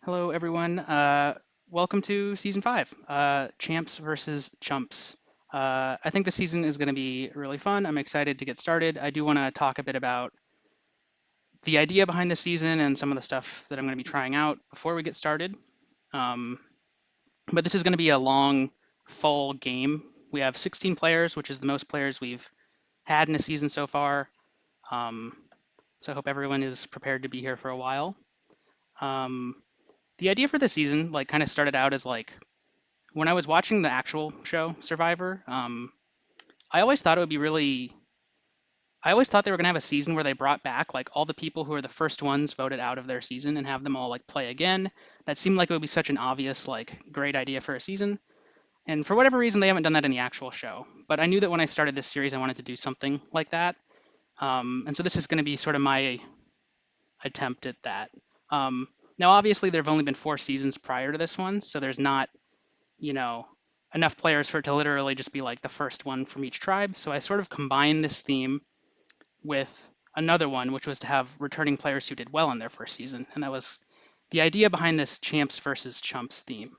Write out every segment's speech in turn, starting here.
Hello, everyone. Welcome to season five, Champs versus Chumps. I think the season is going to be really fun. I'm excited to get started. I do want to talk a bit about the idea behind the season and some of the stuff that I'm going to be trying out before we get started. Um, but this is going to be a long, full game. We have 16 players, which is the most players we've had in a season so far. Um, so I hope everyone is prepared to be here for a while. Um, the idea for the season, kind of started out as when I was watching the actual show Survivor, I always thought it would be really. I always thought they were going to have a season where they brought back all the people who are the first ones voted out of their season and have them all play again. That seemed like it would be such an obvious great idea for a season. And for whatever reason, they haven't done that in the actual show. But I knew that when I started this series, I wanted to do something like that. And so this is going to be sort of my attempt at that. Now, obviously, there have only been 4 seasons prior to this one, so there's not you know, enough players for it to literally just be the first one from each tribe. So I sort of combined this theme with another one, which was to have returning players who did well in their first season. And that was the idea behind this champs versus chumps theme.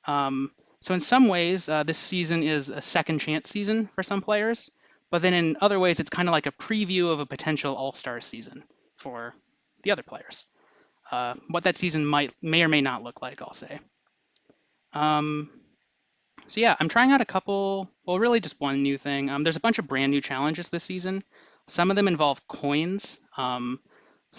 So in some ways, this season is a second chance season for some players, but then in other ways, it's kind of like a preview of a potential all-star season for the other players. What that season may or may not look like, I'll say. Um, So yeah, I'm trying out a couple, well, really just one new thing. There's a bunch of brand new challenges this season. Some of them involve coins. So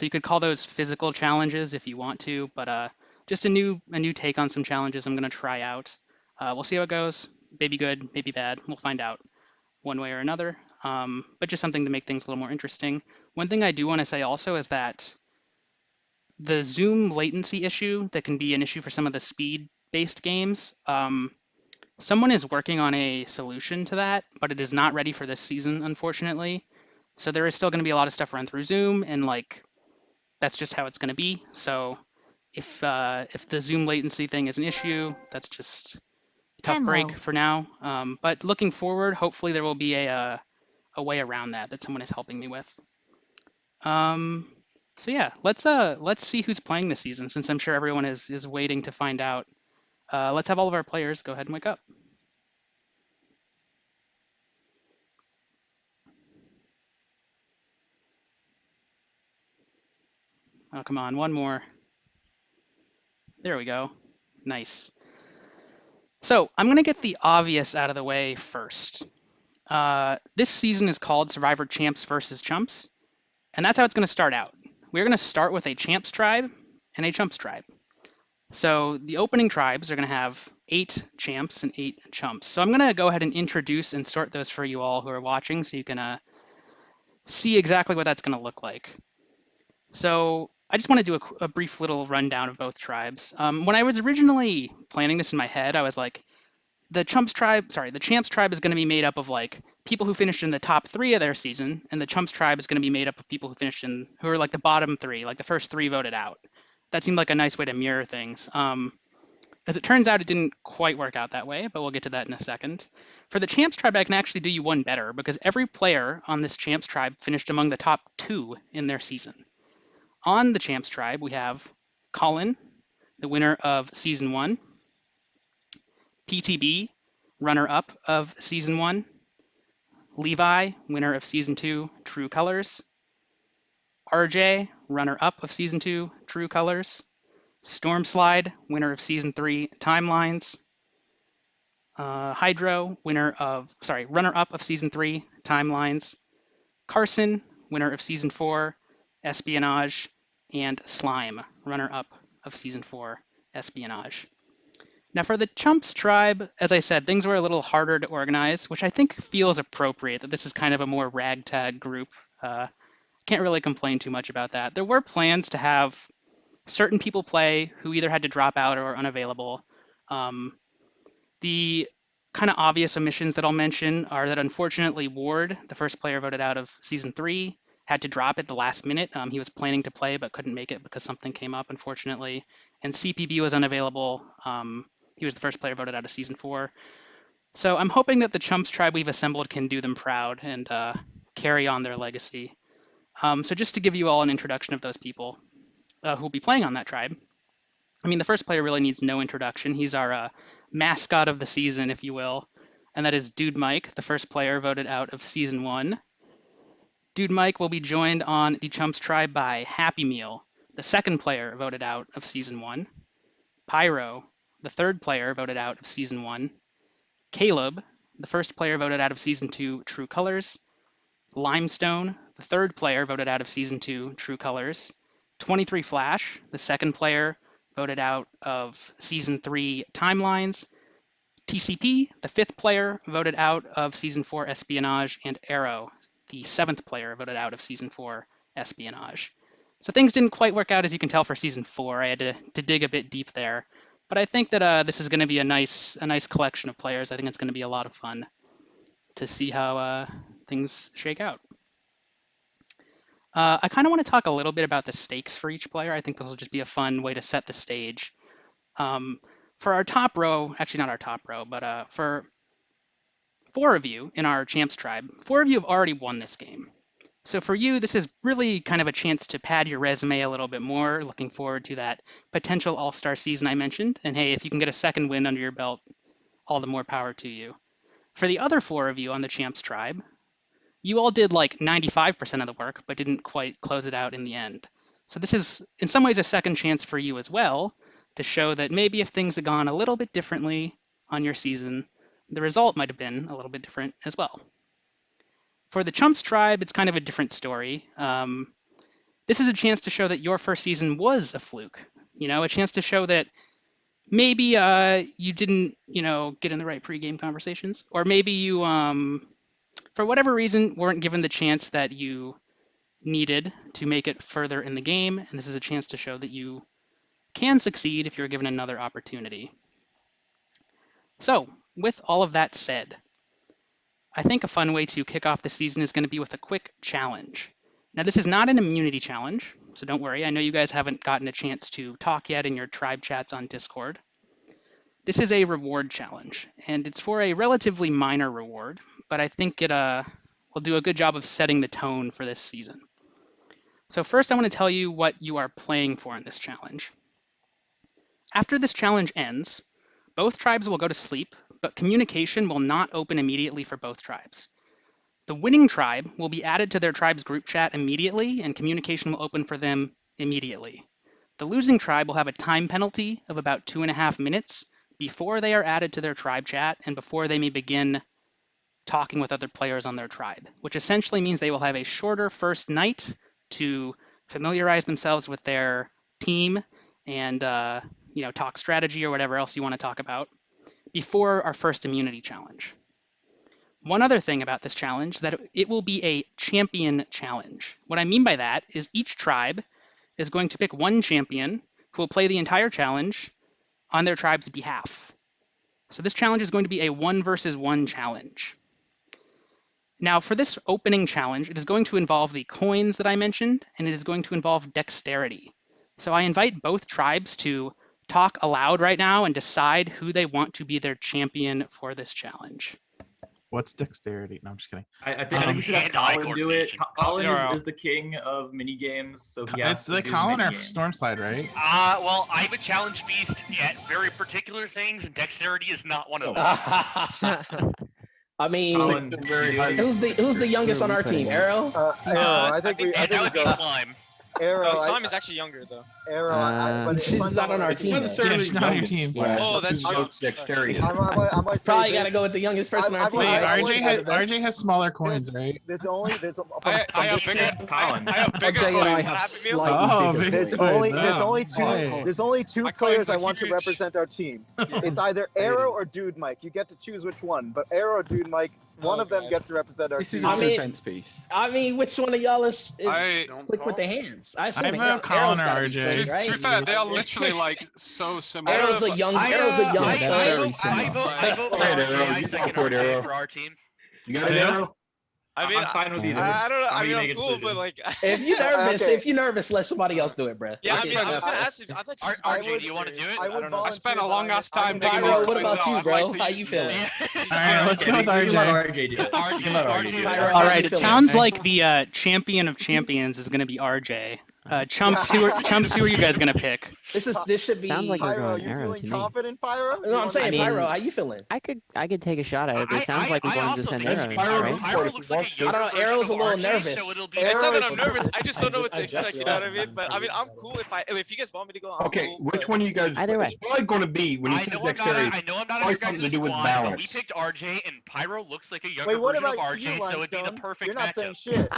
you could call those physical challenges if you want to, but just a new take on some challenges I'm going to try out. We'll see how it goes. Maybe good, maybe bad. We'll find out one way or another. But just something to make things a little more interesting. One thing I do want to say also is that the Zoom latency issue that can be an issue for some of the speed-based games. Someone is working on a solution to that, but it is not ready for this season, unfortunately. So there is still going to be a lot of stuff run through Zoom, and that's just how it's going to be. So if the Zoom latency thing is an issue, that's just a tough break Hello. for now. But looking forward, hopefully there will be a way around that someone is helping me with. Um, so yeah, let's see who's playing this season, since I'm sure everyone is waiting to find out. Let's have all of our players go ahead and wake up. Oh, come on, one more. There we go. Nice. So I'm going to get the obvious out of the way first. This season is called Survivor Champs versus Chumps, and that's how it's going to start out. We're going to start with a Champs tribe and a Chumps tribe. So the opening tribes are going to have 8 champs and 8 chumps. So I'm going to go ahead and introduce and sort those for you all who are watching so you can see exactly what that's going to look like. So I just want to do a brief little rundown of both tribes. When I was originally planning this in my head, I was like, the Champs tribe is going to be made up of people who finished in the top 3 of their season, and the Chumps tribe is going to be made up of people who are the bottom 3, like the first 3 voted out. That seemed like a nice way to mirror things. As it turns out, it didn't quite work out that way, but we'll get to that in a second. For the Champs tribe, I can actually do you one better because every player on this Champs tribe finished among the top 2 in their season. On the Champs tribe, we have Colin, the winner of season 1, PTB, runner up of season 1, Levi, winner of season 2, True Colors, RJ, runner up of season 2, True Colors, Stormslide, winner of season 3, Timelines, Hydro, runner up of season 3, Timelines, Carson, winner of season 4, Espionage, and Slime, runner up of season 4, Espionage. Now, for the Chumps tribe, as I said, things were a little harder to organize, which I think feels appropriate that this is kind of a more ragtag group. Can't really complain too much about that. There were plans to have certain people play who either had to drop out or were unavailable. Um, the kind of obvious omissions that I'll mention are that unfortunately Ward, the first player voted out of season 3, had to drop at the last minute. He was planning to play but couldn't make it because something came up, unfortunately. And CPB was unavailable. He was the first player voted out of season 4. So I'm hoping that the Chumps tribe we've assembled can do them proud and carry on their legacy. So just to give you all an introduction of those people who will be playing on that tribe. I mean, the first player really needs no introduction. He's our mascot of the season, if you will, and that is Dude Mike, the first player voted out of Season 1. Dude Mike will be joined on the Chumps tribe by Happy Meal, the second player voted out of Season 1. Pyro, the third player voted out of Season 1. Caleb, the first player voted out of Season 2, True Colors. Limestone, the third player voted out of Season 2, True Colors. 23 Flash, the second player voted out of Season 3, Timelines. TCP, the fifth player voted out of Season 4, Espionage. And Arrow, the seventh player voted out of Season 4, Espionage. So things didn't quite work out, as you can tell, for Season 4. I had to dig a bit deep there. But I think that this is going to be a nice collection of players. I think it's going to be a lot of fun to see how things shake out. I kind of want to talk a little bit about the stakes for each player. I think this will just be a fun way to set the stage. For our top row, actually not our top row, but for 4 of you in our Champs tribe, 4 of you have already won this game. So for you, this is really kind of a chance to pad your resume a little bit more, looking forward to that potential all-star season I mentioned. And hey, if you can get a second win under your belt, all the more power to you. For the other 4 of you on the Champs tribe, you all did like 95% of the work, but didn't quite close it out in the end. So this is, in some ways, a second chance for you as well to show that maybe if things had gone a little bit differently on your season, the result might have been a little bit different as well. For the Chumps tribe, it's kind of a different story. This is a chance to show that your first season was a fluke. A chance to show that maybe you didn't, get in the right pregame conversations, or maybe you, for whatever reason, weren't given the chance that you needed to make it further in the game. And this is a chance to show that you can succeed if you're given another opportunity. So, with all of that said, I think a fun way to kick off the season is going to be with a quick challenge. Now, this is not an immunity challenge, so don't worry. I know you guys haven't gotten a chance to talk yet in your tribe chats on Discord. This is a reward challenge, and it's for a relatively minor reward, but I think it will do a good job of setting the tone for this season. So first, I want to tell you what you are playing for in this challenge. After this challenge ends, both tribes will go to sleep, but communication will not open immediately for both tribes. The winning tribe will be added to their tribe's group chat immediately, and communication will open for them immediately. The losing tribe will have a time penalty of about 2.5 minutes before they are added to their tribe chat and before they may begin talking with other players on their tribe, which essentially means they will have a shorter first night to familiarize themselves with their team and talk strategy or whatever else you want to talk about before our first immunity challenge. One other thing about this challenge, that it will be a champion challenge. What I mean by that is each tribe is going to pick one champion who will play the entire challenge on their tribe's behalf. So this challenge is going to be a 1 versus 1 challenge. Now, for this opening challenge, it is going to involve the coins that I mentioned, and it is going to involve dexterity. So I invite both tribes to talk aloud right now and decide who they want to be their champion for this challenge. What's dexterity? No, I'm just kidding. I think we should have Colin do it. Colin is the king of mini games, so it's the Colin or Stormslide, right? Well, I'm a challenge beast at very particular things, and dexterity is not one of them. I mean, who's the youngest on our team? Arrow? Arrow. I think that would be Slime. Arrow. Slime is actually younger though. Arrow. But she's not on our team. Yeah, she's not on your team. Oh, that's dexterity. Probably got to go with the youngest person on our team. Wait, RJ has smaller coins, right? There's only I have bigger. Colin. I have bigger coins. There's only two players I want to represent our team. It's either Arrow or Dude Mike. You get to choose which one, but Arrow or Dude Mike, one of them gets to represent our team. This is a defense piece. I mean, which one of y'all is quick with the hands? I have Colin or RJ. To be fair, they are literally like so similar. Arrow's a young. I vote for our team. You got it, Arrow? I mean, I'm fine with either. I don't know. I mean, I'm cool, but like, if you're nervous, let somebody else do it, bro. Yeah, I mean, I was gonna ask if RJ, do you want to do it? I don't know. I spent a long ass time digging Pyro, these what coins about you, out. bro? How you feeling? All right, let's go with RJ. RJ do it. All right, it sounds like the champion of champions is going to be RJ. Chumps, who are you guys gonna pick? This should be. Sounds like we're Pyro, going you Arrow feeling to me. confident, Pyro? No, I'm saying, I mean, Pyro, how you feeling? I could take a shot at it, but it sounds like we're I going to also send think Arrow, Pyro- right? Pyro looks like a I younger don't know, version Arrow's of a little RJ, nervous. so it'll be. It's not that Arrow I'm is nervous. I just don't know what to I guess, expect. You know what I mean? But I mean, I'm cool if you guys want me to go. I'm Okay, cool, which but- one of you guys? Either way. It's probably going to be when you said dexterity. I know I'm not in probably your something guys' to do with squad, but we balance. picked RJ, and Pyro looks like a younger Wait, what version of about you, RJ, so it'd be the Limestone? perfect You're not matchup. saying shit.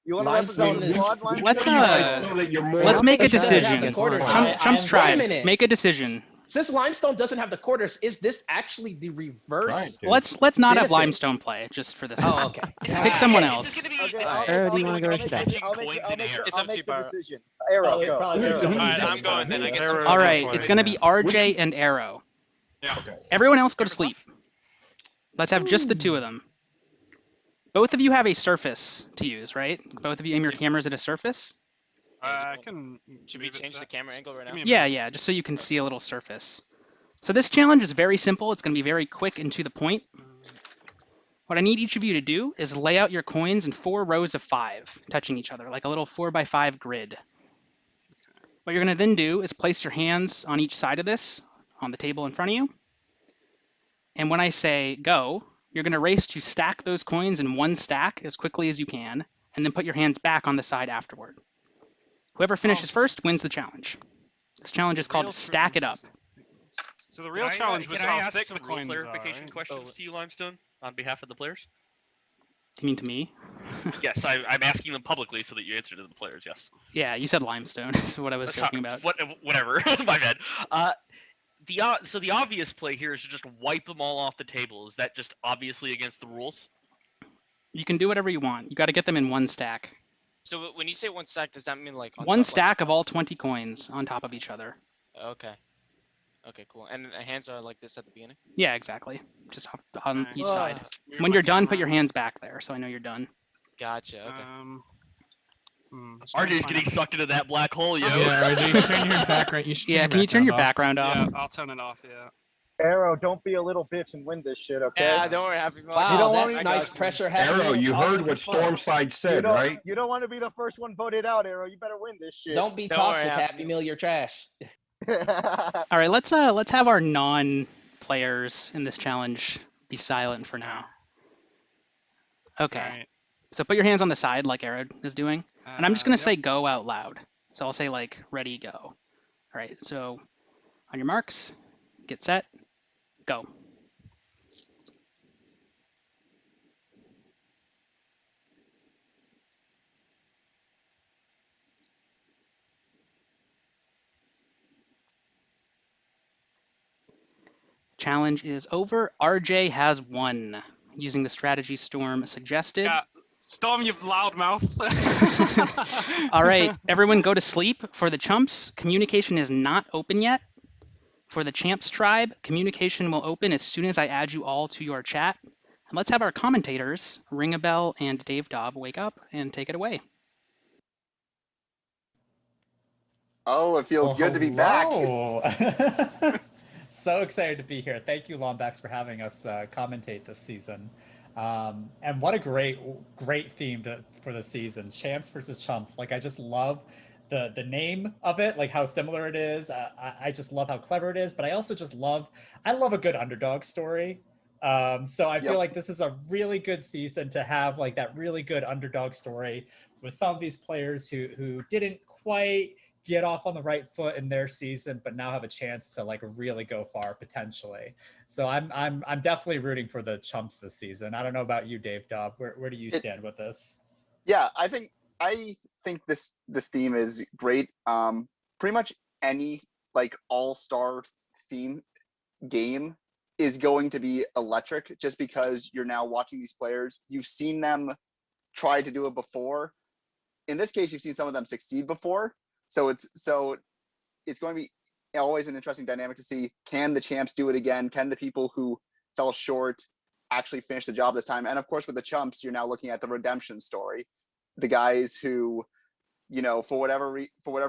You want to Limestone represent the is- squad, Limestone? Let's, Which one of you guys know that you're more- Let's make a Does not have decision. the quarters. Chumps Wait a tribe, minute. make a decision. Since Limestone doesn't have the quarters, is this actually the reverse? Right, dude. Let's not have Benefit. Limestone play just for this one. Oh, okay. Pick someone Is else. this gonna be- Okay, is I'll- this Arrow, I'll do you make- wanna go I'll or make should the- I? catching I'll make coins I'll in make air? the- It's I'll up to you, make the Pyro. decision. Arrow, go. Alright, I'm going then. I guess. I'm All right, going. it's gonna be RJ and Arrow. Yeah. Okay. Everyone else go to sleep. Let's have just the two of them. Both of you have a surface to use, right? Both of you aim your cameras at a surface? I can. Should we change the camera angle right now? Yeah, just so you can see a little surface. So this challenge is very simple. It's going to be very quick and to the point. What I need each of you to do is lay out your coins in 4 rows of 5, touching each other, like a little 4x5 grid. What you're going to then do is place your hands on each side of this on the table in front of you. And when I say go, you're going to race to stack those coins in one stack as quickly as you can, and then put your hands back on the side afterward. Whoever finishes first wins the challenge. This challenge is called Stack It Up. So the real challenge was can I how ask thick some the real coins are. clarification Right? questions to you, Limestone, on behalf of the players? Do you mean to me? Yes, I'm asking them publicly so that you answer to the players. Yes. Yeah, you said limestone is what I was joking about. Whatever. My bad. So the obvious play here is to just wipe them all off the table. Is that just obviously against the rules? You can do whatever you want. You got to get them in one stack. So when you say one stack, does that mean like on One top, stack of all 20 coins on top of each other. Okay. Okay, cool. And the hands are like this at the beginning. Yeah, exactly. Just on each Whoa. side. Move When my you're done, put camera. your hands back there, so I know you're done. Gotcha. Okay. RJ's getting sucked into that black hole, yo. Yeah, RJ, you should turn your background. You should Yeah, can you turn your background off? Yeah, I'll turn it off. Yeah. Arrow, don't be a little bitch and win this shit, okay? Yeah, don't worry, Happy Meal. Wow, You don't that's want- nice pressure. happening. Arrow, you Awesome heard what as fuck. Stormside said, right? You don't want to be the first one voted out, Arrow. You better win this shit. Don't be Don't worry, toxic, Happy Happy Meal. You're trash. All right, let's have our non-players in this challenge be silent for now. Okay. Alright. So put your hands on the side like Arad is doing. And I'm just going to Yep. say go out loud. So I'll say like ready, go. All right, so on your marks, get set, go. Challenge is over. RJ has won using the strategy Storm suggested. Yeah. Storm, you loudmouth. All right, everyone go to sleep. For the Chumps, communication is not open yet. For the Champs tribe, communication will open as soon as I add you all to your chat. And let's have our commentators, Ringabel and Dave Dobb, wake up and take it away. Oh, it feels good to be back. So excited to be here. Thank you, Lombax, for having us commentate this season. And what a great theme for the season. Champs versus Chumps. Like, I just love the name of it, like how similar it is. I just love how clever it is, but I also just love a good underdog story. So I feel like this is a really good season to have like that really good underdog story with some of these players who didn't quite get off on the right foot in their season, but now have a chance to like really go far potentially. So I'm definitely rooting for the Chumps this season. I don't know about you, Dave Dobb. Where do you stand with this? Yeah, I think this theme is great. Pretty much any like all-star theme game is going to be electric just because you're now watching these players. You've seen them try to do it before. In this case, you've seen some of them succeed before. So it's going to be always an interesting dynamic to see, can the Champs do it again? Can the people who fell short actually finish the job this time? And of course, with the Chumps, you're now looking at the redemption story. The guys who, you know, for whatever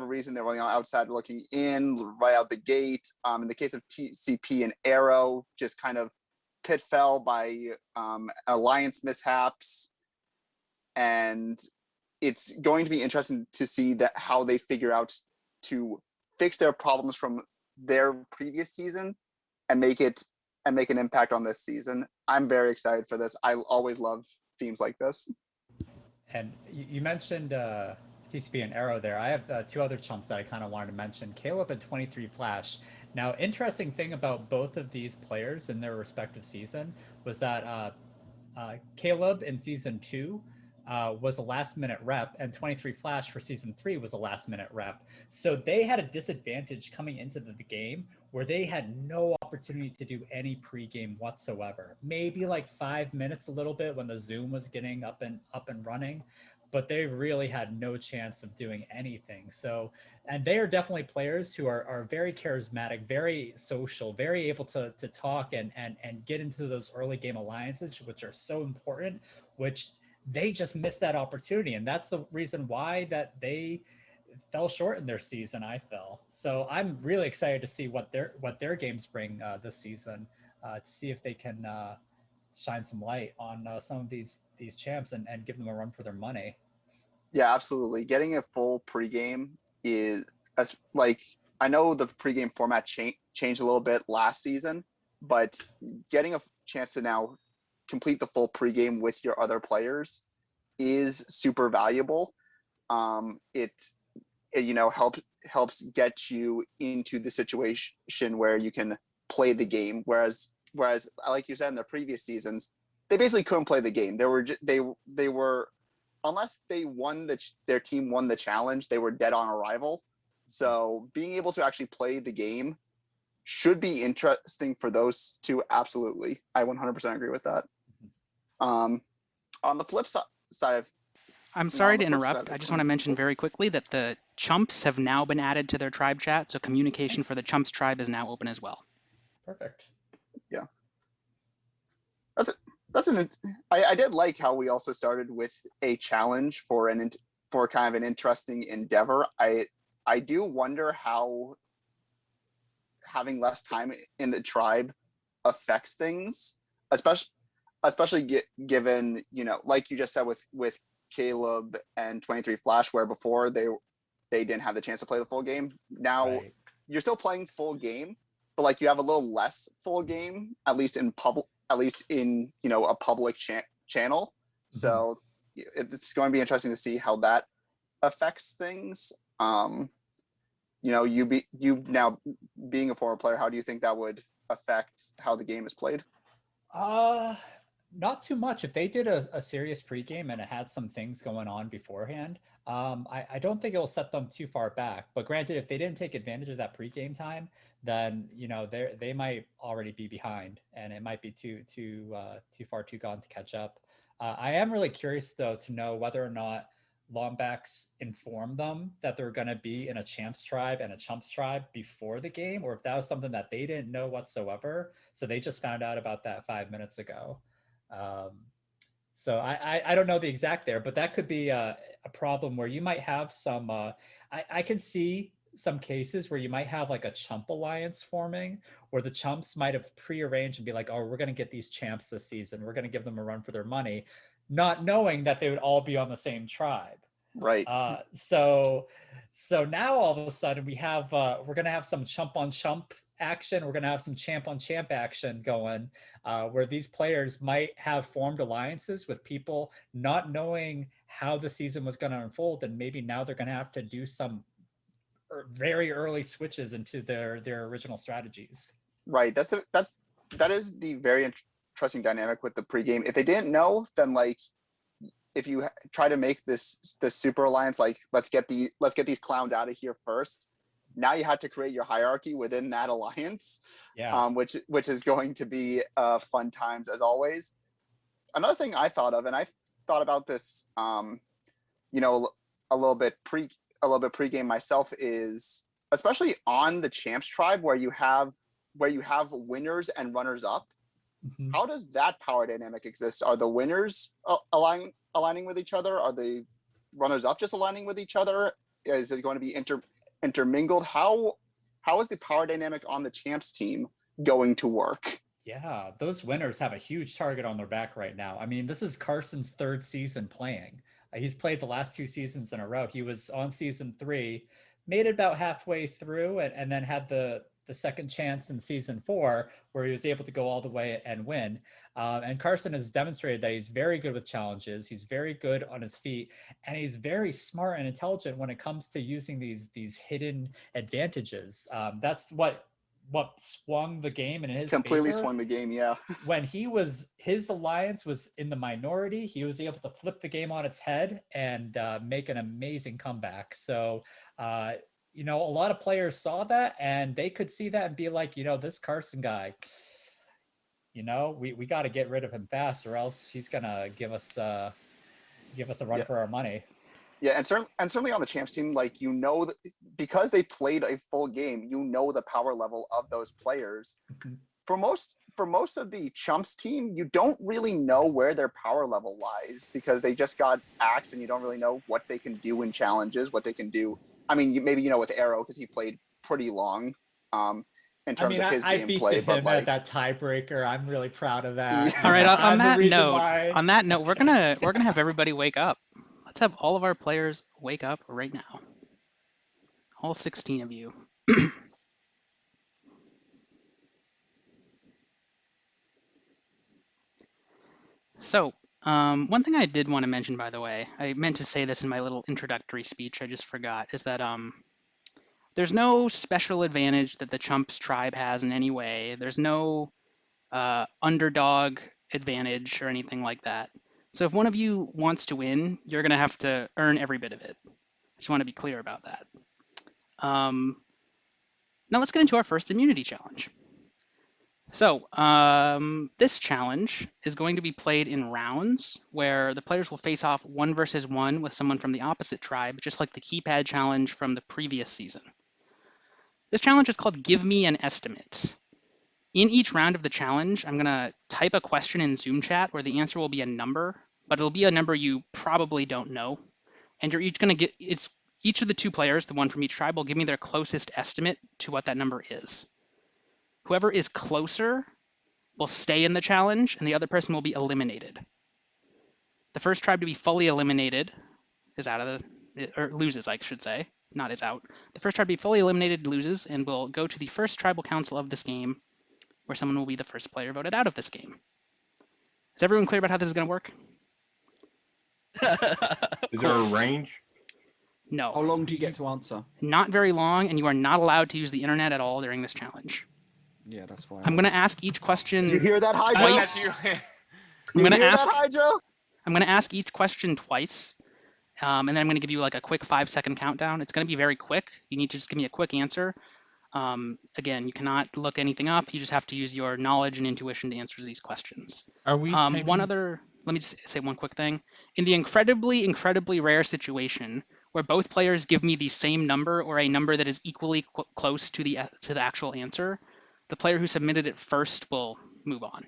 reason, they're running on outside looking in right out the gate. In the case of TCP and Arrow, just kind of pit fell by alliance mishaps. And it's going to be interesting to see that how they figure out to fix their problems from their previous season and make an impact on this season. I'm very excited for this. I always love themes like this. And you mentioned TCP and Arrow there. I have two other chumps that I kind of wanted to mention, Caleb and 23 Flash. Now, interesting thing about both of these players in their respective season was that Caleb in season 2 was a last-minute rep, and 23 Flash for season 3 was a last-minute rep. So they had a disadvantage coming into the game where they had no opportunity to do any pregame whatsoever. Maybe like 5 minutes, a little bit when the Zoom was getting up and running, but they really had no chance of doing anything. So, and they are definitely players who are very charismatic, very social, very able to talk and get into those early game alliances, which are so important, which they just missed that opportunity. And that's the reason why that they fell short in their season, I feel. So I'm really excited to see what their games bring this season, to see if they can shine some light on some of these champs and give them a run for their money. Yeah, absolutely. Getting a full pregame is like, I know the pregame format changed a little bit last season, but getting a chance to now complete the full pregame with your other players is super valuable. It helps get you into the situation where you can play the game. Whereas like you said in the previous seasons, they basically couldn't play the game. They were unless their team won the challenge, they were dead on arrival. So being able to actually play the game should be interesting for those two. Absolutely, I 100% agree with that. On the flip side of I'm sorry to interrupt. I just want to mention very quickly that the Chumps have now been added to their tribe chat, so communication for the Chumps tribe is now open as well. Perfect. Yeah. I did like how we also started with a challenge for kind of an interesting endeavor. I do wonder how having less time in the tribe affects things, especially given, like you just said with Caleb and 23 Flash, where before they didn't have the chance to play the full game. Now you're still playing full game, but like you have a little less full game, at least in a public channel. So it's going to be interesting to see how that affects things. You now being a former player, how do you think that would affect how the game is played? Not too much. If they did a serious pregame and it had some things going on beforehand, I don't think it will set them too far back. But granted, if they didn't take advantage of that pregame time, then they might already be behind, and it might be too far gone to catch up. I am really curious though to know whether or not Lombax informed them that they're going to be in a Champs tribe and a Chumps tribe before the game, or if that was something that they didn't know whatsoever. So they just found out about that 5 minutes ago. So I don't know the exact there, but that could be a problem where you might have some, I can see some cases where you might have like a Chump alliance forming, where the Chumps might have prearranged and be like, oh, we're going to get these champs this season. We're going to give them a run for their money, not knowing that they would all be on the same tribe. Right. So now all of a sudden we have, we're going to have some chump on chump action. We're going to have some champ on champ action going, where these players might have formed alliances with people not knowing how the season was going to unfold. And maybe now they're going to have to do some very early switches into their original strategies. Right. That is the very interesting dynamic with the pregame. If they didn't know, then like, if you try to make this super alliance, like let's get these clowns out of here first. Now you have to create your hierarchy within that alliance, which is going to be fun times as always. Another thing I thought of, and I thought about this, a little bit pregame myself, is especially on the Champs tribe where you have winners and runners up. Mm-hmm. How does that power dynamic exist? Are the winners aligning with each other? Are the runners up just aligning with each other? Is it going to be intermingled? How is the power dynamic on the Champs team going to work? Yeah, those winners have a huge target on their back right now. I mean, this is Carson's third season playing. He's played the last 2 seasons in a row. He was on season 3, made it about halfway through, and then had the second chance in season 4 where he was able to go all the way and win. And Carson has demonstrated that he's very good with challenges. He's very good on his feet, and he's very smart and intelligent when it comes to using these hidden advantages. That's what swung the game in his Completely favor. swung the game, yeah. When his alliance was in the minority, he was able to flip the game on its head and make an amazing comeback. So, you know, a lot of players saw that, and they could see that and be like, you know, this Carson guy, you know, we got to get rid of him fast, or else he's gonna give us a run for our money. Yeah, and certainly on the Champs team, like, you know, that because they played a full game, you know the power level of those players. Mm-hmm. For most of the Chumps team, you don't really know where their power level lies because they just got axed, and you don't really know what they can do in challenges, what they can do. I mean, maybe you know with Arrow because he played pretty long in terms of his I gameplay. beasted But him like at that tiebreaker. I'm really proud of that. All right. On I'm the that reason note, why. we're gonna have everybody wake up. Let's have all of our players wake up right now. All 16 of you. So, one thing I did want to mention, by the way, I meant to say this in my little introductory speech, I just forgot, is that there's no special advantage that the Chumps tribe has in any way. There's no underdog advantage or anything like that. So if one of you wants to win, you're going to have to earn every bit of it. I just want to be clear about that. Now let's get into our first immunity challenge. So this challenge is going to be played in rounds where the players will face off 1 versus 1 with someone from the opposite tribe, just like the keypad challenge from the previous season. This challenge is called Give Me an Estimate. In each round of the challenge, I'm going to type a question in Zoom chat where the answer will be a number, but it'll be a number you probably don't know. And you're each going to each of the 2 players, the one from each tribe, will give me their closest estimate to what that number is. Whoever is closer will stay in the challenge, and the other person will be eliminated. The first tribe to be fully eliminated is out of or loses, I should say, not is out. The first tribe to be fully eliminated loses, and will go to the first tribal council of this game, where someone will be the first player voted out of this game. Is everyone clear about how this is going to work? Is there a range? No. How long do you get to answer? Not very long, and you are not allowed to use the internet at all during this challenge. Yeah, that's why. I'm going to ask each question You hear that, Hydra? twice. I'm going to ask each question twice, and then I'm going to give you like a quick 5-second countdown. It's going to be very quick. You need to just give me a quick answer. Again, you cannot look anything up. You just have to use your knowledge and intuition to answer these questions. Are we Let me just say one quick thing. In the incredibly rare situation where both players give me the same number or a number that is equally close to the actual answer, the player who submitted it first will move on.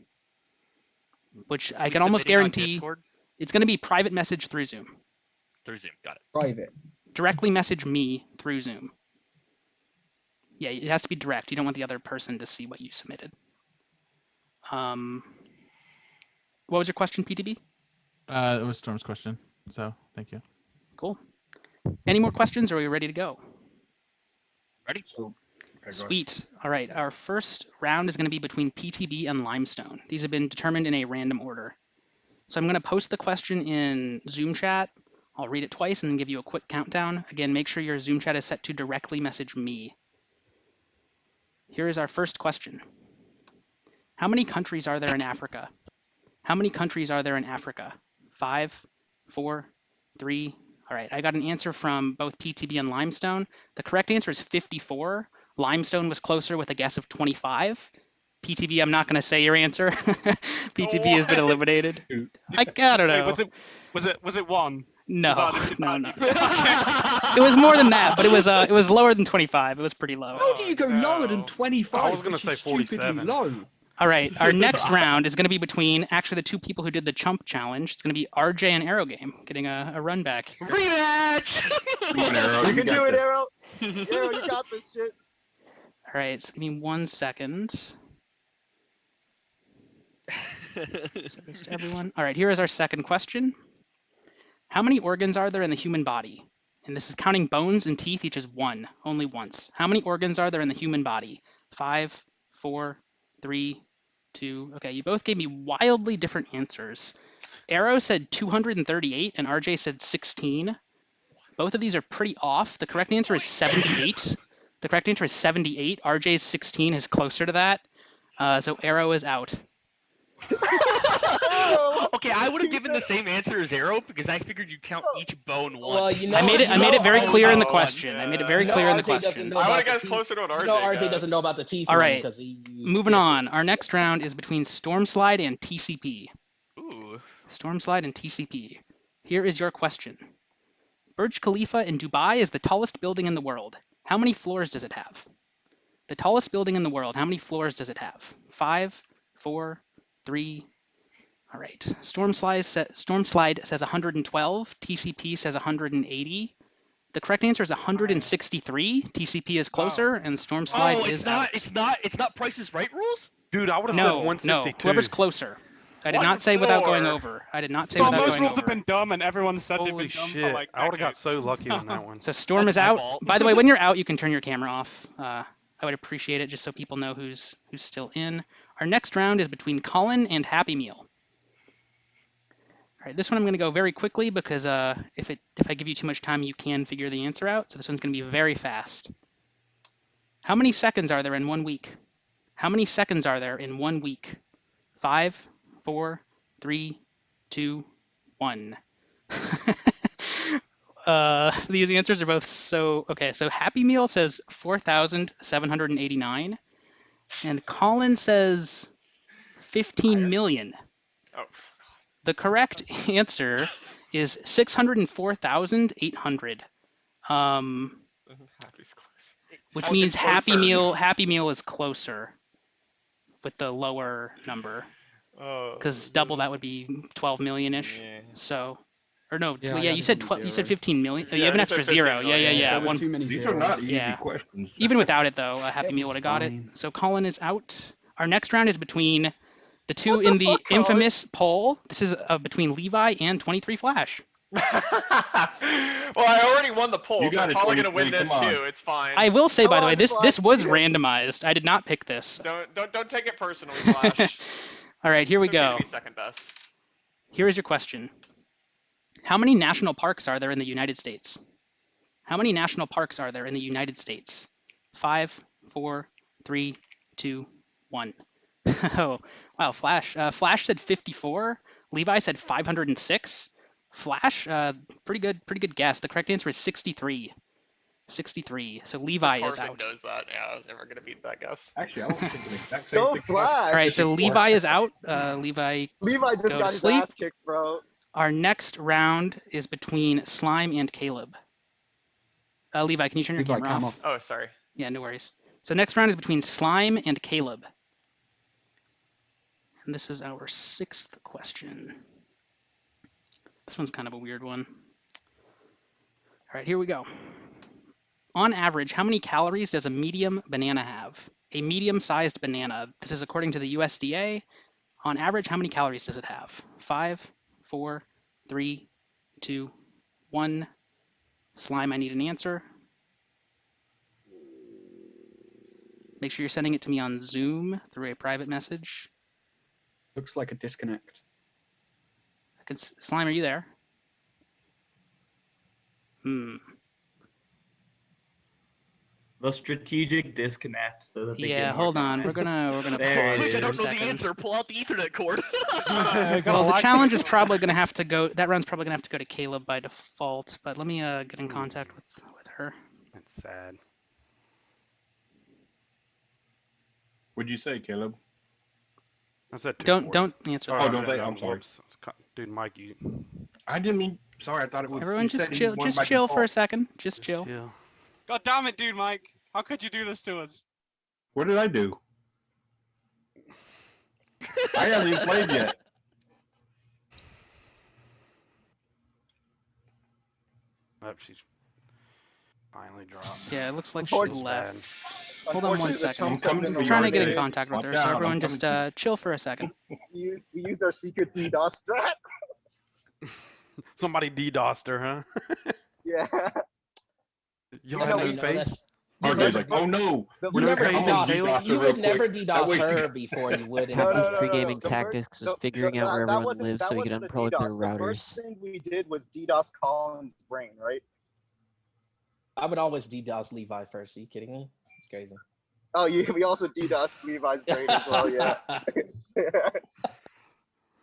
Which I can almost guarantee it's going to be private message through Zoom. Through Zoom, got it. Private. Directly message me through Zoom. Yeah, it has to be direct. You don't want the other person to see what you submitted. What was your question, PTB? It was Storm's question, so thank you. Cool. Any more questions, or are we ready to go? Ready? Sweet. All right, our first round is going to be between PTB and Limestone. These have been determined in a random order. So I'm going to post the question in Zoom chat. I'll read it twice and then give you a quick countdown. Again, make sure your Zoom chat is set to directly message me. Here is our first question. How many countries are there in Africa? How many countries are there in Africa? 5, 4, 3. All right, I got an answer from both PTB and Limestone. The correct answer is 54. Limestone was closer with a guess of 25. PTB, I'm not going to say your answer. PTB has been eliminated. I don't know. Wait, was it 1? No. It was more than that, but it was lower than 25. It was pretty low. How do you go lower than 25? I was going to say 47. Low. All right, our next round is going to be between actually the 2 people who did the Chump challenge. It's going to be RJ and Arrow Game getting a run back. Rematch! You can do it, Arrow. Arrow, you got this shit. All right, so give me 1 second. Send this to everyone. All right, here is our second question. How many organs are there in the human body? And this is counting bones and teeth, each is one, only once. How many organs are there in the human body? 5, 4, 3, 2. Okay, you both gave me wildly different answers. Arrow said 238 and RJ said 16. Both of these are pretty off. The correct answer is 78. The correct answer is 78. RJ's 16 is closer to that. So Arrow is out. Okay, I would have given the same answer as Arrow because I figured you count each bone once. Well, you know, I made it very clear in the RJ question. I made it very clear in the question. I would have guessed closer to what RJ. RJ doesn't know about the teeth. All right, because he moving on. Our next round is between Stormslide and TCP. Ooh. Stormslide and TCP. Here is your question. Burj Khalifa in Dubai is the tallest building in the world. How many floors does it have? The tallest building in the world, how many floors does it have? 5, 4, 3. All right. Stormslide says 112. TCP says 180. The correct answer is 163. TCP is closer, and Stormslide is out. It's not Price is Right rules? Dude, I would have said No, 162. whoever's closer. I did not say without going over. I did not say without Most going rules over. have been dumb, and everyone said they've Holy been dumb shit! for like I would have got decades. so lucky on that one. So Storm is out. By the way, when you're out, you can turn your camera off. I would appreciate it just so people know who's still in. Our next round is between Colin and Happy Meal. All right, this one I'm going to go very quickly because if I give you too much time, you can figure the answer out. So this one's going to be very fast. How many seconds are there in 1 week? How many seconds are there in 1 week? 5, 4, 3, 2, 1. These answers are both so okay. So Happy Meal says 4,789, and Colin says 15 million. Oh. The correct answer is 604,800. Which means Happy Meal is closer with the lower number. Because double that would be 12 million-ish. Yeah. So, or no, Yeah, yeah, you said 12. You said 15 million. Yeah, you have an he extra said 15 zero. million. Yeah. There was too many These zeros. are not easy Yeah. questions. Even without it though, Happy It Meal was would have got it. fine. So Colin is out. Our next round is between the two What the in the fuck, Colin? infamous poll. This is between Levi and 23 Flash. Well, I already won the poll, You so got I'm it, probably gonna 23, win this come on. too. It's fine. I will say, by the way, Come on, this was Flash. randomized. I did not pick this. Don't take it personally, Flash. All right, here we Took me to go. be second best. Here is your question. How many national parks are there in the United States? How many national parks are there in the United States? 5, 4, 3, 2, 1. Oh, wow, Flash. Flash said 54. Levi said 506. Flash, pretty good guess. The correct answer is 63. 63. So Levi is Carson out. knows that. Yeah, I was never gonna beat that guess. Actually, I was thinking the exact same Go thing. Flash. All right, so Levi is out. Levi Levi just go got to his sleep. ass kicked, bro. Our next round is between Slime and Caleb. Levi, can you turn your Levi, camera cam off? Oh, sorry. Yeah, no worries. So next round is between Slime and Caleb. And this is our 6th question. This one's kind of a weird one. All right, here we go. On average, how many calories does a medium banana have? A medium-sized banana. This is according to the USDA. On average, how many calories does it have? 5, 4, 3, 2, 1. Slime, I need an answer. Make sure you're sending it to me on Zoom through a private message. Looks like a disconnect. Slime, are you there? The strategic disconnect. So that they Yeah, get more hold on. time. We're gonna There pause it for I a don't know the second. answer. Pull out the Ethernet cord. Well, the challenge is probably gonna have to go. That round's probably gonna have to go to Caleb by default. But let me get in contact with her. That's sad. What'd you say, Caleb? I said Don't 240. answer. Oh, that. don't say. I'm sorry. Whoops. Dude, Mike, you. I didn't mean. Sorry, I thought it was. Everyone, you just said he chill. won Just by chill for a default. second. Just chill. Yeah. God damn it, dude, Mike. How could you do this to us? What did I do? I haven't even played yet. Oh, she's finally dropped. Yeah, it looks like she Unfortunately- left. Hold on one Unfortunately, the second. Chumps have been I'm trying to get in eliminated. contact with Watch her, so out, everyone I'm just coming. chill for a second. We used our secret DDoS strat. Somebody DDoSed her, huh? Yeah. Y'all No, made no, faith. that's RJ's like, oh no. you never I'm gonna DDoS her you real would never quick. DDoS way her she- before you would No, His no, no, no, no. pre-gaming The tactics was first- figuring out where that everyone wasn't- lives that so he could wasn't the unplug their DDoS. The first routers. thing we did was DDoS Colin's brain, right? I would always DDoS Levi first. Are you kidding me? It's crazy. Oh, we also DDoS Levi's brain as well, yeah.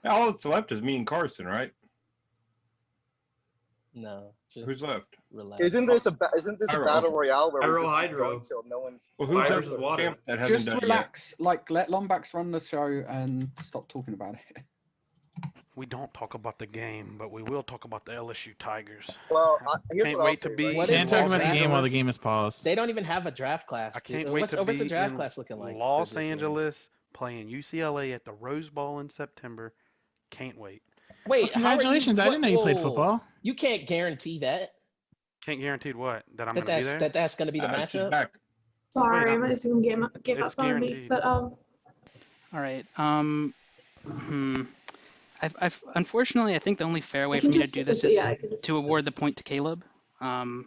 All that's left is me and Carson, right? No. Who's left? Relax. Isn't this a battle royale where Hydro, we just keep Hydro. going till no one's? Well, who's Fire left versus water. camp that hasn't Just done it relax. Like, let Lombax run the show and stop talking about it. We don't talk about the game, but we will talk about the LSU Tigers. Well, here's Can't what I'll wait say, to be. right? What Can't is talk Los about the game while the Angeles. game is paused. They don't even have a draft class. I can't dude. wait What's to what's the be draft in class looking like? for Los this league? Angeles playing UCLA at the Rose Bowl in September. Can't wait. Wait, Congratulations! I didn't know you played football. You can't guarantee that. Can't guarantee what that I'm going to be there. That's going to be the yet. She's matchup. back. Sorry, Wait, my Zoom gave up it's on me. guaranteed. But All right. I've unfortunately, I think the only fair way I for can me to just- do this yeah, I is can just- to award the point to Caleb. So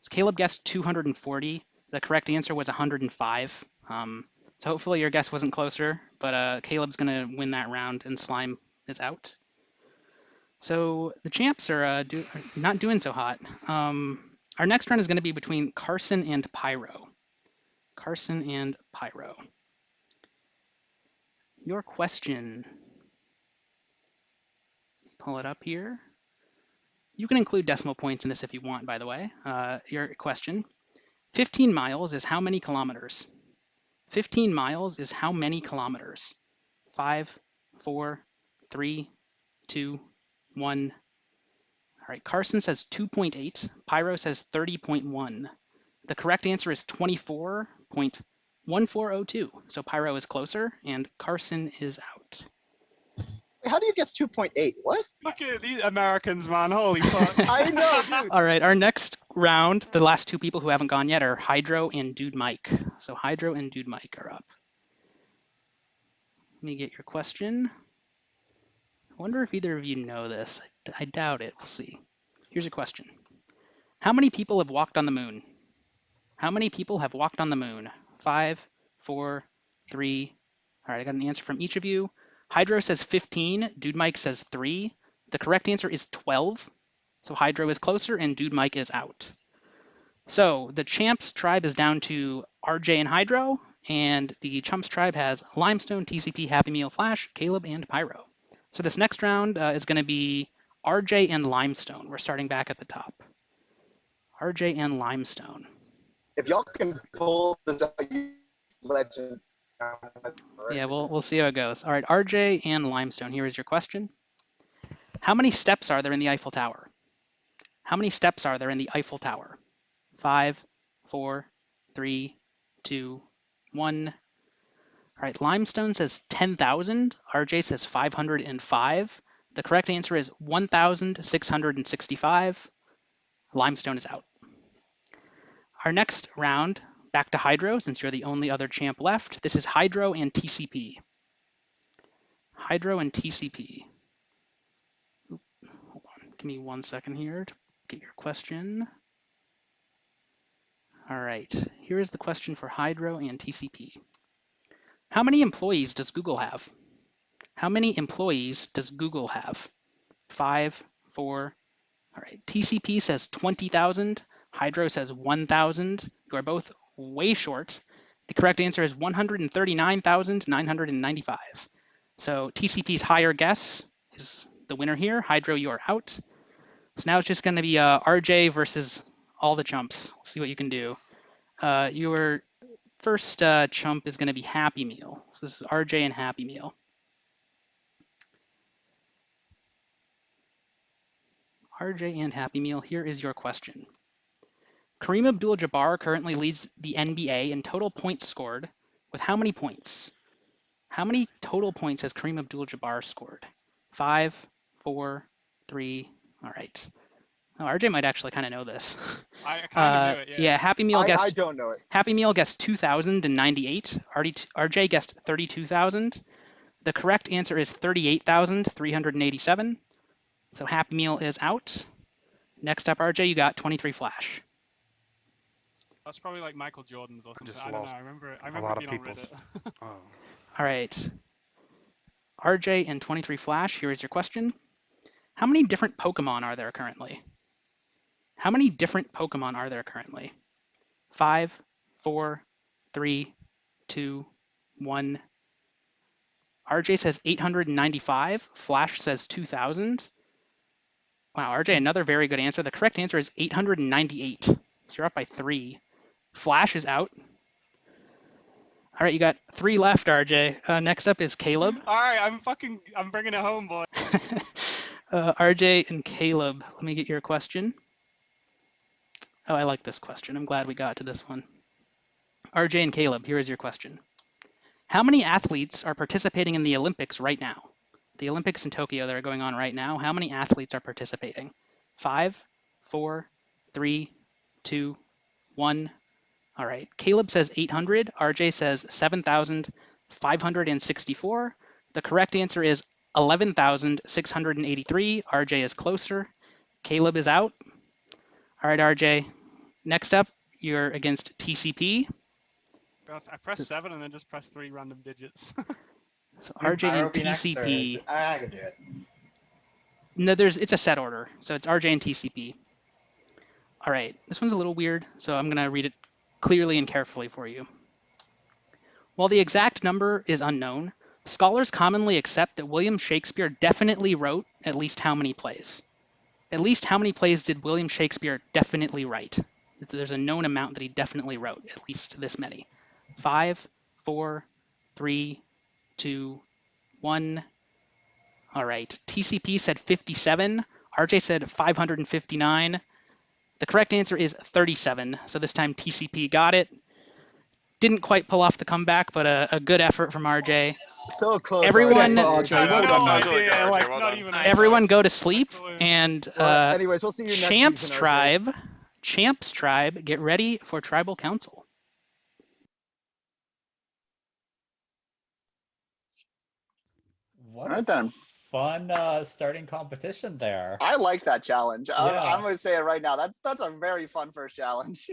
Caleb guessed 240. The correct answer was 105. So hopefully your guess wasn't closer, but Caleb's gonna win that round and Slime is out. So the champs are not doing so hot. Our next round is going to be between Carson and Pyro. Carson and Pyro. Your question. Pull it up here. You can include decimal points in this if you want, by the way. Your question. 15 miles is how many kilometers? 15 miles is how many kilometers? 5, 4, 3, 2, 1. All right, Carson says 2.8. Pyro says 30.1. The correct answer is 24.1402. So Pyro is closer and Carson is out. How do you guess 2.8? What? Look at these Americans, man. Holy fuck. I know, dude. All right, our next round, the last two people who haven't gone yet are Hydro and Dude Mike. So Hydro and Dude Mike are up. Let me get your question. I wonder if either of you know this. I doubt it. We'll see. Here's your question. How many people have walked on the moon? How many people have walked on the moon? 5, 4, 3. All right, I got an answer from each of you. Hydro says 15. Dude Mike says 3. The correct answer is 12. So Hydro is closer and Dude Mike is out. So the Champs tribe is down to RJ and Hydro, and the Chumps tribe has Limestone, TCP, Happy Meal, Flash, Caleb, and Pyro. So this next round is going to be RJ and Limestone. We're starting back at the top. RJ and Limestone. If y'all can pull this out, you legend. Yeah, we'll see how it goes. All right, RJ and Limestone. Here is your question. How many steps are there in the Eiffel Tower? How many steps are there in the Eiffel Tower? 5, 4, 3, 2, 1. All right, Limestone says 10,000. RJ says 505. The correct answer is 1,665. Limestone is out. Our next round, back to Hydro, since you're the only other champ left. This is Hydro and TCP. Hydro and TCP. Oop, hold on, give me 1 second here to get your question. All right, here is the question for Hydro and TCP. How many employees does Google have? How many employees does Google have? 5, 4. All right, TCP says 20,000. Hydro says 1,000. You are both way short. The correct answer is 139,995. So TCP's higher guess is the winner here. Hydro, you are out. So now it's just going to be RJ versus all the chumps. Let's see what you can do. Your first chump is going to be Happy Meal. So this is RJ and Happy Meal. RJ and Happy Meal, here is your question. Kareem Abdul-Jabbar currently leads the NBA in total points scored with how many points? How many total points has Kareem Abdul-Jabbar scored? 5, 4, 3. All right. Oh, RJ might actually kind of know this. I kind of knew it, yeah. Yeah, Happy Meal guessed. I don't know it. Happy Meal guessed 2,098. RJ guessed 32,000. The correct answer is 38,387. So Happy Meal is out. Next up, RJ, you got 23 Flash. That's probably like Michael Jordan's or something. just I don't know. lost I remember a lot it of being on people's. Reddit. Oh. All right. RJ and 23 Flash, here is your question. How many different Pokemon are there currently? How many different Pokemon are there currently? 5, 4, 3, 2, 1. RJ says 895. Flash says 2,000. Wow, RJ, another very good answer. The correct answer is 898. So you're up by 3. Flash is out. All right, you got 3 left, RJ. Next up is Caleb. All right, I'm bringing it home, boy. RJ and Caleb, let me get your question. Oh, I like this question. I'm glad we got to this one. RJ and Caleb, here is your question. How many athletes are participating in the Olympics right now? The Olympics in Tokyo that are going on right now, how many athletes are participating? 5, 4, 3, 2, 1. All right. Caleb says 800. RJ says 7,564. The correct answer is 11,683. RJ is closer. Caleb is out. All right, RJ. Next up, you're against TCP. I pressed 7 and then just pressed 3 random digits. So RJ and TCP. I can do it. No, it's a set order. So it's RJ and TCP. All right. This one's a little weird, so I'm going to read it clearly and carefully for you. While the exact number is unknown, scholars commonly accept that William Shakespeare definitely wrote at least how many plays? At least how many plays did William Shakespeare definitely write? There's a known amount that he definitely wrote, at least this many. 5, 4, 3, 2, 1. All right. TCP said 57. RJ said 559. The correct answer is 37. So this time TCP got it. Didn't quite pull off the comeback, but a good effort from RJ. So close. Everyone, Everyone go to sleep. And anyways, we'll see you next Champs season, Tribe, Champs Tribe, get ready for Tribal Council. What All right, then. Fun starting competition there. I like that challenge. Yeah. I'm going to say it right now. That's a very fun first challenge.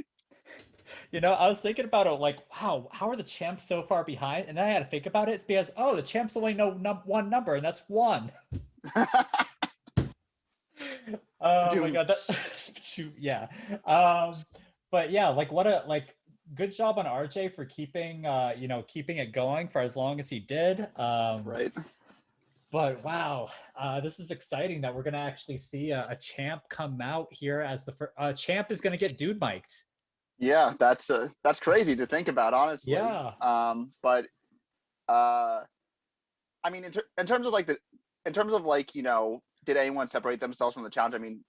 You know, I was thinking about it like, wow, how are the champs so far behind? And then I had to think about it. It's because, the champs only know one number, and that's 1. Oh my god, yeah. But yeah, like what a good job on RJ for keeping keeping it going for as long as he did. Right. But wow, this is exciting that we're gonna actually see a champ come out here as the first. Champ is gonna get dude mic'd. Yeah, that's crazy to think about, honestly. Yeah. But I mean, in terms of did anyone separate themselves from the challenge? I mean,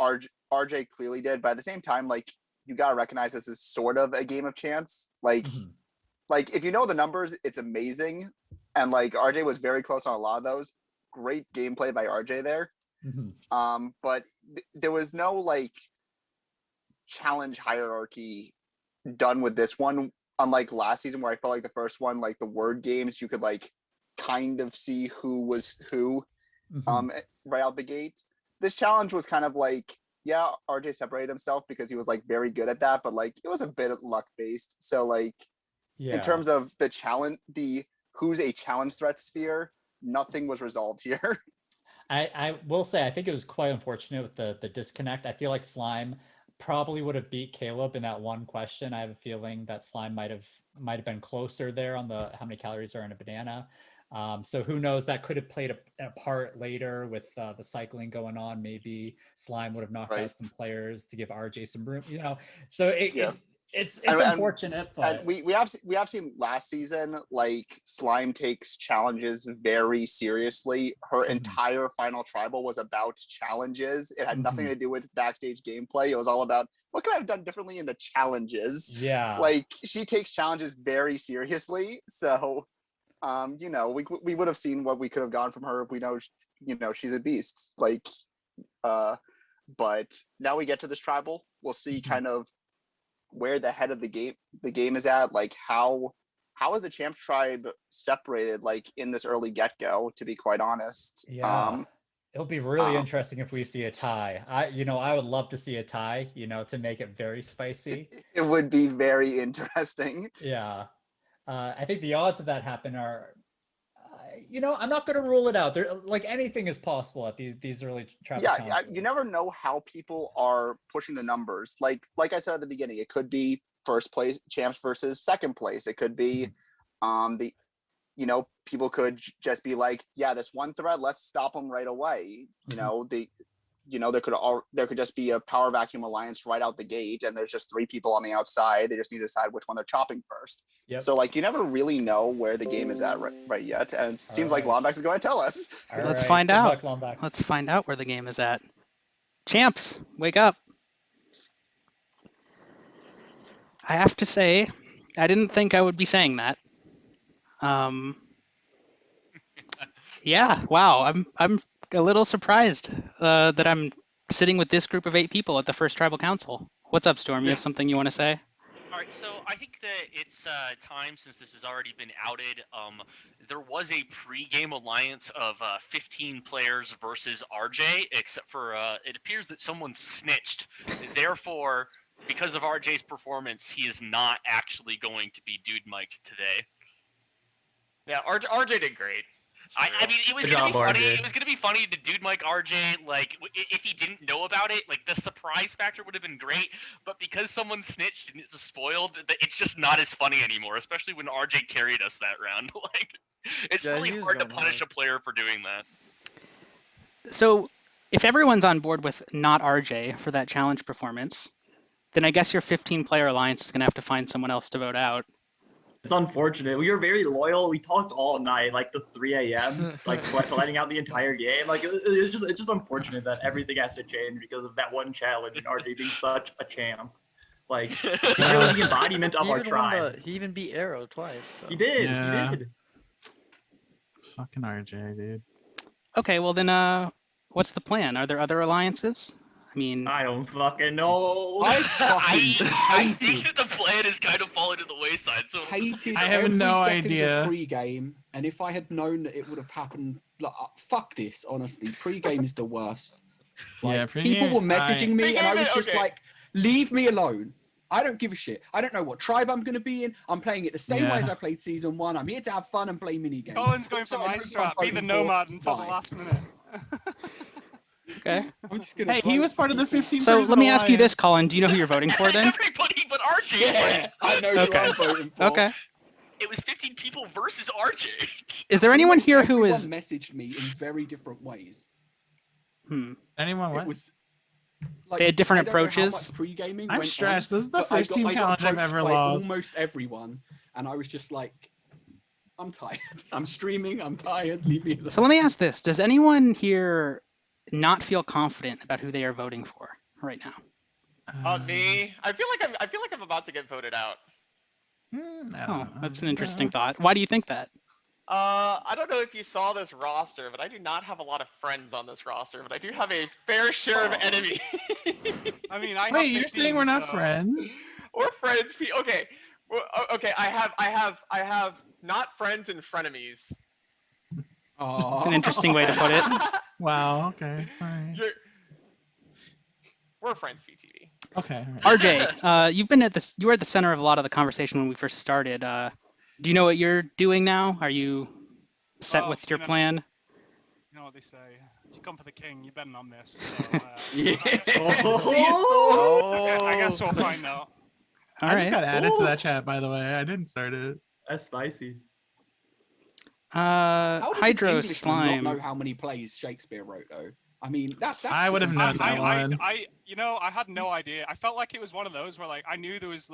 RJ clearly did, but at the same time, like, you gotta recognize this is sort of a game of chance. Like, if you know the numbers, it's amazing, and like RJ was very close on a lot of those. Great gameplay by RJ there. But there was no like challenge hierarchy done with this one, unlike last season where I felt like the first one, like the word games, you could like kind of see who was who right out the gate. This challenge was kind of like, yeah, RJ separated himself because he was like very good at that, but like it was a bit of luck based. So like in terms of the challenge, the who's a challenge threat sphere, nothing was resolved here. I will say I think it was quite unfortunate with the disconnect. I feel like Slime probably would have beat Caleb in that one question. I have a feeling that Slime might have been closer there on the how many calories are in a banana. So who knows, that could have played a part later with the cycling going on. Maybe Slime would have knocked out some players to give RJ some room, so it's unfortunate. But we have seen last season, like Slime takes challenges very seriously. Her entire final tribal was about challenges. It had nothing to do with backstage gameplay. It was all about what could I have done differently in the challenges. Yeah, like she takes challenges very seriously. So we would have seen what we could have gotten from her if we know she's a beast. Like but now we get to this tribal, we'll see kind of where the head of the game is at. Like how is the champ tribe separated like in this early get-go, to be quite honest. It'll be really interesting if we see a tie. I would love to see a tie, to make it very spicy. It would be very interesting. Yeah. I think the odds of that happen are, I'm not going to rule it out. Like anything is possible at these early tribal councils. You never know how people are pushing the numbers. Like I said at the beginning, it could be first place champs versus second place. It could be people could just be like, yeah, this one thread, let's stop them right away. There could just be a power vacuum alliance right out the gate, and there's just 3 people on the outside. They just need to decide which one they're chopping first. Yep. So you never really know where the game is at right yet, and it seems like Lombax is going to tell us. Let's find out. Let's find out where the game is at. Champs, wake up. I have to say, I didn't think I would be saying that. Yeah, wow. I'm a little surprised that I'm sitting with this group of 8 people at the first tribal council. What's up, Storm? You have something you want to say? All right, so I think that it's time, since this has already been outed. There was a pre-game alliance of 15 players versus RJ, except for it appears that someone snitched. Therefore, because of RJ's performance, he is not actually going to be dude mic'd today. Yeah, RJ did great. I mean, it was gonna be funny. It was gonna be funny to dude Mike RJ, if he didn't know about it, the surprise factor would have been great. But because someone snitched and it's spoiled, it's just not as funny anymore. Especially when RJ carried us that round. It's really hard to punish a player for doing that. So, if everyone's on board with not RJ for that challenge performance, then I guess your 15-player alliance is gonna have to find someone else to vote out. It's unfortunate. We were very loyal. We talked all night, to 3 a.m., planning out the entire game. It's just unfortunate that everything has to change because of that one challenge and RJ being such a champ. He's really the embodiment of our tribe. He even beat Arrow twice. So. He did. Yeah. He did. Fucking RJ, dude. Okay, well then, what's the plan? Are there other alliances? I mean, I don't fucking know. I think that the plan has kind of fallen to the wayside. So I have no idea. Pre-game, and if I had known that it would have happened, fuck this. Honestly, pre-game is the worst. People were messaging me, and I was just leave me alone. I don't give a shit. I don't know what tribe I'm going to be in. I'm playing it the same way as I played season 1. I'm here to have fun and play minigames. Colin's going for my strat. Be the nomad until the last minute. Okay. I'm just gonna he was part of the 15. So let me ask you this, Colin. Do you know who you're voting for then? Everybody but RJ. Yeah, I know who I'm voting for. Okay. It was 15 people versus RJ. Is there anyone here who is messaged me in very different ways? Anyone what? It was they had different approaches. Pre-gaming I'm stressed. This is the first team challenge I've ever lost. Almost everyone, and I was just like, I'm tired. I'm streaming. I'm tired. Leave me alone. So let me ask this: does anyone here not feel confident about who they are voting for right now? Me. I feel like I'm about to get voted out. Oh, that's an interesting thought. Why do you think that? I don't know if you saw this roster, but I do not have a lot of friends on this roster, but I do have a fair share of enemies. I mean, I Wait, you're saying we're not friends? Or friends? Okay, okay. I have not friends and frenemies. Oh, it's an interesting way to put it. Wow. Okay. All right. We're friends, PTV. Okay. RJ, you've been you were at the center of a lot of the conversation when we first started. Do you know what you're doing now? Are you set with your plan? You know what they say. If you come for the king, you better not miss. So, I guess we'll find out. I just got added to that chat, by the way. I didn't start it. That's spicy. Hydro Slime. Not know how many plays Shakespeare wrote though. I mean, that's I would have known that one. I had no idea. I felt like it was one of those where I knew there was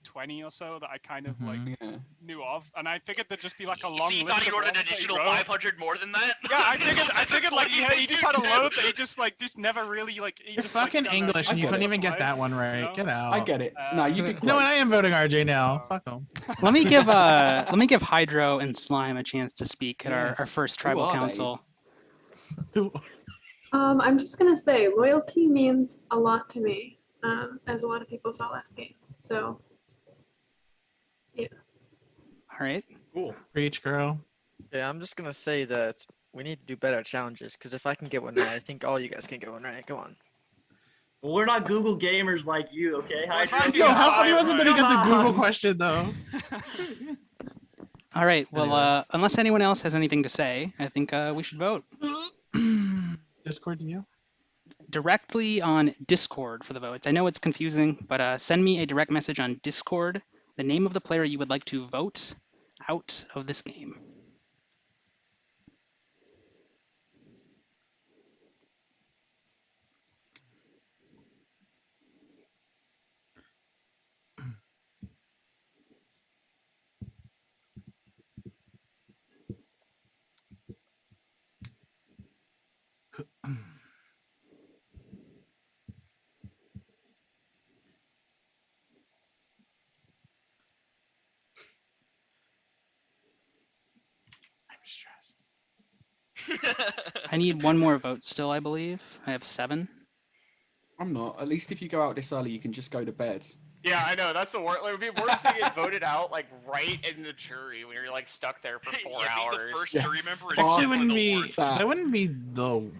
20 or so that I kind of knew of, and I figured there'd just be a long list. You thought you wrote an additional 500 more than that? Yeah, I figured he just had a load that he just never really he It's just fucking English, and you couldn't even get that one right. Get out. I get it. No, you did. You know what? I am voting RJ now. Fuck him. Let me give Hydro and Slime a chance to speak at our first tribal council. I'm just gonna say loyalty means a lot to me, as a lot of people saw last game. So, yeah. All right. Cool. Preach, girl. Yeah, I'm just gonna say that We need to do better challenges, because if I can get one right, I think all you guys can get one right. Come on. Well, we're not Google gamers like you, okay? Yo, how funny was it that he got the Google question though? All right. Well, Anyway. unless anyone else has anything to say, I think we should vote. Discord, you? Directly on Discord for the votes. I know it's confusing, but send me a direct message on Discord, the name of the player you would like to vote out of this game. I'm stressed. I need one more vote still, I believe. I have 7. I'm not. At least if you go out this early, you can just go to bed. Yeah, I know. That's the worst. Like, it would be worse to get voted out like right in the jury when you're like stuck there for 4 hours. Being the first Yeah. jury member is Actually, definitely wouldn't the be. worst. That wouldn't be the.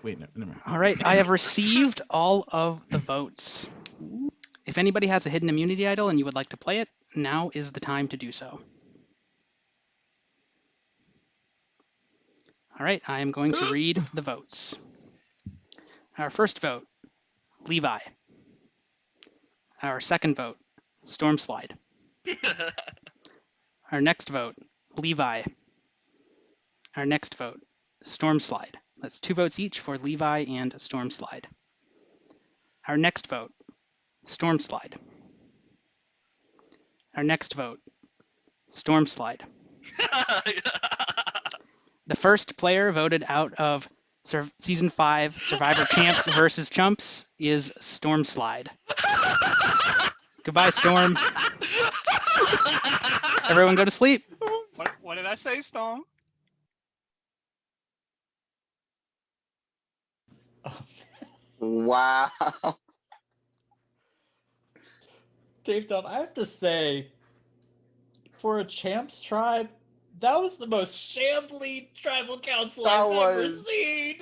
Wait, no, never mind. All right, I have received all of the votes. If anybody has a hidden immunity idol and you would like to play it, now is the time to do so. All right, I am going to read the votes. Our first vote, Levi. Our second vote, Stormslide. Our next vote, Levi. Our next vote, Stormslide. That's 2 votes each for Levi and Stormslide. Our next vote, Stormslide. Our next vote, Stormslide. The first player voted out of Season 5 Survivor Champs versus Chumps is Stormslide. Goodbye, Storm. Everyone go to sleep. What did I say, Storm? Wow. Dave Dub, I have to say, for a Champs tribe, that was the most shambly tribal council I've ever seen.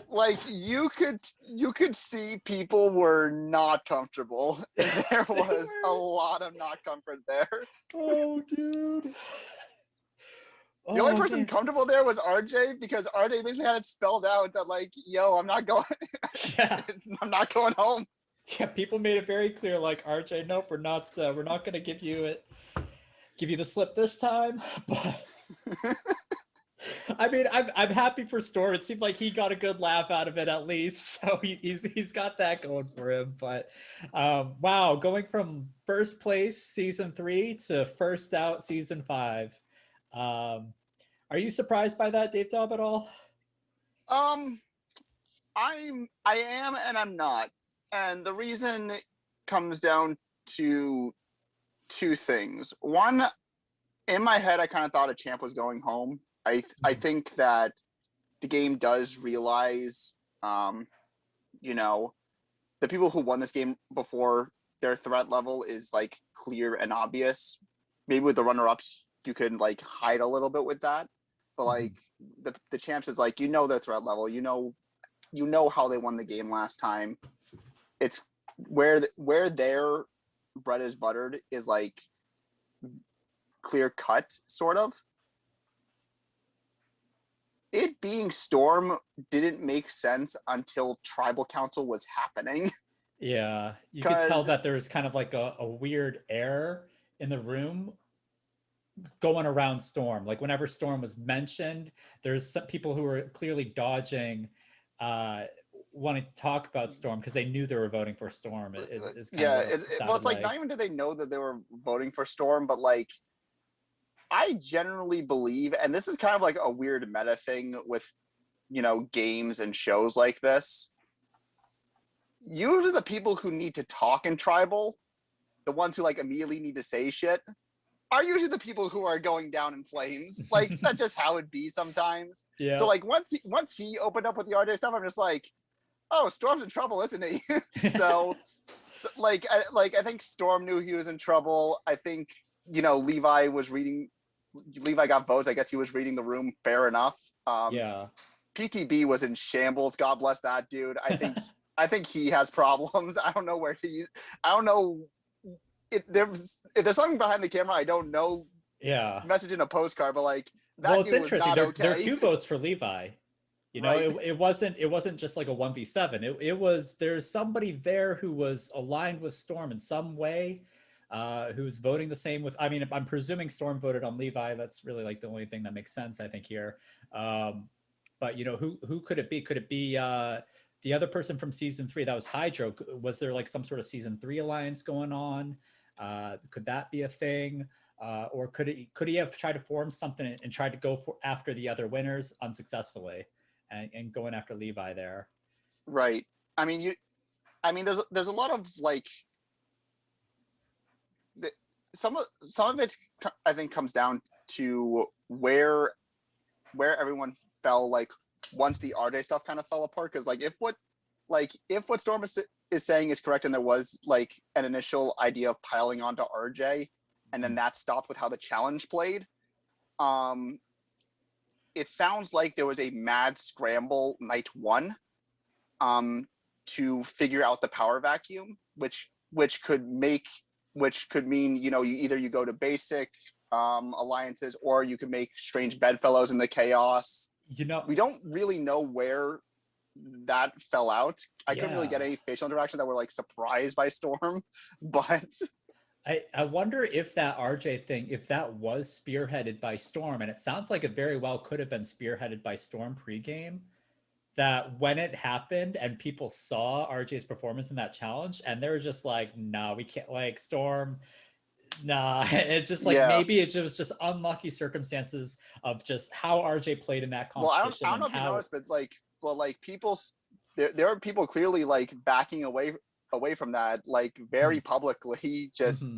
Like you could see people were not comfortable. There was a lot of not comfort there. Oh, dude. The only person comfortable there was RJ, because RJ basically had it spelled out that like, yo, I'm not going. Yeah. I'm not going home. Yeah, people made it very clear, like, RJ, nope, we're not gonna give you the slip this time. But I mean, I'm happy for Storm. It seemed like he got a good laugh out of it at least, so he's got that going for him. But wow, going from first place season 3 to first out season 5. Are you surprised by that, Dave Dobb, at all? I am and I'm not. And the reason comes down to 2 things. One, in my head, I kind of thought a champ was going home. I think that the game does realize, you know, the people who won this game before, their threat level is like clear and obvious. Maybe with the runner-ups, you could like hide a little bit with that. But like the champs is like, you know, their threat level, you know how they won the game last time. It's where their bread is buttered is like clear cut, sort of. It being Storm didn't make sense until Tribal Council was happening. Yeah, you could tell that there was kind of like a weird air in the room going around Storm. Like whenever Storm was mentioned, there's some people who were clearly dodging wanting to talk about Storm because they knew they were voting for Storm. It's like not even did they know that they were voting for Storm, but like I generally believe, and this is kind of like a weird meta thing with, you know, games and shows like this. Usually the people who need to talk in Tribal, the ones who like immediately need to say shit, are usually the people who are going down in flames. Like that's just how it be sometimes. Yeah. So like once he opened up with the RJ stuff, I'm just like, oh, Storm's in trouble, isn't he? so I think Storm knew he was in trouble. I think, you know, Levi was reading Levi got votes. I guess he was reading the room. Fair enough. Yeah. PTB was in shambles. God bless that dude. I think he has problems. I don't know where I don't know if there's something behind the camera. I don't know. Yeah. Message in a postcard, but like that well, it's dude was interesting. not There are okay. 2 votes for Levi. You know, Right. it wasn't just like a 1v7. It was there's somebody there who was aligned with Storm in some way, who's voting the same with. I mean, I'm presuming Storm voted on Levi. That's really like the only thing that makes sense, I think, here. But you know, who could it be? Could it be the other person from season 3? That was Hydro. Was there like some sort of season 3 alliance going on? Could that be a thing? Or could he have tried to form something and tried to go after the other winners unsuccessfully? And going after Levi there. Right. I mean, there's a lot of like some of it I think comes down to where everyone fell like once the RJ stuff kind of fell apart, because like if what Storm is saying is correct and there was like an initial idea of piling onto RJ and then that stopped with how the challenge played, it sounds like there was a mad scramble night 1 to figure out the power vacuum, which could mean, you know, you go to basic alliances, or you could make strange bedfellows in the chaos. You know, we don't really know where that fell out. I couldn't really Yeah. get any facial interactions that were like surprised by Storm, but I wonder if that RJ thing, if that was spearheaded by Storm, and it sounds like it very well could have been spearheaded by Storm pregame, that when it happened and people saw RJ's performance in that challenge and they were just like, nah, we can't, like, Storm, nah. It's just like, Yeah. maybe it was just unlucky circumstances of just how RJ played in that well, competition. I don't know if you noticed, but like people, there are people clearly like backing away from that, like very publicly, just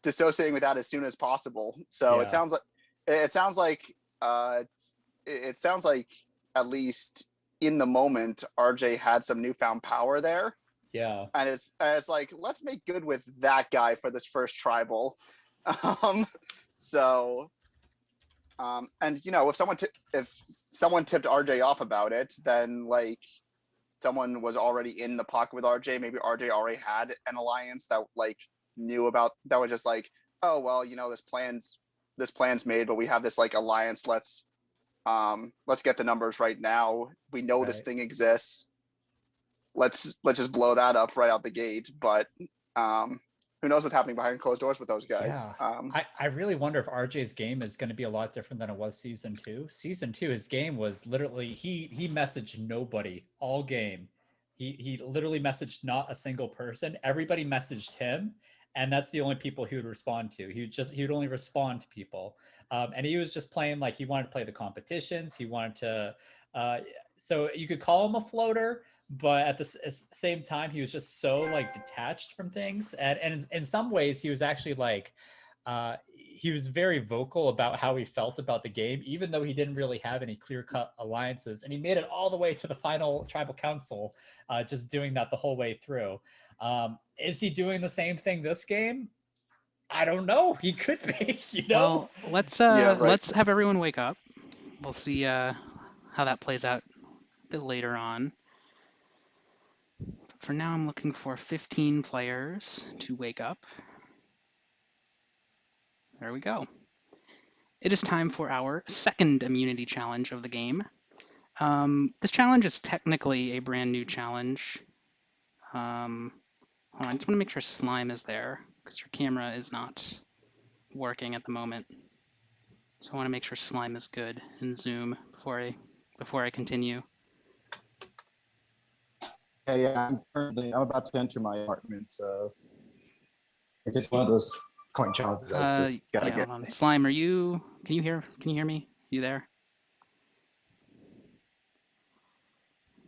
dissociating with that as soon as possible. So Yeah. it sounds like at least in the moment RJ had some newfound power there. Yeah. And it's like, let's make good with that guy for this first tribal. And you know, if someone tipped RJ off about it, then like someone was already in the pocket with RJ. Maybe RJ already had an alliance that like knew about, that was just like, oh well, you know, this plan's made, but we have this like alliance. Let's get the numbers right now. We know this thing exists. Let's just blow that up right out the gate. But who knows what's happening behind closed doors with those guys? Yeah. I really wonder if RJ's game is going to be a lot different than it was season 2. Season 2, his game was literally, he messaged nobody all game. He literally messaged not a single person. Everybody messaged him, and that's the only people he would respond to. He would only respond to people. And he was just playing, like, he wanted to play the competitions. He wanted to, so you could call him a floater, but at the same time, he was just so like detached from things. And in some ways, he was actually like, he was very vocal about how he felt about the game, even though he didn't really have any clear-cut alliances. And he made it all the way to the final tribal council, just doing that the whole way through. Is he doing the same thing this game? I don't know. He could be, you know? Well, let's have everyone wake up. We'll see how that plays out a bit later on. For now, I'm looking for 15 players to wake up. There we go. It is time for our second immunity challenge of the game. This challenge is technically a brand new challenge. Hold on, I just want to make sure Slime is there, because your camera is not working at the moment. So I want to make sure Slime is good in Zoom before I continue. Yeah, I'm about to enter my apartment, so it's just one of those coin challenges. I just gotta get. Hold on. Slime, can you hear me? You there?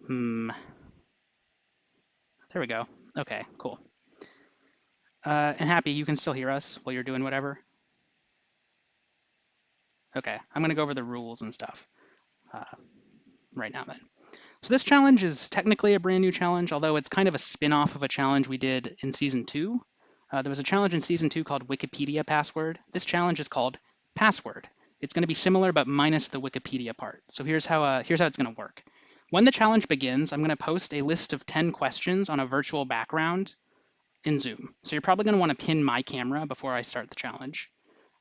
There we go. Okay, cool. And Happy, you can still hear us while you're doing whatever? Okay, I'm gonna go over the rules and stuff right now then. So this challenge is technically a brand new challenge, although it's kind of a spin-off of a challenge we did in Season 2. There was a challenge in Season 2 called Wikipedia Password. This challenge is called Password. It's going to be similar, but minus the Wikipedia part. So here's how it's going to work. When the challenge begins, I'm going to post a list of 10 questions on a virtual background in Zoom. So you're probably going to want to pin my camera before I start the challenge.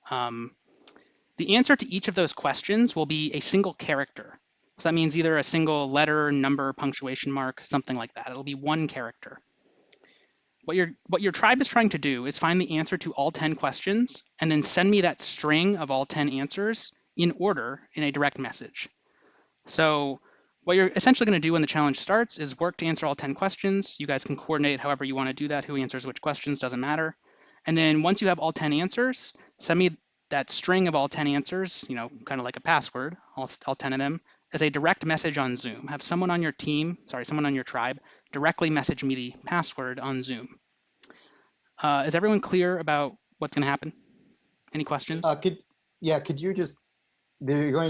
The answer to each of those questions will be a single character. So that means either a single letter, number, punctuation mark, something like that. It'll be one character. What your tribe is trying to do is find the answer to all 10 questions and then send me that string of all 10 answers in order in a direct message. So what you're essentially going to do when the challenge starts is work to answer all 10 questions. You guys can coordinate however you want to do that. Who answers which questions doesn't matter. And then once you have all 10 answers, send me that string of all 10 answers, kind of like a password, all 10 of them, as a direct message on Zoom. Have someone on your team, someone on your tribe, directly message me the password on Zoom. Is everyone clear about what's going to happen? Any questions? Could you just,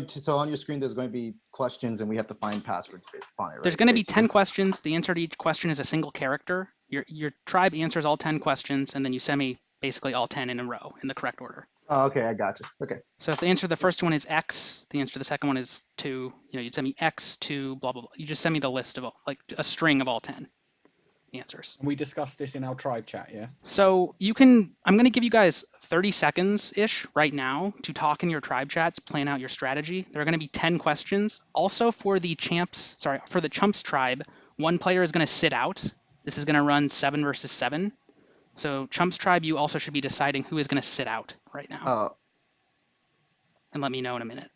so on your screen, there's going to be questions and we have to find passwords based upon it, right? There's going to be 10 questions. The answer to each question is a single character. Your tribe answers all 10 questions, and then you send me basically all 10 in a row in the correct order. Oh, okay, I got you. Okay. So if the answer to the first one is X, the answer to the second one is 2, you'd send me X, 2, blah, blah, blah. You just send me the list of like a string of all 10 answers. And we discussed this in our tribe chat, yeah? So I'm going to give you guys 30 seconds-ish right now to talk in your tribe chats, plan out your strategy. There are going to be 10 questions. Also for the Chumps tribe, one player is going to sit out. This is going to run 7 versus 7. So Chumps tribe, you also should be deciding who is going to sit out right now. And let me know in a minute.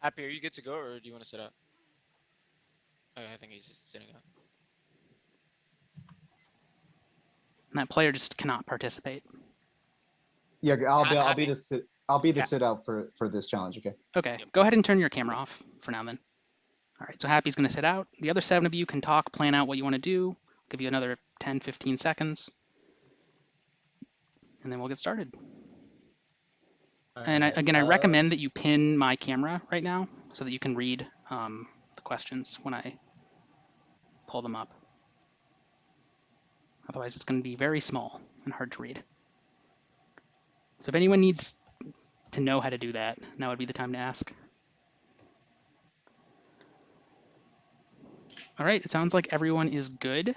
Happy, are you good to go, or do you want to sit out? Okay, I think he's just sitting out. And that player just cannot participate. Yeah, I'll be the sit out for this challenge. Okay. Okay. Yep. Go ahead and turn your camera off for now then. All right. So Happy's going to sit out. The other 7 of you can talk, plan out what you want to do. I'll give you another 10, 15 seconds, and then we'll get started. And I recommend that you pin my camera right now so that you can read the questions when I pull them up. Otherwise, it's going to be very small and hard to read. So if anyone needs to know how to do that, now would be the time to ask. All right, it sounds like everyone is good.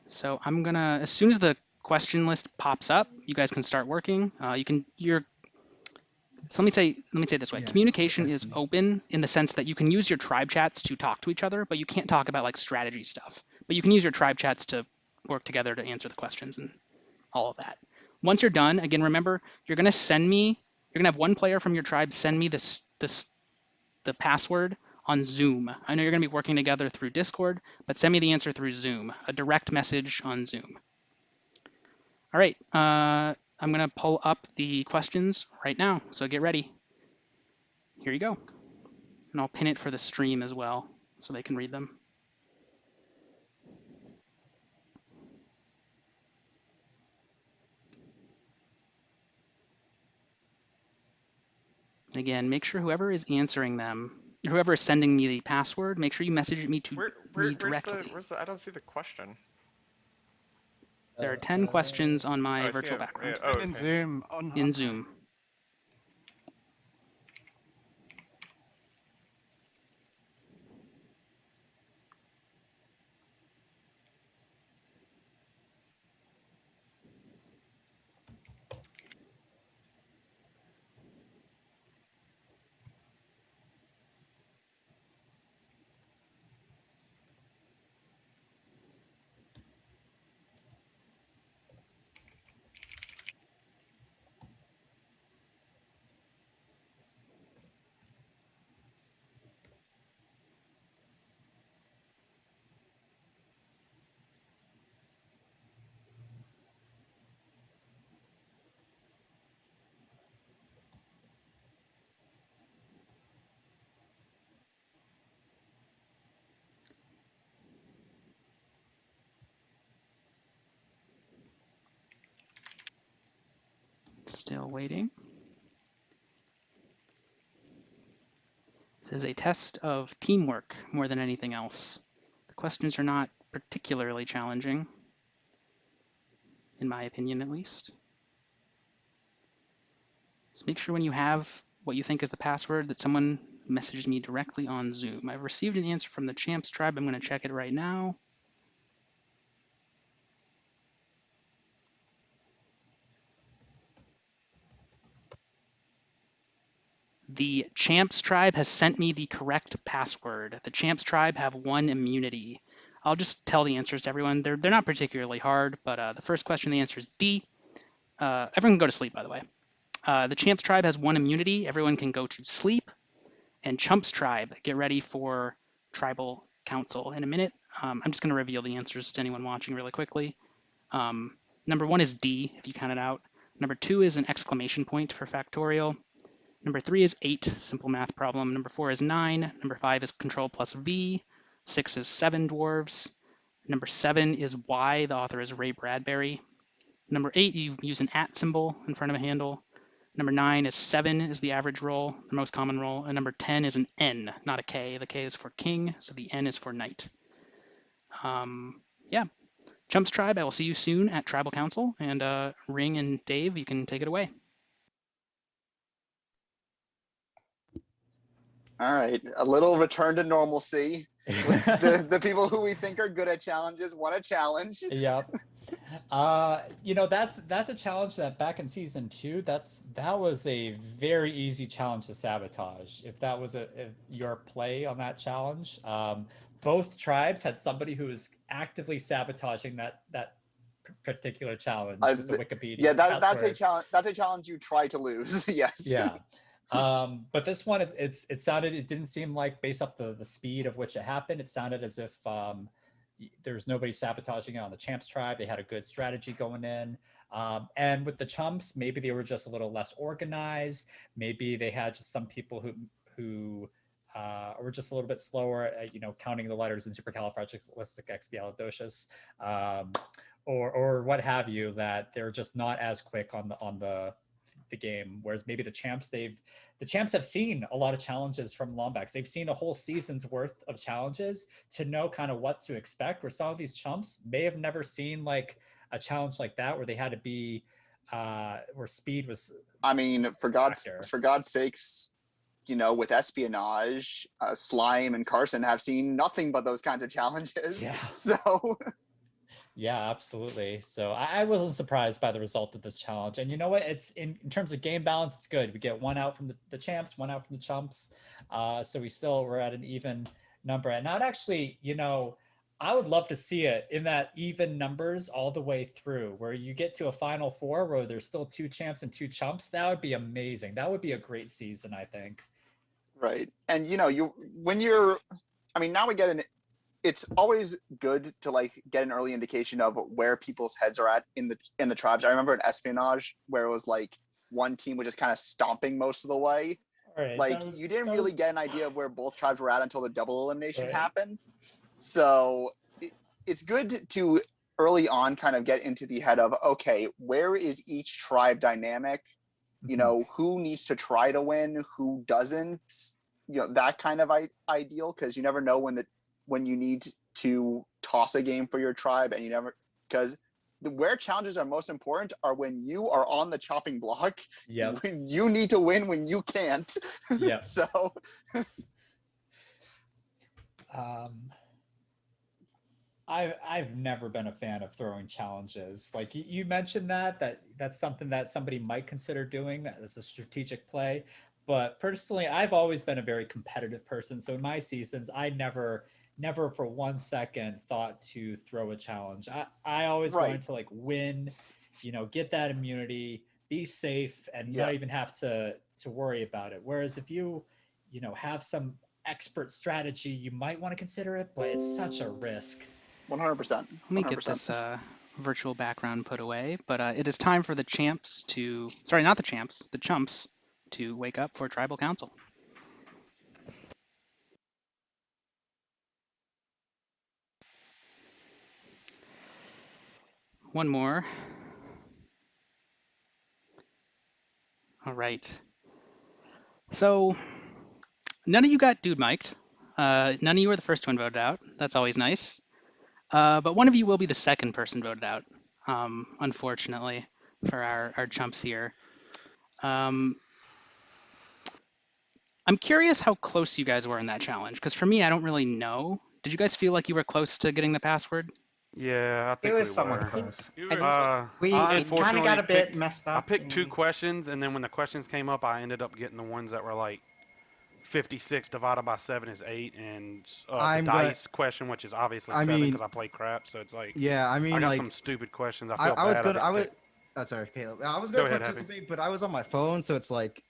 So I'm gonna, as soon as the question list pops up, you guys can start working. So let me say it this way. Communication is open in the sense that you can use your tribe chats to talk to each other, but you can't talk about like strategy stuff. But you can use your tribe chats to work together to answer the questions and all of that. Once you're done, again, remember, you're going to have one player from your tribe send me the password on Zoom. I know you're going to be working together through Discord, but send me the answer through Zoom, a direct message on Zoom. All right, I'm going to pull up the questions right now, so get ready. Here you go. And I'll pin it for the stream as well so they can read them. Again, make sure whoever is answering them, whoever is sending me the password, make sure you message me me directly. I don't see the question. There are 10 questions on my virtual background. Okay. In Zoom. In Zoom. Still waiting. This is a test of teamwork more than anything else. The questions are not particularly challenging, in my opinion at least. Just make sure when you have what you think is the password that someone messaged me directly on Zoom. I've received an answer from the Champs tribe. I'm going to check it right now. The Champs tribe has sent me the correct password. The Champs tribe have 1 immunity. I'll just tell the answers to everyone. They're not particularly hard, but the first question, the answer is D. Everyone can go to sleep, by the way. The Champs tribe has 1 immunity. Everyone can go to sleep. And Chumps tribe, get ready for tribal council in a minute. I'm just going to reveal the answers to anyone watching really quickly. Number 1 is D, if you count it out. Number 2 is an exclamation point for factorial. Number 3 is 8, simple math problem. Number 4 is 9. Number 5 is control plus V. 6 is 7 dwarves. Number 7 is Y. The author is Ray Bradbury. Number 8, you use an @ symbol in front of a handle. Number 9 is 7 is the average roll, the most common roll. And number 10 is an N, not a K. The K is for king, so the N is for knight. Yeah. Chumps tribe, I will see you soon at Tribal Council. And Ring and Dave, you can take it away. All right, a little return to normalcy. the people who we think are good at challenges want a challenge. Yep. That's a challenge that back in season 2, that was a very easy challenge to sabotage. If that was your play on that challenge, both tribes had somebody who was actively sabotaging that particular challenge with the Wikipedia. Yeah, that's a challenge. That's a challenge you try to lose. Yes. Yeah. But this one, it didn't seem like, based off the speed of which it happened, it sounded as if there's nobody sabotaging it on the Champs tribe. They had a good strategy going in. And with the Chumps, maybe they were just a little less organized. Maybe they had just some people who were just a little bit slower at, counting the letters in supercalifragilisticexpialidocious, or what have you, that they're just not as quick on the game. Whereas maybe the Champs have seen a lot of challenges from Lombax. They've seen a whole season's worth of challenges to know kind of what to expect, where some of these Chumps may have never seen like a challenge like that, where they had to be where speed was, I mean, for God's sakes, with espionage, Slime and Carson have seen nothing but those kinds of challenges. Yeah. So yeah, absolutely. So I wasn't surprised by the result of this challenge. And you know what? It's in terms of game balance, it's good. We get 1 out from the Champs, 1 out from the Chumps. So we're at an even number. And not actually, I would love to see it in that even numbers all the way through, where you get to a Final 4 where there's still 2 Champs and 2 Chumps. That would be amazing. That would be a great season, I think. Right. And now we get it's always good to get an early indication of where people's heads are at in the tribes. I remember in espionage where it was one team was just kind of stomping most of the way. Right. You didn't really get an idea of where both tribes were at until the double elimination happened. So it's good to early on kind of get into the head of, okay, where is each tribe dynamic? Who needs to try to win, who doesn't, that kind of ideal, because you never know when you need to toss a game for your tribe, and because where challenges are most important are when you are on the chopping block. Yeah. When you need to win when you can't. Yeah. So I've never been a fan of throwing challenges. Like you mentioned that's something that somebody might consider doing as a strategic play. But personally, I've always been a very competitive person. So in my seasons, I never for 1 second thought to throw a challenge. I always wanted to win, get that immunity, be safe, and not even have to worry about it. Whereas if you have some expert strategy, you might want to consider it, but it's such a risk. 100%. Let me get this virtual background put away, but it is time for the Champs to, sorry, not the Champs, the Chumps to wake up for Tribal Council. One more. All right. So none of you got dude mic'd. None of you were the first one voted out. That's always nice. But one of you will be the second person voted out, unfortunately, for our Chumps here. I'm curious how close you guys were in that challenge, because for me, I don't really know. Did you guys feel like you were close to getting the password? Yeah, I think It was we somewhat were. close. You were We I kind of unfortunately got a bit picked, messed I up. picked 2 questions, and then when the questions came up, I ended up getting the ones that were like 56 divided by 7 is 8, and the dice question, which is obviously 7 because I play crap. So it's like, yeah, I I mean, got like, some stupid questions. I I, feel I was bad. I gonna, I didn't was, pick. oh, sorry, Caleb. I was Go gonna ahead, Happy. participate, but I was on my phone, so it's like,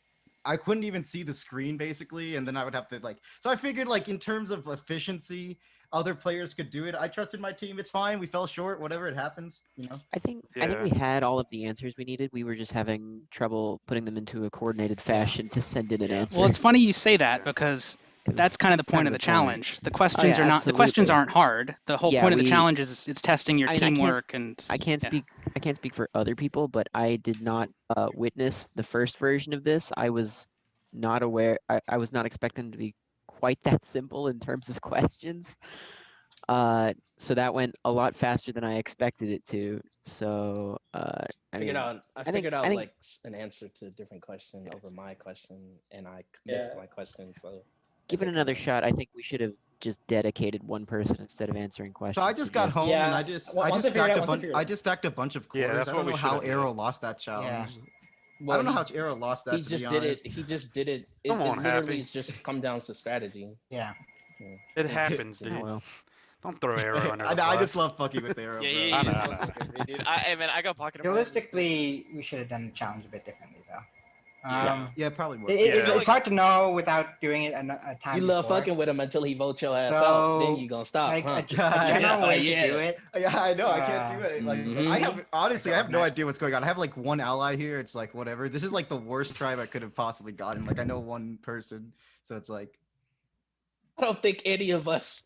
I couldn't even see the screen basically, and then I would have to like, so I figured like in terms of efficiency, other players could do it. I trusted my team. It's fine. We fell short. Whatever, it happens. You know. I think we had all of the answers we needed. We were just having trouble putting them into a coordinated fashion to send in an answer. Well, it's funny you say that because that's kind of the point of the challenge. The questions are not. The questions aren't hard. The whole point of the challenge is it's testing your teamwork and. I can't speak for other people, but I did not witness the first version of this. I was not aware. I was not expecting them to be quite that simple in terms of questions. So that went a lot faster than I expected it to. So I figured out like an answer to a different question over my question, and I missed my question. So given another shot, I think we should have just dedicated one person instead of answering questions. So I just got home and I just stacked a bunch of quarters. that's I what don't we know should how have did. Arrow lost that challenge. Yeah. I don't know how Arrow lost that. He just did it. He just did it. It literally just come down to strategy. Yeah. It happens, dude. Well. Don't throw Arrow under the bus. I just love fucking with Arrow. Yeah, bro. you just love fucking with it, dude. Hey, man, I got pocket. Realistically, we should have done the challenge a bit differently, though. Yeah, probably would. It's hard to know without doing it a time. You love fucking with him until he votes your ass out. Then you gonna stop. Like, huh? a general way to do it. Yeah, I know. I can't do it. Like, I have no idea what's going on. I have like one ally here. It's like whatever. This is like the worst tribe I could have possibly gotten. Like I know one person, so it's like. I don't think any of us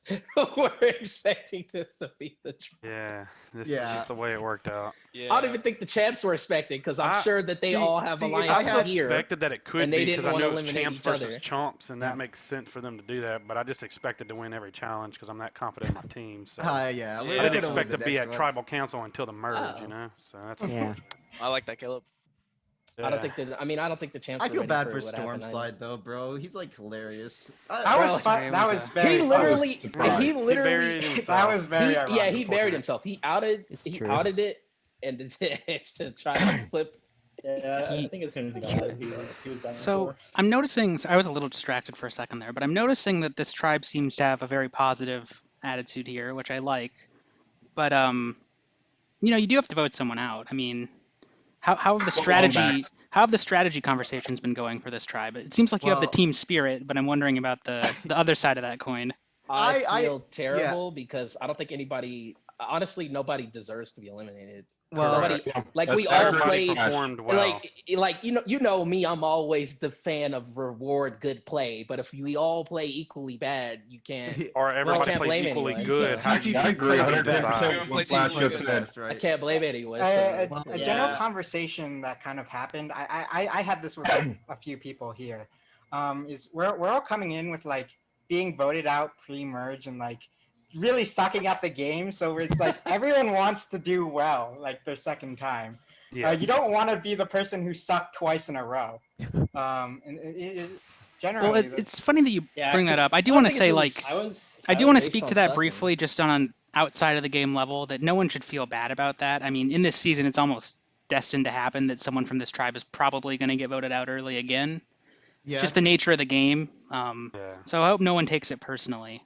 were expecting this to be the tribe. Yeah, this is just the way it worked out. I don't even think the champs were expecting because I'm sure that they all have alliances I here. expected that it could and be they didn't because I want to know it's eliminate champs each other. versus chumps, and that makes sense for them to do that. But I just expected to win every challenge because I'm that confident in my team. So I didn't expect to be at tribal council until the merge, you know. So that's I like that, Caleb. I don't think that. I mean, I don't think the champs. I feel bad for what Storm happened Slide though, bro. He's like hilarious. That was very. He literally. That was very. Yeah, he buried himself. He outed it, and it's to try to flip. Yeah, I think as soon as he got it, he was done. So I'm noticing. I was a little distracted for a second there, but I'm noticing that this tribe seems to have a very positive attitude here, which I like. But you do have to vote someone out. I mean. How have the strategy conversations been going for this tribe? It seems like you have the team spirit, but I'm wondering about the other side of that coin. I feel terrible because I don't think honestly, nobody deserves to be eliminated. Well, we all played performed well. Like you know me, I'm always the fan of reward good play. But if we all play equally bad, you can't. Or everybody plays equally good. I agree 100%. I can't blame anyone. A general conversation that kind of happened. I had this with a few people here. Is we're all coming in with like being voted out pre-merge and like really sucking at the game, so it's like everyone wants to do well like their second time. You don't want to be the person who sucked twice in a row. And generally, well, it's funny that you bring that up. I do want to say I do want to speak to that briefly, just on an outside of the game level, that no one should feel bad about that. I mean, in this season, it's almost destined to happen that someone from this tribe is probably going to get voted out early again. It's just the nature of the game. So I hope no one takes it personally.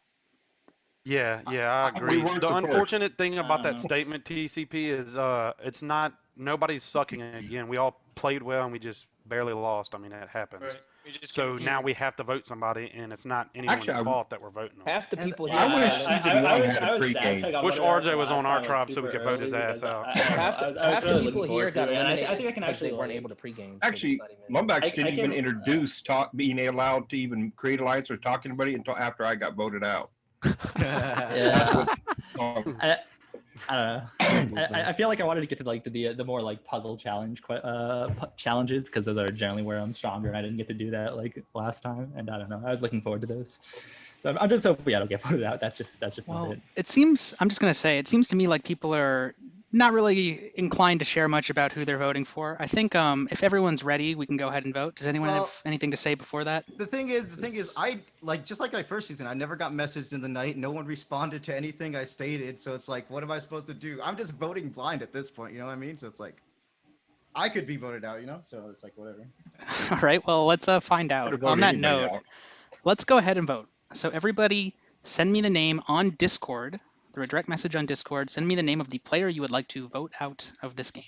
Yeah, I agree. The unfortunate thing about that statement, TCP, is it's not nobody's sucking again. We all played well and we just barely lost. I mean, that happens. Right. So now we have to vote somebody, and it's not anyone's fault that we're voting on. Half the people here. I was Wish RJ was on our tribe so we could vote his ass out. Half the people here got eliminated. I think I can actually weren't able to pregame. Actually, Lumbax didn't even introduce being allowed to even create alliance or talk to anybody until after I got voted out. I don't know. I feel like I wanted to get to like the more like puzzle challenges because those are generally where I'm stronger, and I didn't get to do that like last time. And I don't know. I was looking forward to those. So I'm just hoping I don't get voted out. That's just well, it. It seems. I'm just gonna say. It seems to me like people are not really inclined to share much about who they're voting for. I think if everyone's ready, we can go ahead and vote. Does anyone have anything to say before that? The thing is, I like just like my first season. I never got messaged in the night. No one responded to anything I stated. So it's like, what am I supposed to do? I'm just voting blind at this point. You know what I mean? So it's like, I could be voted out. You know? So it's like whatever. All right. Well, let's find out. On that note, let's go ahead and vote. So everybody, send me the name on Discord. Through a direct message on Discord, send me the name of the player you would like to vote out of this game.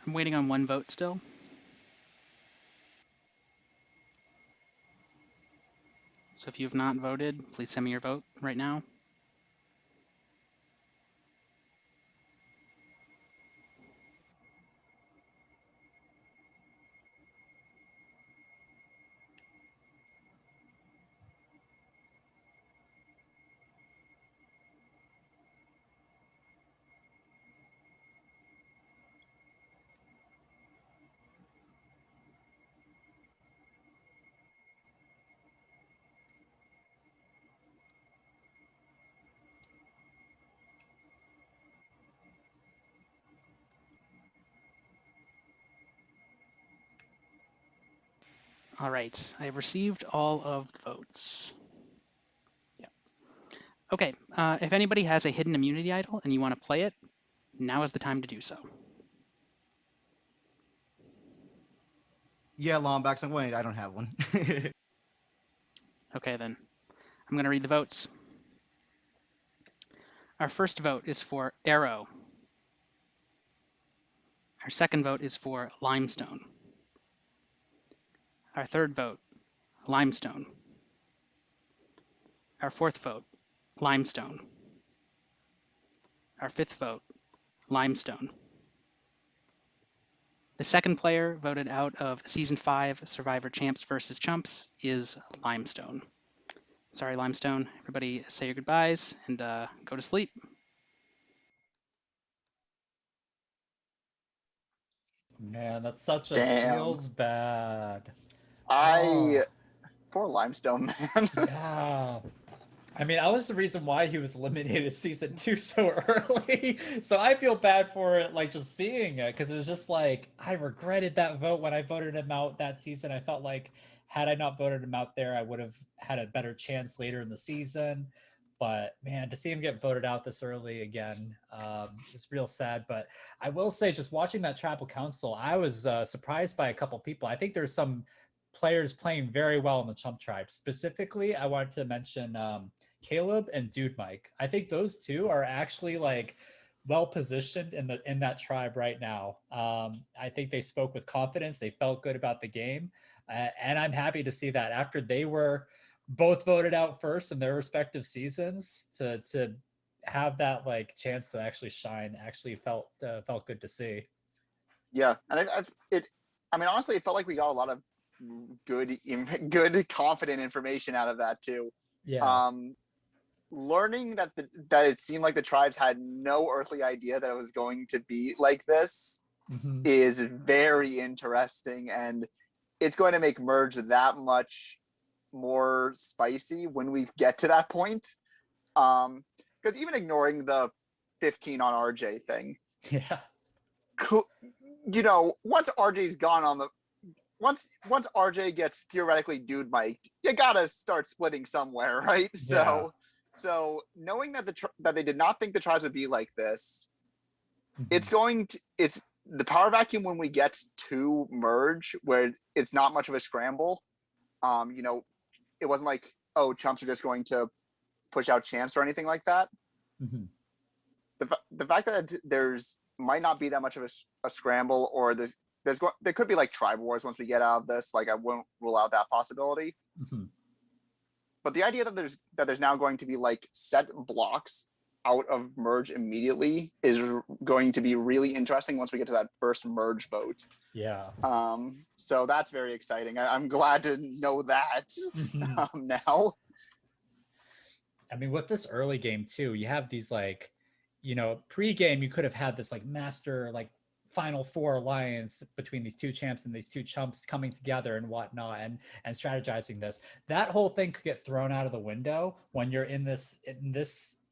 I'm waiting on one vote still. So if you have not voted, please send me your vote right now. All right, I have received all of the votes. Yeah. Okay, if anybody has a hidden immunity idol and you want to play it, now is the time to do so. Yeah, Lombacks. I'm waiting. I don't have one. Okay, then. I'm going to read the votes. Our first vote is for Arrow. Our second vote is for Limestone. Our third vote, Limestone. Our fourth vote, Limestone. Our fifth vote, Limestone. The second player voted out of Season 5 Survivor Champs versus Chumps is Limestone. Sorry, Limestone. Everybody say your goodbyes and go to sleep. Man, that's such a Damn. feels bad. Poor Limestone, man. Yeah. I mean, I was the reason why he was eliminated season 2 so early. So I feel bad for it, like just seeing it, because it was just like I regretted that vote when I voted him out that season. I felt like had I not voted him out there, I would have had a better chance later in the season. But man, to see him get voted out this early again is real sad. But I will say, just watching that tribal council, I was surprised by a couple people. I think there's some players playing very well in the Chump tribe. Specifically, I wanted to mention Caleb and Dude Mike. I think those two are actually like well positioned in that tribe right now. I think they spoke with confidence. They felt good about the game, and I'm happy to see that after they were both voted out first in their respective seasons to have that like chance to actually shine actually felt good to see. Yeah, and I mean, honestly, it felt like we got a lot of good, confident information out of that too. Yeah. Learning that it seemed like the tribes had no earthly idea that it was going to be like this is very interesting, and it's going to make Merge that much more spicy when we get to that point. Because even ignoring the 15 on RJ thing, yeah, you know, once RJ's gone on the once RJ gets theoretically dude mic'd, you gotta start splitting somewhere, right? Yeah. So knowing that that they did not think the tribes would be like this, it's the power vacuum when we get to Merge where it's not much of a scramble. You know, it wasn't like, oh, Chumps are just going to push out champs or anything like that. The fact that there's might not be that much of a scramble, or there could be like tribe wars once we get out of this. Like I won't rule out that possibility. But the idea that there's now going to be like set blocks out of merge immediately is going to be really interesting once we get to that first merge vote. Yeah. So that's very exciting. I'm glad to know that now. I mean, with this early game too, you have these like, pre-game you could have had this like master like Final Four alliance between these two champs and these two chumps coming together and whatnot and strategizing this. That whole thing could get thrown out of the window when you're in this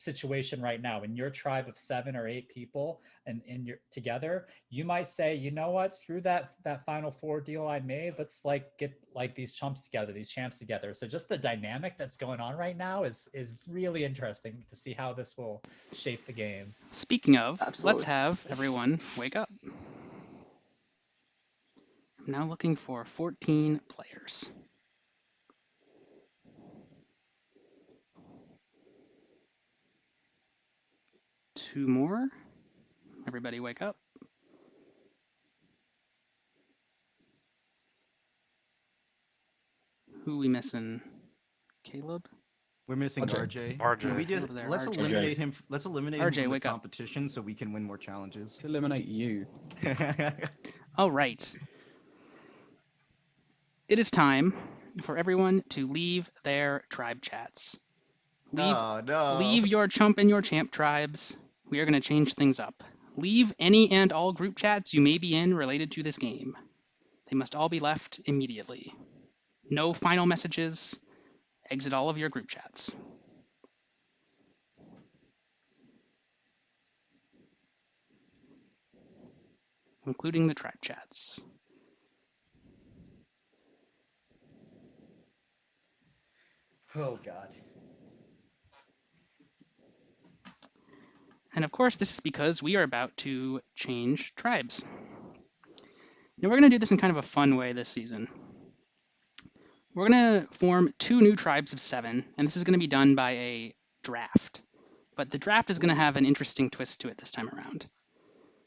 situation right now. In your tribe of 7 or 8 people and in your together, you might say, you know what, screw that Final Four deal I made. Let's like get like these chumps together, these champs together. So just the dynamic that's going on right now is really interesting to see how this will shape the game. Speaking of, Absolutely. let's have everyone wake up. I'm now looking for 14 players. Two more. Everybody wake up. Who we missing? Caleb? We're missing RJ. RJ. Can we just let's RJ. eliminate him. Let's eliminate him RJ, from the wake up. competition so we can win more challenges. To eliminate you. All right. It is time for everyone to leave their tribe chats. Leave your chump and your champ tribes. We are going to change things up. Leave any and all group chats you may be in related to this game. They must all be left immediately. No final messages. Exit all of your group chats. Including the tribe chats. Oh God. And of course, this is because we are about to change tribes. Now, we're going to do this in kind of a fun way this season. We're going to form 2 new tribes of 7, and this is going to be done by a draft. But the draft is going to have an interesting twist to it this time around.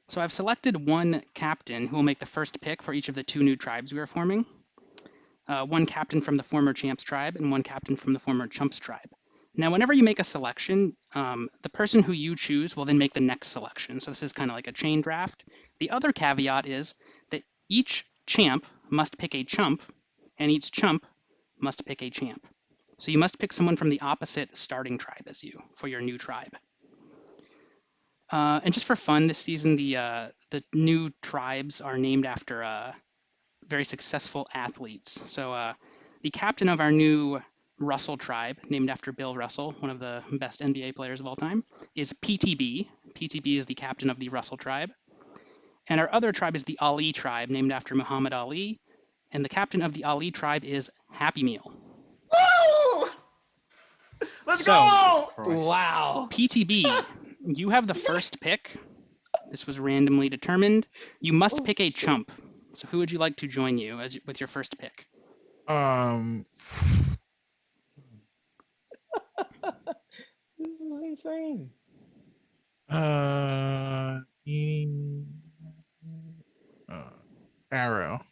So I've selected one captain who will make the first pick for each of the 2 new tribes we are forming. One captain from the former Champs tribe and one captain from the former Chumps tribe. Now, whenever you make a selection, the person who you choose will then make the next selection. So this is kind of like a chain draft. The other caveat is that each champ must pick a chump, and each chump must pick a champ. So you must pick someone from the opposite starting tribe as you for your new tribe. And just for fun, this season, the new tribes are named after very successful athletes. So the captain of our new Russell tribe, named after Bill Russell, one of the best NBA players of all time, is PTB. PTB is the captain of the Russell tribe. And our other tribe is the Ali tribe, named after Muhammad Ali. And the captain of the Ali tribe is Happy Meal. Woo! Let's go! Wow. PTB, you have the first pick. This was randomly determined. You must pick a chump. So who would you like to join you with your first pick? This is insane. Arrow.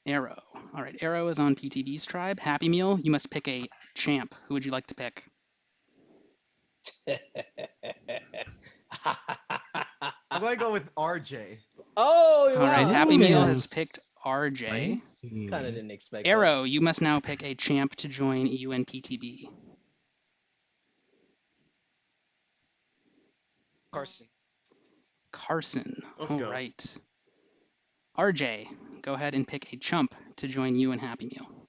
Arrow. All right, Arrow is on PTB's tribe. Happy Meal, you must pick a champ. Who would you like to pick? I'm going to go with RJ. Oh, all right. Happy Meal has picked RJ. Kind of didn't expect Arrow, you must now pick a champ to join you and PTB. Carson. Carson. Let's All go. right. RJ, go ahead and pick a chump to join you and Happy Meal.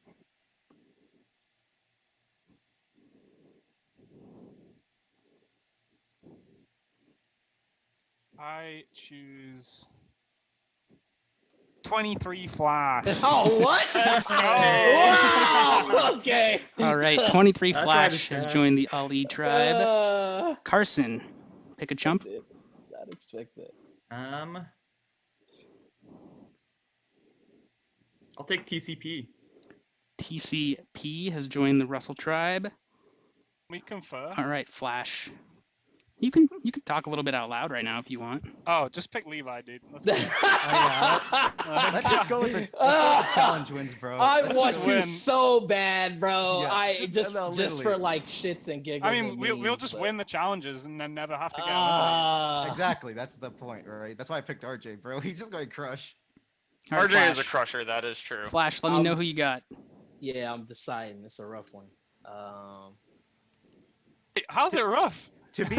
I choose 23 Flash. Oh, what? Let's go. Wow. Okay. All right, 23 That's Flash why has the joined the Ali tribe. Carson, pick a chump. Not expect that. I'll take TCP. TCP has joined the Russell tribe. We confer. All right, Flash. You can talk a little bit out loud right now if you want. Oh, just pick Levi, dude. Let's go. Let's just go with the challenge wins, bro. I Let's want just you win. so bad, bro. Yeah. I just No, just for literally. like shits and giggles. I mean, and we'll memes, just but- win the challenges and then never have to get Exactly. That's the point, right? That's why I picked RJ, bro. He's just going to crush. All right, RJ is a Flash. crusher. That is true. Flash, let me know who you got. Yeah, I'm deciding. It's a rough one. How's it rough? To be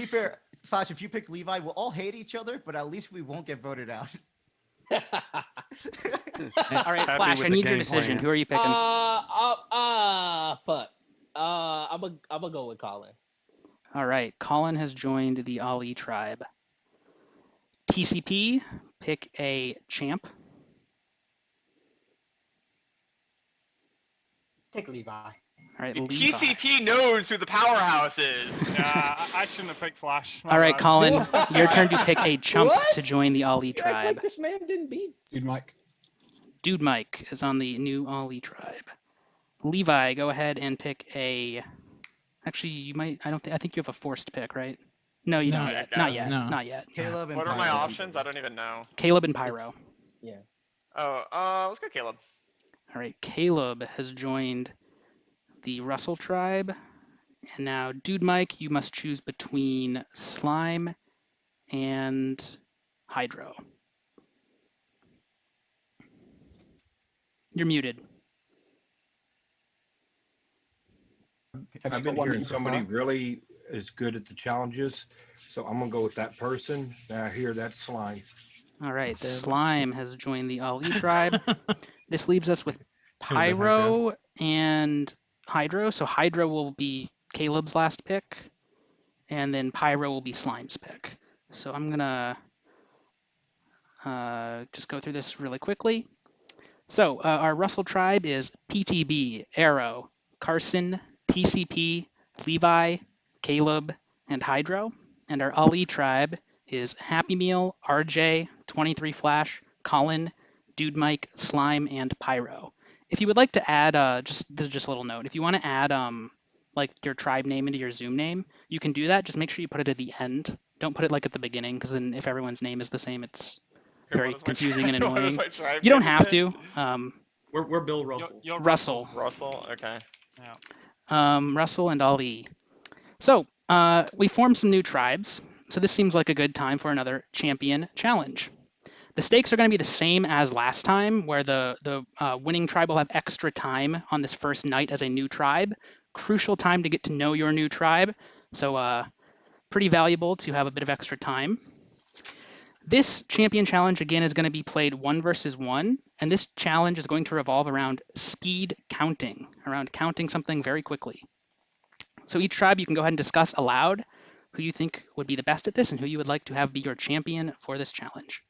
fair, Flash, if you pick Levi, we'll all hate each other, but at least we won't get voted out. All right, Flash, I need your decision. Who are you picking? Fuck. I'm gonna go with Colin. All right, Colin has joined the Ali tribe. TCP, pick a champ. Take Levi. All right, Levi. TCP knows who the powerhouse is. Nah, I shouldn't have picked Flash. My All right, bad. Colin, your turn to pick a chump What? to join the Ali Like tribe. this man didn't beat. Dude, Mike. Dude Mike is on the new Ali tribe. Levi, go ahead and pick a. Actually, you might. I think you have a forced pick, right? No, you don't No, yet. no. Not yet. No. Not yet. Caleb and What are my Pyro. options? I don't even know. Caleb and Pyro. Yeah. Oh, let's go Caleb. All right, Caleb has joined the Russell tribe. And now, Dude Mike, you must choose between Slime and Hydro. You're muted. Have you I've been got one that hearing you somebody prefer? really is good at the challenges, so I'm gonna go with that person. Now I hear that Slime. All right, Slime has joined the Ali tribe. This leaves us with Pyro and Hydro. So Hydro will be Caleb's last pick, and then Pyro will be Slime's pick. So I'm gonna just go through this really quickly. So our Russell tribe is PTB, Arrow, Carson, TCP, Levi, Caleb, and Hydro. And our Ali tribe is Happy Meal, RJ, 23 Flash, Colin, Dude Mike, Slime, and Pyro. If you would like to add, this is just a little note. If you want to add like your tribe name into your Zoom name, you can do that. Just make sure you put it at the end. Don't put it like at the beginning, because then if everyone's name is the same, it's very confusing and annoying. You don't have to. We're Bill Russell. You're Russell. Russell. Okay. Yeah. Russell and Ali. So we formed some new tribes. So this seems like a good time for another champion challenge. The stakes are going to be the same as last time, where the winning tribe will have extra time on this first night as a new tribe. Crucial time to get to know your new tribe. So pretty valuable to have a bit of extra time. This champion challenge, again, is going to be played 1 versus 1, and this challenge is going to revolve around speed counting, around counting something very quickly. So each tribe, you can go ahead and discuss aloud who you think would be the best at this and who you would like to have be your champion for this challenge.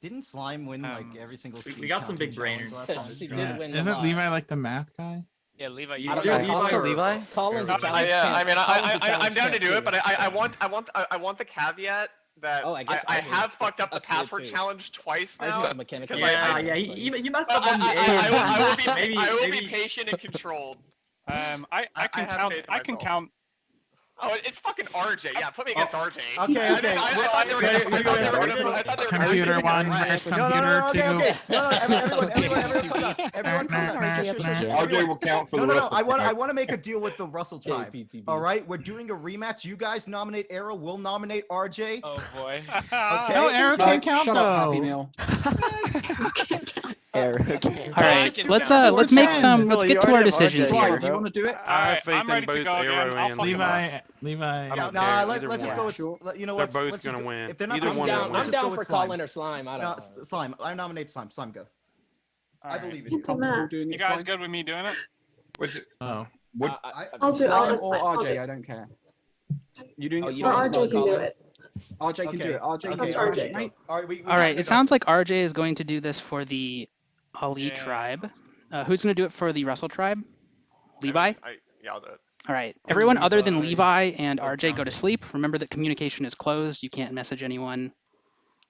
Didn't Slime win like every single speed we got some big counting brainers. challenge last time? He did win Isn't the Levi like the math guy? Yeah, Levi. I don't know. Oscar Levi? Colin's a challenge Yeah, I champ. mean, Colin's a I'm challenge down to champ do it, too. but I want the caveat that Oh, I guess I I did. have fucked up the I did password too. challenge twice I was now. just a mechanical. Yeah, he messed up on the I will be patient and controlled. I can have count. faith in I can myself. count. Oh, it's fucking RJ. Yeah, put me against RJ. Okay, okay. I thought they were gonna. Computer 1 versus computer 2. Everyone calm down. RJ will count for the rest of the I night. want to make a deal with the Russell tribe. All right, we're doing a rematch. You guys nominate Arrow. We'll nominate RJ. Oh boy. Okay. No, Arrow can't count Shut though. up, Happy Meal. Arrow. All right, let's make some. Let's get to our decisions Slime, here. do you want to do it? I have faith I'm ready in to both go again. Arrow I'll and fuck him up. Levi. I don't Nah, care, let's either just one. go with. You know They're what? both let's gonna just go, win. If they're not Either gonna one win, will I'm win. let's just down go for with Slime. Colin or Slime. I No, don't know. Slime. I nominate Slime. Slime, go. I Alright. believe in You you. do math. You guys good with me doing it? What's it? Oh. What? I'll do it. Slime That's or fine. I'll do RJ, it. I don't care. You doing Oh, it? you Or don't RJ can do it. RJ can do it. RJ Okay, can That's smash RJ. it, mate. All right, All right, it sounds like RJ is going to do this for the Ali tribe. Who's going to do it for the Russell tribe? Levi? Yeah, I'll do it. All right. Everyone other than Levi and RJ go to sleep. Remember that communication is closed. You can't message anyone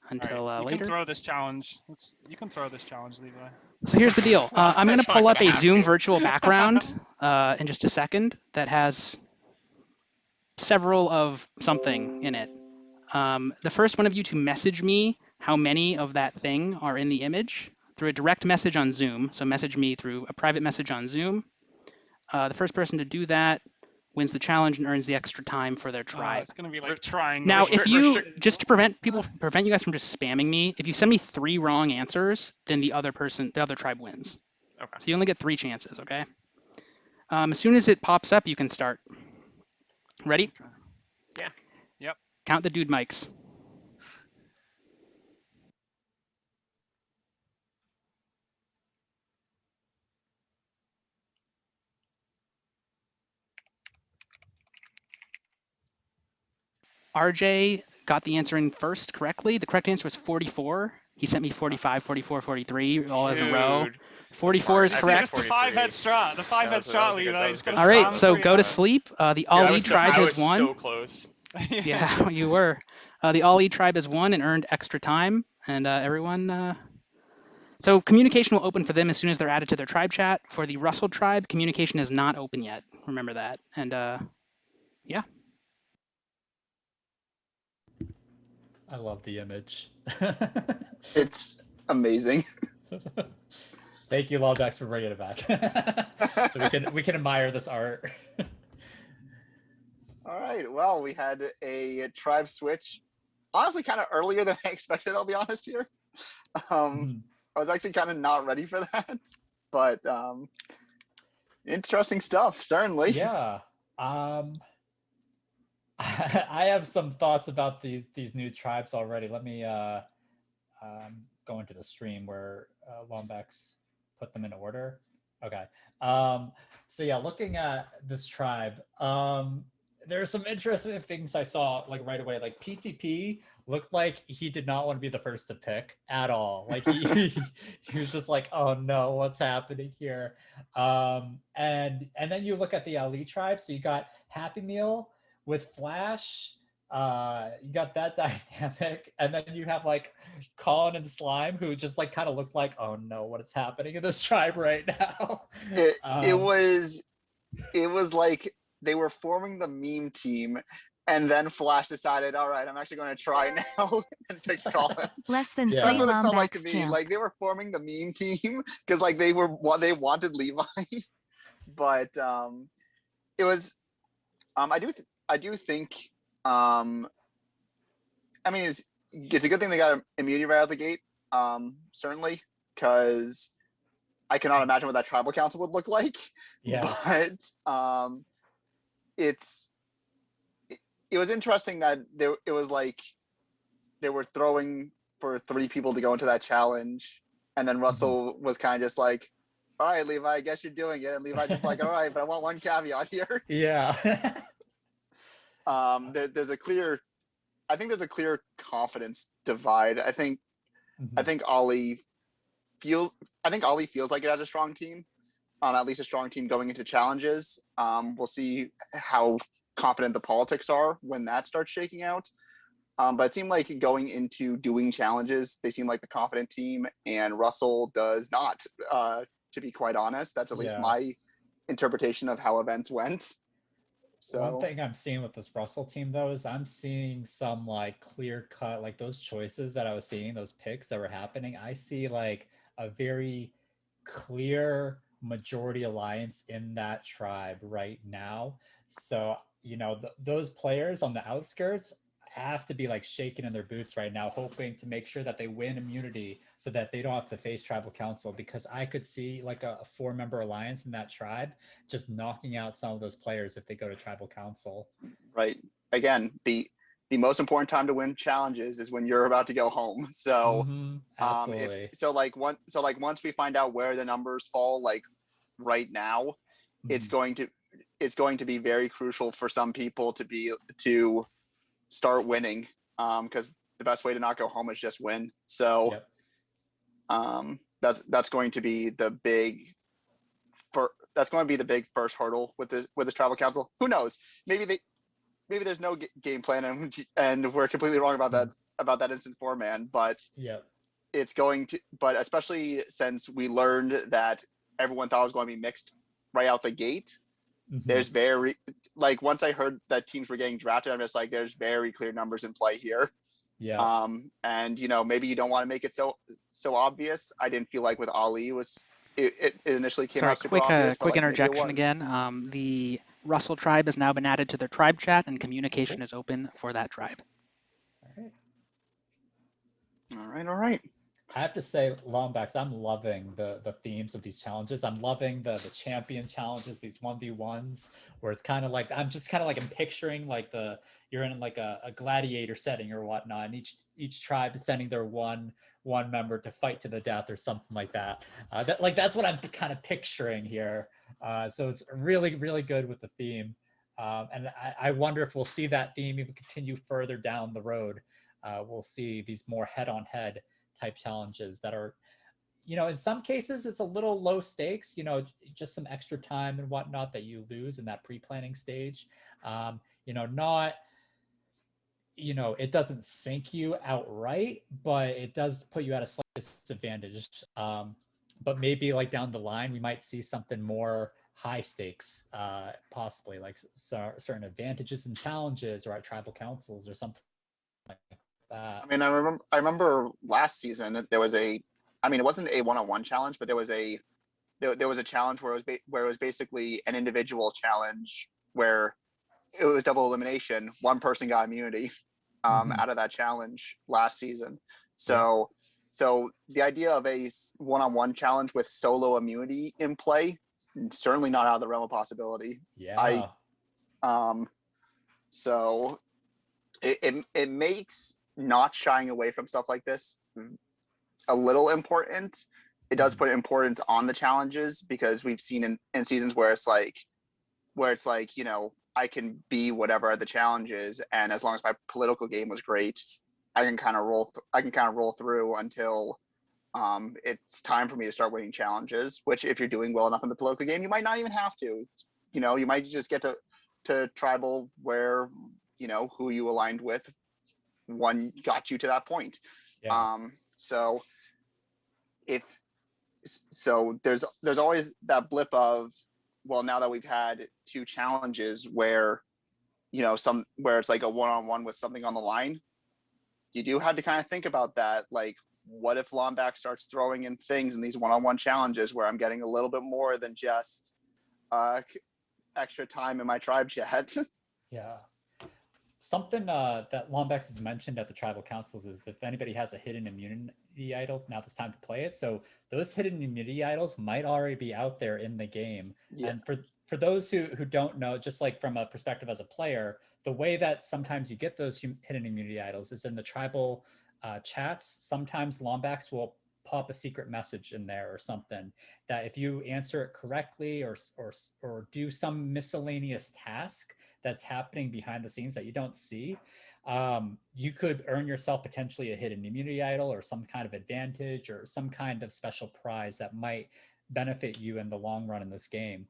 until You later. can throw this challenge. You can throw this challenge, Levi. So here's the deal. I'm going to pull up a Zoom virtual background in just a second that has several of something in it. The first one of you to message me how many of that thing are in the image through a direct message on Zoom. So message me through a private message on Zoom. The first person to do that wins the challenge and earns the extra time for their tribe. It's gonna be like triangle. Now, if you just to prevent you guys from just spamming me, if you send me 3 wrong answers, then the other tribe wins. Okay. So you only get 3 chances. Okay. As soon as it pops up, you can start. Ready? Yeah. Yep. Count the dude mics. RJ got the answer in first correctly. The correct answer was 44. He sent me 45, 44, 43, all in a row. 44 is correct. That's the 5-head strat. The 5-head strat lead. All right, so go to sleep. The Ali tribe has won. So close. Yeah, you were. The Ali tribe has won and earned extra time, and everyone. So communication will open for them as soon as they're added to their tribe chat. For the Russell tribe, communication is not open yet. Remember that. And yeah. I love the image. It's amazing. Thank you, Lawbacks, for bringing it back. So we can admire this art. All right. Well, we had a tribe switch. Honestly, kind of earlier than I expected. I'll be honest here. I was actually kind of not ready for that, but interesting stuff, certainly. Yeah. I have some thoughts about these new tribes already. Let me go into the stream where Lombax put them in order. Okay. So yeah, looking at this tribe, there are some interesting things I saw like right away. Like PTP looked like he did not want to be the first to pick at all. Like he was just like, oh no, what's happening here? And then you look at the Ali tribe. So you got Happy Meal with Flash. You got that dynamic, and then you have like Colin and Slime, who just like kind of looked like, oh no, what is happening in this tribe right now? It was like they were forming the meme team, and then Flash decided, all right, I'm actually going to try now, and picked Colin. Less than That's what it felt like to Lombax me. camp. Like they were forming the meme team because like they wanted Levi, but it was I do think I mean it's a good thing they got immunity right out the gate, certainly, because I cannot imagine what that tribal council would look like. Yeah. But it was interesting that it was like they were throwing for 3 people to go into that challenge, and then Russell was kind of just like, all right, Levi, I guess you're doing it. And Levi just like, all right, but I want one caveat here. Yeah. There's a clear confidence divide. I think Ollie feels like it has a strong team, at least a strong team going into challenges. We'll see how confident the politics are when that starts shaking out. But it seemed like going into doing challenges, they seem like the confident team, and Russell does not, to be quite honest. That's at least my interpretation of how events went. So one thing I'm seeing with this Russell team though is I'm seeing some like clear cut, like those choices that I was seeing, those picks that were happening. I see like a very clear majority alliance in that tribe right now. So, you know, those players on the outskirts have to be like shaking in their boots right now, hoping to make sure that they win immunity so that they don't have to face tribal council, because I could see like a 4-member alliance in that tribe just knocking out some of those players if they go to tribal council. Right. Again, the most important time to win challenges is when you're about to go home. So absolutely. Once we find out where the numbers fall, like right now, it's going to be very crucial for some people to start winning, because the best way to not go home is just win. So that's going to be the big first hurdle with the tribal council. Who knows? Maybe there's no game plan and we're completely wrong about that instant 4-man, but it's going to, but especially since we learned that everyone thought it was going to be mixed right out the gate, there's very like once I heard that teams were getting drafted, I'm just like, there's very clear numbers in play here. Yeah. And maybe you don't want to make it so obvious. I didn't feel like with Ali it initially came Sorry, out super obvious, but quick like maybe it interjection was. again. The Russell tribe has now been added to their tribe chat, and communication is open for that tribe. All right. I have to say, Lombax, I'm loving the themes of these challenges. I'm loving the champion challenges, these 1v1s, where it's kind of like I'm picturing like you're in like a gladiator setting or whatnot, and each tribe is sending their one member to fight to the death or something like that. That's what I'm kind of picturing here. So it's really, really good with the theme. And I wonder if we'll see that theme even continue further down the road. We'll see these more head-on-head type challenges that are, in some cases it's a little low stakes, just some extra time and whatnot that you lose in that pre-planning stage. Not, it doesn't sink you outright, but it does put you at a slight disadvantage. But maybe like down the line, we might see something more high stakes, possibly like certain advantages and challenges or at tribal councils or something like that. I mean, I remember last season there was it wasn't a one-on-one challenge, but there was a challenge where it was basically an individual challenge where it was double elimination. One person got immunity out of that challenge last season. So the idea of a one-on-one challenge with solo immunity in play, certainly not out of the realm of possibility. Yeah. So it makes not shying away from stuff like this a little important. It does put importance on the challenges, because we've seen in seasons where it's like I can be whatever the challenge is, and as long as my political game was great, I can kind of roll through until it's time for me to start winning challenges. Which, if you're doing well enough in the political game, you might not even have to. You might just get to tribal where who you aligned with one got you to that point. So there's always that blip of, well, now that we've had two challenges where where it's like a one-on-one with something on the line, you do have to kind of think about that. Like, what if Lombax starts throwing in things in these one-on-one challenges where I'm getting a little bit more than just extra time in my tribe chat? Yeah. Something that Lombax has mentioned at the tribal councils is if anybody has a hidden immunity idol, now it's time to play it. So those hidden immunity idols might already be out there in the game. Yeah. And for those who don't know, just like from a perspective as a player, the way that sometimes you get those hidden immunity idols is in the tribal chats. Sometimes Lombax will pop a secret message in there or something that if you answer it correctly or do some miscellaneous task that's happening behind the scenes that you don't see, you could earn yourself potentially a hidden immunity idol or some kind of advantage or some kind of special prize that might benefit you in the long run in this game.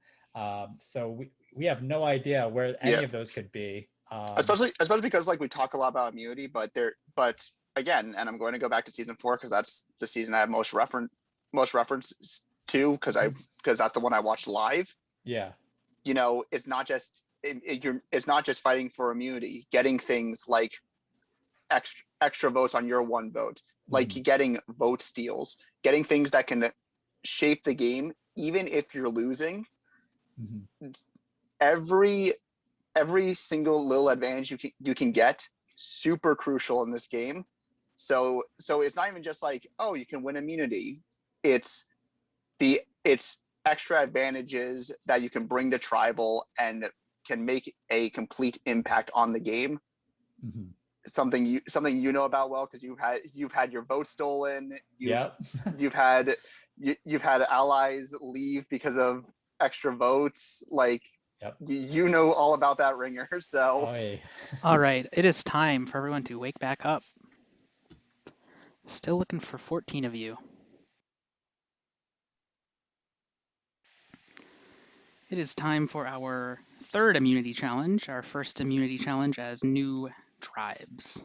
So we have no idea where any of those could be. Especially because like we talk a lot about immunity, but again, and I'm going to go back to season 4 because that's the season I have most reference to, because that's the one I watched live. Yeah. It's not just it's not just fighting for immunity, getting things like extra votes on your one vote, like getting vote steals, getting things that can shape the game even if you're losing. Every single little advantage you can get, super crucial in this game. So it's not even just like, oh, you can win immunity. It's extra advantages that you can bring to tribal and can make a complete impact on the game. Something you know about well, because you've had your vote stolen. You've had allies leave because of extra votes. Like, you know all about that ringer. So All right, it is time for everyone to wake back up. Still looking for 14 of you. It is time for our third immunity challenge, our first immunity challenge as new tribes.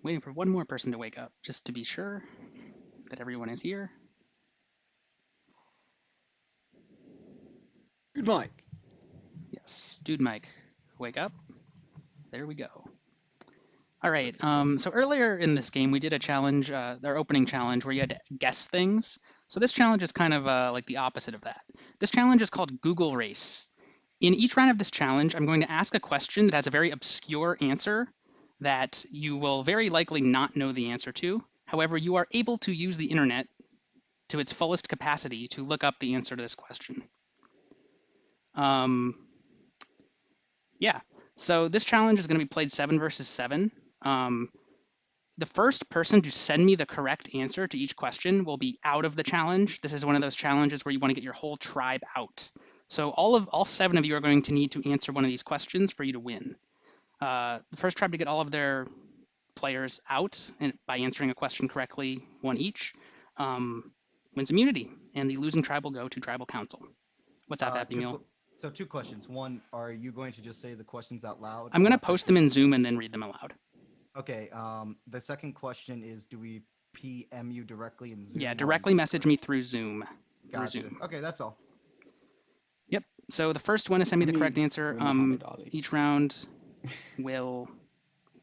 Waiting for one more person to wake up, just to be sure that everyone is here. Mike. Yes, Dude Mike, wake up. There we go. All right. So earlier in this game, we did a challenge, our opening challenge, where you had to guess things. So this challenge is kind of like the opposite of that. This challenge is called Google Race. In each round of this challenge, I'm going to ask a question that has a very obscure answer that you will very likely not know the answer to. However, you are able to use the internet to its fullest capacity to look up the answer to this question. Yeah, so this challenge is going to be played 7 versus 7. The first person to send me the correct answer to each question will be out of the challenge. This is one of those challenges where you want to get your whole tribe out. So all 7 of you are going to need to answer one of these questions for you to win. The first tribe to get all of their players out and by answering a question correctly, one each, wins immunity, and the losing tribe will go to tribal council. What's up, Happy Meal? So 2 questions. One, are you going to just say the questions out loud? I'm going to post them in Zoom and then read them aloud. Okay. The second question is, do we PM you directly in Zoom? Yeah, directly message me through Zoom. Gotcha. Okay, that's all. Yep. So the first one to send me the correct answer. Each round will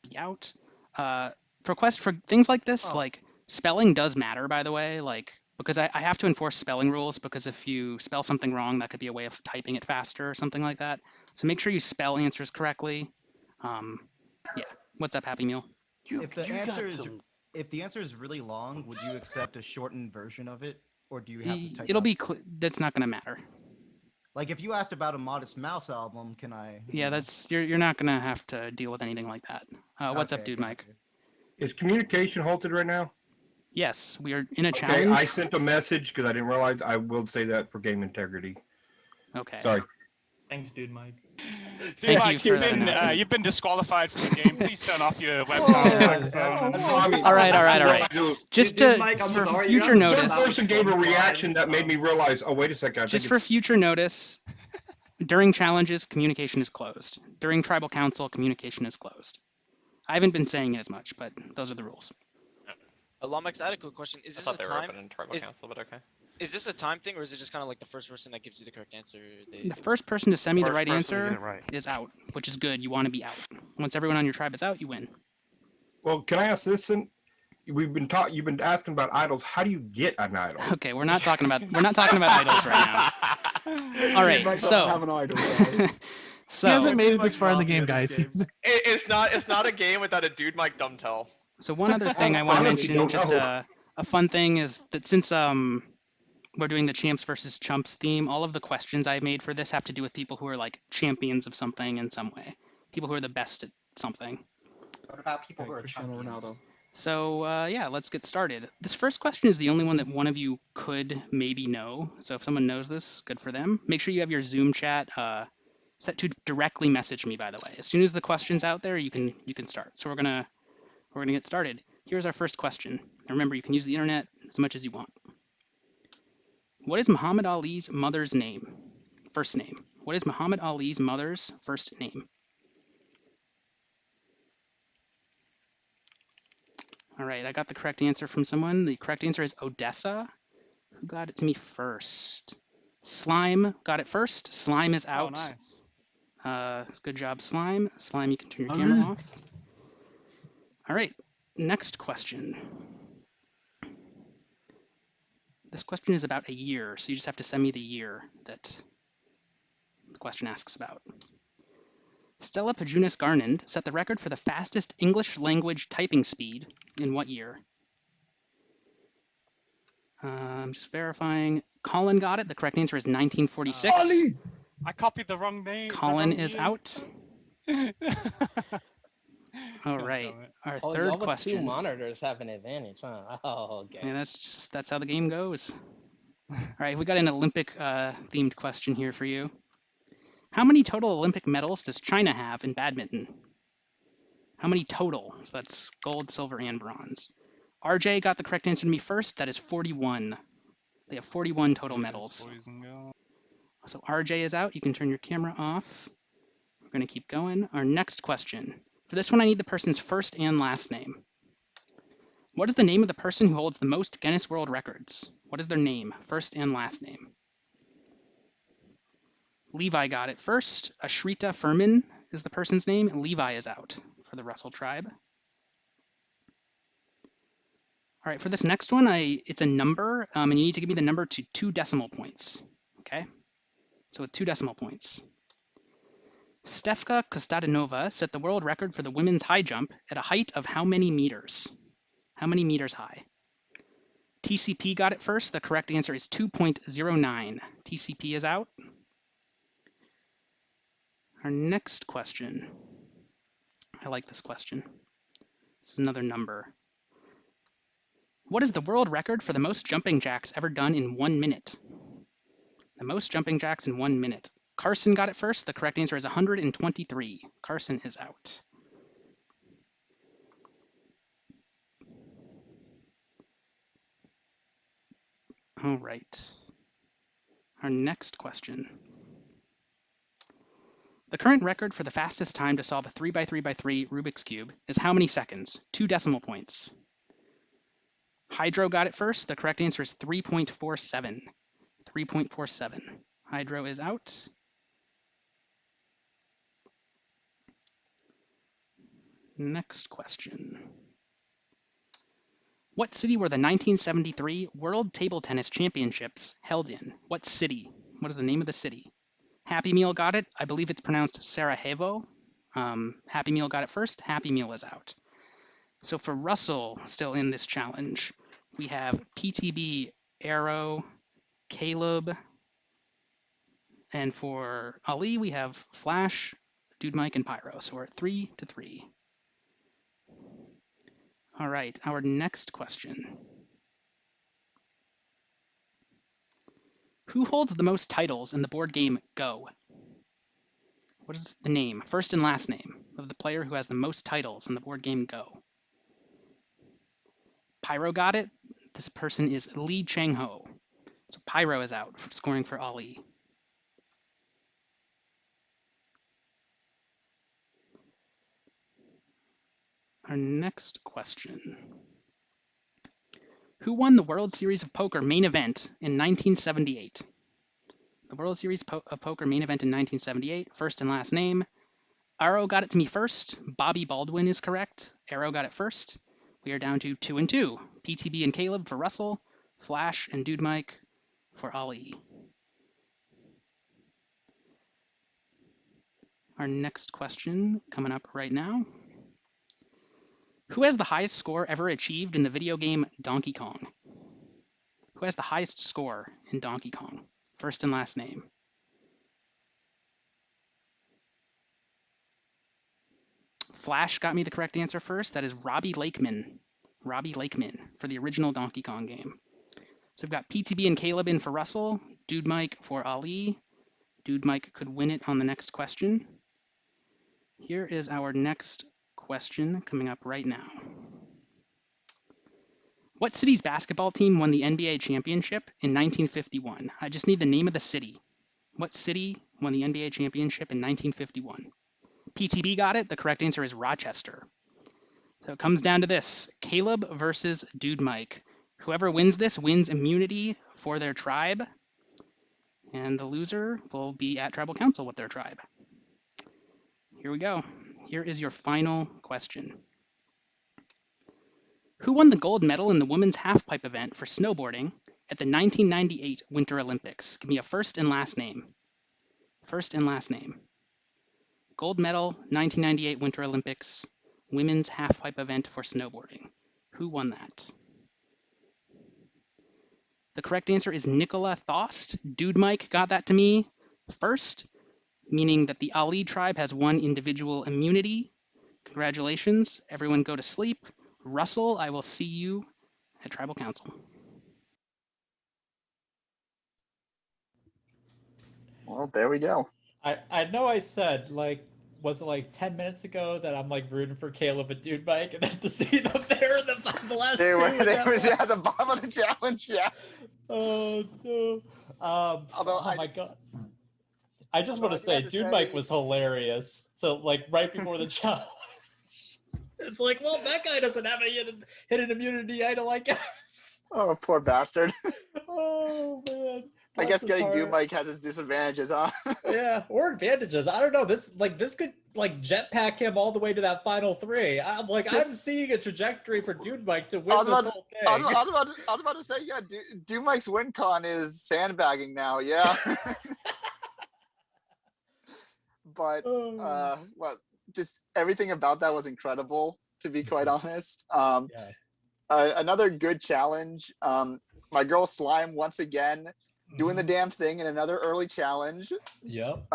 be out. For things like this, like spelling does matter, by the way. Like because I have to enforce spelling rules, because if you spell something wrong, that could be a way of typing it faster or something like that. So make sure you spell answers correctly. Yeah. What's up, Happy Meal? If the answer is really long, would you accept a shortened version of it, or do you have to type? It'll be. That's not going to matter. Like if you asked about a Modest Mouse album, can I? Yeah, that's you're not going to have to deal with anything like that. What's up, Dude Mike? Is communication halted right now? Yes, we are in a Okay, challenge. I sent a message because I didn't realize. I will say that for game integrity. Okay. Sorry. Thanks, Dude Mike. Dude Mike, you've been disqualified from the game. Please turn off your webcam. All right. Just for future notice. One person gave a reaction that made me realize. Oh, wait a second. Just for future notice, during challenges, communication is closed. During tribal council, communication is closed. I haven't been saying it as much, but those are the rules. Lomax, I had a quick question. Is this a time? Is this a time thing, or is it just kind of like the first person that gives you the correct answer? The first person to send me the right answer is out, which is good. You want to be out. Once everyone on your tribe is out, you win. Well, can I ask this? You've been asking about idols. How do you get an idol? Okay, we're not talking about idols right now. All right, so have an idol. So he hasn't made it this far in the game, guys. It's not a game without a Dude Mike dumb tell. So one other thing I want to mention, just a fun thing, is that since we're doing the Champs versus Chumps theme, all of the questions I made for this have to do with people who are like champions of something in some way, people who are the best at something. What about people who are Cristiano Ronaldo? So yeah, let's get started. This first question is the only one that one of you could maybe know. So if someone knows this, good for them. Make sure you have your Zoom chat set to directly message me, by the way. As soon as the question's out there, you can start. So we're gonna get started. Here's our first question. And remember, you can use the internet as much as you want. What is Muhammad Ali's mother's name? First name. What is Muhammad Ali's mother's first name? All right, I got the correct answer from someone. The correct answer is Odessa. Who got it to me first? Slime got it first. Slime is out. Oh, nice. Good job, Slime. Slime, you can turn your camera off. All right, next question. This question is about a year, so you just have to send me the year that the question asks about. Stella Pajunas Garnand set the record for the fastest English language typing speed in what year? I'm just verifying. Colin got it. The correct answer is 1946. I copied the wrong name. Colin is out. All right, our third y'all with question. 2 monitors have an advantage, huh? Oh, okay. Yeah, that's how the game goes. All right, we got an Olympic themed question here for you. How many total Olympic medals does China have in badminton? How many total? So that's gold, silver, and bronze. RJ got the correct answer to me first. That is 41. They have 41 total medals. So RJ is out. You can turn your camera off. We're going to keep going. Our next question. For this one, I need the person's first and last name. What is the name of the person who holds the most Guinness World Records? What is their name? First and last name. Levi got it first. Ashrita Furman is the person's name. Levi is out for the Russell tribe. All right, for this next one, it's a number, and you need to give me the number to 2 decimal points. Okay, so with 2 decimal points. Stefka Kostadinova set the world record for the women's high jump at a height of how many meters? How many meters high? TCP got it first. The correct answer is 2.09. TCP is out. Our next question. I like this question. This is another number. What is the world record for the most jumping jacks ever done in 1 minute? The most jumping jacks in 1 minute. Carson got it first. The correct answer is 123. Carson is out. All right. Our next question. The current record for the fastest time to solve a 3x3x3 Rubik's Cube is how many seconds? 2 decimal points. Hydro got it first. The correct answer is 3.47. 3.47. Hydro is out. Next question. What city were the 1973 World Table Tennis Championships held in? What city? What is the name of the city? Happy Meal got it. I believe it's pronounced Sarajevo. Happy Meal got it first. Happy Meal is out. So for Russell, still in this challenge, we have PTB, Arrow, Caleb, and for Ali, we have Flash, Dude Mike, and Pyro. So we're at 3-3. All right, our next question. Who holds the most titles in the board game Go? What is the name, first and last name, of the player who has the most titles in the board game Go? Pyro got it. This person is Lee Chang-ho. So Pyro is out for scoring for Ali. Our next question. Who won the World Series of Poker main event in 1978? The World Series of Poker main event in 1978, first and last name. Arrow got it to me first. Bobby Baldwin is correct. Arrow got it first. We are down to 2-2. PTB and Caleb for Russell. Flash and Dude Mike for Ali. Our next question coming up right now. Who has the highest score ever achieved in the video game Donkey Kong? Who has the highest score in Donkey Kong? First and last name. Flash got me the correct answer first. That is Robbie Lakeman. Robbie Lakeman for the original Donkey Kong game. So we've got PTB and Caleb in for Russell. Dude Mike for Ali. Dude Mike could win it on the next question. Here is our next question coming up right now. What city's basketball team won the NBA championship in 1951? I just need the name of the city. What city won the NBA championship in 1951? PTB got it. The correct answer is Rochester. So it comes down to this. Caleb versus Dude Mike. Whoever wins this wins immunity for their tribe. And the loser will be at Tribal Council with their tribe. Here we go. Here is your final question. Who won the gold medal in the women's halfpipe event for snowboarding at the 1998 Winter Olympics? Give me a first and last name. First and last name. Gold medal, 1998 Winter Olympics, women's halfpipe event for snowboarding. Who won that? The correct answer is Nicola Thost. Dude Mike got that to me first, meaning that the Ali tribe has one individual immunity. Congratulations. Everyone go to sleep. Russell, I will see you at Tribal Council. Well, there we go. I know I said, like, was it like 10 minutes ago that I'm like rooting for Caleb and Dude Mike, and then to see them there in the last They two. were at the bottom of the challenge, yeah. Oh, no. Although my God. I just want to say, Dude Mike was hilarious. So, like, right before the challenge, it's like, well, that guy doesn't have a hidden immunity idol, I guess. Oh, poor bastard. Oh, man. I guess is getting hard. Doom Mike has its disadvantages, huh? Yeah, or advantages. I don't know. This could like jetpack him all the way to that final 3. I'm seeing a trajectory for Dude Mike to win this whole thing. I was about to say, yeah, Doom Mike's win con is sandbagging now, yeah. But well, just everything about that was incredible, to be quite honest. Another good challenge. My girl Slime once again doing the damn thing in another early challenge. Yep.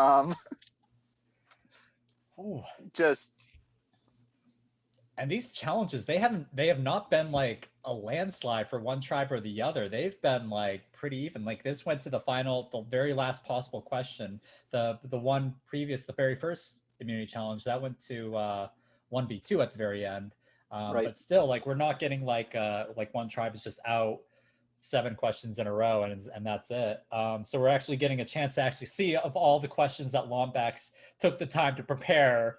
Just And these challenges, they have not been like a landslide for one tribe or the other. They've been like pretty even. Like this went to the final, the very last possible question. The one previous, the very first immunity challenge, that went to 1v2 at the very end. Right. But still, like we're not getting like one tribe is just out 7 questions in a row and that's it. So we're actually getting a chance to actually see of all the questions that Lombax took the time to prepare,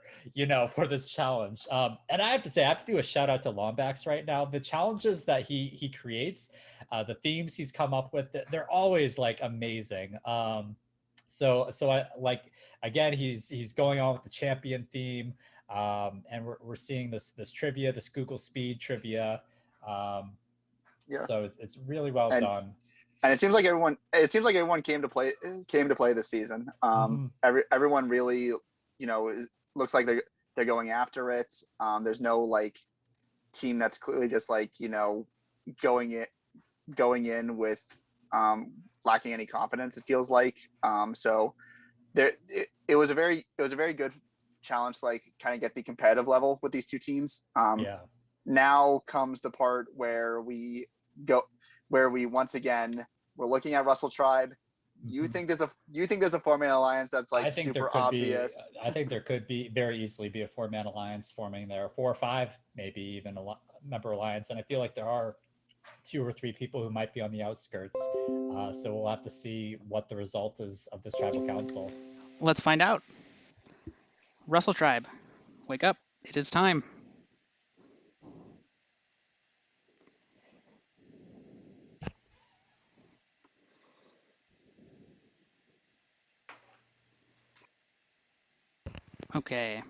for this challenge. And I have to say, I have to do a shout out to Lombax right now. The challenges that he creates, the themes he's come up with, they're always like amazing. So I like, again, he's going on with the champion theme. And we're seeing this trivia, this Google Speed trivia. So it's really well done. And it seems like everyone came to play this season. Everyone really, looks like they're going after it. There's no like team that's clearly just like, going in with lacking any confidence, it feels like. So it was a very good challenge to like kind of get the competitive level with these two teams. Now comes the part where we once again we're looking at Russell Tribe. You think there's a 4-man alliance that's like super obvious? I think there could be very easily be a 4-man alliance forming there, 4 or 5, maybe even a member alliance. And I feel like there are 2 or 3 people who might be on the outskirts. So we'll have to see what the result is of this tribal council. Let's find out. Russell Tribe, wake up. It is time. Okay.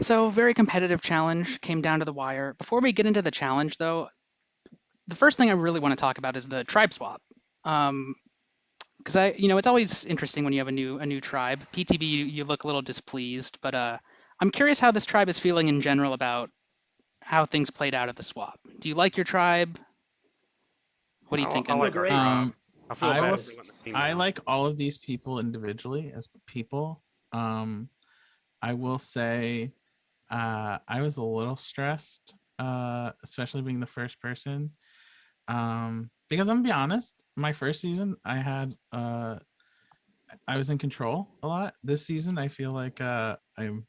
So very competitive challenge, came down to the wire. Before we get into the challenge though, the first thing I really want to talk about is the tribe swap. Because it's always interesting when you have a new tribe. PTV, you look a little displeased, but I'm curious how this tribe is feeling in general about how things played out at the swap. Do you like your tribe? What do you think? I like our tribe. I like all of these people individually as people. I will say I was a little stressed, especially being the first person. Because I'm gonna be honest, my first season I was in control a lot. This season I feel like I'm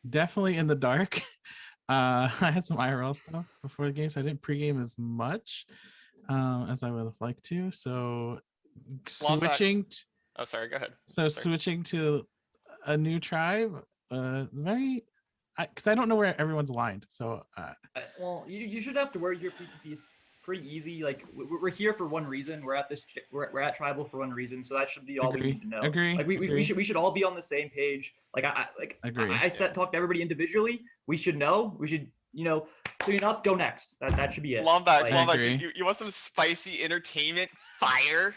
definitely in the dark. I had some IRL stuff before the game, so I didn't pregame as much as I would have liked to. So switching. Oh, sorry. Go ahead. So switching to a new tribe, because I don't know where everyone's aligned. So well, you should have to worry your PTP. It's pretty easy. Like we're here for one reason. We're at tribal for one reason. So that should be all we need to know. Like we should all be on the same page. Like I talk to everybody individually. We should know. We should clean up. Go next. That should be it. Lombax, you want some spicy entertainment fire?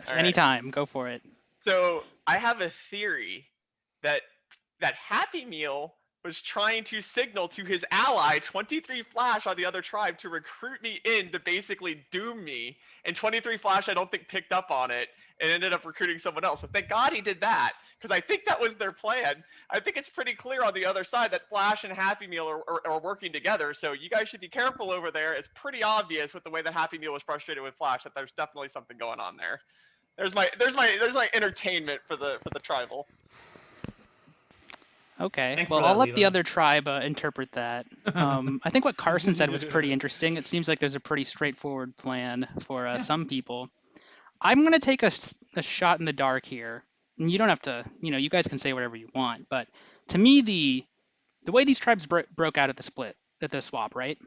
Anytime, go for it. So I have a theory that Happy Meal was trying to signal to his ally 23 Flash on the other tribe to recruit me in to basically doom me, and 23 Flash I don't think picked up on it and ended up recruiting someone else. So thank God he did that, because I think that was their plan. I think it's pretty clear on the other side that Flash and Happy Meal are working together, so you guys should be careful over there. It's pretty obvious with the way that Happy Meal was frustrated with Flash that there's definitely something going on there. There's my entertainment for the tribal. Okay, well, I'll let the other tribe interpret that. I think what Carson said was pretty interesting. It seems like there's a pretty straightforward plan for some people. I'm going to take a shot in the dark here. And you don't have to, you guys can say whatever you want. But to me, the way these tribes broke out at the swap, right?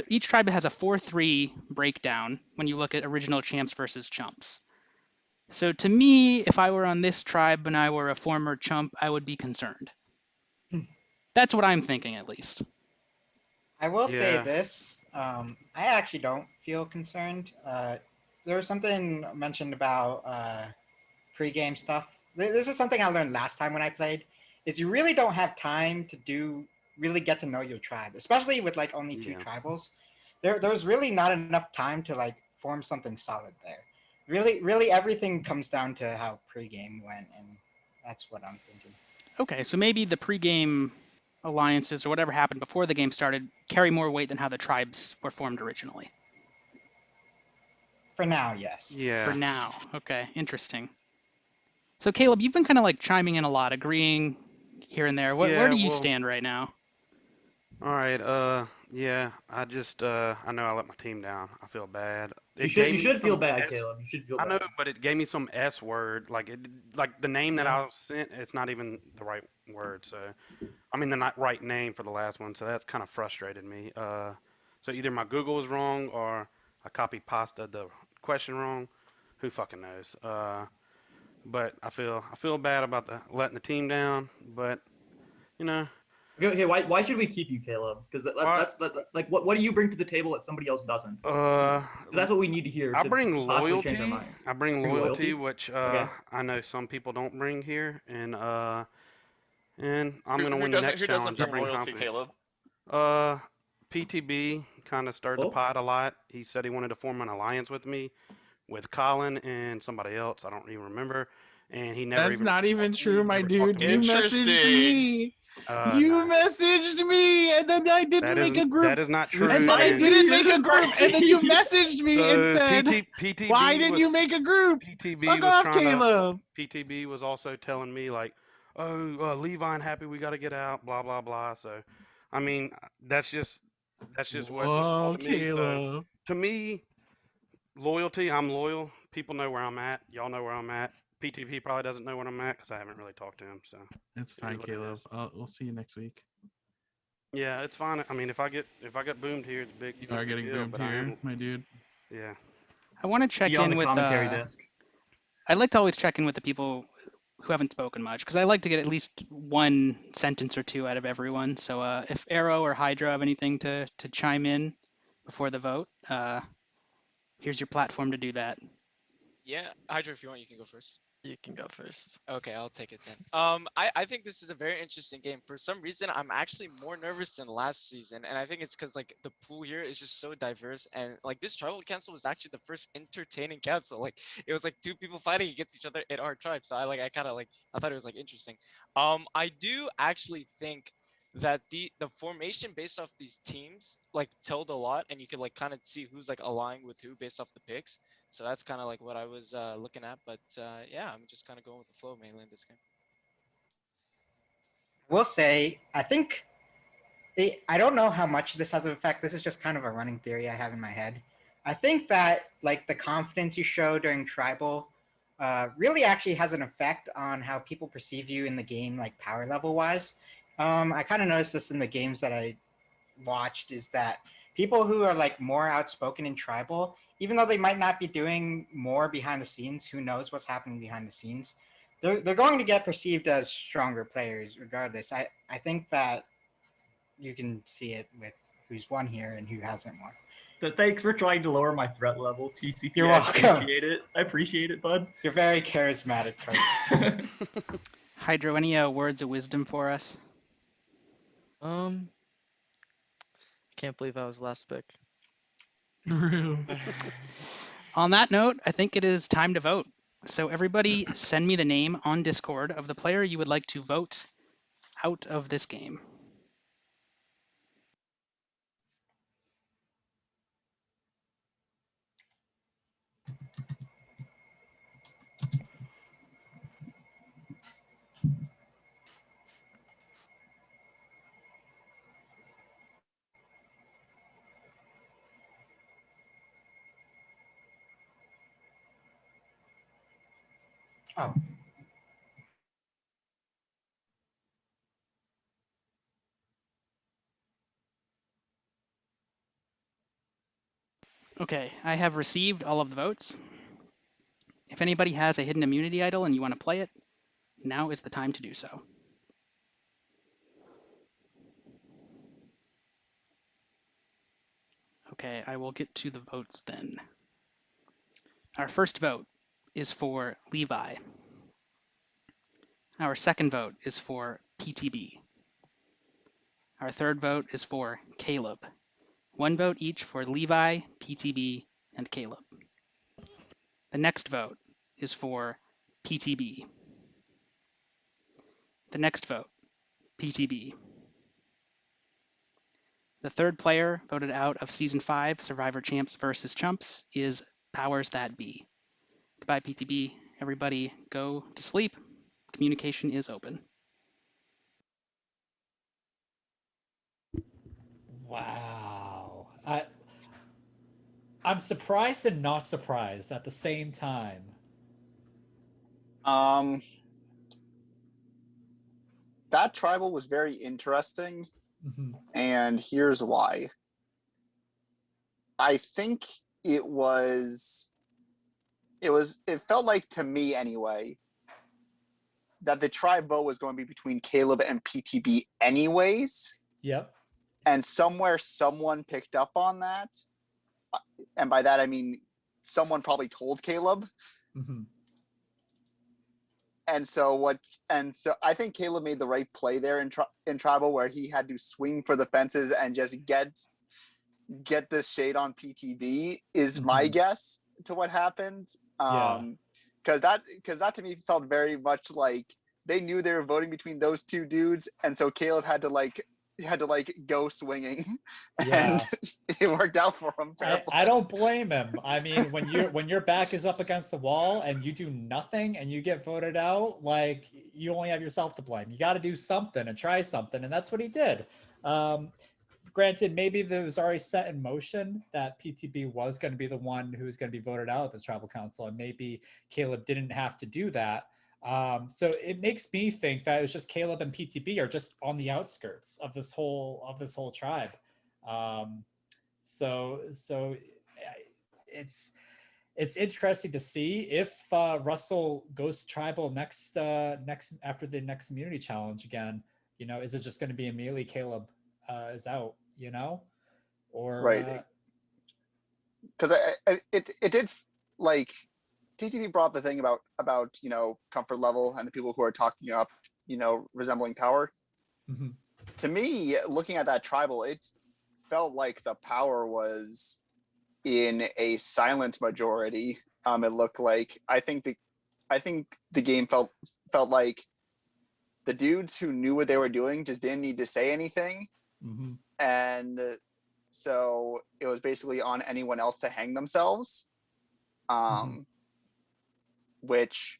each tribe has a 4-3 breakdown when you look at original champs versus chumps. So to me, if I were on this tribe and I were a former chump, I would be concerned. That's what I'm thinking, at least. I will say this. I actually don't feel concerned. There was something mentioned about pre-game stuff. This is something I learned last time when I played, is you really don't have time to really get to know your tribe, especially with like only two tribals. There's really not enough time to like form something solid there. Really everything comes down to how pre-game went, and that's what I'm thinking. Okay, so maybe the pre-game alliances or whatever happened before the game started carry more weight than how the tribes were formed originally. For now, yes. Yeah. For now. Okay, interesting. So Caleb, you've been kind of like chiming in a lot, agreeing here and there. Where do you stand right now? All right. Yeah. I just. I know I let my team down. I feel bad. You should feel bad, Caleb. You should feel bad. I know, but it gave me some S word. Like the name that I was sent. It's not even the right word. So, I mean the right name for the last one. So that's kind of frustrated me. So either my Google was wrong or I copied pasta the question wrong. Who fucking knows? But I feel bad about letting the team down. But you know. Okay, why should we keep you, Caleb? Because that's like what do you bring to the table that somebody else doesn't? Because that's what we need to hear. I bring loyalty. Change our minds. I bring loyalty, which I know some people don't bring here, and I'm gonna win the next challenge. I bring loyalty, confidence. Caleb? PTB kind of stirred the pot a lot. He said he wanted to form an alliance with me, with Colin and somebody else. I don't even remember. And he never. That's not even true, my dude. You Interesting. messaged me. You messaged me, and then I didn't make a group. That is not true. And then I didn't make a group, and then you messaged me and said, PTB "Why didn't you make a group?" Fuck off, Caleb. PTB was also telling me like, "Oh, Levi and Happy, we got to get out." Blah blah blah. So, I mean, that's just Whoa, what to me. Caleb. So, to me, loyalty. I'm loyal. People know where I'm at. Y'all know where I'm at. PTP probably doesn't know where I'm at because I haven't really talked to him. So it's fine, Caleb. We'll see you next week. Yeah, it's fine. I mean, if I get boomed here, it's big. You are getting boomed here, my dude. Yeah. I want to check in with. I'd like to always check in with the people who haven't spoken much because I like to get at least one sentence or two out of everyone. So if Arrow or Hydra have anything to chime in before the vote, here's your platform to do that. Yeah, Hydra, if you want, you can go first. You can go first. Okay, I'll take it then. I think this is a very interesting game. For some reason, I'm actually more nervous than last season, and I think it's because like the pool here is just so diverse, and like this tribal council was actually the first entertaining council. Like it was like two people fighting against each other in our tribe. So I thought it was like interesting. I do actually think that the formation based off these teams like told a lot, and you could like kind of see who's like aligning with who based off the picks. So that's kind of like what I was looking at, but yeah, I'm just kind of going with the flow mainly in this game. I will say, I think, I don't know how much this has an effect. This is just kind of a running theory I have in my head. I think that like the confidence you show during tribal really actually has an effect on how people perceive you in the game, like power level wise. I kind of noticed this in the games that I watched, is that people who are like more outspoken in tribal, even though they might not be doing more behind the scenes, who knows what's happening behind the scenes, they're going to get perceived as stronger players regardless. I think that you can see it with who's won here and who hasn't won. So thanks for trying to lower my threat level, TCP. You're welcome. I appreciate it, bud. You're very charismatic person. Hydro, any words of wisdom for us? Can't believe I was last pick. On that note, I think it is time to vote. So everybody send me the name on Discord of the player you would like to vote out of this game. Oh. Okay, I have received all of the votes. If anybody has a hidden immunity idol and you want to play it, now is the time to do so. Okay, I will get to the votes then. Our first vote is for Levi. Our second vote is for PTB. Our third vote is for Caleb. 1 vote each for Levi, PTB, and Caleb. The next vote is for PTB. The next vote, PTB. The third player voted out of Season 5 Survivor Champs versus Chumps is Powers That Be. Goodbye, PTB. Everybody go to sleep. Communication is open. Wow. I'm surprised and not surprised at the same time. That tribal was very interesting, Mhm. and here's why. I think it felt like, to me anyway, that the tribe vote was going to be between Caleb and PTB anyways. Yep. And somewhere someone picked up on that. And by that I mean someone probably told Caleb. Mhm. And so I think Caleb made the right play there in tribal, where he had to swing for the fences and just get this shade on PTB is my guess to what happened. Because that to me felt very much like they knew they were voting between those two dudes, and so Caleb had to go swinging, and it worked out for him. I don't blame him. I mean, when your back is up against the wall and you do nothing and you get voted out, like, you only have yourself to blame. You got to do something and try something, and that's what he did. Granted, maybe there was already set in motion that PTB was going to be the one who was going to be voted out of the tribal council, and maybe Caleb didn't have to do that. So it makes me think that it was just Caleb and PTB are just on the outskirts of this whole tribe. So it's interesting to see if Russell goes to tribal next after the next community challenge again. You know, is it just going to be immediately Caleb is out? You know, or right? Because it did, like, TCP brought up the thing about comfort level and the people who are talking up, resembling power. Mm-hmm. To me, looking at that tribal, it felt like the power was in a silent majority. It looked like I think the game felt like the dudes who knew what they were doing just didn't need to say anything, and so it was basically on anyone else to hang themselves. Which,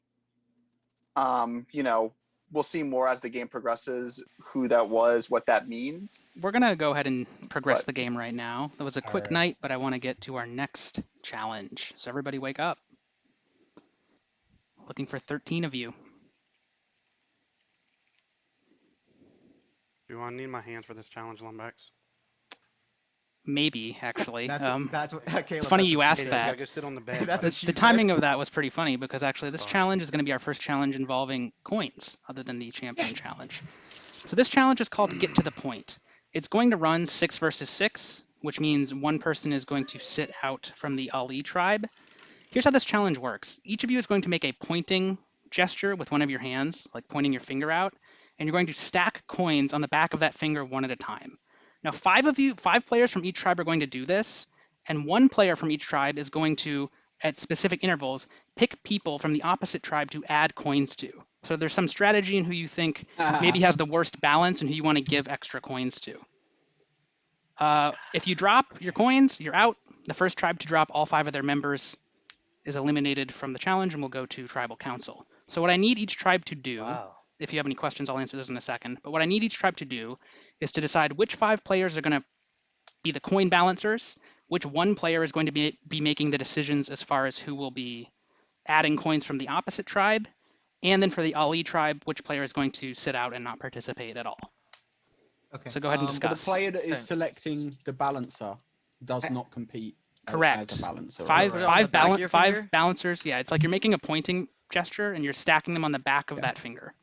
we'll see more as the game progresses who that was, what that means. We're going to go ahead and progress the game right now. That was a quick night, but I want to get to our next challenge. So everybody wake up. Looking for 13 of you. Do I need my hands for this challenge, Lumbex? Maybe, actually. That's what, Caleb, it's funny you asked that. I gotta sit on the bed. The timing of that was pretty funny, because actually this challenge is going to be our first challenge involving coins, other than the champion challenge. So this challenge is called Get to the Point. It's going to run 6 versus 6, which means one person is going to sit out from the Ali tribe. Here's how this challenge works. Each of you is going to make a pointing gesture with one of your hands, like pointing your finger out, and you're going to stack coins on the back of that finger one at a time. Now, 5 players from each tribe are going to do this, and 1 player from each tribe is going to, at specific intervals, pick people from the opposite tribe to add coins to. So there's some strategy in who you think maybe has the worst balance and who you want to give extra coins to. If you drop your coins, you're out. The first tribe to drop all 5 of their members is eliminated from the challenge and will go to tribal council. So what I need each tribe to do, if you have any questions, I'll answer those in a second, but what I need each tribe to do is to decide which 5 players are going to be the coin balancers, which 1 player is going to be making the decisions as far as who will be adding coins from the opposite tribe, and then for the Ali tribe, which player is going to sit out and not participate at all. Okay. So go ahead and discuss. But the player that is selecting the balancer does not compete. Correct. as a balancer. Five balancers. Yeah, it's like you're making a pointing gesture and you're stacking them on the back of that finger.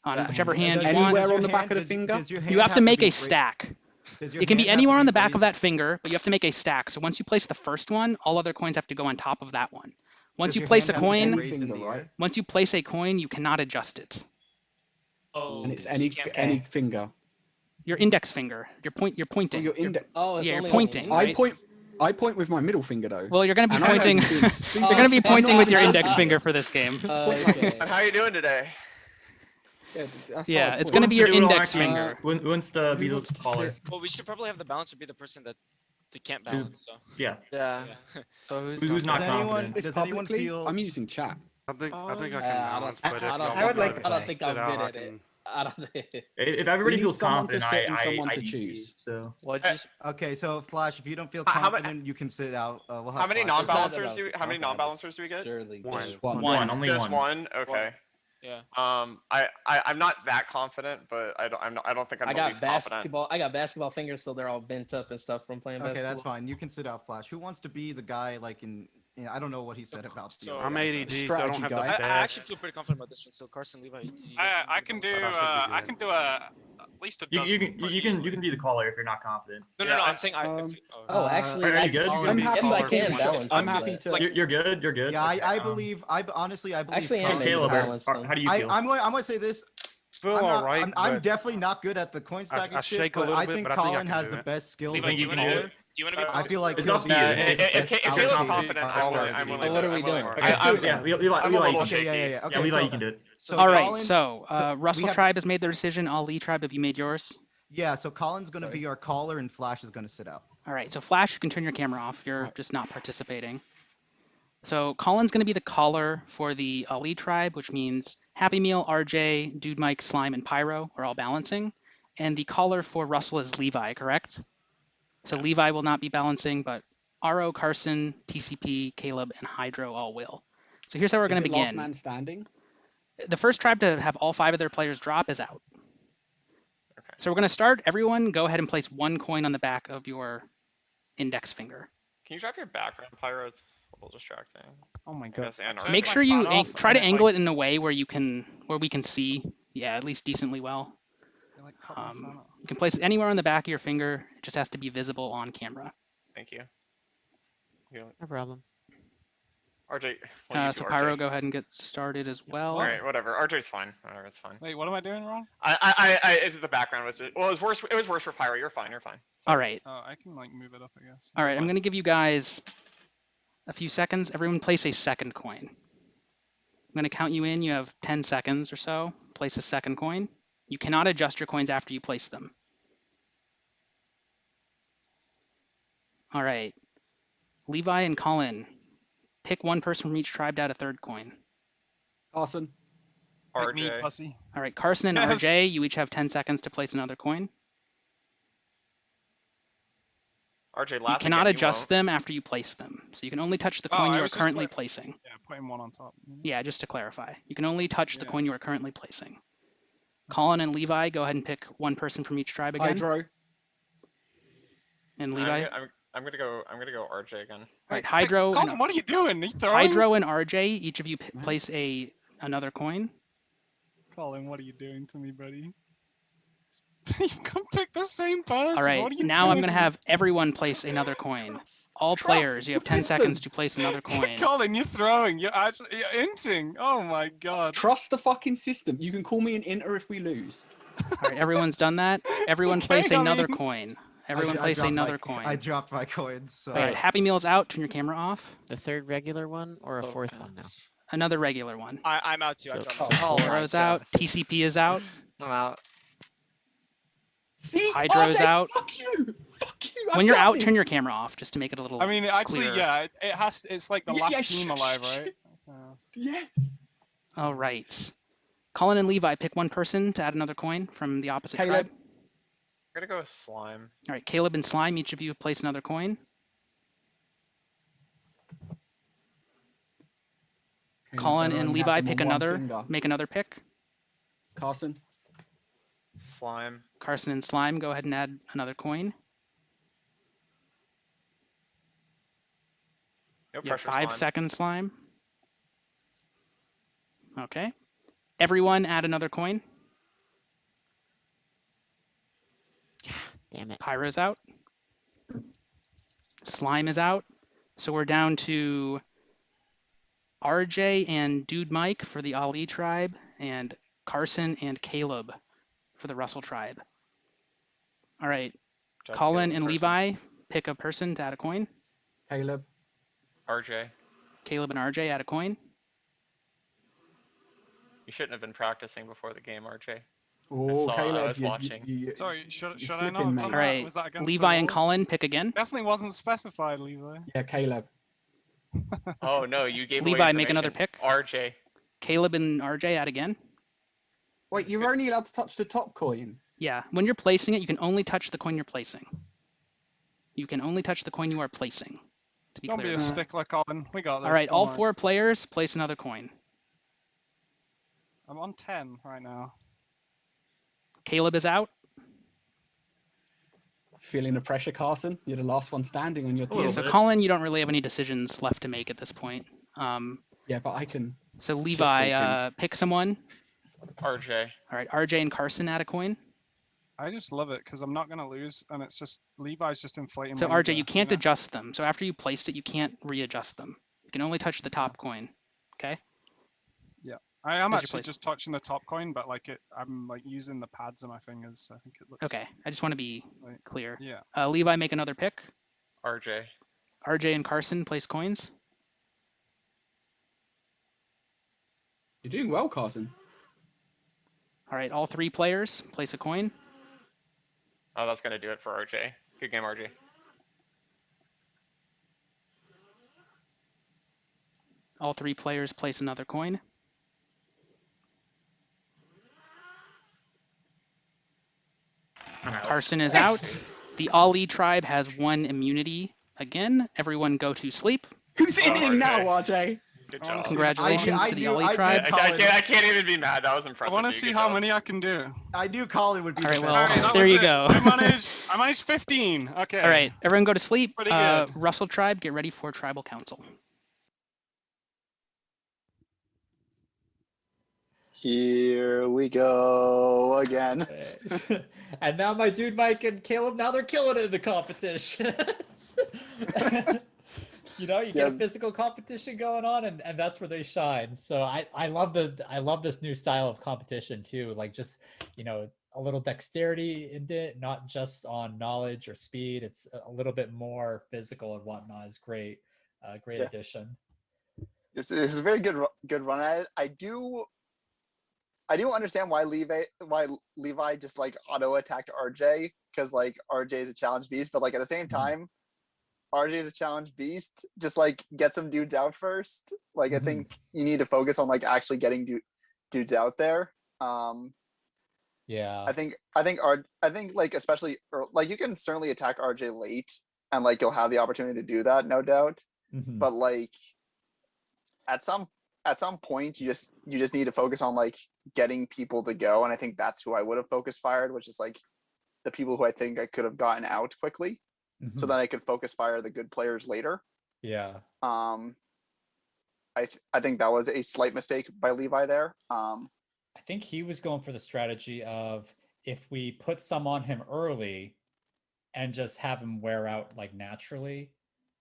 On whichever hand you want. Anywhere on the back of the finger? You have to make a stack. It can be anywhere on the back of that finger, but you have to make a stack. So once you place the first one, all other coins have to go on top of that one. Once you place a coin, once you place a coin, you cannot adjust it. Oh, and it's any finger. Your index finger. You're pointing. Oh, your index. Oh, it's yeah, only you're pointing. I Right? I point with my middle finger though. Well, you're going to be And I pointing. haven't been You're going to be I'm pointing not with your even index joking. finger for this game. Okay. And how are you doing today? Yeah, it's going to be your index finger. Who wants to be the caller? Well, we should probably have the balancer be the person that they can't balance. So. Yeah. Yeah. So Who's not confident? Does anyone feel? I'm using chat. I think I can balance, I but if don't, y'all I want don't, me I to don't think sit I'm out, good I at it. can- I don't. If everybody We need feels someone to confident, sit and someone to DC, choose. So. Okay, so Flash, if you don't feel How confident, you can sit out. We'll have How many Flash. non-balancers do? How many non-balancers do we get? Surely. One. Only Just one. one. Okay. Yeah. I'm not that confident, but I don't think I'm I the got least confident. basketball. I got basketball fingers, so they're all bent up and stuff from playing Okay, basketball. that's fine. You can sit out, Flash. Who wants to be the guy like in? I don't know what he said about the. So- I'm ADD, so I don't Strategy have the guy. I best. actually feel pretty confident about this one. So Carson, Levi. I can do. I can do at least a You dozen. can be the caller if you're not confident. No, I'm saying Oh, actually, Are you good? I'm happy yes, I to can call balance. I'm them, happy but- to. You're good. You're good. Yeah, I Okay, believe. I honestly, I believe. Actually, I'm able to Caleb, balance them. how do you feel? I'm going to say this. Feel all right, I'm but definitely not good at the coin stacking I shit, shake a but little I bit, think but I think I Colin can has do the it. best skills Levi, as do a you want to do caller. it? Do you want to be? I feel like It's he'll up to be you. able to If best Caleb's allocate confident, our I'm strategies. willing So what to- are we I'm willing doing? to- Let's do it. Yeah, Levi, I'm a little Okay, shaky. yeah. Okay, Yeah, Levi, so, you can do it. so All right, Colin- so Russell we have- Tribe has made their decision. Ali Tribe, have you made yours? Yeah, so Colin's going to be our caller and Flash is going to sit out. All right, so Flash, you can turn your camera off. You're just not participating. So Colin's going to be the caller for the Ali Tribe, which means Happy Meal, RJ, Dude Mike, Slime, and Pyro are all balancing. And the caller for Russell is Levi, correct? So Levi will not be balancing, but Aro, Carson, TCP, Caleb, and Hydro all will. So here's how we're going to Last begin. man standing. The first tribe to have all 5 of their players drop is out. Okay. So we're going to start. Everyone go ahead and place 1 coin on the back of your index finger. Can you drop your background, Pyro? It's a little distracting. Oh my I god. guess, and Turn Make my sure you phone off try and to it, angle like- it in a way where we can see, yeah, at least decently well. it, like, cut my phone off. You can place it anywhere on the back of your finger. It just has to be visible on camera. Thank you. No problem. RJ. Well, you So do, Pyro, RJ. go ahead and get started as well. All right, whatever. RJ's fine. Whatever, it's fine. Wait, what am I doing wrong? It's the background was. Well, it was worse. It was worse for Pyro. You're fine. You're fine. All right. Oh, I can like move it up, I guess. All right. I'm going to give you guys a few seconds. Everyone place a second coin. I'm going to count you in. You have 10 seconds or so. Place a second coin. You cannot adjust your coins after you place them. All right. Levi and Colin, pick one person from each tribe to add a third coin. Carson. Like me, RJ. pussy. All right. Carson and Yes. RJ, you each have 10 seconds to place another coin. RJ, You last cannot again, you adjust won't. them after you place them. So you can only touch the Oh, coin I you are was just currently clar- placing. Yeah, putting one on top. Yeah, just to clarify. You can only touch the Yeah. coin you are currently placing. Colin and Levi, go ahead and pick one person from each tribe again. Hydro. And I'm Levi. gonna- I'm gonna go. I'm gonna go RJ again. All right, Hydro. Colin, what are you doing? Are you throwing? Hydro and RJ, each of you place another coin. Colin, what are you doing to me, buddy? You can pick the same person. All right, What are you now I'm doing? going to have everyone place another coin. All players, you have 10 seconds to place another coin. Colin, you're throwing. You're actually inting. Oh my god. Trust the fucking system. You can call me an inter if we lose. All right, everyone's done that. Everyone Okay, place I another mean- coin. Everyone I place dropped another my, coin. I dropped my coins. So. All right, Happy Meal's out. Turn your camera off. The third regular one or a fourth one now? Another regular one. I'm out too. I So- dropped Oh my Pyro's out. God. TCP is out. I'm out. See, Hydro's RJ, out. Fuck you. Fuck you. I When you're got out, me. turn your camera off just to make it a little I mean, actually, clearer. yeah, it has. It's like the Yeah, last yeah, team shh, alive, shh. right? So, Yes. All right. Colin and Levi, pick one person to add another coin from the opposite Caleb. tribe. I'm gonna go with Slime. All right, Caleb and Slime, each of you place another coin. Okay, Colin better and only have Levi, them pick on one another. finger. Make another pick. Carson. Slime. Carson and Slime, go ahead and add another coin. No You have pressure, 5 Slime. seconds, Slime. Okay. Everyone add another coin. Damn it. Pyro's out. Slime is out. So we're down to RJ and Dude Mike for the Ali tribe, and Carson and Caleb for the Russell tribe. All right. Colin and Levi, pick a person to add a coin. Caleb. RJ. Caleb and RJ add a coin. You shouldn't have been practicing before the game, RJ. Oh, Caleb, I was watching. Sorry, should I slipping, not have mate. done All that? right. Was that against Levi the and rules? Colin, pick again. Definitely wasn't specified, Levi. Yeah, Caleb. Oh no, you gave away Levi, make another information. pick. RJ. Caleb and RJ add again. Wait, you're only allowed to touch the top coin? Yeah, when you're placing it, you can only touch the coin you're placing. You can only touch the coin you are placing. To be Don't clear. be a stickler, Colin. We got this. All right, don't all worry. 4 players place another coin. I'm on 10 right now. Caleb is out. Feeling the pressure, Carson? You're the last one standing on your team. Yeah, so Colin, you don't really have any decisions left to make at this point. Yeah, but I can. So Levi, pick someone. RJ. All right, RJ and Carson add a coin. I just love it because I'm not going to lose, and it's just Levi's just inflating So my RJ, ego, you can't know? adjust them. So after you placed it, you can't readjust them. You can only touch the top coin. Okay? Yeah. I am Where's your actually place? just touching the top coin, but like I'm like using the pads on my fingers. I think it looks. Okay, I just want to be clear. Yeah. Levi, make another pick. RJ. RJ and Carson place coins. You're doing well, Carson. All right, all 3 players place a coin. Oh, that's gonna do it for RJ. Good game, RJ. All 3 players place another coin. Carson is out. The Ali tribe has 1 immunity again. Everyone go to sleep. Who's in it now, RJ? Good job. Congratulations to the Ali tribe. I can't even be mad. That was impressive. I want to dude. see Good how job. many I can do. I knew Colin would be All right, the well, best. that there was you it. go. I managed 15. Okay. All right, everyone go to sleep. Pretty good. Russell tribe, get ready for tribal council. Here we go again. And now my dude Mike and Caleb, now they're killing it in the competition. You know, you get a physical competition going on, and that's where they shine. So I love this new style of competition too. Like just, you know, a little dexterity in it, not just on knowledge or speed. It's a little bit more physical and whatnot. Is great, great addition. This is a very good run at it. I do understand why Levi just like auto attacked RJ, because like RJ is a challenge beast, but like at the same time, RJ is a challenge beast. Just like get some dudes out first. Like I think you need to focus on like actually getting dudes out there. Yeah. I think like especially like you can certainly attack RJ late, and like you'll have the opportunity to do that, no doubt. But like at some point you just need to focus on like getting people to go, and I think that's who I would have focus fired, which is like the people who I think I could have gotten out quickly, so that I could focus fire the good players later. Yeah. I think that was a slight mistake by Levi there. I think he was going for the strategy of if we put some on him early and just have him wear out like naturally.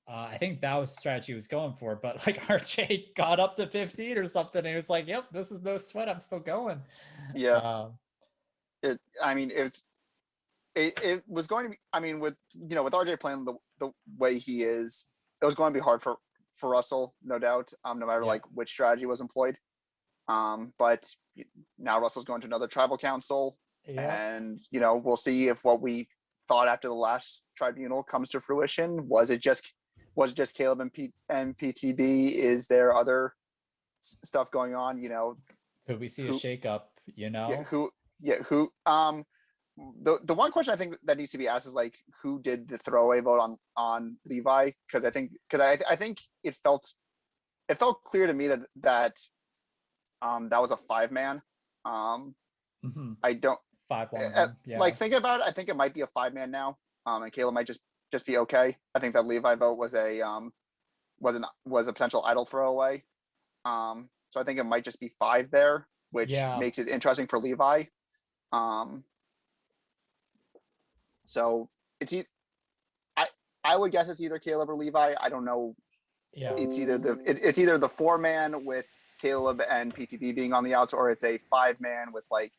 I think that was the strategy he was going for, but like RJ got up to 15 or something, and he was like, "Yep, this is no sweat. I'm still going." Yeah. It was going to be. I mean, with RJ playing the way he is, it was going to be hard for Russell, no doubt. No matter like which strategy was employed. But now Russell's going to another tribal council, and we'll see if what we thought after the last tribunal comes to fruition. Was it just Caleb and PTB? Is there other stuff going on? Could we see a shakeup? The one question I think that needs to be asked is like who did the throwaway vote on Levi? Because I think it felt clear to me that that was a 5-man. I don't 5-1. like thinking about it. I think it might be a 5-man now. And Caleb might just be okay. I think that Levi vote was was a potential idle throwaway. So I think it might just be 5 there, which makes it interesting for Levi. So I would guess it's either Caleb or Levi. I don't know. Yeah. It's either the 4-man with Caleb and PTB being on the outs, or it's a 5-man with like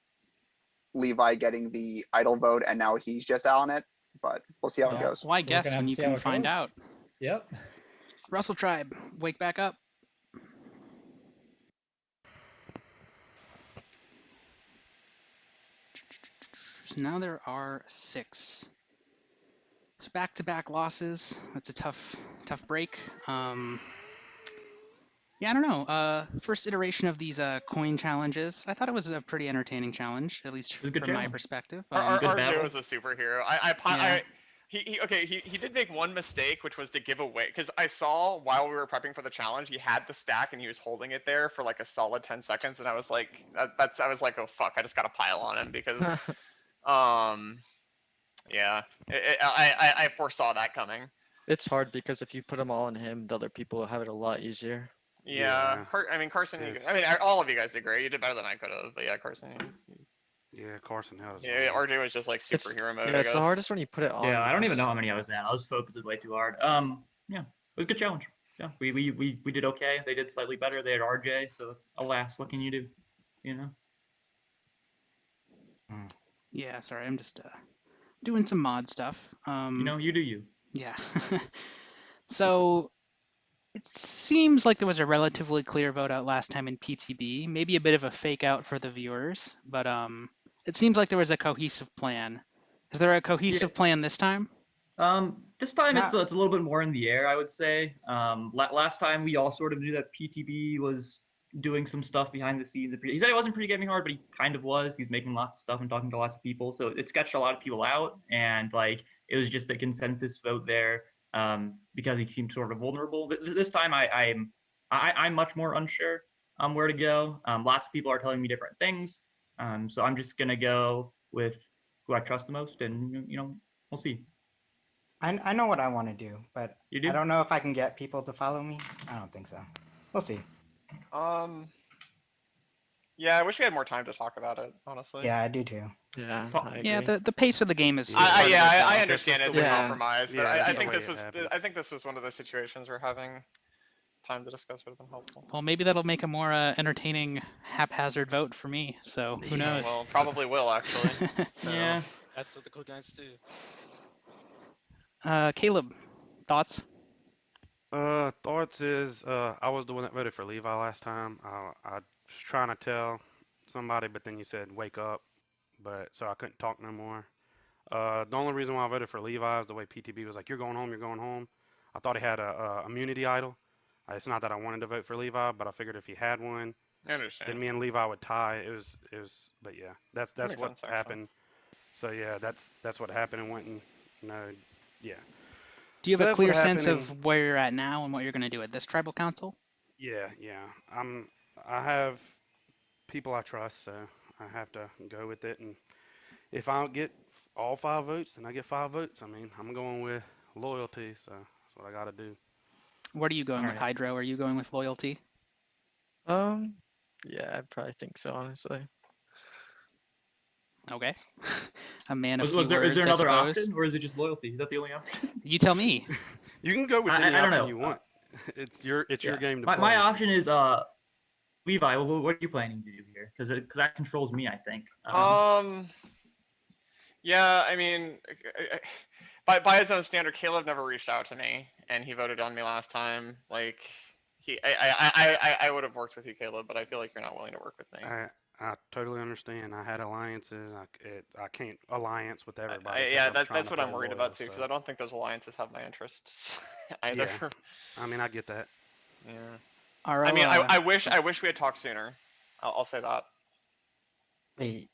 Levi getting the idle vote and now he's just out on it. But we'll see how it goes. Why guess when you can find out? Yep. Russell Tribe, wake back up. So now there are 6. So back-to-back losses. That's a tough break. Yeah, I don't know. First iteration of these coin challenges. I thought it was a pretty entertaining challenge, at least from my perspective. RJ was a superhero. He did make one mistake, which was to give away, because I saw while we were prepping for the challenge, he had the stack and he was holding it there for like a solid 10 seconds, and I was like, I was like, oh fuck, I just got to pile on him because, yeah, I foresaw that coming. It's hard because if you put them all on him, the other people will have it a lot easier. Yeah, I mean Carson. All of you guys did great. You did better than I could have, but yeah, Carson. Yeah, Carson has. Yeah, RJ was just like superhero mode. Yeah, it's the hardest when you put it on. Yeah, I don't even know how many I was at. I was focused way too hard. Yeah, it was a good challenge. Yeah, we did okay. They did slightly better. They had RJ, so alas, what can you do? You know. Yeah, sorry, I'm just doing some mod stuff. You do you. Yeah. So it seems like there was a relatively clear vote out last time in PTB. Maybe a bit of a fake out for the viewers, but it seems like there was a cohesive plan. Is there a cohesive plan this time? This time it's a little bit more in the air, I would say. Last time we all sort of knew that PTB was doing some stuff behind the scenes. He said it wasn't pre-gaming hard, but he kind of was. He's making lots of stuff and talking to lots of people, so it sketched a lot of people out, and like it was just the consensus vote there because he seemed sort of vulnerable. But this time I'm much more unsure on where to go. Lots of people are telling me different things, so I'm just gonna go with who I trust the most, and we'll see. I know what I want to do, but You do? I don't know if I can get people to follow me. I don't think so. We'll see. Yeah, I wish we had more time to talk about it, honestly. Yeah, I do too. Yeah. Yeah, the pace of the game is. I understand it's a Yeah. compromise, but Yeah, I that's think the this way was it happens. I think this was one of those situations where having time to discuss would have been helpful. Well, maybe that'll make a more entertaining haphazard vote for me. So who knows? Well, probably will actually. So. Yeah. That's what the cool guys do. Caleb, thoughts? Thoughts is I was the one that voted for Levi last time. I was trying to tell somebody, but then you said wake up, but so I couldn't talk no more. The only reason why I voted for Levi is the way PTB was like, "You're going home. You're going home." I thought he had a immunity idol. It's not that I wanted to vote for Levi, but I figured if he had one, I understand. then me and Levi would tie. It was, but yeah, that's Makes what sense, happened. So yeah, that's what happened and went and yeah. Do you So have a that's what clear sense happened, of where you're at now and what you're going to do at this tribal council? Yeah. I have people I trust, so I have to go with it. And if I don't get all 5 votes, then I get 5 votes. I mean, I'm going with loyalty, so that's what I got to do. What are you going with, Hydro? Are you going with loyalty? Yeah, I probably think so, honestly. Okay. A man of Is few words, there I another suppose. option, or is it just loyalty? Is that the only option? You tell me. You can go with any I don't option know. you want. It's your game to my, play. my option is Levi. What are you planning to do here? Because that controls me, I think. Yeah, I mean, by his own standard, Caleb never reached out to me, and he voted on me last time. Like, I would have worked with you, Caleb, but I feel like you're not willing to work with me. I totally understand. I had alliances. I can't alliance with everybody. Yeah, that's what I'm worried about too, because I don't think those alliances have my interests either. Yeah. I mean, I get that. Yeah. Aro, I mean, I wish we had talked sooner. I'll say that. Wait.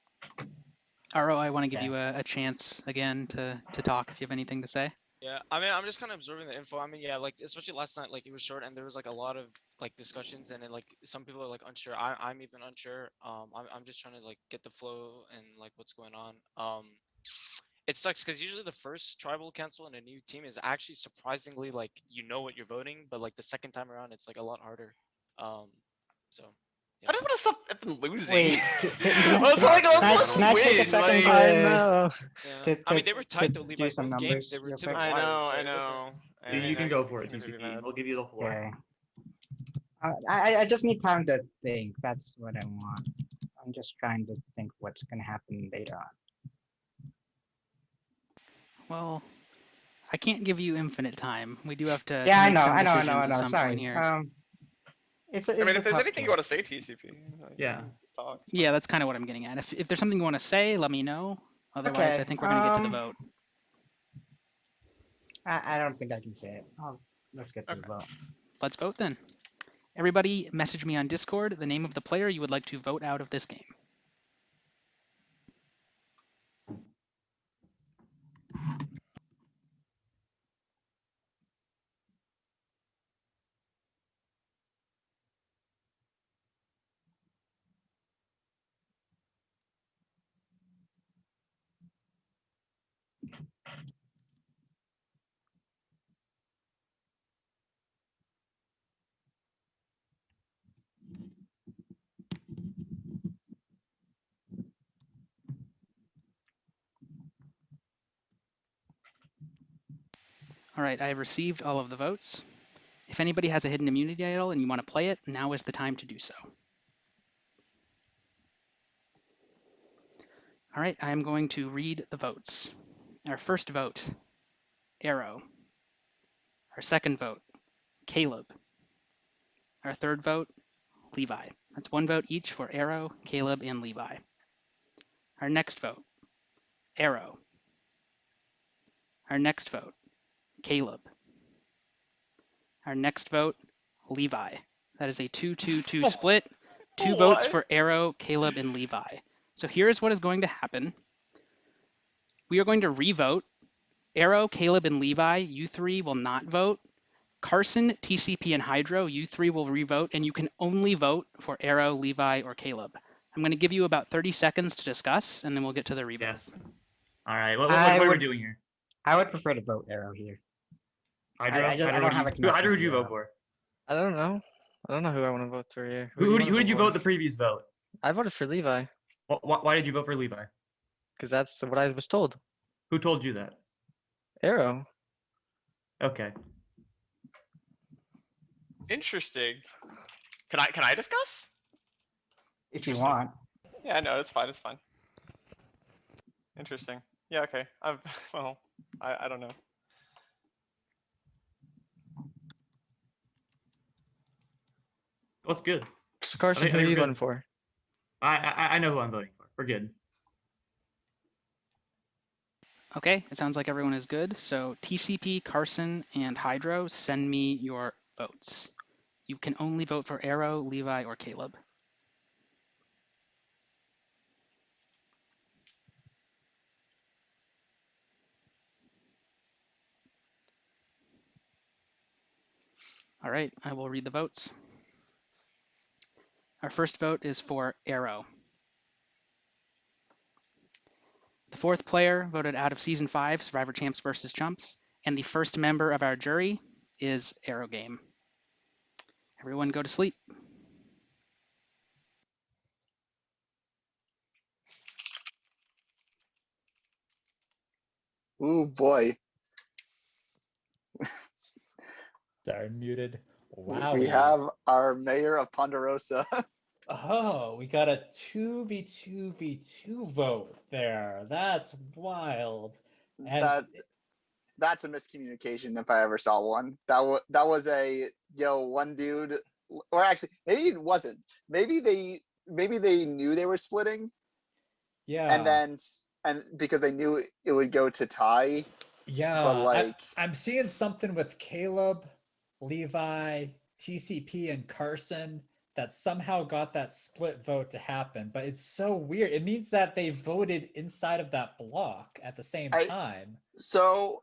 Aro, I want to give you a chance again to talk if you have anything to say. Yeah, I mean, I'm just kind of absorbing the info. I mean, yeah, like especially last night, like it was short and there was like a lot of like discussions, and then like some people are like unsure. I'm even unsure. I'm just trying to like get the flow and like what's going on. it sucks because usually the first tribal council in a new team is actually surprisingly like you know what you're voting, but like the second time around it's like a lot harder. So I just want to stop effing losing. Wait, Can I take a second like, I know. to, I mean, they were tight though, to Levi. do some Both games numbers? they were real to the quick? wire. So I it wasn't. know. You can go for it, TCP. We'll give you the floor. Okay. I just need time to think. That's what I want. I'm just trying to think what's going to happen later on. Well, I can't give you infinite time. We do have to Yeah, make some I decisions know. at some Sorry. point here. I mean, if there's anything you want to say, TCP. Yeah. Talk. Yeah, that's kind of what I'm getting at. If there's something you want to say, let me know. Otherwise, I think we're going to get to the vote. I don't think I can say it. Let's get to the vote. Let's vote then. Everybody message me on Discord the name of the player you would like to vote out of this game. All right, I have received all of the votes. If anybody has a hidden immunity idol and you want to play it, now is the time to do so. All right, I am going to read the votes. Our first vote, Arrow. Our second vote, Caleb. Our third vote, Levi. That's one vote each for Arrow, Caleb, and Levi. Our next vote, Arrow. Our next vote, Caleb. Our next vote, Levi. That is a 2-2-2 split. 2 votes for Arrow, Caleb, and Levi. So here's what is going to happen. We are going to re-vote. Arrow, Caleb, and Levi, you three will not vote. Carson, TCP, and Hydro, you three will re-vote, and you can only vote for Arrow, Levi, or Caleb. I'm going to give you about 30 seconds to discuss, and then we'll get to the re-vote. Yes. All right. What are we doing here? I would prefer to vote Arrow here. Hydro? I don't have a connection. Hydro, who'd you vote for? I don't know. I don't know who I want to vote for here. Who did you vote the previous vote? I voted for Levi. Why did you vote for Levi? Because that's what I was told. Who told you that? Arrow. Okay. Interesting. Can I discuss? If you want. Yeah, no, it's fine. It's fine. Interesting. Yeah, okay. Well, I don't know. What's good? So Carson, who are you voting for? I know who I'm voting for. We're good. Okay, it sounds like everyone is good. So TCP, Carson, and Hydro, send me your votes. You can only vote for Arrow, Levi, or Caleb. All right, I will read the votes. Our first vote is for Arrow. The fourth player voted out of Season 5, Survivor Champs vs. Chumps, and the first member of our jury is Arrow Game. Everyone go to sleep. Ooh, boy. Sorry, muted. Wow. We have our mayor of Ponderosa. Oh, we got a 2v2v2 vote there. That's wild. And that's a miscommunication if I ever saw one. That was a one dude, or actually maybe it wasn't. Maybe they knew they were splitting. Yeah. And because they knew it would go to tie. Yeah. But I'm seeing something with Caleb, Levi, TCP, and Carson that somehow got that split vote to happen, but it's so weird. It means that they voted inside of that block at the same time. So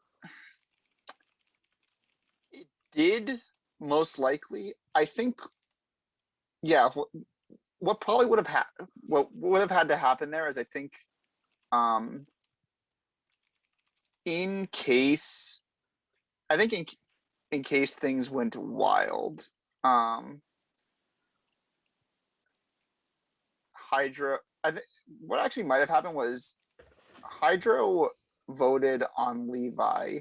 it did most likely. I think, yeah. What probably would have had to happen there is I think, in case, I think in case things went wild, Hydro. I think what actually might have happened was Hydro voted on Levi,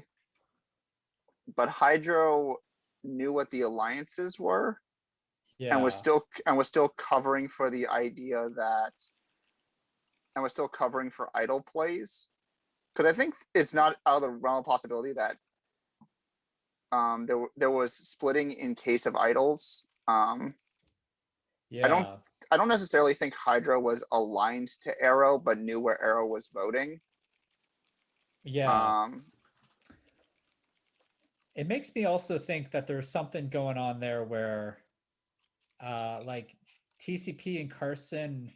but Hydro knew what the alliances were, and was still covering for the idea that, and was still covering for idle plays, because I think it's not out of the realm of possibility that there was splitting in case of idols. Yeah. I don't necessarily think Hydra was aligned to Arrow, but knew where Arrow was voting. Yeah. It makes me also think that there's something going on there where like TCP and Carson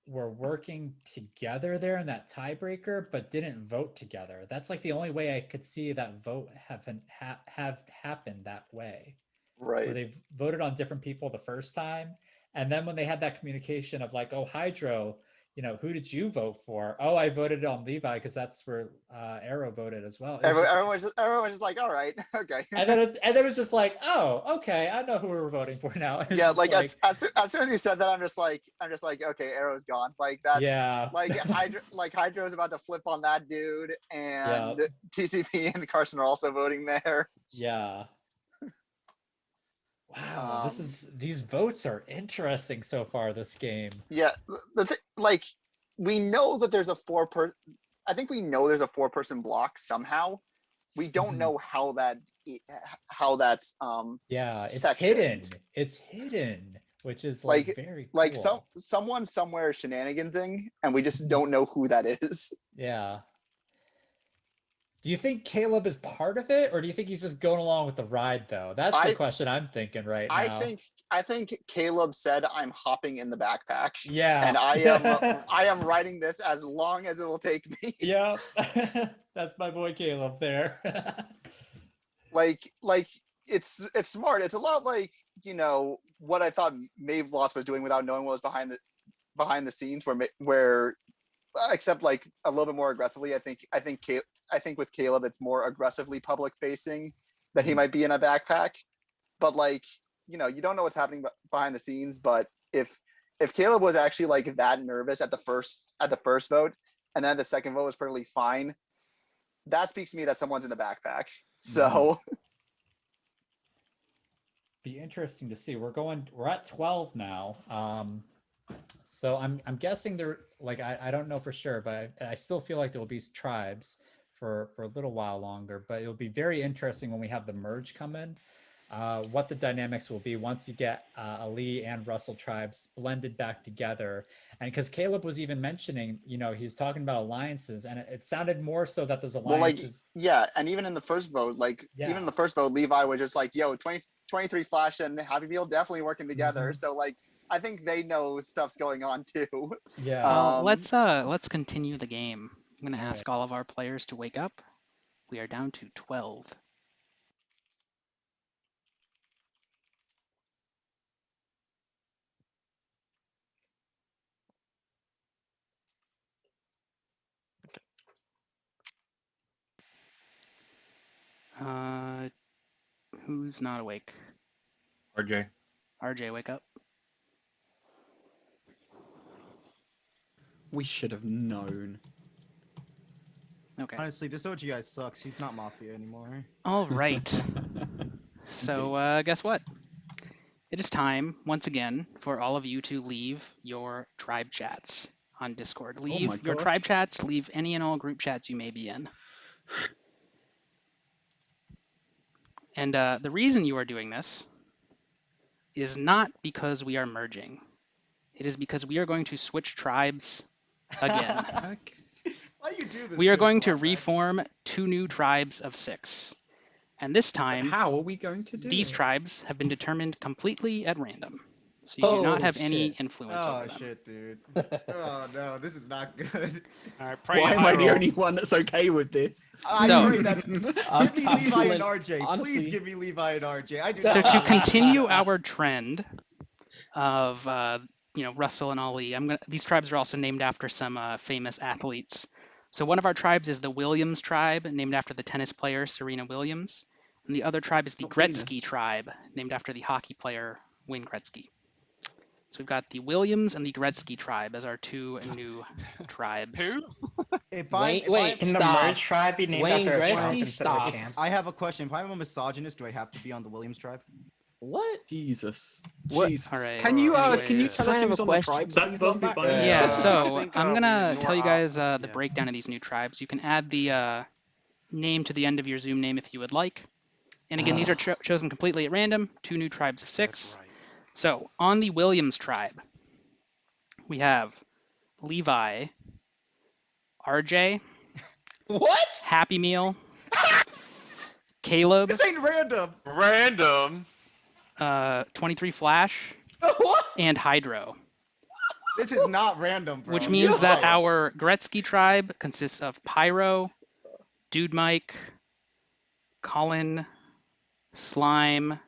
were working together there in that tiebreaker, but didn't vote together. That's like the only way I could see that vote have happened that way. Right. Where they voted on different people the first time. And then when they had that communication of like, oh, Hydro, who did you vote for? Oh, I voted on Levi because that's where Arrow voted as well. Everyone was just like, all right, okay. And then it was just like, oh, okay, I know who we're voting for now. Yeah, like as soon as you said that, I'm just like, okay, Arrow's gone. Like that's like Hydro's about to flip on that dude, and TCP and Carson are also voting there. Yeah. Wow, these votes are interesting so far this game. Yeah, like we know that there's a I think we know there's a 4-person block somehow. We don't know how that's yeah, it's sectioned. It's hidden, which is like very cool. Like someone somewhere shenanigansing, and we just don't know who that is. Yeah. Do you think Caleb is part of it, or do you think he's just going along with the ride, though? That's the question I'm thinking right now. I think Caleb said, "I'm hopping in the backpack." Yeah, and I am riding this as long as it will take me. Yeah, that's my boy Caleb there. like it's smart. It's a lot like what I thought Maeve Lost was doing without knowing what was behind the scenes, where except like a little bit more aggressively. I think with Caleb, it's more aggressively public facing that he might be in a backpack, but like, you don't know what's happening behind the scenes. But if Caleb was actually like that nervous at the first vote, and then the second vote was perfectly fine, that speaks to me that someone's in a backpack. So be interesting to see. We're at 12 now. So I'm guessing there, like, I don't know for sure, but I still feel like there will be tribes for a little while longer, but it'll be very interesting when we have the merge come in, what the dynamics will be once you get Ali and Russell tribes blended back together. And because Caleb was even mentioning, he's talking about alliances, and it sounded more so that those alliances. Well, yeah, and even in the first vote, even in the first vote, Levi was just like, yo, 23 Flash and Happy Meal definitely working together. So like, I think they know stuff's going on too. Yeah. Let's continue the game. I'm going to ask all of our players to wake up. We are down to 12. Who's not awake? RJ. RJ, wake up. We should have known. Okay. Honestly, this OG guy sucks. He's not Mafia anymore. All right. So guess what? It is time, once again, for all of you to leave your tribe chats on Discord. Leave your tribe chats, leave any and all group chats you may be in. And the reason you are doing this is not because we are merging. It is because we are going to switch tribes again. Why do you do this? We are going to reform 2 new tribes of 6. And this time, how are we going to do these tribes have been determined completely at random. So you do not have any influence over them. Oh shit, dude. Oh no, this is not good. All right, why am I the only one that's okay with this? I pray that give me Levi and RJ. Honestly, please give me Levi and RJ. I do. So to continue our trend of Russell and Ali, these tribes are also named after some famous athletes. So one of our tribes is the Williams tribe, named after the tennis player Serena Williams. And the other tribe is the Gretzky tribe, named after the hockey player Wayne Gretzky. So we've got the Williams and the Gretzky tribe as our two new tribes. Who? Can the merge tribe be named Wayne after a Gretzky? champ instead of a Stop. champ? I have a question. If I'm a misogynist, do I have to be on the Williams tribe? What? Jesus. What? Jesus. All right. Can you tell us Kind of who's a on the question. tribes? That's please, supposed to be Lombax? funny. Yeah, I so think, I'm we gonna ignore tell you guys the yeah. breakdown of these new tribes. You can add the name to the end of your Zoom name if you would like. And again, these are chosen completely at random, 2 new tribes of 6. Right. So on the Williams tribe, we have Levi, RJ, What? Happy Meal, Caleb, This ain't random. Random. 23 Flash, What? and Hydro. This is not random, bro. Which means that No. our Gretzky tribe consists of Pyro, Dude Mike, Colin, Slime,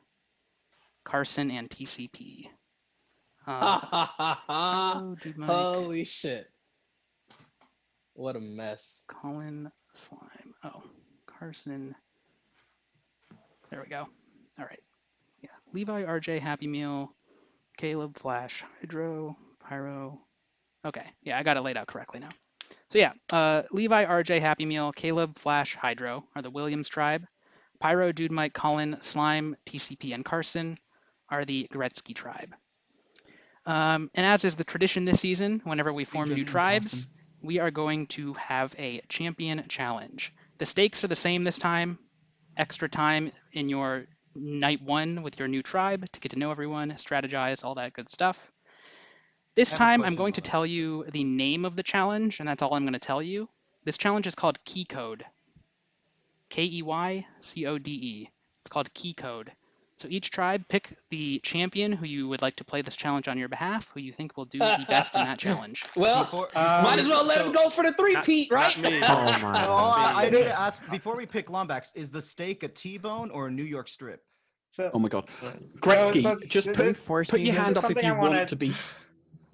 Carson, and TCP. Dude Mike, Holy shit. What a mess. Colin, Slime. Oh, Carson. There we go. All right. Yeah. Levi, RJ, Happy Meal, Caleb, Flash, Hydro, Pyro. Okay. Yeah, I got it laid out correctly now. So yeah, Levi, RJ, Happy Meal, Caleb, Flash, Hydro are the Williams tribe. Pyro, Dude Mike, Colin, Slime, TCP, and Carson are the Gretzky tribe. And as is the tradition this season, whenever we form new tribes, we are going to have a champion challenge. The stakes are the same this time. Extra time in your night 1 with your new tribe to get to know everyone, strategize, all that good stuff. This time, I'm going to tell you the name of the challenge, and that's all I'm going to tell you. This challenge is called Key Code. Keycode. It's called Key Code. So each tribe, pick the champion who you would like to play this challenge on your behalf, who you think will do the best in that challenge. Well, might as well let him go for the three-peat, right? No, I need to ask, before we pick Lombax, is the steak a T-bone or a New York strip? Oh my god. Gretzky, just put your hand up if something you I wanna- want to be...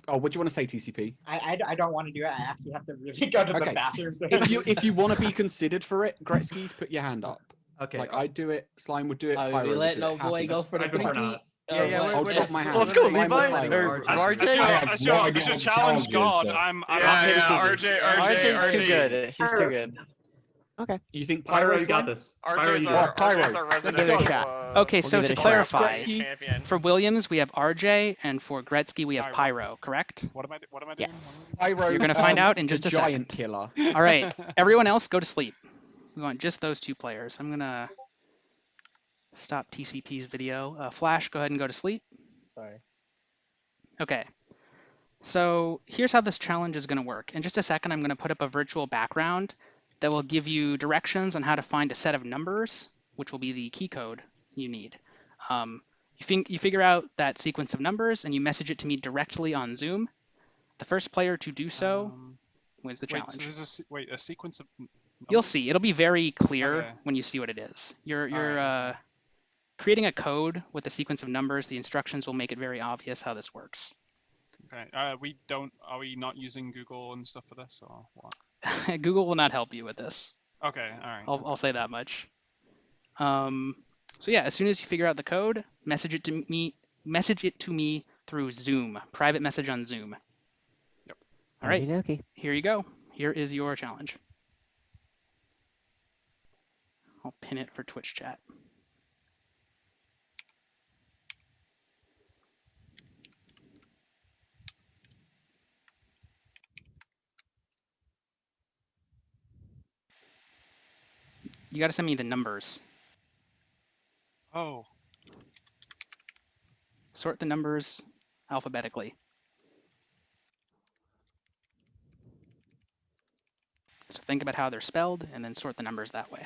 Oh, what do you want to say, TCP? I don't want to do it. I actually have to really go to the Okay. bathroom. If you want to be considered for it, Gretzky's, put your hand up. Okay. Like I'd do it, Slime would do it, Are Pyro we would letting do it, no boy Happy go would. for the three-peat? I'll drop my hand. Let's go, Slime would Levi. play. Or As your challenge god, I'm RJ's too good. He's too good. Okay. You think Pyro, Pyro you got Slime? this. RJ's Pyro. our Let's resident. give it a shot. Okay, We'll so give it to a shot. clarify, Champion. for Williams, we have RJ, and for Gretzky, we have Pyro, correct? What am I doing? Yes. Pyro, You're going to find out in the just a giant second. killer. All right, everyone else go to sleep. We want just those 2 players. I'm going to stop TCP's video. Flash, go ahead and go to sleep. Sorry. Okay. So here's how this challenge is going to work. In just a second, I'm going to put up a virtual background that will give you directions on how to find a set of numbers, which will be the key code you need. You figure out that sequence of numbers and you message it to me directly on Zoom. The first player to do so wins the challenge. So there's a sequence of numbers? You'll see. It'll be very clear Okay. when you see what it is. You're Alright. creating a code with a sequence of numbers. The instructions will make it very obvious how this works. Okay. Are we not using Google and stuff for this, or what? Google will not help you with this. Okay. All right. I'll say that much. So yeah, as soon as you figure out the code, message it to me through Zoom, private message on Zoom. Yep. All right. Okey-dokey. Here you go. Here is your challenge. I'll pin it for Twitch chat. You got to send me the numbers. Oh. Sort the numbers alphabetically. So think about how they're spelled and then sort the numbers that way.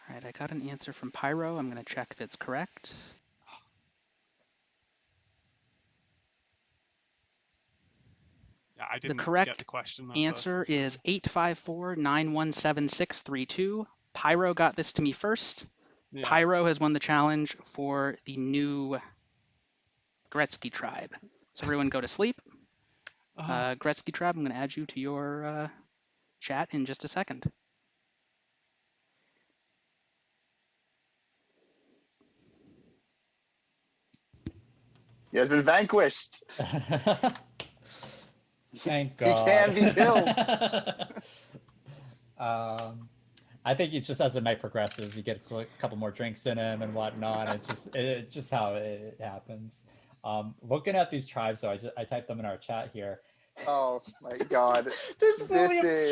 All right, I got an answer from Pyro. I'm going to check if it's correct. Yeah, I The didn't correct get the question at answer first, is 854-917-632. Pyro got this to me first. Yeah. Pyro has won the challenge for the new Gretzky tribe. So everyone go to sleep. Gretzky tribe, I'm going to add you to your chat in just a second. He has been vanquished. Thank God. He can be killed. I think it's just as the night progresses, you get a couple more drinks in him and whatnot. It's just how it happens. Looking at these tribes, though, I typed them in our chat here. Oh my God! This Williams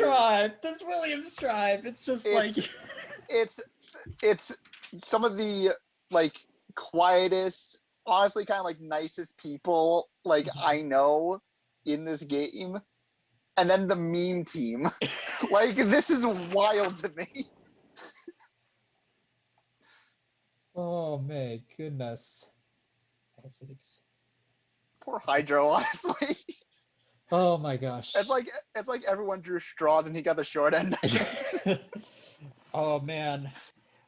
tribe. It's just like it's some of the like quietest, honestly, kind of like nicest people like I know in this game, and then the meme team. Like this is wild to me. Oh my goodness. Poor Hydro, honestly. Oh my gosh. It's like everyone drew straws and he got the short end. Oh man.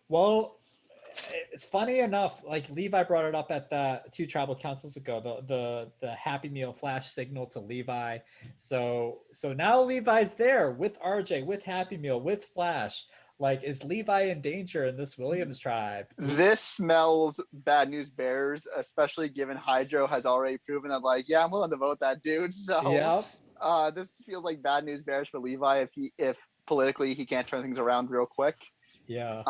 Well, it's funny enough, like Levi brought it up at the 2 tribal councils ago, the Happy Meal flash signal to Levi. So now Levi's there with RJ, with Happy Meal, with Flash. Like, is Levi in danger in this Williams tribe? This smells bad news bears, especially given Hydro has already proven that, like, yeah, I'm willing to vote that dude. So this feels like bad news bears for Levi if politically he can't turn things around real quick. Yeah.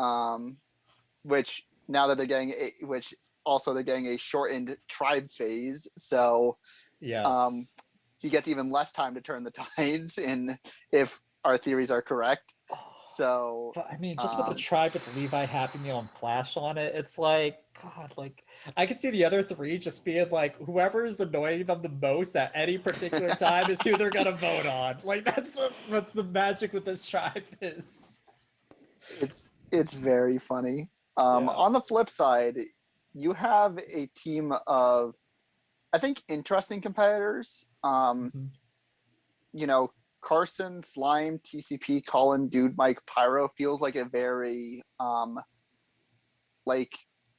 Which now that they're getting they're getting a shortened tribe phase, so he gets even less time to turn the tides in if our theories are correct. So but I mean, just with the tribe with Levi, Happy Meal, and Flash on it, it's like, God, like I could see the other 3 just being like, whoever is annoying them the most at any particular time is who they're gonna vote on. Like that's what the magic with this tribe is. It's very funny. On the flip side, you have a team of, I think, interesting competitors. You know, Carson, Slime, TCP, Colin, Dude, Mike, Pyro feels like a very like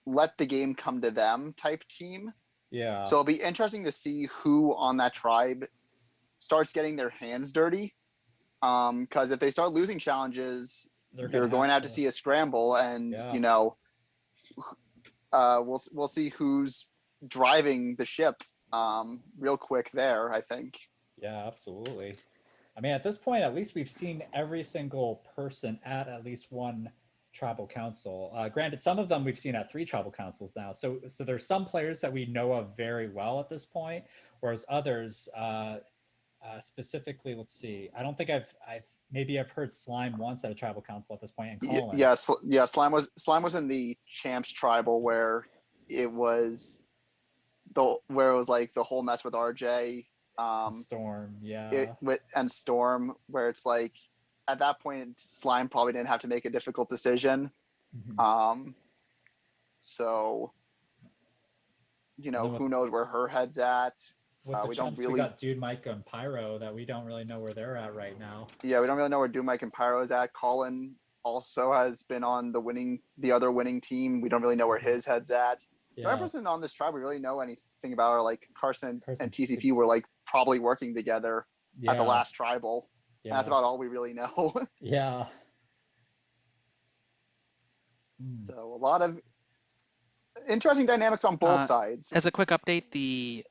let the game come to them type team. Yeah. So it'll be interesting to see who on that tribe starts getting their hands dirty. Because if they start losing challenges, you're going to have to see a scramble, and you know, we'll see who's driving the ship real quick there, I think. Yeah, absolutely. I mean, at this point, at least we've seen every single person at least 1 tribal council. Granted, some of them we've seen at 3 tribal councils now. So there's some players that we know of very well at this point, whereas others, specifically, let's see. I don't think I've heard Slime once at a tribal council at this point. And Colin. Yeah. Slime was in the Champs tribal where it was like the whole mess with RJ. Storm, and Storm, where it's like at that point Slime probably didn't have to make a difficult decision. So you know, who knows where her head's at. With the Chumps, we got Dude, Mike, and Pyro that we don't really know where they're at right now. Yeah, we don't really know where Dude, Mike, and Pyro is at. Colin also has been on the other winning team. We don't really know where his head's at. The only person on this tribe we really know anything about are like Carson and TCP were like probably working together at the last tribal. And that's about all we really know. Yeah. So a lot of interesting dynamics on both sides. As a quick update, the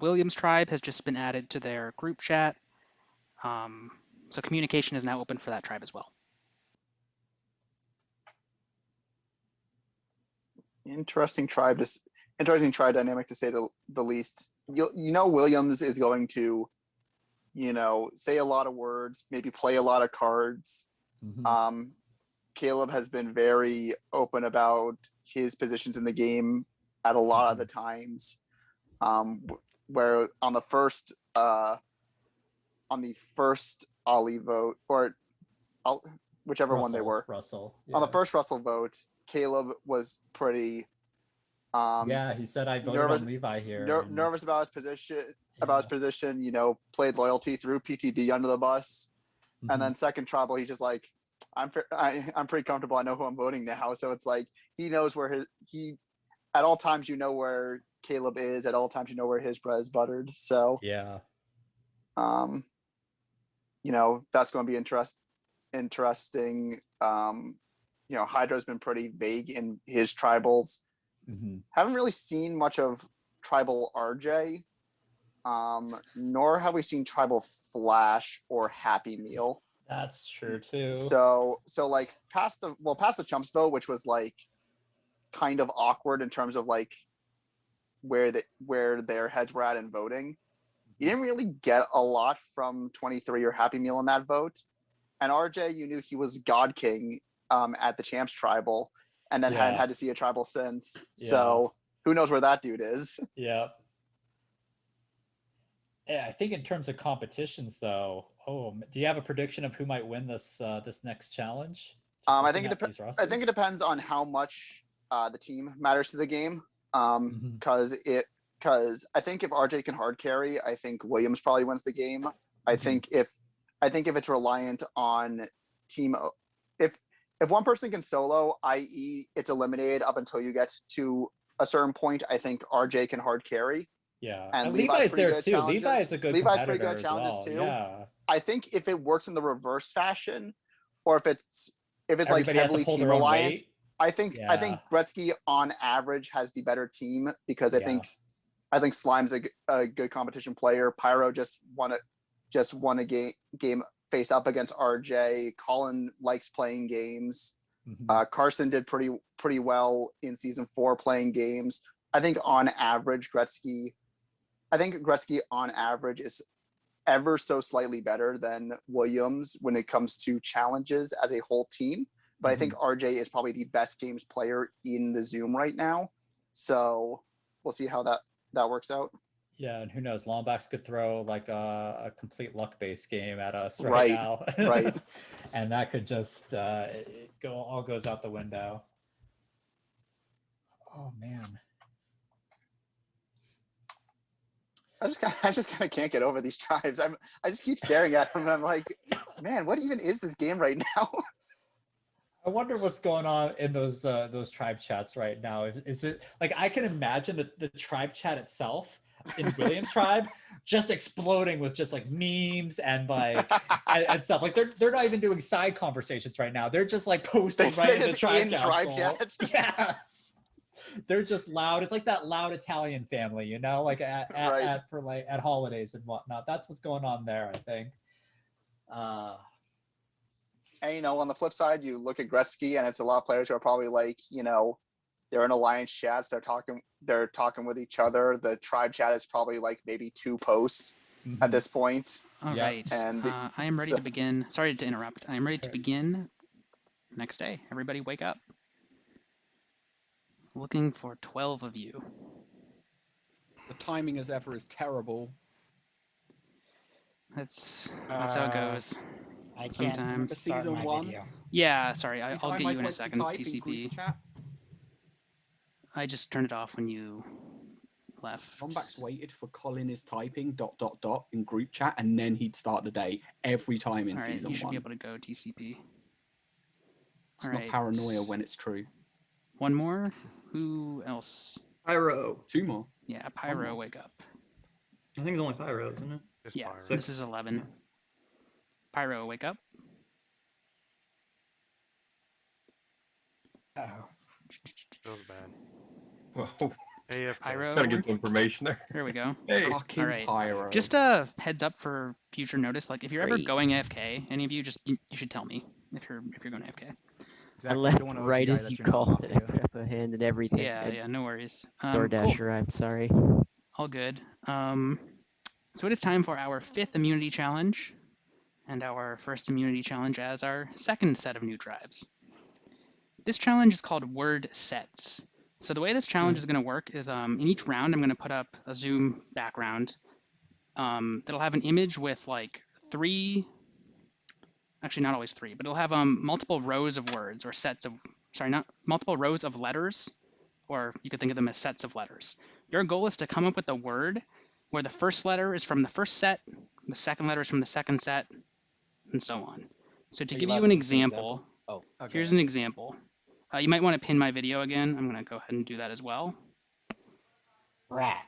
Williams tribe has just been added to their group chat. So communication is now open for that tribe as well. Interesting tribe dynamic to say the least. You know, Williams is going to, you know, say a lot of words, maybe play a lot of cards. Caleb has been very open about his positions in the game at a lot of the times. Where on the first Ollie vote, or whichever one they were. Russell. On the first Russell vote, Caleb was pretty yeah, he said I voted nervous, on Levi here. nervous about his position. You know, played loyalty, threw PTB under the bus, and then second tribal, he's just like, I'm pretty comfortable. I know who I'm voting now. So it's like he knows where at all times you know where Caleb is. At all times you know where his bread is buttered. So yeah, you know, that's going to be interesting. You know, Hydra's been pretty vague in his tribals. Haven't really seen much of tribal RJ, nor have we seen tribal Flash or Happy Meal. That's true too. So like past the Chumps vote, which was like kind of awkward in terms of like where their heads were at in voting. You didn't really get a lot from 23 or Happy Meal in that vote. And RJ, you knew he was God King at the Champs tribal, and then hadn't had to see a tribal since. So who knows where that dude is? Yeah. Yeah, I think in terms of competitions, though, do you have a prediction of who might win this next challenge? I think it depends on how much the team matters to the game. Because I think if RJ can hard carry, I think Williams probably wins the game. I think if it's reliant on team, if one person can solo, i.e., it's eliminated up until you get to a certain point, I think RJ can hard carry. Yeah, and Levi's there too. Levi is a good. Levi's pretty good at challenges too. Yeah. I think if it works in the reverse fashion, or if it's like Everybody has to heavily pull team their own reliant, weight. I think Gretzky on average has the better team because I think Slime's a good competition player. Pyro just won a game face up against RJ. Colin likes playing games. Carson did pretty well in season 4 playing games. I think on average Gretzky on average is ever so slightly better than Williams when it comes to challenges as a whole team. But I think RJ is probably the best games player in the Zoom right now. So we'll see how that works out. Yeah, and who knows? Lombax could throw like a complete luck-based game at us Right, now. right. And that could just all goes out the window. Oh man. I just kind of can't get over these tribes. I just keep staring at them and I'm like, man, what even is this game right now? I wonder what's going on in those tribe chats right now. Is it like I can imagine the tribe chat itself in Williams tribe just exploding with just like memes and like and stuff. Like they're not even doing side conversations right now. They're just like posting right in the tribe chats. Yes. They're just loud. It's like that loud Italian family, you know, like at holidays and whatnot. That's what's going on there, I think. And, you know, on the flip side, you look at Gretzky and it's a lot of players who are probably like, you know, they're in alliance chats. They're talking with each other. The tribe chat is probably like maybe 2 posts at this point. All right. And I am ready to begin. Sorry to interrupt. I am ready to begin next day. Everybody wake up. Looking for 12 of you. The timing as ever is terrible. That's how it goes. I can't Sometimes. Season 1. Video. Yeah, sorry. I'll get you in a to second. type in TCP. group chat. I just turned it off when you left. Lombax waited for Colin is typing ... in group chat, and then he'd start the day every time in All right, season 1. you should be able to go TCP. It's not paranoia when it's true. One more. Who else? Pyro. 2 more. Yeah, Pyro, wake up. I think it's only Pyro, isn't it? Yeah, this is 11. Pyro, wake up. Oh. Feels bad. Whoa. Pyro. Gotta get the information there. There we go. Hey. All right. Pyro. Just a heads up for future notice. Like if you're ever going AFK, any of you you should tell me if you're going AFK. I left right as you called it. I put up a hand and everything. Yeah, no worries. DoorDasher, cool. I'm sorry. All good. So it is time for our 5th immunity challenge and our first immunity challenge as our second set of new tribes. This challenge is called word sets. So the way this challenge is going to work is in each round I'm going to put up a Zoom background that'll have an image with like 3 actually not always 3, but it'll have multiple rows of words or sets of, sorry, not multiple rows of letters, or you could think of them as sets of letters. Your goal is to come up with a word where the first letter is from the first set, the second letter is from the second set, and so on. So to Are give allowed you to an give some example, Oh, okay. here's an example. You might want to pin my video again. I'm going to go ahead and do that as well. Rat.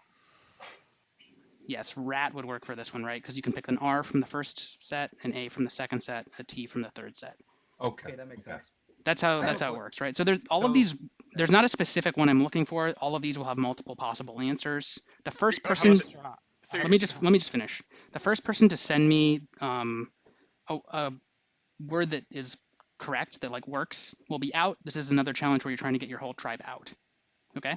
Yes, rat would work for this one, right? Because you can pick an R from the first set, an A from the second set, a T from the third set. Okay. That makes sense. That's how it works, right? So there's all of these. There's not a specific one I'm looking for. All of these will have multiple possible answers. The first person. Let me just finish. The first person to send me a word that is correct, that like works, will be out. This is another challenge where you're trying to get your whole tribe out. Okay.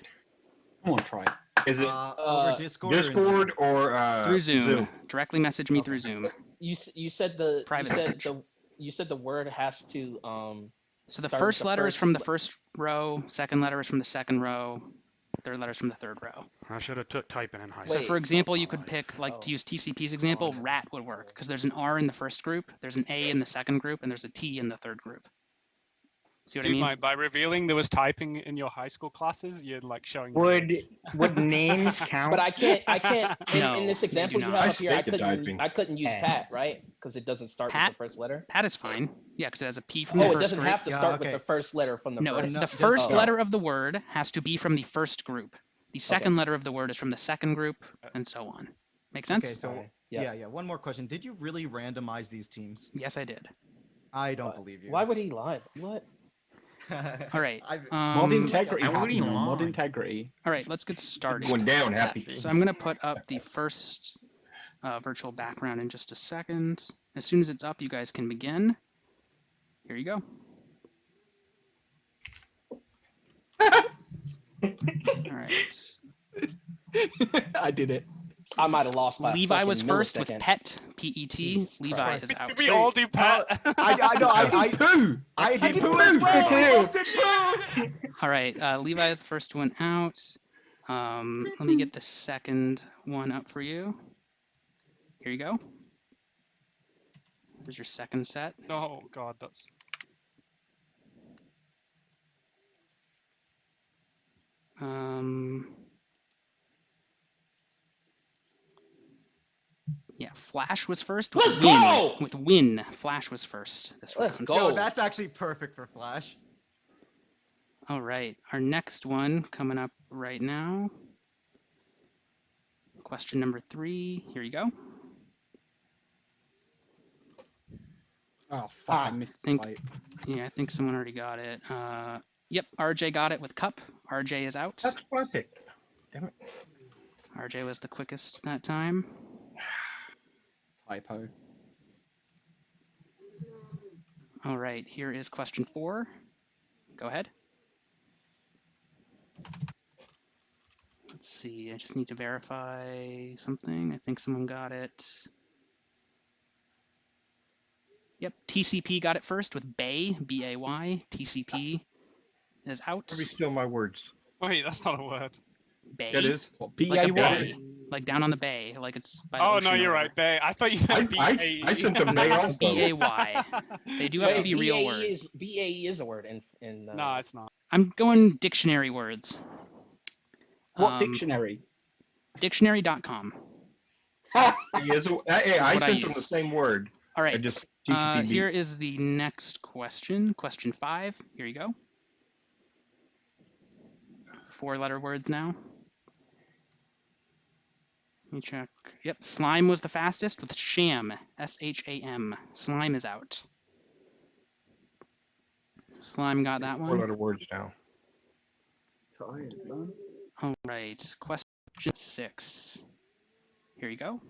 Come on, try. Is it over Discord or through Zoom? Directly message me through Zoom. You said the Private message. You said the word has to So the start first with letter is from the first row, second letter is from the second row, third letter is from the third row. I should have took typing in high So school. for example, you could pick, like to use TCP's example, rat would work because there's an R in the first group, there's an A in the second group, and there's a T in the third group. See what I mean? By revealing there was typing in your high school classes, you're like showing. Would names count? But I can't. No, in this they example do you not. have up here, I couldn't use Pat, right? Because it doesn't start with the first letter. Pat is fine. Yeah, because it has a P from the Oh, first it doesn't group. have to start with the first letter from the No, first. the first letter of the word has to be from the first group. The second letter of the word is from the second group, and so on. Make sense? Okay, so yeah. One more question. Did you really randomize these teams? Yes, I did. I don't believe you. Why would he lie? What? All right. Mod integrity. Mod integrity. All right, let's get started. Going down, Happy. So I'm going to put up the first virtual background in just a second. As soon as it's up, you guys can begin. Here you go. All right. I did it. I might have lost by Levi a was first millisecond. with Pet, P-E-T. Levi is out. We all do Pat. I did poo. I did poo as well. All right, Levi is the first one out. Let me get the second one up for you. Here you go. There's your second set. Oh God, that's. Yeah, Flash was first. With win. With win, Flash was first this round. Yo, that's actually perfect for Flash. All right, our next one coming up right now. Question number 3. Here you go. Oh fuck! I missed the type. Yeah, I think someone already got it. Yep, RJ got it with Cup. RJ is out. That's what I picked. Damn it. RJ was the quickest that time. Typo. All right, here is question 4. Go ahead. Let's see, I just need to verify something. I think someone got it. Yep, TCP got it first with Bay, B-A-Y. TCP is out. Every steal my words. Wait, that's not a word. Bay. It is. Like a bay, like down on the bay, like it's by the Oh ocean no, you're or right, Bay. I thought you meant B-A-E. I sent them Bay also. B-A-Y. They do have to be real words. B-A-E is a word in No, it's not. I'm going dictionary words. What dictionary? Dictionary.com. I That's sent what I them the use. same word. All right. I just TCP Here is the next question. Question 5. Here you go. 4-letter words now. Let me check. Yep, slime was the fastest with sham. S-H-A-M. Slime is out. So slime got that one. 4-letter words now. All right. Question 6. Here you go.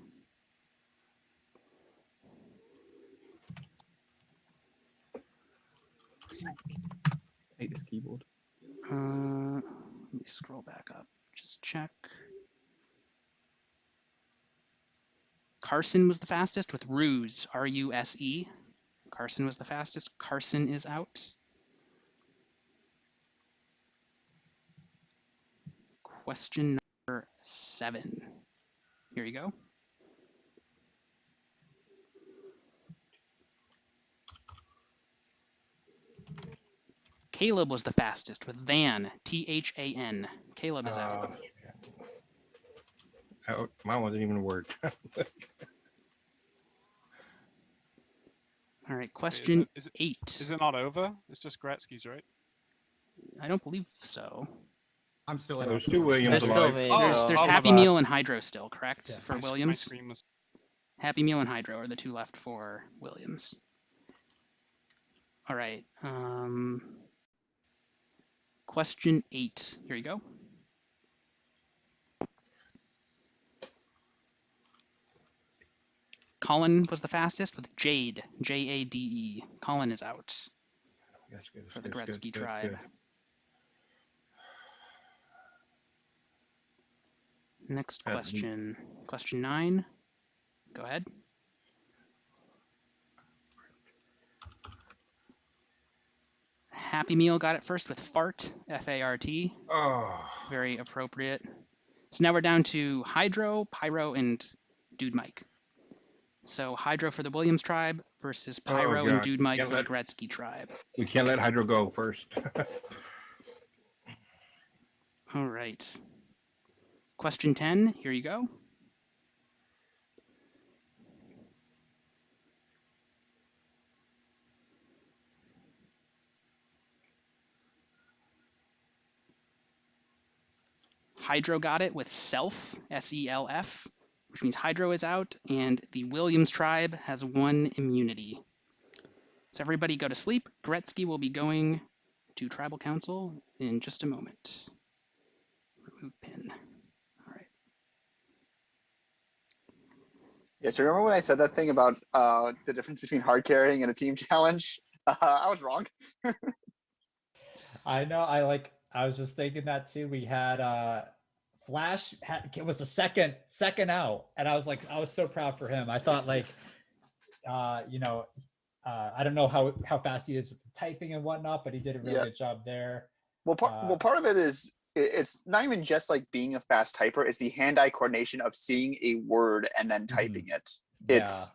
Hate this keyboard. Let me scroll back up. Just check. Carson was the fastest with ruse. R-U-S-E. Carson was the fastest. Carson is out. Question number 7. Here you go. Caleb was the fastest with Than, Than. Caleb is out. Mine wasn't even a word. All right, question Is it 8. Is it not over? It's just Gretzky's, right? I don't believe so. I'm still in. There's two Williams There's still alive. me. There's my Happy bad. Meal and Hydro still, correct? For My Williams? screen was... Happy Meal and Hydro are the two left for Williams. All right. Question 8. Here you go. Colin was the fastest with Jade, Jade. Colin is out for the Gretzky tribe. Next question. Question 9. Go ahead. Happy Meal got it first with Fart, F-A-R-T. Oh. Very appropriate. So now we're down to Hydro, Pyro, and Dude Mike. So Hydro for the Williams tribe versus Pyro and Dude Mike for the Gretzky tribe. We can't let Hydro go first. All right. Question 10, here you go. Hydro got it with Self, S-E-L-F, which means Hydro is out, and the Williams tribe has 1 immunity. So everybody go to sleep. Gretzky will be going to Tribal Council in just a moment. Remove pin. All right. Yeah, so remember when I said that thing about the difference between hard carrying and a team challenge? I was wrong. I know. I was just thinking that too. We had Flash was the second out, and I was so proud for him. I thought I don't know how fast he is with the typing and whatnot, but he did a really good job there. Well, part of it is it's not even just like being a fast typer. It's the hand-eye coordination of seeing a word and then typing it. It's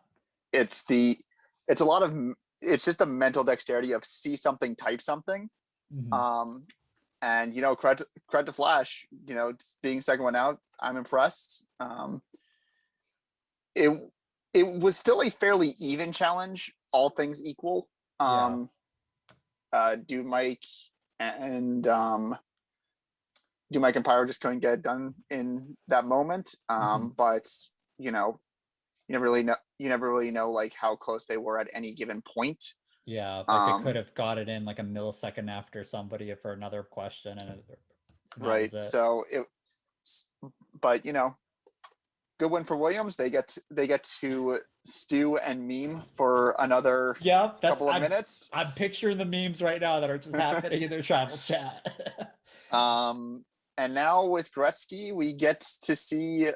a lot of it's just a mental dexterity of see something, type something. And credit to Flash, being second one out, I'm impressed. It was still a fairly even challenge, all things equal. Dude Mike and Pyro just couldn't get it done in that moment. But you never really know like how close they were at any given point. Yeah, like they could have got it in like a millisecond after somebody for another question, and right. So but good win for Williams. They get to stew and meme for another couple of minutes. I'm picturing the memes right now that are just happening in their tribal chat. And now with Gretzky, we get to see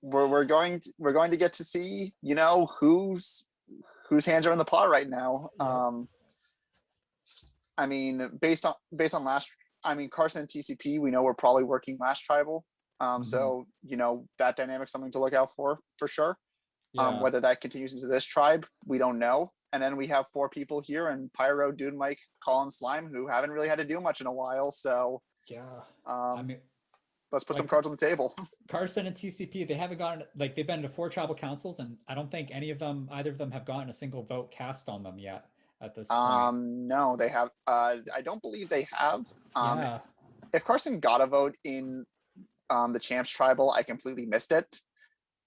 we're going to get to see whose hands are in the pot right now. I mean, based on last, Carson and TCP, we know we're probably working last tribal. So that dynamic's something to look out for sure. Whether that continues into this tribe, we don't know. And then we have 4 people here, and Pyro, Dude Mike, Colin, Slime, who haven't really had to do much in a while. So let's put some cards on the table. Carson and TCP, they haven't gotten they've been to 4 tribal councils, and I don't think either of them have gotten a single vote cast on them yet at this point. No, they have. I don't believe they have. If Carson got a vote in the Champs tribal, I completely missed it.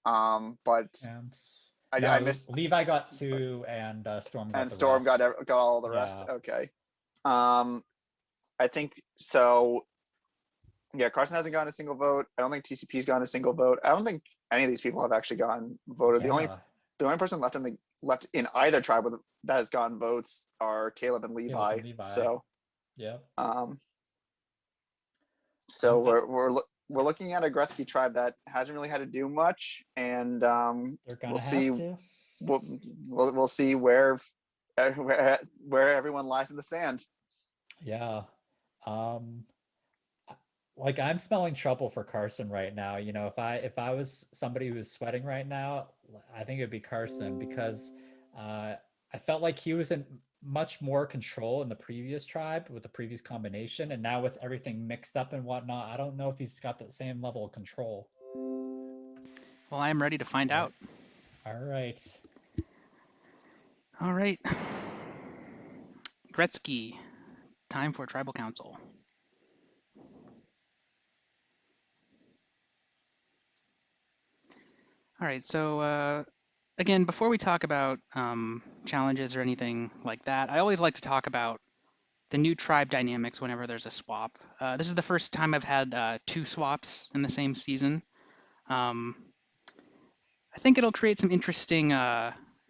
But I missed. Levi got 2, and Storm got Storm got all the rest. Okay. I think so. Yeah, Carson hasn't gotten a single vote. I don't think TCP's gotten a single vote. I don't think any of these people have actually gotten voted. The only person left in either tribe that has gotten votes are Caleb and Levi. So so we're looking at a Gretzky tribe that hasn't really had to do much, and we'll see. We'll see where everyone lies in the sand. Yeah. I'm smelling trouble for Carson right now. If I was somebody who was sweating right now, I think it'd be Carson, because I felt like he was in much more control in the previous tribe with the previous combination, and now with everything mixed up and whatnot, I don't know if he's got that same level of control. Well, I am ready to find out. All right. All right. Gretzky, time for Tribal Council. All right, so again, before we talk about challenges or anything like that, I always like to talk about the new tribe dynamics whenever there's a swap. This is the first time I've had 2 swaps in the same season. I think it'll create some interesting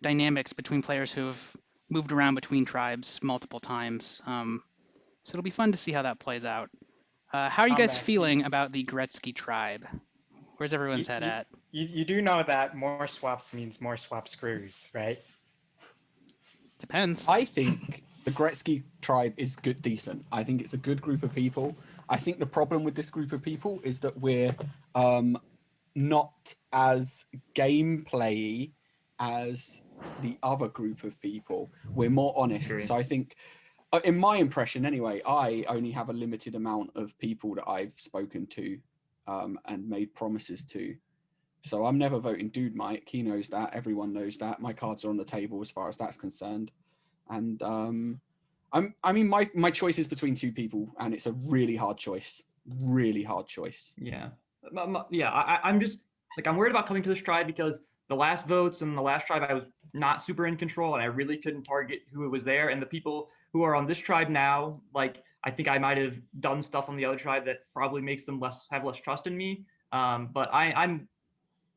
dynamics between players who have moved around between tribes multiple times. So it'll be fun to see how that plays out. How are you guys feeling about the Gretzky tribe? Where's everyone's head at? You do know that more swaps means more swap screws, right? Depends. I think the Gretzky tribe is decent. I think it's a good group of people. I think the problem with this group of people is that we're not as gameplay as the other group of people. We're more honest. Agree. So I think, in my impression anyway, I only have a limited amount of people that I've spoken to and made promises to. So I'm never voting Dude Mike. He knows that. Everyone knows that. My cards are on the table as far as that's concerned. And I mean, my choice is between 2 people, and it's a really hard choice. Really hard choice. Yeah. I'm just like, I'm worried about coming to this tribe because the last votes and the last tribe I was not super in control, and I really couldn't target who was there. And the people who are on this tribe now, like, I think I might have done stuff on the other tribe that probably makes them have less trust in me. But I'm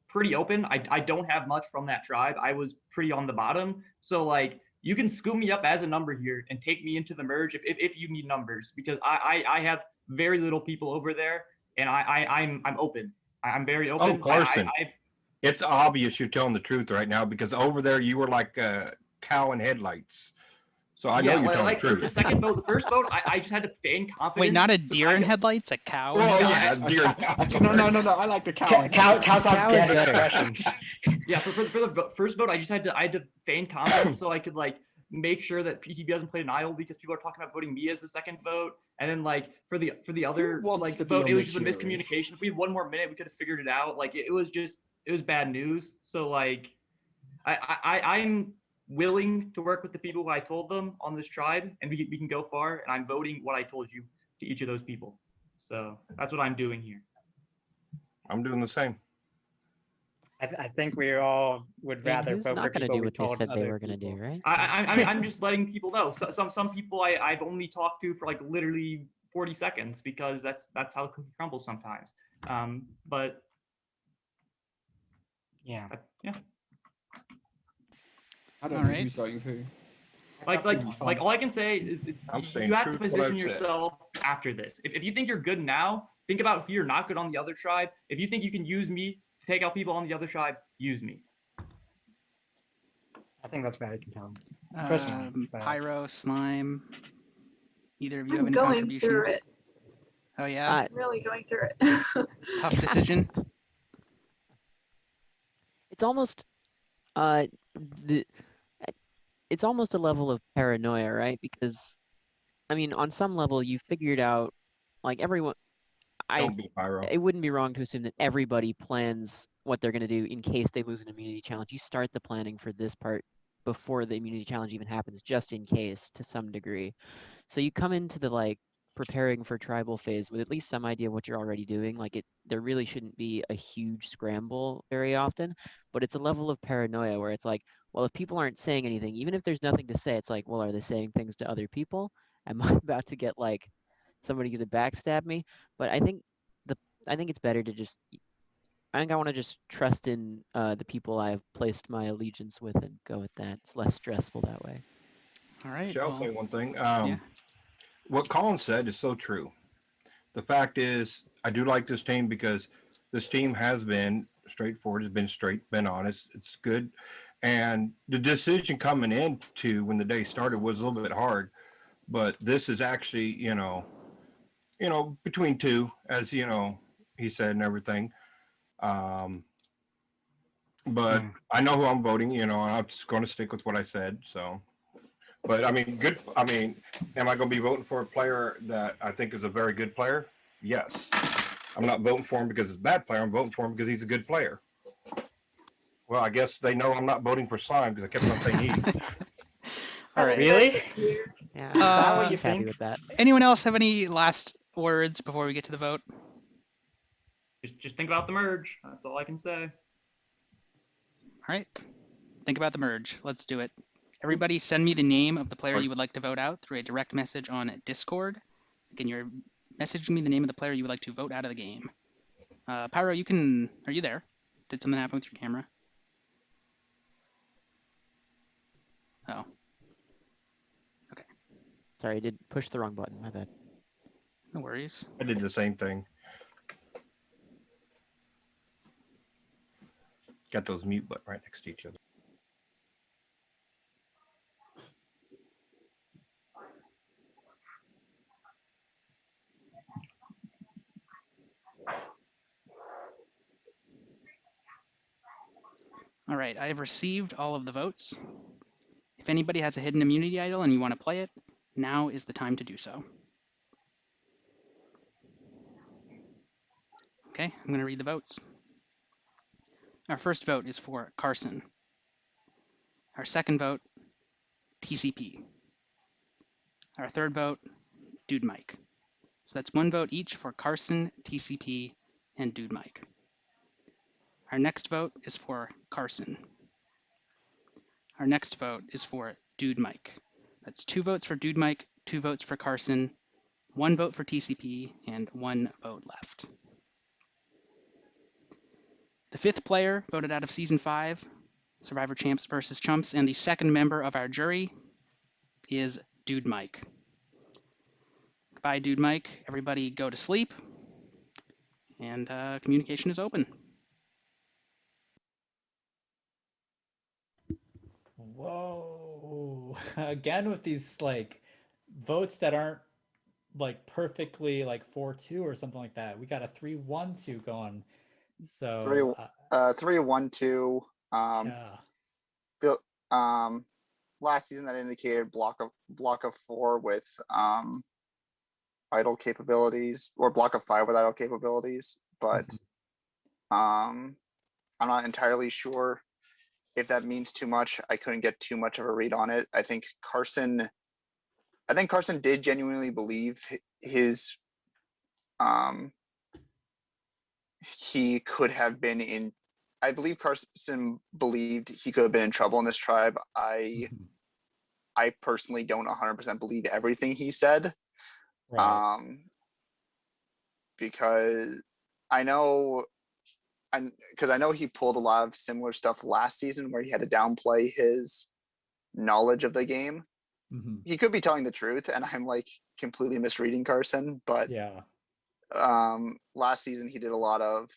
pretty open. I don't have much from that tribe. I was pretty on the bottom. So like, you can scoop me up as a number here and take me into the merge if you need numbers, because I have very little people over there, and I'm open. I'm very open. Oh, Carson, it's obvious you're telling the truth right now, because over there you were like a cow in headlights. So I know you're telling the truth. The second vote, the first vote, I just had to feign confidence. Wait, not a deer in headlights, a cow? Oh yeah, deer. No. I like the cow. Cows have dead expressions. Yeah, for the first vote, I had to feign confidence so I could like make sure that PTB doesn't play an idol, because people are talking about voting me as the second vote. And then like for the other like vote, it was just a miscommunication. If we had 1 more minute, we could have figured it out. Like it was bad news. So like I'm willing to work with the people who I told them on this tribe, and we can go far. And I'm voting what I told you to each of those people. So that's what I'm doing here. I'm doing the same. I think we all would rather who's vote not for going to people do we what they told said they other were going to do, people. right? I'm just letting people know. So, some people I've only talked to for like literally 40 seconds, because that's how cookie crumbles sometimes. But yeah. I don't know who's voting who. Like all I can say is you have to position yourself after this. If you think you're good now, think about who you're not good on the other tribe. If you think you can use me to take out people on the other tribe, use me. I think that's very compelling. Pyro, Slime. Either of you I'm have any going contributions? through it. Oh yeah. I'm really going through it. Tough decision. It's almost it's almost a level of paranoia, right? Because I mean, on some level, you figured out, like everyone. Don't be Pyro. It wouldn't be wrong to assume that everybody plans what they're going to do in case they lose an immunity challenge. You start the planning for this part before the immunity challenge even happens, just in case to some degree. So you come into the like preparing for tribal phase with at least some idea of what you're already doing. Like there really shouldn't be a huge scramble very often, but it's a level of paranoia where it's like, well, if people aren't saying anything, even if there's nothing to say, it's like, well, are they saying things to other people? Am I about to get like somebody to backstab me? But I think it's better to just. I think I want to just trust in the people I've placed my allegiance with and go with that. It's less stressful that way. All right. Shall I say one thing? Yeah. What Colin said is so true. The fact is, I do like this team because this team has been straightforward, has been straight, been honest. It's good. And the decision coming into when the day started was a little bit hard, but this is actually, between 2, as he said, and everything. But I know who I'm voting, and I'm just going to stick with what I said. So, but I mean, good. I mean, am I going to be voting for a player that I think is a very good player? Yes. I'm not voting for him because he's a bad player. I'm voting for him because he's a good player. Well, I guess they know I'm not voting for Slime because I kept on saying he. All right. Really? Yeah. Is that what you He's happy think? with that. Anyone else have any last words before we get to the vote? Just think about the merge. That's all I can say. All right. Think about the merge. Let's do it. Everybody send me the name of the player you would like to vote out through a direct message on Discord. Again, you're messaging me the name of the player you would like to vote out of the game. Pyro, are you there? Did something happen with your camera? Oh. Okay. Sorry, I did push the wrong button. My bad. No worries. I did the same thing. Got those mute button right next to each other. All right, I have received all of the votes. If anybody has a hidden immunity idol and you want to play it, now is the time to do so. Okay, I'm going to read the votes. Our first vote is for Carson. Our second vote, TCP. Our third vote, Dude Mike. So that's one vote each for Carson, TCP, and Dude Mike. Our next vote is for Carson. Our next vote is for Dude Mike. That's 2 votes for Dude Mike, 2 votes for Carson, 1 vote for TCP, and 1 vote left. The 5th player voted out of Season 5, Survivor Champs versus Chumps, and the second member of our jury is Dude Mike. Goodbye, Dude Mike. Everybody go to sleep, and communication is open. Whoa. Again with these like votes that aren't like perfectly like 4-2 or something like that. We got a 3-1-2 going. So 3-1-2. yeah. Feel last season that indicated block of 4 with idle capabilities, or block of 5 with idle capabilities, but I'm not entirely sure if that means too much. I couldn't get too much of a read on it. I think Carson did genuinely believe his he could have been in. I believe Carson believed he could have been in trouble in this tribe. I personally don't 100% believe everything he said. Right. Because I know he pulled a lot of similar stuff last season where he had to downplay his knowledge of the game. He could be telling the truth, and I'm like completely misreading Carson, but yeah. Last season he did a lot of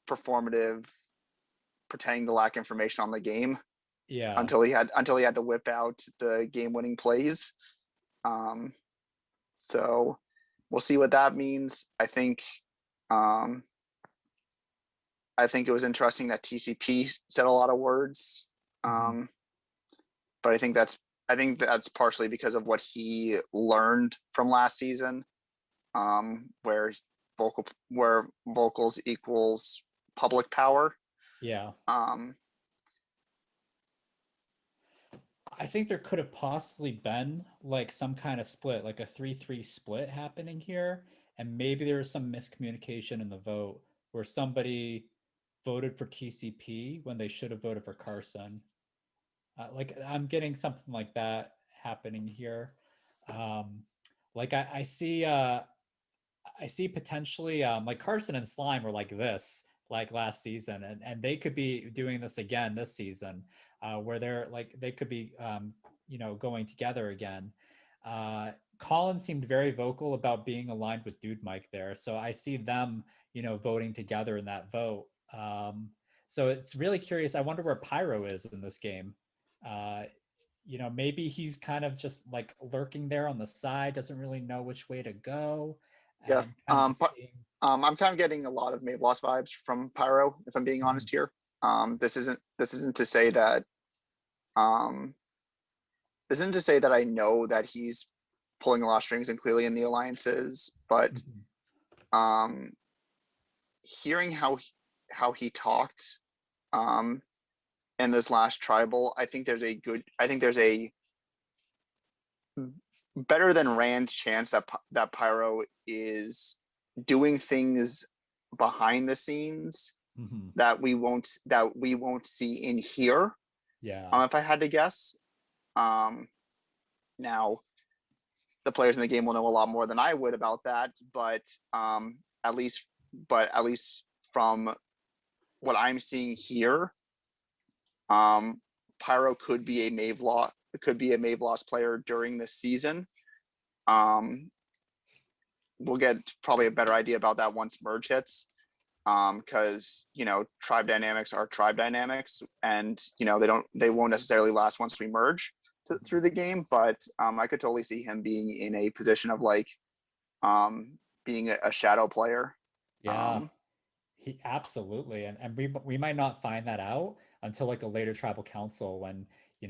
performative, pretending to lack information on the game. Yeah. Until he had to whip out the game-winning plays. So we'll see what that means. I think it was interesting that TCP said a lot of words. But I think that's partially because of what he learned from last season, where vocals equals public power. Yeah. I think there could have possibly been like some kind of split, like a 3-3 split happening here. And maybe there was some miscommunication in the vote where somebody voted for TCP when they should have voted for Carson. Like I'm getting something like that happening here. Like I see potentially like Carson and Slime were like this like last season, and they could be doing this again this season, where they could be going together again. Colin seemed very vocal about being aligned with Dude Mike there, so I see them voting together in that vote. So it's really curious. I wonder where Pyro is in this game. Maybe he's kind of just like lurking there on the side, doesn't really know which way to go. Yeah. I'm kind of getting a lot of Made Lost vibes from Pyro, if I'm being honest here. This isn't to say that this isn't to say that I know that he's pulling a lot of strings and clearly in the alliances, but hearing how he talked in this last tribal, I think there's a better than Rand chance that Pyro is doing things behind the scenes that we won't see in here. Yeah. If I had to guess. Now the players in the game will know a lot more than I would about that, but at least from what I'm seeing here, Pyro could be a Mave-Lost player during this season. We'll get probably a better idea about that once merge hits, because tribe dynamics are tribe dynamics, and they won't necessarily last once we merge through the game. But I could totally see him being in a position of being a shadow player. Yeah. He absolutely, and we might not find that out until like a later tribal council when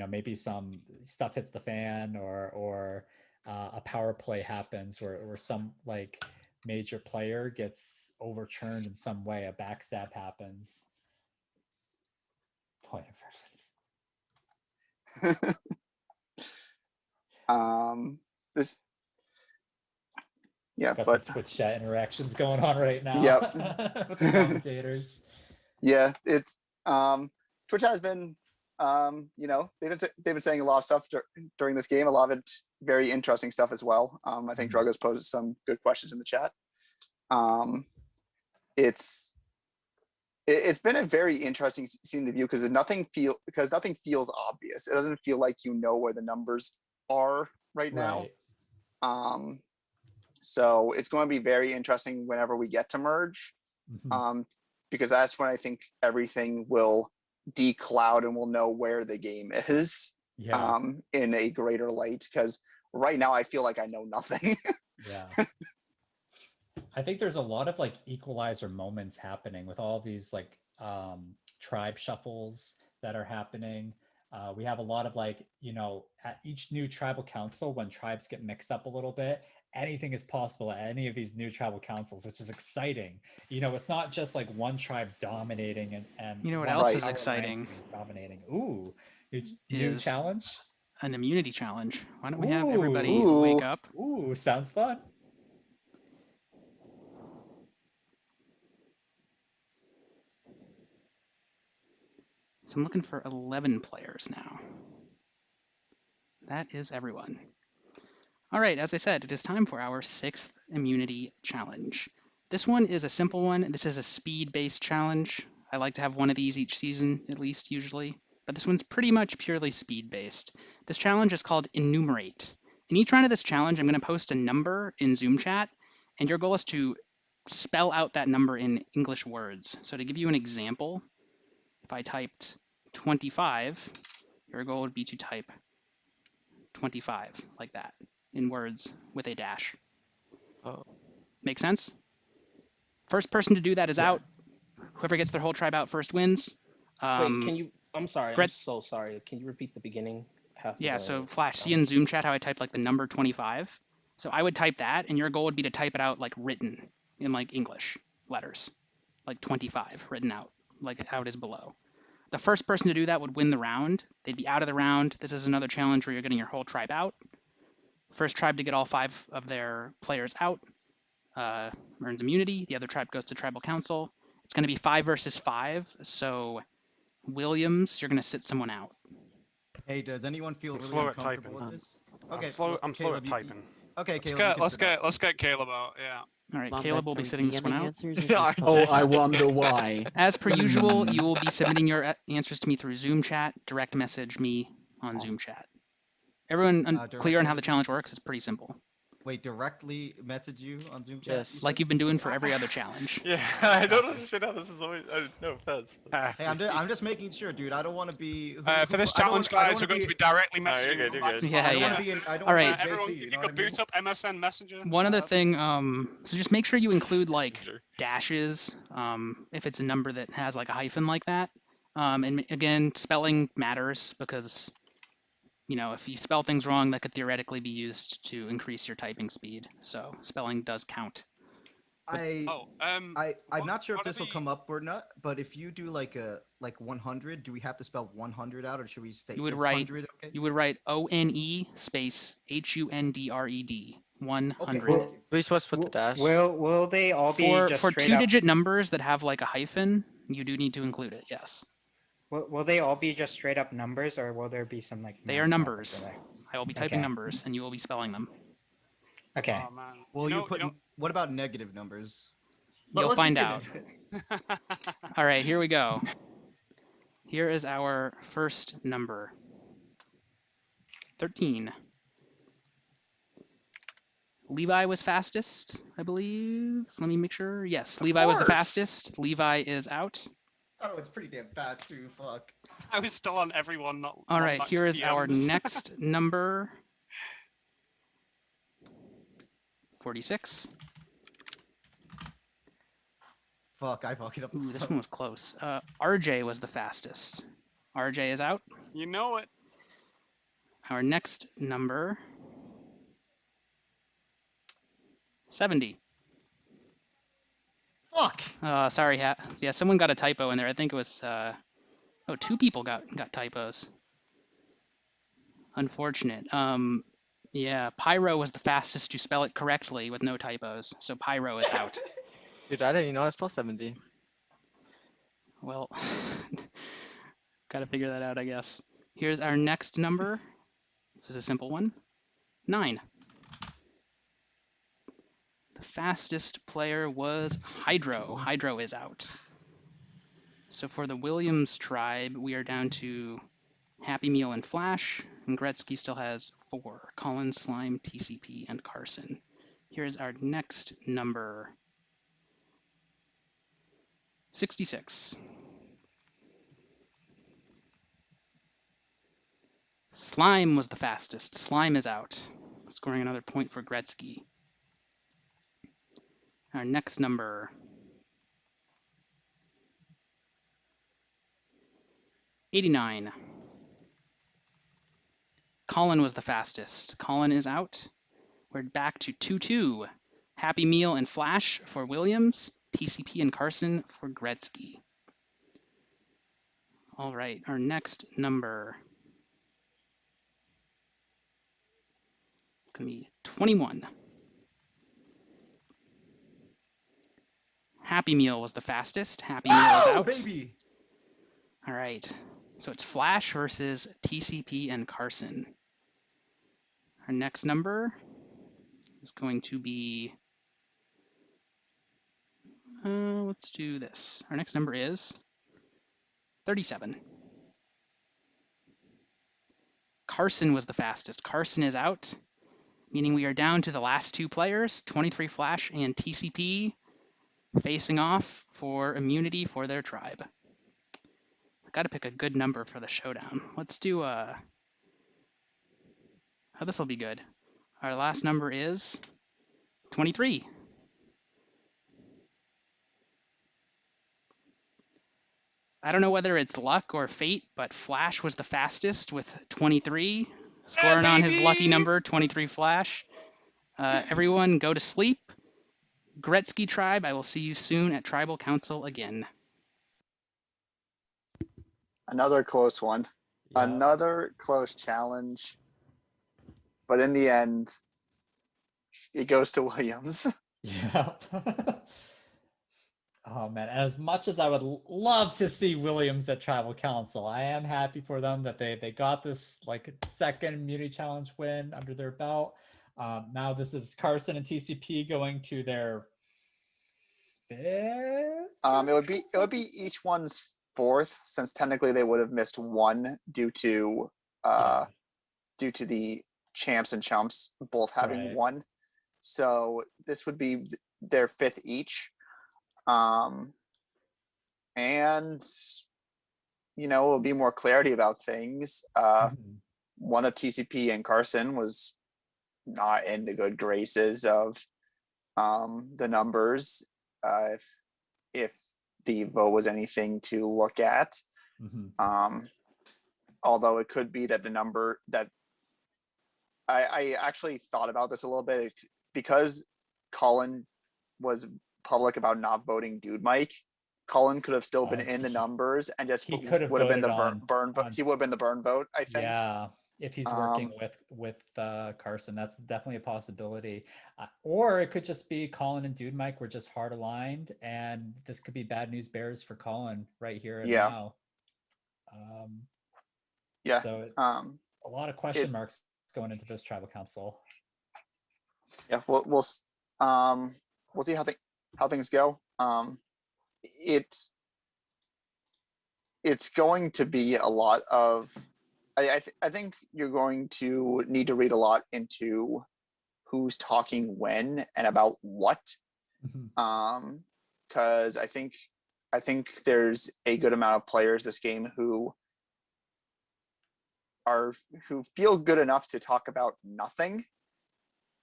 maybe some stuff hits the fan or a power play happens or some like major player gets overturned in some way, a backstab happens. Point of reference. This. Yeah, got but some Twitch chat interactions going on right now. Yep. With the commentators. Yeah, it's Twitch has been they've been saying a lot of stuff during this game, a lot of it very interesting stuff as well. I think Druggo's posed some good questions in the chat. It's been a very interesting season to view because nothing feels obvious. It doesn't feel like where the numbers are right now. So it's going to be very interesting whenever we get to merge, because that's when I think everything will decloud and we'll know where the game is in a greater light. Because right now I feel like I know nothing. Yeah. I think there's a lot of like equalizer moments happening with all these like tribe shuffles that are happening. We have a lot of like, at each new tribal council, when tribes get mixed up a little bit, anything is possible at any of these new tribal councils, which is exciting. It's not just like one tribe dominating and what else is exciting? Dominating. Ooh, new challenge? An immunity challenge. Why don't we have everybody wake up? Ooh, sounds fun. So I'm looking for 11 players now. That is everyone. All right, as I said, it is time for our 6th immunity challenge. This one is a simple one. This is a speed-based challenge. I like to have one of these each season, at least usually, but this one's pretty much purely speed-based. This challenge is called Enumerate. In each round of this challenge, I'm going to post a number in Zoom chat, and your goal is to spell out that number in English words. So to give you an example, if I typed 25, your goal would be to type 25 like that in words with a dash. Oh. Make sense? First person to do that is out. Whoever gets their whole tribe out first wins. Wait, can you? I'm sorry. Gret, I'm so sorry. Can you repeat the beginning? So Flash, see in Zoom chat how I typed like the number 25? So I would type that, and your goal would be to type it out like written in like English letters, like 25 written out, like how it is below. The first person to do that would win the round. They'd be out of the round. This is another challenge where you're getting your whole tribe out. First tribe to get all 5 of their players out earns immunity. The other tribe goes to tribal council. It's going to be 5 versus 5. So Williams, you're going to sit someone out. Hey, does anyone feel really slow at uncomfortable typing. with this? Okay, I'm slow at typing. Okay, let's get Caleb out. Yeah. All right, Caleb will be sitting this one out. Oh, I wonder why. As per usual, you will be submitting your answers to me through Zoom chat. Direct message me on Zoom chat. Everyone clear on how the challenge works? It's pretty simple. Wait, directly message you on Zoom chat? Yes. Like you've been doing for every other challenge. Yeah, I don't understand how this is always. No offense. Hey, I'm just making sure, dude. I don't want to be. For this challenge, guys, we're going to be directly messaging. You're good. Yeah. All right. Everyone, if you could boot up MSN Messenger. One other thing, so just make sure you include like dashes if it's a number that has like a hyphen like that. And again, spelling matters because, you know, if you spell things wrong, that could theoretically be used to increase your typing speed. So spelling does count. I'm not sure if this will come up or not, but if you do like 100, do we have to spell 100 out, or should we say You would is write 100 okay? you would write ONE space HUNDRED 100. Will, we supposed to put the dash? Will they all be just For straight up? two-digit numbers that have like a hyphen, you do need to include it. Yes. Will they all be just straight up numbers, or will there be some like? They are numbers. I will be typing numbers, and you will be spelling them. Okay. Oh man. Well, what about negative numbers? You'll find out. All right, here we go. Here is our first number. 13. Levi was fastest, I believe. Let me make sure. Yes, Levi was the fastest. Levi is out. Oh, it's pretty damn fast too. Fuck. I was still on everyone. Not All right, Lombax here is our DMs. next number. 46. Fuck, I fucked it up. Ooh, this one was close. RJ was the fastest. RJ is out. You know it. Our next number. 70. Fuck. Sorry. Yeah, someone got a typo in there. I think it was. Oh, two people got typos. Unfortunate. Yeah, Pyro was the fastest to spell it correctly with no typos, so Pyro is out. Dude, I didn't even know how to spell 70. Well, gotta figure that out, I guess. Here's our next number. This is a simple one. 9. The fastest player was Hydro. Hydro is out. So for the Williams tribe, we are down to Happy Meal and Flash, and Gretzky still has 4. Colin, Slime, TCP, and Carson. Here's our next number. 66. Slime was the fastest. Slime is out, scoring another point for Gretzky. Our next number. 89. Colin was the fastest. Colin is out. We're back to 2-2. Happy Meal and Flash for Williams. TCP and Carson for Gretzky. All right, our next number. It's going to be 21. Happy Meal was the fastest. Happy Meal is out. Baby. All right, so it's Flash versus TCP and Carson. Our next number is going to be, let's do this. Our next number is 37. Carson was the fastest. Carson is out, meaning we are down to the last two players, 23 Flash and TCP, facing off for immunity for their tribe. Got to pick a good number for the showdown. Let's do oh, this will be good. Our last number is 23. I don't know whether it's luck or fate, but Flash was the fastest with 23, scoring on his lucky number, 23 Flash. Everyone go to sleep. Gretzky tribe, I will see you soon at Tribal Council again. Another close one. Yeah. Another close challenge. But in the end, it goes to Williams. Yeah. Oh man, as much as I would love to see Williams at Tribal Council, I am happy for them that they got this like second immunity challenge win under their belt. Now this is Carson and TCP going to their 5th. It would be each one's 4th, since technically they would have missed one due to the champs and chumps both having one. So this would be their 5th each. And you know, it'll be more clarity about things. One of TCP and Carson was not in the good graces of the numbers. If the vote was anything to look at, Although it could be that the number that I actually thought about this a little bit because Colin was public about not voting Dude Mike. Colin could have still been in the numbers and just He could have would have been voted the burn vote. He would have been the burn vote, I think. Yeah, if he's working with Carson, that's definitely a possibility. Or it could just be Colin and Dude Mike were just hard aligned, and this could be bad news bears for Colin right here and now. Yeah. So a lot of question marks going into this tribal council. Yeah, we'll see how things go. It's going to be a lot of. I think you're going to need to read a lot into who's talking when and about what. Because I think there's a good amount of players this game who feel good enough to talk about nothing,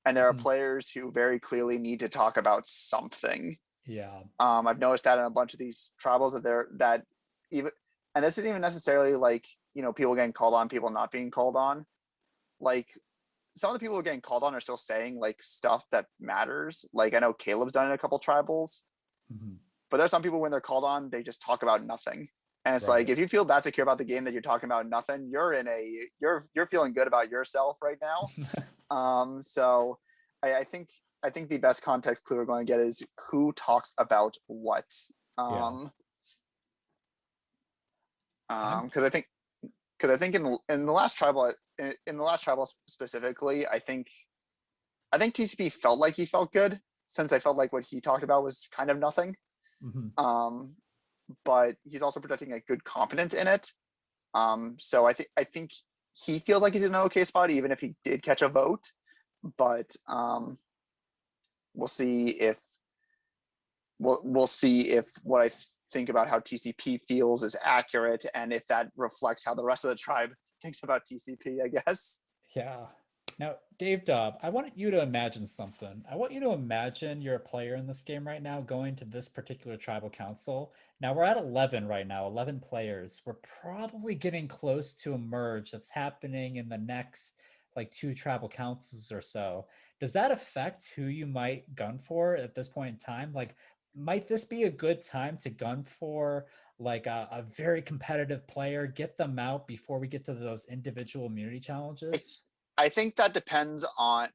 and there are players who very clearly need to talk about something. Yeah. I've noticed that in a bunch of these tribals that even, and this isn't even necessarily like, people getting called on, people not being called on. Like, some of the people who are getting called on are still saying like stuff that matters. Like, I know Caleb's done it in a couple tribals, but there's some people when they're called on, they just talk about nothing. And it's like, if you feel that secure about the game that you're talking about nothing, you're feeling good about yourself right now. So I think the best context clue we're going to get is who talks about what. Because I think in the last tribal specifically, I think TCP felt like he felt good, since I felt like what he talked about was kind of nothing. But he's also projecting a good confidence in it. So I think he feels like he's in an okay spot, even if he did catch a vote. But we'll see if what I think about how TCP feels is accurate, and if that reflects how the rest of the tribe thinks about TCP, I guess. Yeah. Now, Dave Dobb, I want you to imagine something. I want you to imagine you're a player in this game right now going to this particular tribal council. Now, we're at 11 right now, 11 players. We're probably getting close to a merge that's happening in the next like 2 tribal councils or so. Does that affect who you might gun for at this point in time? Like, might this be a good time to gun for like a very competitive player, get them out before we get to those individual immunity challenges? I think that depends on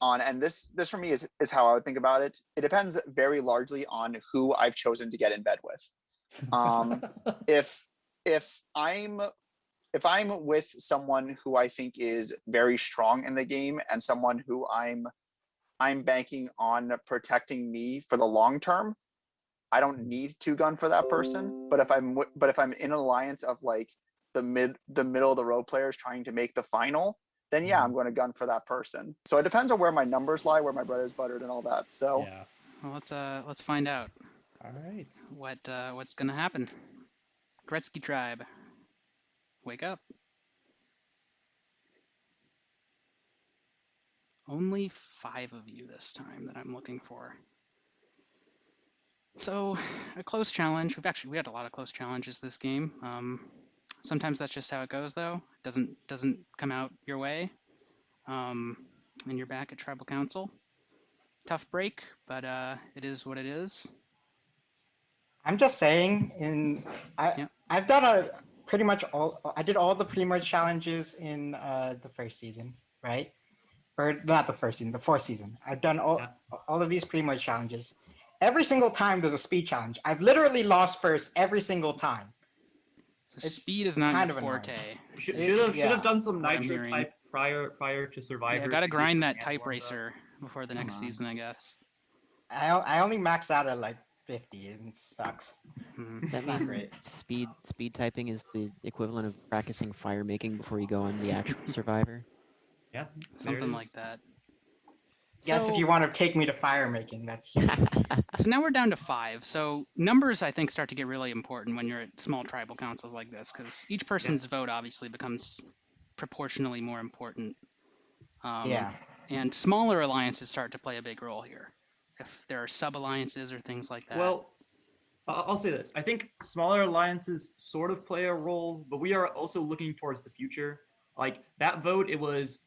and this for me is how I would think about it. It depends very largely on who I've chosen to get in bed with. If I'm with someone who I think is very strong in the game and someone who I'm banking on protecting me for the long term, I don't need to gun for that person. But if I'm in an alliance of like the middle of the road players trying to make the final, then yeah, I'm going to gun for that person. So it depends on where my numbers lie, where my bread is buttered, and all that. So yeah. Well, let's find out. All right. What's going to happen? Gretzky tribe, wake up. Only 5 of you this time that I'm looking for. So, a close challenge. We had a lot of close challenges this game. Sometimes that's just how it goes, though. It doesn't come out your way. And you're back at Tribal Council. Tough break, but it is what it is. I'm just saying, I've done pretty much all. I did all the pre-merge challenges in the first season, right? Or not the first season, the fourth season. I've done all of these pre-merge challenges. Every single time there's a speed challenge. I've literally lost first every single time. So speed is not your forte. Should have done some nitro type prior to Survivor. Yeah, gotta grind that type racer before the next season, I guess. I only max out at like 50, and it sucks. That It's not means great. speed typing is the equivalent of practicing fire making before you go on the actual Survivor. Yeah, something like that. Yes, if you want to take me to fire making, that's huge. So now we're down to 5. So numbers, I think, start to get really important when you're at small tribal councils like this, because each person's vote obviously becomes proportionally more important. And smaller alliances start to play a big role here. If there are sub-alliances or things like that. Well, I'll say this. I think smaller alliances sort of play a role, but we are also looking towards the future. Like that vote, it was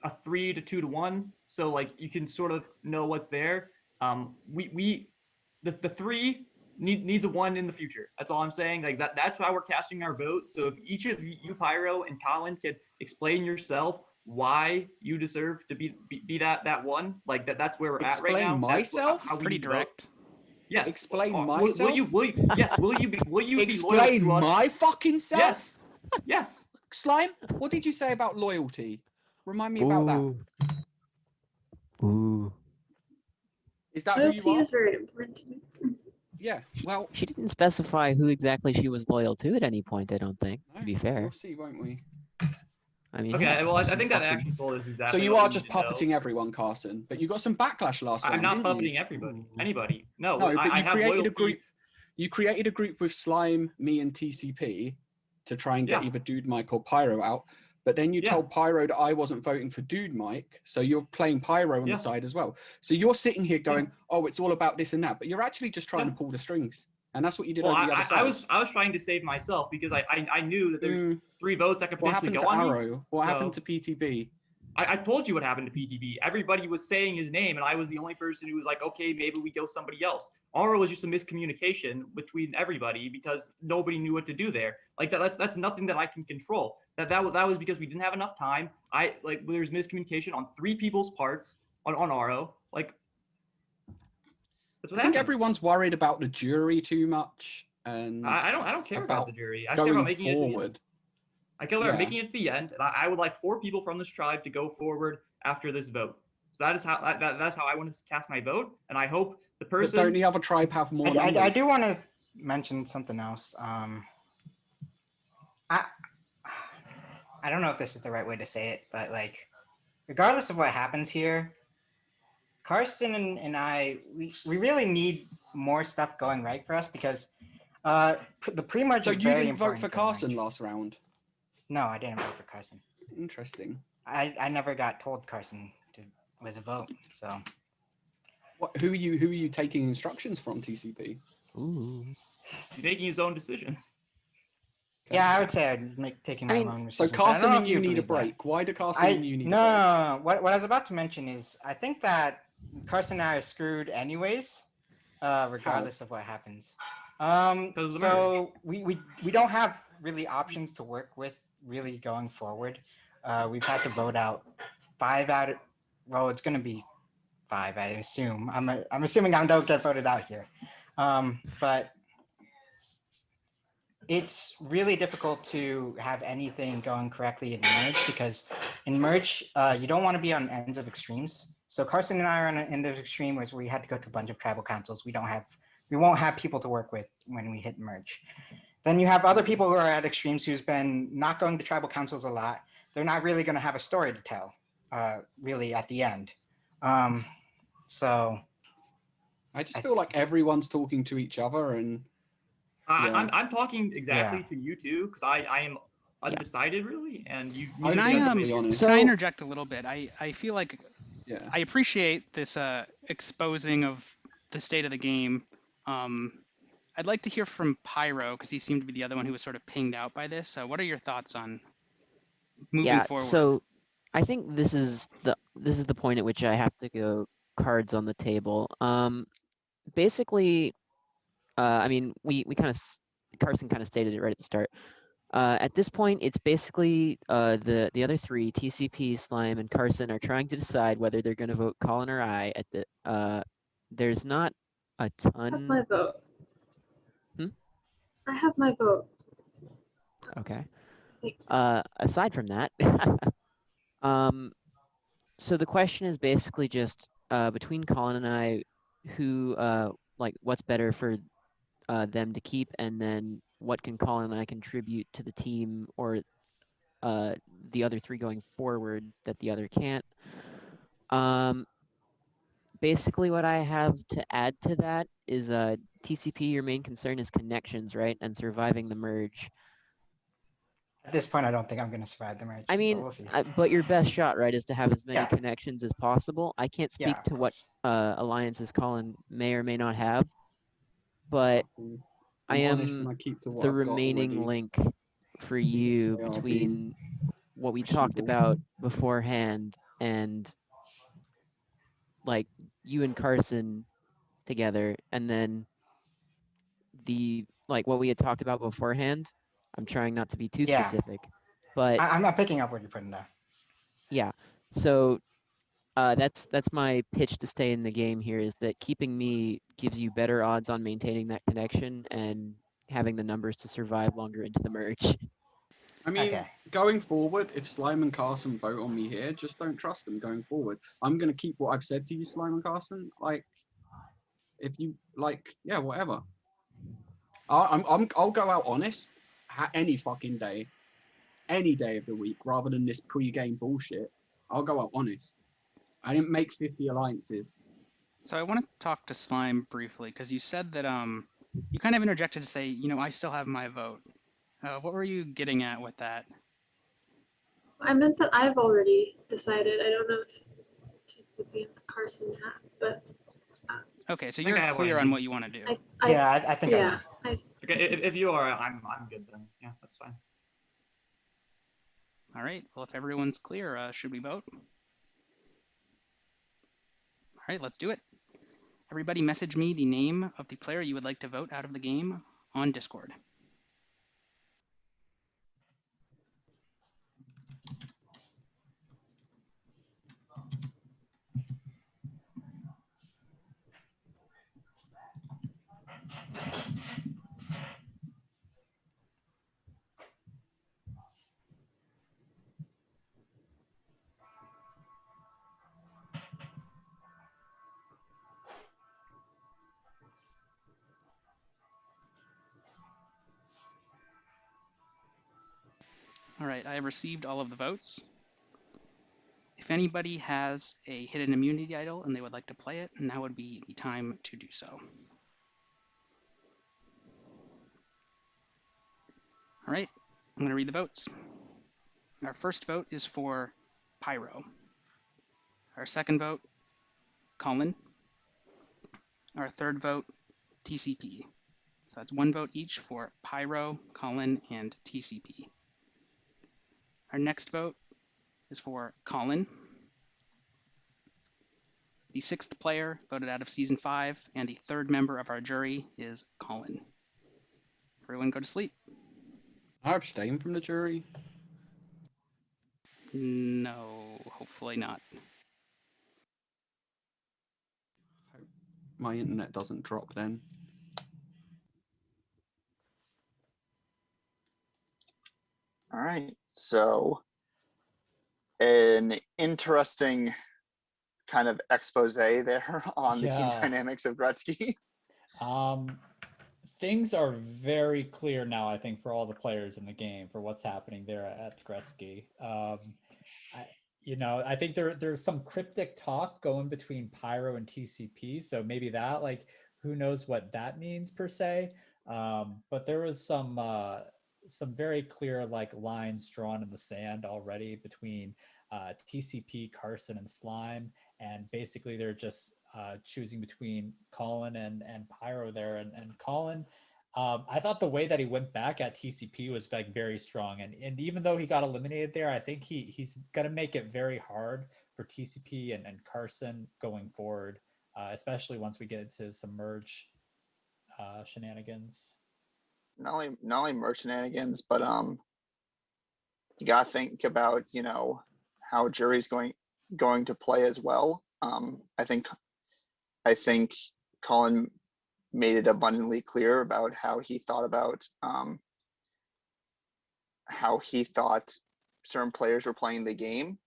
a 3 to 2 to 1. So like you can sort of know what's there. The three needs a 1 in the future. That's all I'm saying. Like that's why we're casting our vote. So if each of you, Pyro and Colin, could explain yourself why you deserve to be that 1, like that's where we're at right now. Explain myself? How Pretty direct. Yes. Explain myself. Yes. Will you be explain loyal to us? my fucking self? Yes. Yes. Slime, what did you say about loyalty? Remind me about that. Ooh. Is that Loyalty who you are? is very important to me. Yeah. Well, she didn't specify who exactly she was loyal to at any point. I don't think. To be fair. We'll see, won't we? I mean, Okay, yeah. well, I think that actually told us exactly. So you what are we just need to know. puppeting everyone, Carson. But you got some backlash last I'm round. not didn't puppeting you? everybody. Anybody. No. No, but I you have created loyalty. a group. You created a group with Slime, me, and TCP to try and get either Dude Mike or Pyro out. But then you told Pyro that I wasn't voting for Dude Mike, so you're playing Pyro on the side as well. So you're sitting here going, "Oh, it's all about this and that," but you're actually just trying to pull the strings, and that's what you did on the other side. I was trying to save myself because I knew that there's 3 votes that could What potentially happened go to on me. Arrow? What happened to PTB? I told you what happened to PTB. Everybody was saying his name, and I was the only person who was like, okay, maybe we go somebody else. Aura was just a miscommunication between everybody because nobody knew what to do there. Like that's nothing that I can control. That was because we didn't have enough time. There's miscommunication on 3 people's parts on Aro. Like that's what I think happened. everyone's worried about the jury too much, and I don't care about the jury. I care going about making it forward. I care about making it to the end, and I would like 4 people from this tribe to go forward after this vote. So that's how I want to cast my vote, and I hope the person. But don't the other tribe have more? I do want to mention something else. I don't know if this is the right way to say it, but like, regardless of what happens here, Carson and I, we really need more stuff going right for us because the pre-merge is very important. So you didn't vote for Carson last round? No, I didn't vote for Carson. Interesting. I never got told Carson was a vote, so. What? Who are you taking instructions from, TCP? Ooh. He's making his own decisions. Okay. Yeah, I would say I'd taking my own decisions. So Carson and you need a break. Why do Carson and you need a break? No. What I was about to mention is I think that Carson and I are screwed anyways, regardless of what happens. So we don't have really options to work with really going forward. We've had to vote out 5 out of, well, it's going to be 5, I assume. I'm assuming I don't get voted out here. But it's really difficult to have anything going correctly in merge because in merge, you don't want to be on ends of extremes. So Carson and I are on an end of extreme where we had to go to a bunch of tribal councils. We won't have people to work with when we hit merge. Then you have other people who are at extremes who's been not going to tribal councils a lot. They're not really going to have a story to tell, really, at the end. So I just feel like everyone's talking to each other, and I'm talking exactly to you two because I am undecided really, and you. Can I interject a little bit? I feel like I appreciate this exposing of the state of the game. I'd like to hear from Pyro because he seemed to be the other one who was sort of pinged out by this. What are your thoughts on moving forward? So I think this is the point at which I have to go cards on the table. Basically, I mean, we kind of Carson kind of stated it right at the start. At this point, it's basically the other 3, TCP, Slime, and Carson, are trying to decide whether they're going to vote Colin or I. At the there's not a ton. I have my vote. I have my vote. Okay. Aside from that, so the question is basically just between Colin and I, who like what's better for them to keep, and then what can Colin and I contribute to the team or the other 3 going forward that the other can't. Basically what I have to add to that is TCP, your main concern is connections, right? And surviving the merge. At this point, I don't think I'm going to survive the merge. I mean, but we'll see. But your best shot, right, is to have as many connections as possible. I can't speak to what alliances Colin may or may not have. but I I'm honest am and I keep to what the I've got remaining already. link for you They are being between what we talked questionable. about beforehand and like you and Carson together, and then the like what we had talked about beforehand. I'm trying not to be too Yeah. specific, but I'm not picking up what you're putting down. yeah. So that's my pitch to stay in the game here, is that keeping me gives you better odds on maintaining that connection and having the numbers to survive longer into the merge. I mean, going forward, if Slime and Carson vote on me here, just don't trust them going forward. I'm going to keep what I've said to you, Slime and Carson. Like, if you, like, yeah, whatever. I'll go out honest any fucking day, any day of the week, rather than this pre-game bullshit. I'll go out honest. I didn't make 50 alliances. So I want to talk to Slime briefly because you said that you kind of interjected to say, I still have my vote. What were you getting at with that? I meant that I've already decided. I don't know if TCP and Carson have, but Okay, so I think you're I have what I clear on need. what you want to do. I think yeah. Okay, if you are, I'm good then. Yeah, that's fine. All right. Well, if everyone's clear, should we vote? All right, let's do it. Everybody message me the name of the player you would like to vote out of the game on Discord. All right, I have received all of the votes. If anybody has a hidden immunity idol and they would like to play it, now would be the time to do so. All right, I'm going to read the votes. Our first vote is for Pyro. Our second vote, Colin. Our third vote, TCP. So that's one vote each for Pyro, Colin, and TCP. Our next vote is for Colin. The sixth player voted out of Season 5, and the third member of our jury is Colin. Everyone go to sleep. I abstain from the jury. No, hopefully not. My internet doesn't drop then. All right. So an interesting kind of expose there on the team dynamics of Gretzky. Things are very clear now, I think, for all the players in the game for what's happening there at Gretzky. I think there's some cryptic talk going between Pyro and TCP, so maybe that, like, who knows what that means per se. But there was some very clear like lines drawn in the sand already between TCP, Carson, and Slime, and basically they're just choosing between Colin and Pyro there, and Colin. I thought the way that he went back at TCP was like very strong, and even though he got eliminated there, I think he's gonna make it very hard for TCP and Carson going forward, especially once we get into some merge shenanigans. Not only merge shenanigans, but you gotta think about how jury's going to play as well. I think Colin made it abundantly clear about how he thought certain players were playing the game.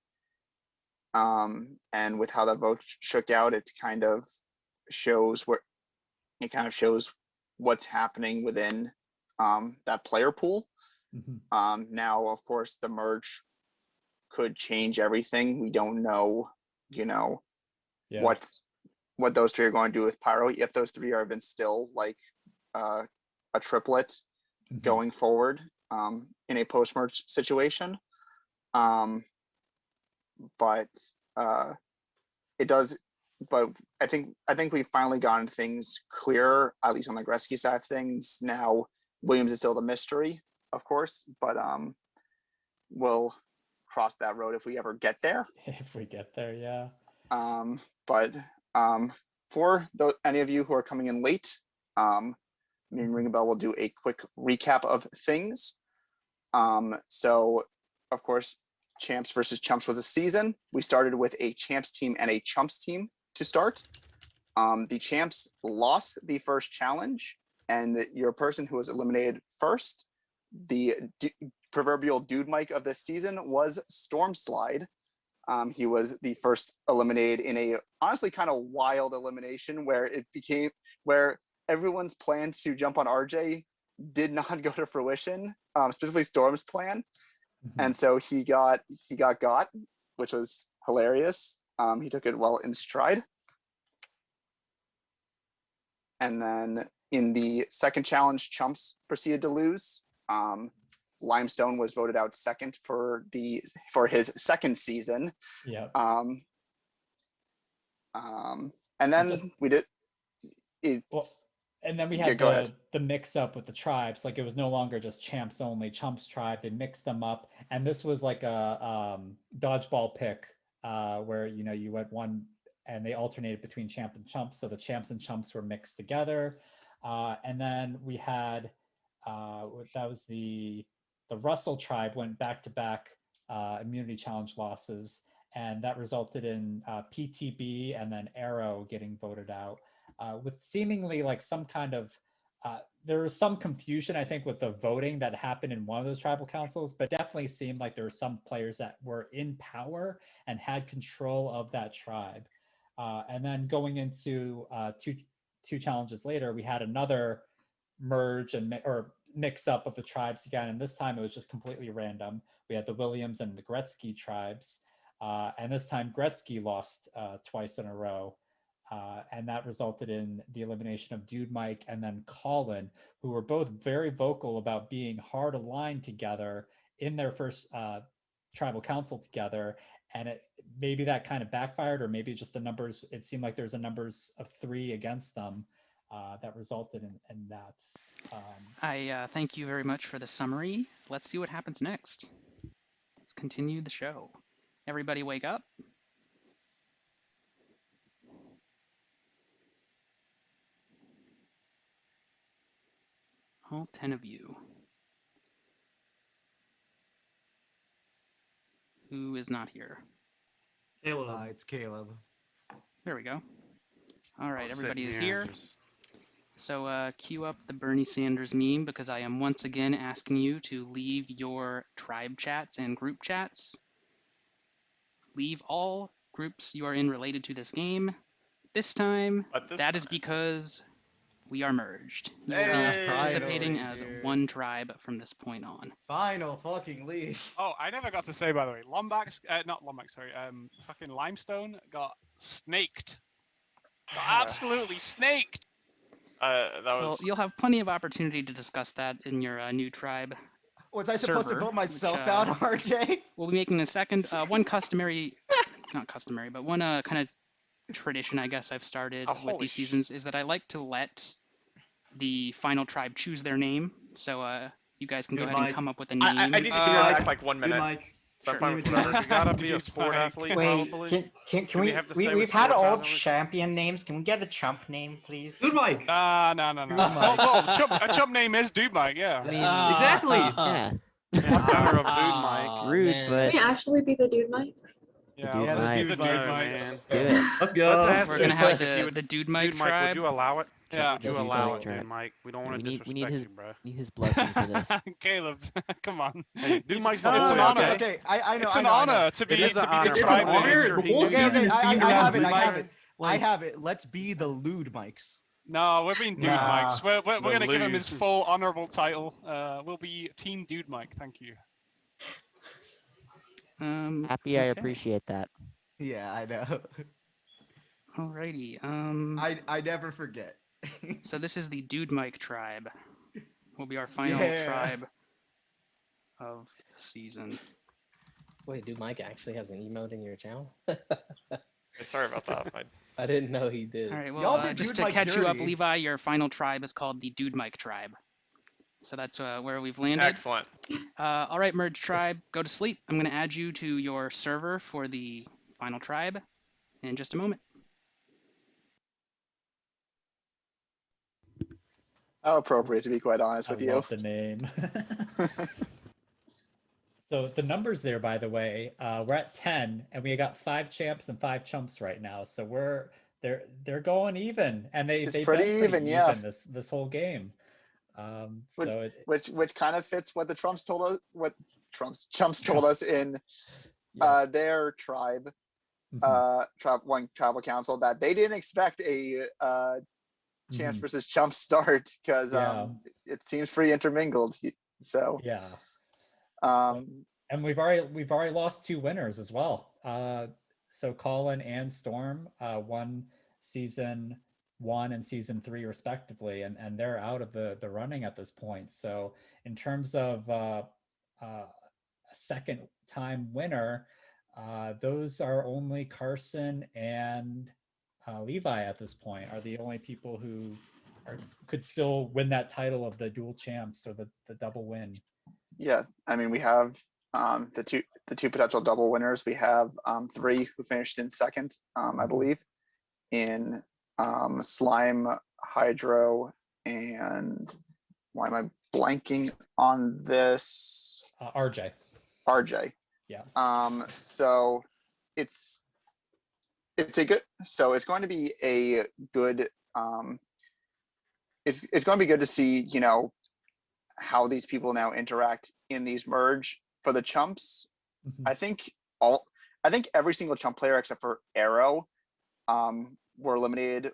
And with how that vote shook out, it kind of shows what's happening within that player pool. Mm-hmm. Now, of course, the merge could change everything. We don't know, what those three are going to do with Pyro, if those three are even still like a triplet going forward in a post-merge situation. But it does but I think we've finally gotten things clearer, at least on the Gretzky side of things. Now Williams is still the mystery, of course, but we'll cross that road if we ever get there. If we get there, yeah. But for any of you who are coming in late, me and Ring a Bell will do a quick recap of things. So, of course, Champs versus Chumps was a season. We started with a Champs team and a Chumps team to start. The Champs lost the first challenge, and your person who was eliminated first, the proverbial dude mic of this season, was Stormslide. He was the first eliminated in a honestly kind of wild elimination where everyone's plan to jump on RJ did not go to fruition, specifically Storm's plan. And so he got, which was hilarious. He took it well in stride. And then in the second challenge, Chumps proceeded to lose. Limestone was voted out second for his second season. Yeah. And then we did. And then we had the mix up with the tribes. Like it was no longer just Champs only, Chumps tribe. They mixed them up, and this was like a dodgeball pick where you went one, and they alternated between Champ and Chumps. So the Champs and Chumps were mixed together, and then we had that was the Russell tribe went back to back immunity challenge losses, and that resulted in PTB and then Arrow getting voted out. With seemingly like some kind of, there was some confusion, I think, with the voting that happened in one of those tribal councils, but definitely seemed like there were some players that were in power and had control of that tribe. And then going into two challenges later, we had another merge or mix up of the tribes again, and this time it was just completely random. We had the Williams and the Gretzky tribes, and this time Gretzky lost twice in a row. And that resulted in the elimination of Dude Mike and then Colin, who were both very vocal about being hard aligned together in their first tribal council together. And maybe that kind of backfired, or maybe just the numbers, it seemed like there was a numbers of 3 against them that resulted in that. I thank you very much for the summary. Let's see what happens next. Let's continue the show. Everybody wake up. All 10 of you. Who is not here? Caleb. It's Caleb. There we go. All right, everybody is here. So cue up the Bernie Sanders meme, because I am once again asking you to leave your tribe chats and group chats. Leave all groups you are in related to this game. This time, that is because we are merged. You will be participating as one tribe from this point on. Final fucking lead. Oh, I never got to say, by the way, not Lombax, sorry, fucking Limestone got snaked. Got absolutely snaked. Well, you'll have plenty of opportunity to discuss that in your new tribe. Was I supposed to vote myself out, RJ? We'll be making a second, one customary, not customary, but one kind of tradition, I guess, I've started with these seasons is that I like to let the final tribe choose their name. So you guys can go ahead and come up with a name. I need to be back like 1 minute. Sure. You gotta be a sport athlete, probably. Can we've had all champion names. Can we get a chump name, please? Dude Mike. No. A chump name is Dude Mike, yeah. Exactly. Yeah. Honor of Dude Mike. Rude, but... Can we actually be the Dude Mikes? Yeah, let's do the Dude Mikes. Do it. Let's go. We're gonna have the Dude Mike tribe. Would you allow it? Yeah. Would you allow it, Dude Mike? We don't want to disrespect you, bro. We need his blessing for this. Caleb, come on. Hey, Dude Mike's it's an honor. Okay, I know. It's an honor to be the tribe leader. I have it. Let's be the Lewd Mikes. No, we're being Dude Mikes. We're going to give him his full honorable title. We'll be Team Dude Mike. Thank you. Happy, I appreciate that. Yeah, I know. Alrighty. I never forget. So this is the Dude Mike tribe. Will be our final tribe of the season. Wait, Dude Mike actually has an emote in your channel? Sorry about that. I didn't know he did. All right, Y'all well, did just Dude to Mike catch you up, dirty. Levi, your final tribe is called the Dude Mike tribe. So that's where we've landed. Excellent. All right, Merge Tribe, go to sleep. I'm going to add you to your server for the final tribe in just a moment. How appropriate, to be quite honest with I you. love the name. So the numbers there, by the way, we're at 10, and we got 5 champs and 5 chumps right now. So they're going even, and they've been pretty even, yeah. this whole game. Which kind of fits what the Chumps told us. What Chumps told us in their tribe, tribal council, that they didn't expect a champs versus chumps start because it seems pretty intermingled. So and we've already lost 2 winners as well. So Colin and Storm won season 1 and season 3 respectively, and they're out of the running at this point. So in terms of a second time winner, those are only Carson and Levi at this point are the only people who could still win that title of the dual champs or the double win. Yeah, I mean, we have the two potential double winners. We have 3 who finished in second, I believe, in Slime, Hydro, and why am I blanking on this? RJ. RJ. Yeah. So it's going to be a good it's going to be good to see, you know, how these people now interact in these merge. For the chumps, I think every single chump player except for Arrow were eliminated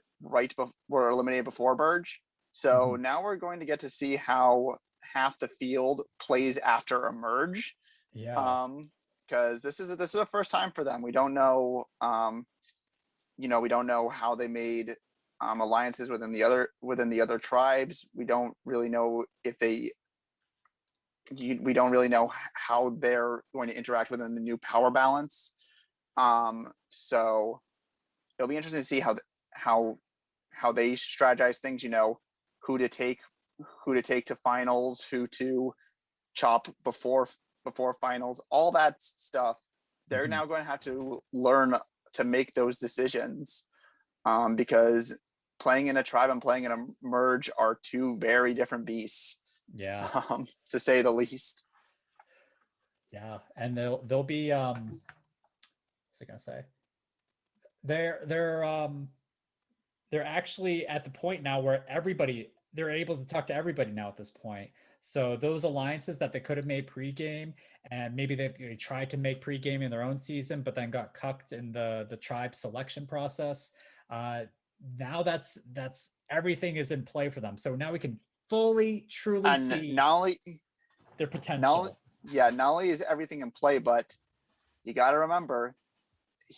before merge. So now we're going to get to see how half the field plays after a merge. Yeah. Because this is a first time for them. We don't know we don't know how they made alliances within the other tribes. We don't really know we don't really know how they're going to interact within the new power balance. So it'll be interesting to see how they strategize things. You know, who to take to finals, who to chop before finals, all that stuff. They're now going to have to learn to make those decisions, because playing in a tribe and playing in a merge are 2 very different beasts. Yeah. To say the least. Yeah, and they'll be what's I gonna say? They're actually at the point now where they're able to talk to everybody now at this point. So those alliances that they could have made pregame, and maybe they tried to make pregame in their own season, but then got cucked in the tribe selection process. Now that's everything is in play for them. So now we can fully, truly see not only their potential. Not only is everything in play, but you got to remember,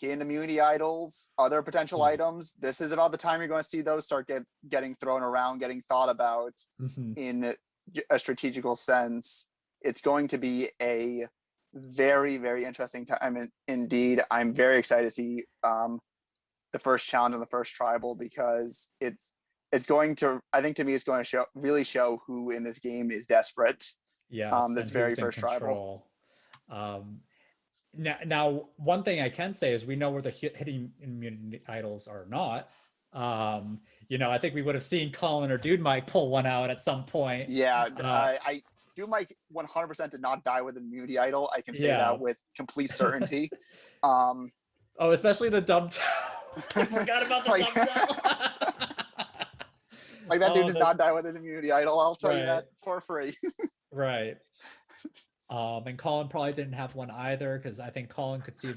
hidden immunity idols, other potential items. This is about the time you're going to see those start getting thrown around, getting thought about in a strategical sense. It's going to be a very, very interesting time indeed. I'm very excited to see the first challenge and the first tribal, because it's going to, I think to me, it's going to really show who in this game is desperate. Yeah. This very first tribal. Now, one thing I can say is we know where the hitting immunity idols are not. I think we would have seen Colin or Dude Mike pull one out at some point. Yeah, I Dude Mike 100% did not die with an immunity idol. I can say that with complete certainty. Especially the dub. I forgot about the dub. Like that dude did not die with an immunity idol. I'll tell you that for free. Right. And Colin probably didn't have one either, because I think Colin could see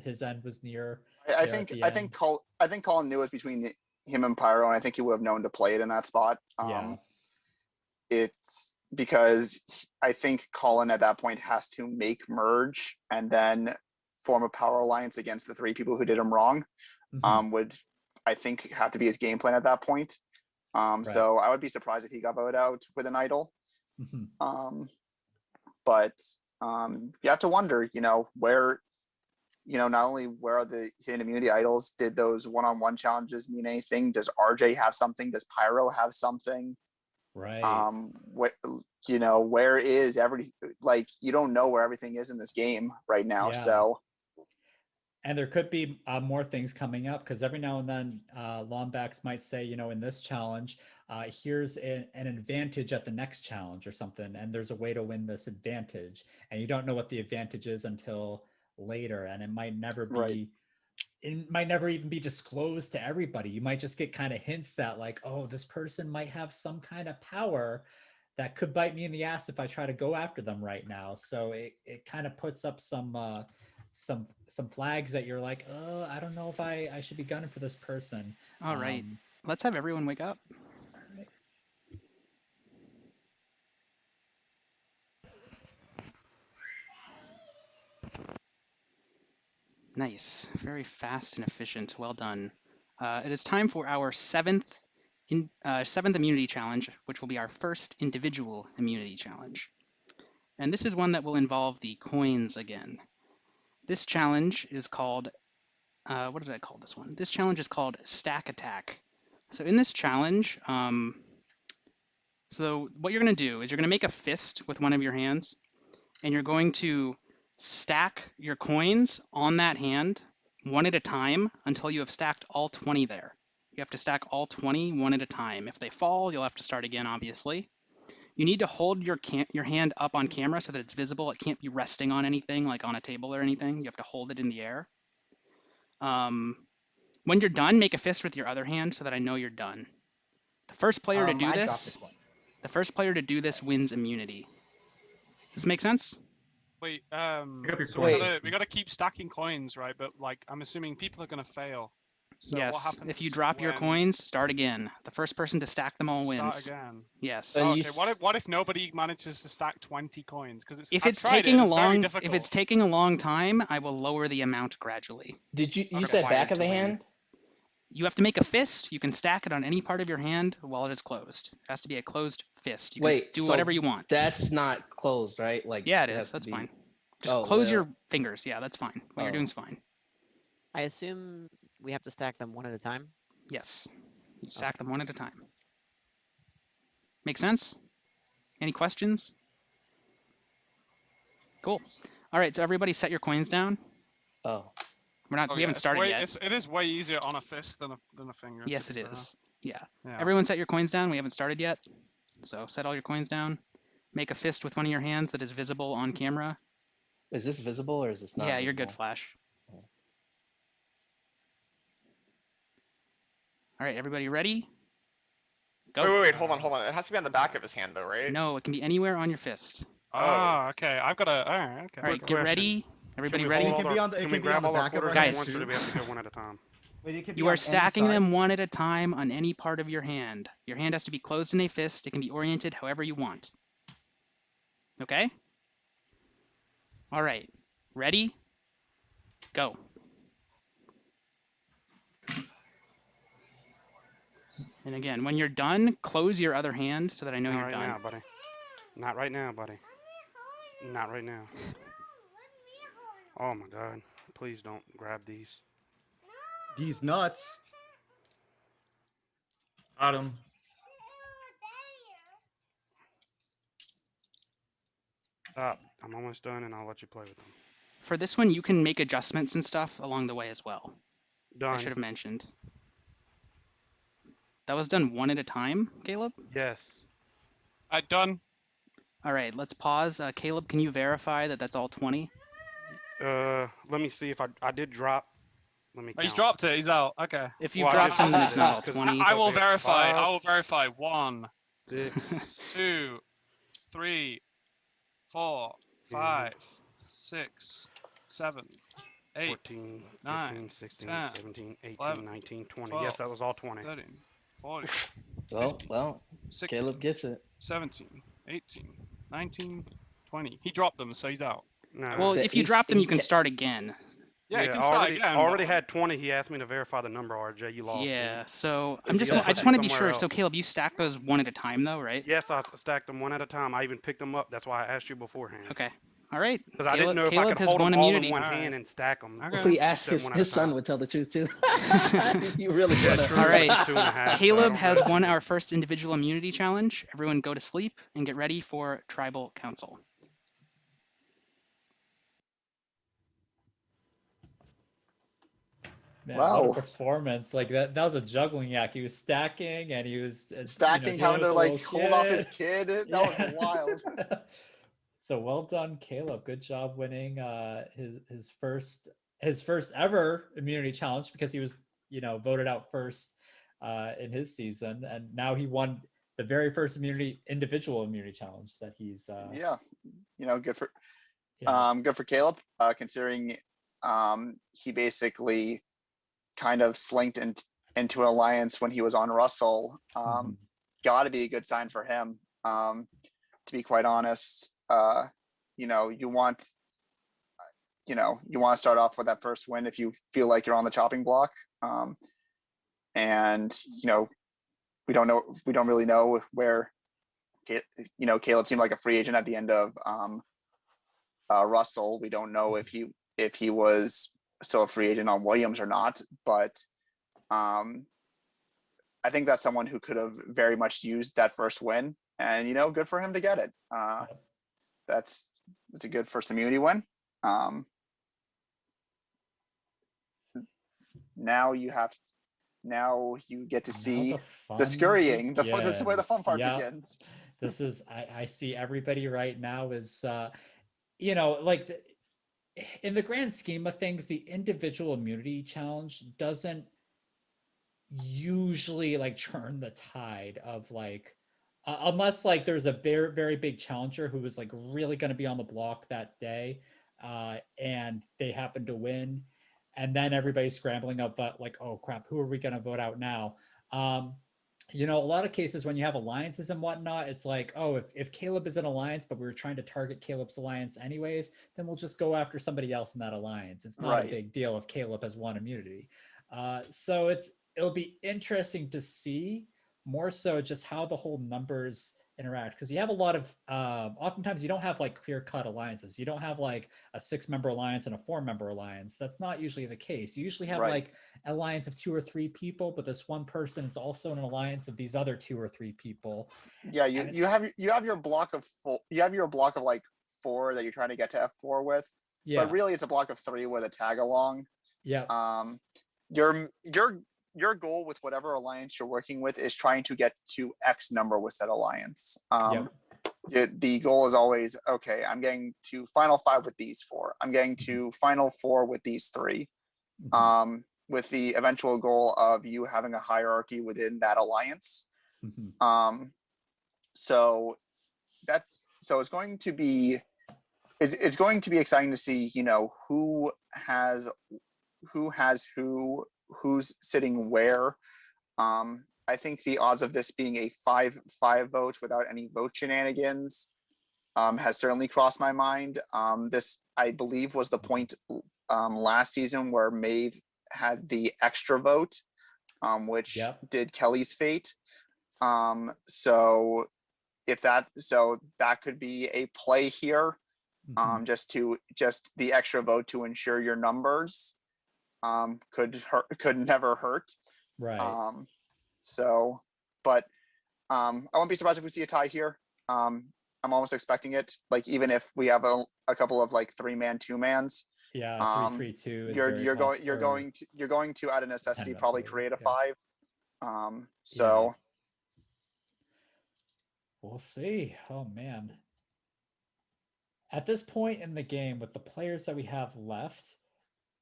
his end was near. I think Colin knew it was between him and Pyro, and I think he would have known to play it in that spot. It's because I think Colin at that point has to make merge and then form a power alliance against the 3 people who did him wrong. Would, I think, have to be his game plan at that point. So I would be surprised if he got voted out with an idol. But you have to wonder, where not only where are the hidden immunity idols, did those one-on-one challenges mean anything? Does RJ have something? Does Pyro have something? Right. Where is you don't know where everything is in this game right now. Yeah. So. And there could be more things coming up, because every now and then Lombax might say, in this challenge, here's an advantage at the next challenge or something, and there's a way to win this advantage. And you don't know what the advantage is until later, and it might never be, right. It might never even be disclosed to everybody. You might just get kind of hints that like, oh, this person might have some kind of power that could bite me in the ass if I try to go after them right now. So it kind of puts up some flags that you're like, oh, I don't know if I should be gunning for this person. All right, let's have everyone wake up. All right. Nice, very fast and efficient. Well done. It is time for our seventh immunity challenge, which will be our first individual immunity challenge. And this is one that will involve the coins again. This challenge is called, what did I call this one? This challenge is called Stack Attack. So in this challenge, so what you're going to do is you're going to make a fist with one of your hands, and you're going to stack your coins on that hand one at a time until you have stacked all 20 there. You have to stack all 20 one at a time. If they fall, you'll have to start again, obviously. You need to hold your hand up on camera so that it's visible. It can't be resting on anything, like on a table or anything. You have to hold it in the air. When you're done, make a fist with your other hand so that I know you're done. The first player to do this wins immunity. Does this make sense? Wait, so we gotta keep stacking coins, right? But like, I'm assuming people are gonna fail. So yes. What happens if you drop your coins, start again. The first person to stack them all wins. Start again. Yes. Oh, okay. What if nobody manages to stack 20 coins? Because if it's taking a long time, I will lower the amount gradually. Did you said back of the hand? You have to make a fist. You can stack it on any part of your hand while it is closed. It has to be a closed fist. You can do whatever you want. That's not closed, right? Like yeah, it is. That's fine. Just close your fingers. Yeah, that's fine. What you're doing is fine. I assume we have to stack them one at a time? Yes. You stack them one at a time. Make sense? Any questions? Cool. All right, so everybody set your coins down. Oh. We haven't started yet. It is way easier on a fist than a finger. Yes, it is. Yeah. Everyone set your coins down. We haven't started yet. So set all your coins down. Make a fist with one of your hands that is visible on camera. Is this visible or is this not? Yeah, visible? you're good, Flash. All right, everybody ready? Go. Wait, hold on. It has to be on the back of his hand, though, right? No, it can be anywhere on your fist. Oh, okay. I've got a. All right, okay. All right, get ready. Everybody ready? It can be on the back of our guys. Once, or do we have to go one at a time? You are stacking them one at a time on any part of your hand. Your hand has to be closed in a fist. It can be oriented however you want. Okay? All right. Ready? Go. And again, when you're done, close your other hand so that I know you're done. Not right now, buddy. Not right now. Oh my God. Please don't grab these. These nuts. Got him. Stop. I'm almost done and I'll let you play with them. For this one, you can make adjustments and stuff along the way as well. Done. I should have mentioned. That was done one at a time, Caleb? Yes. Done. All right, let's pause. Caleb, can you verify that that's all 20? Let me see if I did drop. Let me count. He's dropped it. He's out. Okay. If you drop some, then it's not all 20. I will verify. I will verify. 1, 6, 2, 3, 4, 5, 6, 7, 8, 14, 9, 15, 16, 10, 17, 18, 11, 19, 20. 12, Yes, that was all 20. 13, 14. Well, 16, Caleb gets it. 17, 18, 19, 20. He dropped them, so he's out. No. Well, if you drop them, you can start again. Yeah, you can start again. Already had 20. He asked me to verify the number, RJ. You lost. Yeah, so I just want to be sure. So Caleb, you stack those one at a time though, right? Yes, I stacked them one at a time. I even picked them up. That's why I asked you beforehand. Okay. All right. Because I didn't know if I Caleb could has hold won them all in immunity. one hand and stack them. If he asked his son would tell the truth too. You really want to. All right. 2.5. Caleb has won our first individual immunity challenge. Everyone go to sleep and get ready for Tribal Council. Man, Wow. what a performance! Like that was a juggling act. He was stacking and he was Stacking, having to like hold off his kid. That was wild. So well done, Caleb. Good job winning his first ever immunity challenge, because he was voted out first in his season, and now he won the very first individual immunity challenge that he's yeah, good for Caleb, considering he basically kind of slinked into an alliance when he was on Russell. Got to be a good sign for him, to be quite honest. You want to start off with that first win if you feel like you're on the chopping block. And we don't really know where Caleb seemed like a free agent at the end of Russell. We don't know if he was still a free agent on Williams or not, but I think that's someone who could have very much used that first win, and good for him to get it. That's a good first immunity win. Now you get to see the scurrying. This is where the fun part begins. This is I see everybody right now is like in the grand scheme of things, the individual immunity challenge doesn't usually like churn the tide of like unless like there's a very, very big challenger who was like really going to be on the block that day, and they happen to win, and then everybody's scrambling up, but like, oh crap, who are we going to vote out now? A lot of cases when you have alliances and whatnot, it's like, oh, if Caleb is in alliance, but we were trying to target Caleb's alliance anyways, then we'll just go after somebody else in that alliance. It's not a big deal if Caleb has won immunity. So it'll be interesting to see more so just how the whole numbers interact, because you have a lot of oftentimes you don't have like clear-cut alliances. You don't have like a 6-member alliance and a 4-member alliance. That's not usually the case. You usually have like alliance of 2 or 3 people, but this one person is also in an alliance of these other 2 or 3 people. Yeah, you have your block of 4. You have your block of like 4 that you're trying to get to F4 with. Yeah. But really, it's a block of 3 with a tag along. Yeah. Your goal with whatever alliance you're working with is trying to get to X number with that alliance. The goal is always, okay, I'm getting to final 5 with these 4. I'm getting to final 4 with these 3. With the eventual goal of you having a hierarchy within that alliance. So it's going to be exciting to see, who's sitting where. I think the odds of this being a 5-5 vote without any vote shenanigans has certainly crossed my mind. This, I believe, was the point last season where Maeve had the extra vote, which did Kelly's fate. So that could be a play here, just the extra vote to ensure your numbers could never hurt. Right. But I won't be surprised if we see a tie here. I'm almost expecting it. Like, even if we have a couple of like 3-man, 2-mans. Yeah, 3-3-2. You're going to out of necessity probably create a 5. We'll see. Oh man. At this point in the game, with the players that we have left,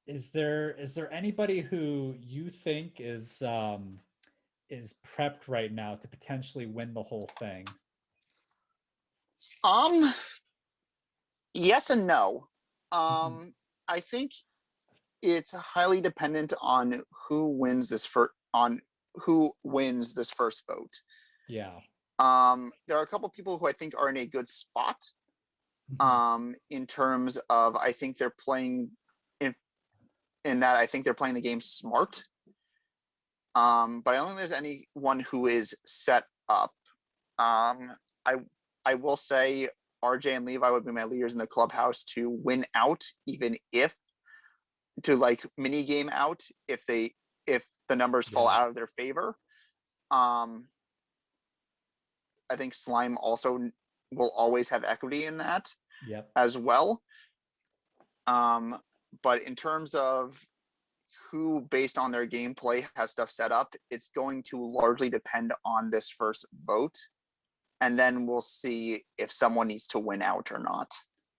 is there anybody who you think is prepped right now to potentially win the whole thing? Yes and no. I think it's highly dependent on who wins this first vote. Yeah. There are a couple people who I think are in a good spot. In terms of, I think they're playing in that I think they're playing the game smart. But I don't think there's anyone who is set up. I will say RJ and Levi would be my leaders in the clubhouse to win out, even if to like mini game out if the numbers fall out of their favor. I think Slime also will always have equity in that as well. But in terms of who, based on their gameplay, has stuff set up, it's going to largely depend on this first vote. And then we'll see if someone needs to win out or not.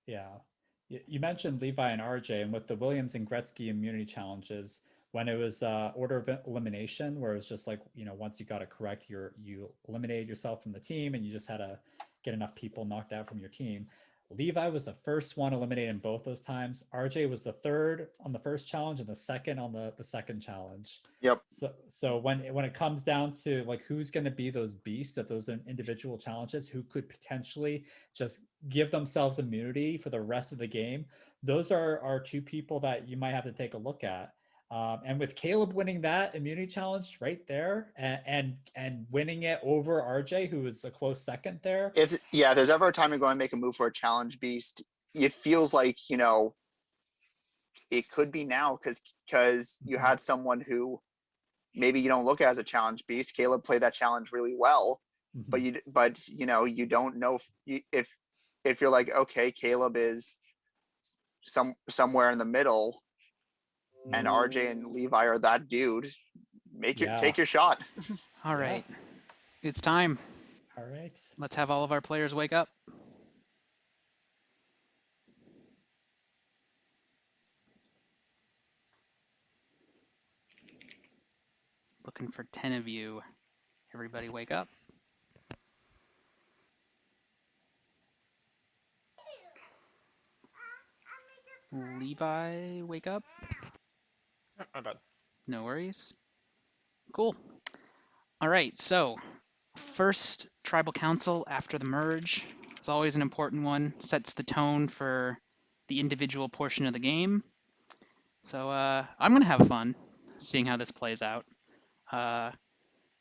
Yeah. You mentioned Levi and RJ, and with the Williams and Gretzky immunity challenges, when it was order of elimination, where it was just like, once you got it correct, you eliminated yourself from the team and you just had to get enough people knocked out from your team. Levi was the first one eliminated in both those times. RJ was the third on the first challenge and the second on the second challenge. Yep. So when it comes down to like who's going to be those beasts at those individual challenges, who could potentially just give themselves immunity for the rest of the game, those are two people that you might have to take a look at. And with Caleb winning that immunity challenge right there and winning it over RJ, who was a close second there. If there's ever a time you're going to make a move for a challenge beast, it feels like, it could be now because you had someone who maybe you don't look at as a challenge beast. Caleb played that challenge really well, but you don't know if you're like, okay, Caleb is somewhere in the middle, and RJ and Levi are that dude. Take your shot. All right. It's time. All right. Let's have all of our players wake up. Looking for 10 of you. Everybody wake up. Levi, wake up. I'm done. No worries. Cool. All right, so first tribal council after the merge is always an important one. Sets the tone for the individual portion of the game. So I'm going to have fun seeing how this plays out.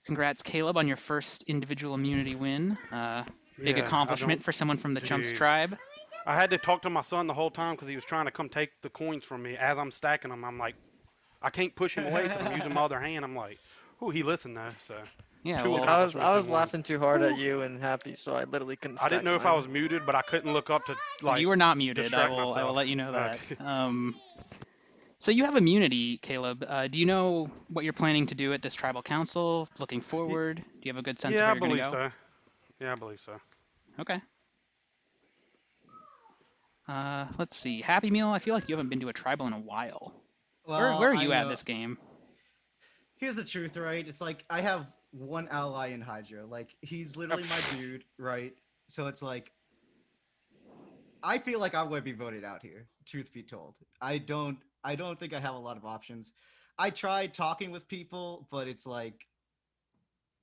Congrats, Caleb, on your first individual immunity win. Big accomplishment for someone from the Chumps tribe. I had to talk to my son the whole time because he was trying to come take the coins from me. As I'm stacking them, I'm like, I can't push him away because I'm using my other hand. I'm like, oh, he listened though. So yeah, I was laughing too hard at you and Happy, so I literally couldn't. I didn't know if I was muted, but I couldn't look up to like. You were not muted. I will let you know that. Okay. So you have immunity, Caleb. Do you know what you're planning to do at this tribal council? Looking forward, do you have a good sense of where you're going to go? So. Yeah, I believe so. Okay. Let's see. Happy Meal, I feel like you haven't been to a tribal in a while. Well, where are you at this game? Here's the truth, right? It's like I have one ally in Hydra. Like he's literally my dude, right? So it's like I feel like I'm going to be voted out here, truth be told. I don't think I have a lot of options. I tried talking with people, but it's like,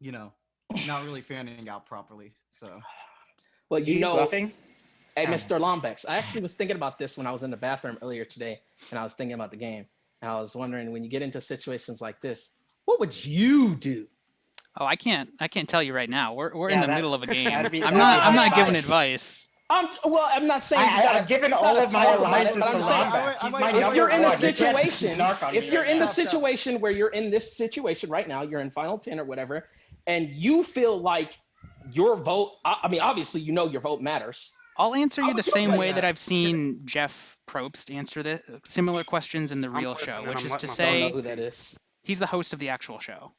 not really fanning out properly. So, well, hey, Mr. Lombex, I actually was thinking about this when I was in the bathroom earlier today, and I was thinking about the game, and I was wondering, when you get into situations like this, what would you do? Oh, I can't tell you right now. We're in the middle of a game. I'm not giving advice. I'm not saying I've given all of my alliances to Lombex. He's my number one. If you're in a situation, if you're in the situation where you're in this situation right now, you're in Final 10 or whatever, and you feel like your vote, I mean, obviously, your vote matters. I'll answer you the same way that I've seen Jeff Probst answer similar questions in the real show, which is to say, I don't know who that is. He's the host of the actual show.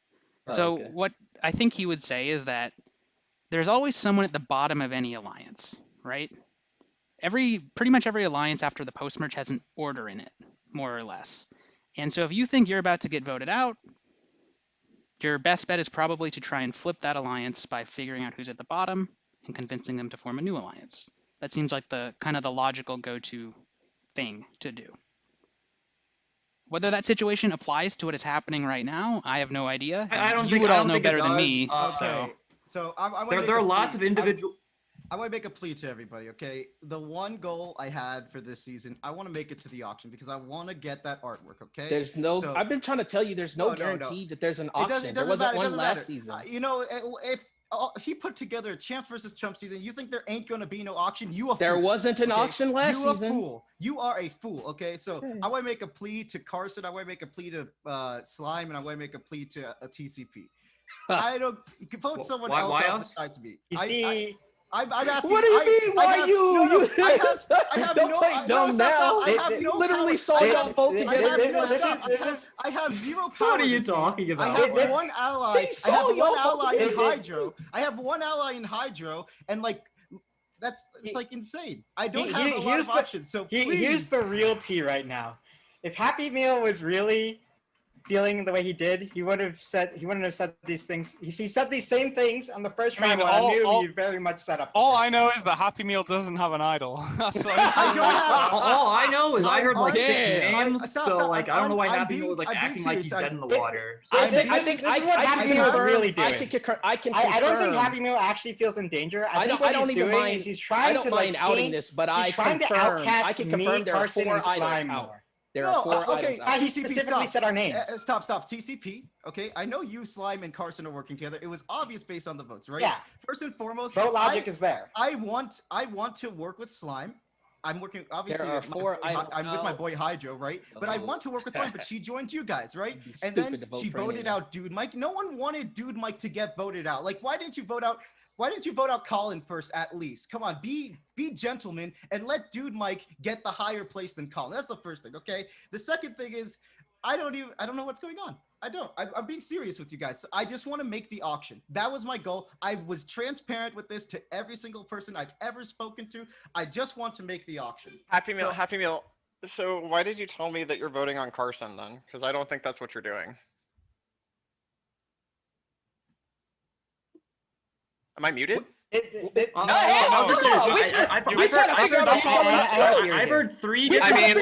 So what I think he would say is that there's always someone at the bottom of any alliance, right? Pretty much every alliance after the post-merge has an order in it, more or less. And so if you think you're about to get voted out, your best bet is probably to try and flip that alliance by figuring out who's at the bottom and convincing them to form a new alliance. That seems like the kind of the logical go-to thing to do. Whether that situation applies to what is happening right now, I have no idea. You would all know better than me. So there are lots of individual. I want to make a plea to everybody, okay? The one goal I had for this season, I want to make it to the auction because I want to get that artwork, okay? I've been trying to tell you there's no guarantee that there's an auction. There wasn't one last season. If he put together a Champs versus Chump season. You think there ain't gonna be no auction? There fool, wasn't an okay? auction last you season. You a fool. You are a fool. Okay, so I want to make a plea to Carson. I want to make a plea to Slime, and I want to make a plea to a TCP. I don't. You can vote someone else out besides me. You see. I'm asking. What do you mean? Why you? I have don't no. play dumb now. I have no literally power. saw y'all vote together. I have zero power. What are you talking about? I have one ally. I have one ally in Hydro. I have one ally in Hydro, and like it's like insane. I don't have a lot of options. So here's the real tea right now. If Happy Meal was really feeling the way he did, he wouldn't have said these things. He said these same things on the first try. I knew he very much set up. All I know is that Happy Meal doesn't have an idol. That's all I know is I heard like 6 names, so like I don't know why I'm Happy Meal was like acting like he's dead in the water. I think this is what Happy Meal is really doing. I don't think Happy Meal actually feels in danger. I think what he's doing is he's trying to like outing this, but I can confirm there are 4 idols out. There are 4 items out. He specifically said our names. Stop. TCP. Okay, I know you, Slime, and Carson are working together. It was obvious based on the votes, right? Yeah. First and foremost, vote logic is there. I want to work with Slime. I'm working obviously. There are 4 items I'm with my boy Hydro, right? But I want to work with Slime. But she joined you guys, right? And then she voted out Dude Mike. No one wanted Dude Mike to get voted out. Like, why didn't you vote out? Why didn't you vote out Colin first at least? Come on, be gentlemen and let Dude Mike get the higher place than Colin. That's the first thing, okay? The second thing is I don't know what's going on. I'm being serious with you guys. So I just want to make the auction. That was my goal. I was transparent with this to every single person I've ever spoken to. I just want to make the auction. Happy Meal. So why did you tell me that you're voting on Carson then? Because I don't think that's what you're doing. Am I muted? I've heard 3 different names.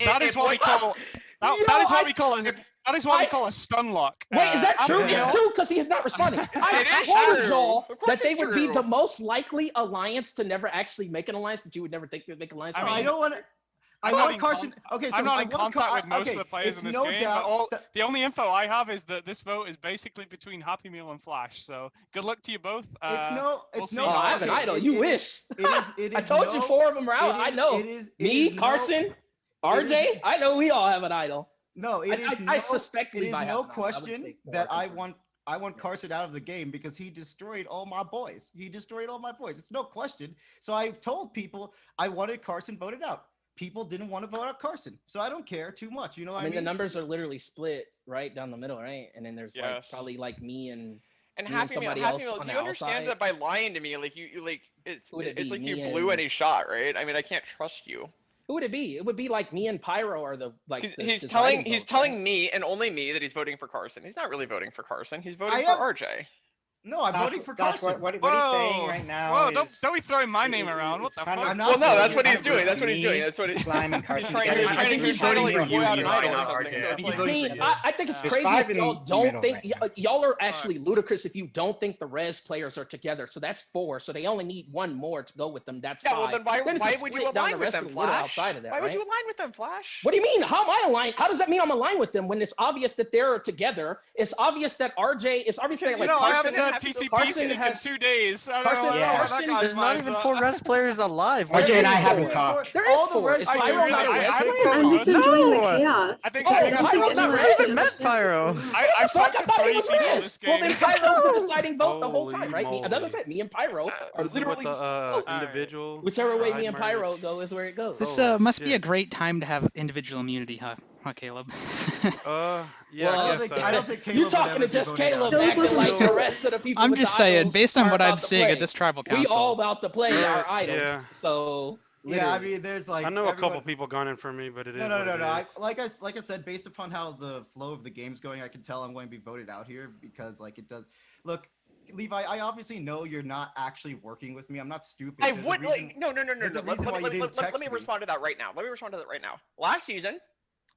That is what we call. That is what we call a stun lock. Wait, is that true? It's true because he is not responding. I told y'all that they would be the most likely alliance to never actually make an alliance. That you would never think they'd make an alliance. I don't want to. I want Carson. Okay, so I'm not in contact with most of the players in this game. But the only info I have is that this vote is basically between Happy Meal and Flash. So good luck to you both. It's no. I have an idol. You wish. It is. I told you 4 of them are out. I know. Me, Carson, RJ. I know we all have an idol. No, I suspect it is no question that I want Carson out of the game because he destroyed all my boys. It's no question. So I've told people I wanted Carson voted out. People didn't want to vote out Carson, so I don't care too much. You know what I mean? The numbers are literally split right down the middle, right? And then there's like probably like me and Happy Meal. Do you understand that by lying to me, like you like it's like you blew any shot, right? I mean, I can't trust you. Who would it be? It would be like me and Pyro are the like. He's telling me and only me that he's voting for Carson. He's not really voting for Carson. He's voting for RJ. No, I'm voting for Carson. What he's saying right now. Whoa! Don't be throwing my name around. What the fuck? Well, no, that's what he's doing. That's what he's doing. That's what he's Slime and Carson. I think he's trying to like pull out an idol or something. I think it's crazy if y'all don't think y'all are actually ludicrous if you don't think the res players are together. So that's 4. So they only need 1 more to go with them. That's 5. Well, then why would you align with them, Flash? Outside of that, why would you align with them, Flash? What do you mean? How am I aligned? How does that mean I'm aligned with them when it's obvious that they're together? It's obvious that RJ. It's obvious that like Carson and TCP in 2 days. There's not even 4 res players alive. RJ and I haven't talked. There is 4. Is Pyro not a res player? I'm just enjoying the chaos. I think Pyro's not res. I even met Pyro. I've talked to 3 people in this game. Well, then Pyro's the deciding vote the whole time, right? As I said, me and Pyro are literally individual. Whichever way me and Pyro go is where it goes. This must be a great time to have individual immunity, huh, Caleb? Yeah. Well, I don't think Caleb you talking to just Caleb acting like the rest of the people. I'm just saying, based on what I'm seeing at this tribal council, we all about to play our idols. Yeah. So yeah, I mean, there's like I know a couple people gunning for me, but it is. No. Like I said, based upon how the flow of the game's going, I can tell I'm going to be voted out here because like it does. Look, Levi, I obviously know you're not actually working with me. I'm not stupid. I would like no. Let me respond to that right now. Last season,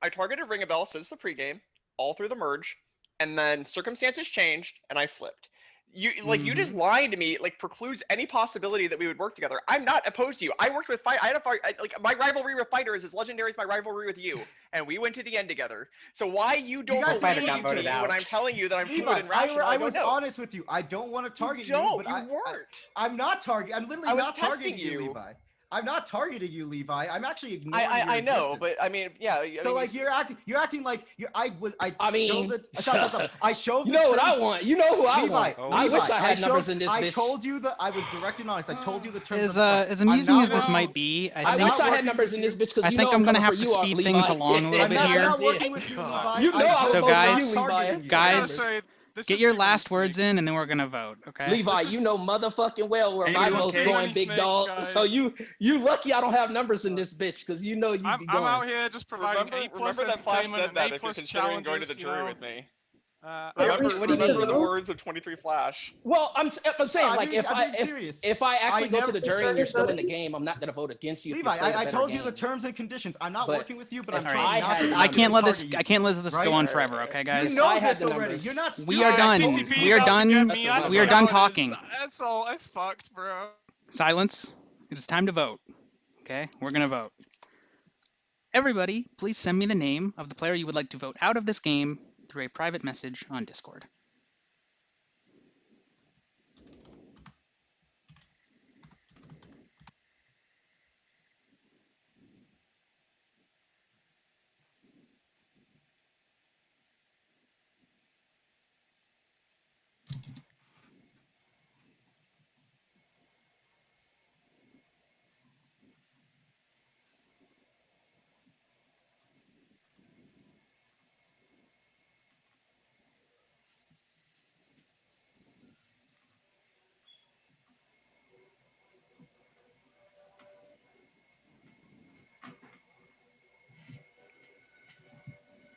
I targeted Ring a Bell since the pregame, all through the merge, and then circumstances changed, and I flipped. you just lying to me like precludes any possibility that we would work together. I'm not opposed to you. I worked with fight. I had a fight. Like my rivalry with Fighter is as legendary as my rivalry with you, and we went to the end together. So why you don't believe me when I'm telling you that I'm fluid and rational? I was honest with you. I don't want to target you, but you weren't. I'm not targeting. I'm literally not targeting you, Levi. I'm not targeting you, Levi. I'm actually ignoring your I know, existence. but I mean, yeah. So like you're acting like you're. I mean, I showed. You know what I want. You know who I Levi, want. I wish I had numbers in this bitch. I told you that I was direct and honest. I told you the terms. As amusing as this might be, I wish I had numbers in this bitch because I think I'm gonna have to speed things along a little bit here. I'm not working with you, Levi. You know I was so guys, guys, get your last words in, and then we're gonna vote. Okay. Levi, you know motherfucking well where my vote's going, big dog. Guys. So you lucky I don't have numbers in this bitch because you know you be going. I'm out here just providing A+ entertainment and A+ challenges. Going to the jury with me. Remember the words of 23 Flash. Well, I'm saying like if I actually go to the jury and you're still in the game, I'm not gonna vote against you. Levi, I told you the terms and conditions. I'm not working with you, but I'm trying not to. I can't let this go on forever. Okay, guys. You know this already. You're not. We are done. We are done. We are done talking. That's all. That's fucked, bro. Silence. It is time to vote. Okay, we're gonna vote. Everybody, please send me the name of the player you would like to vote out of this game through a private message on Discord.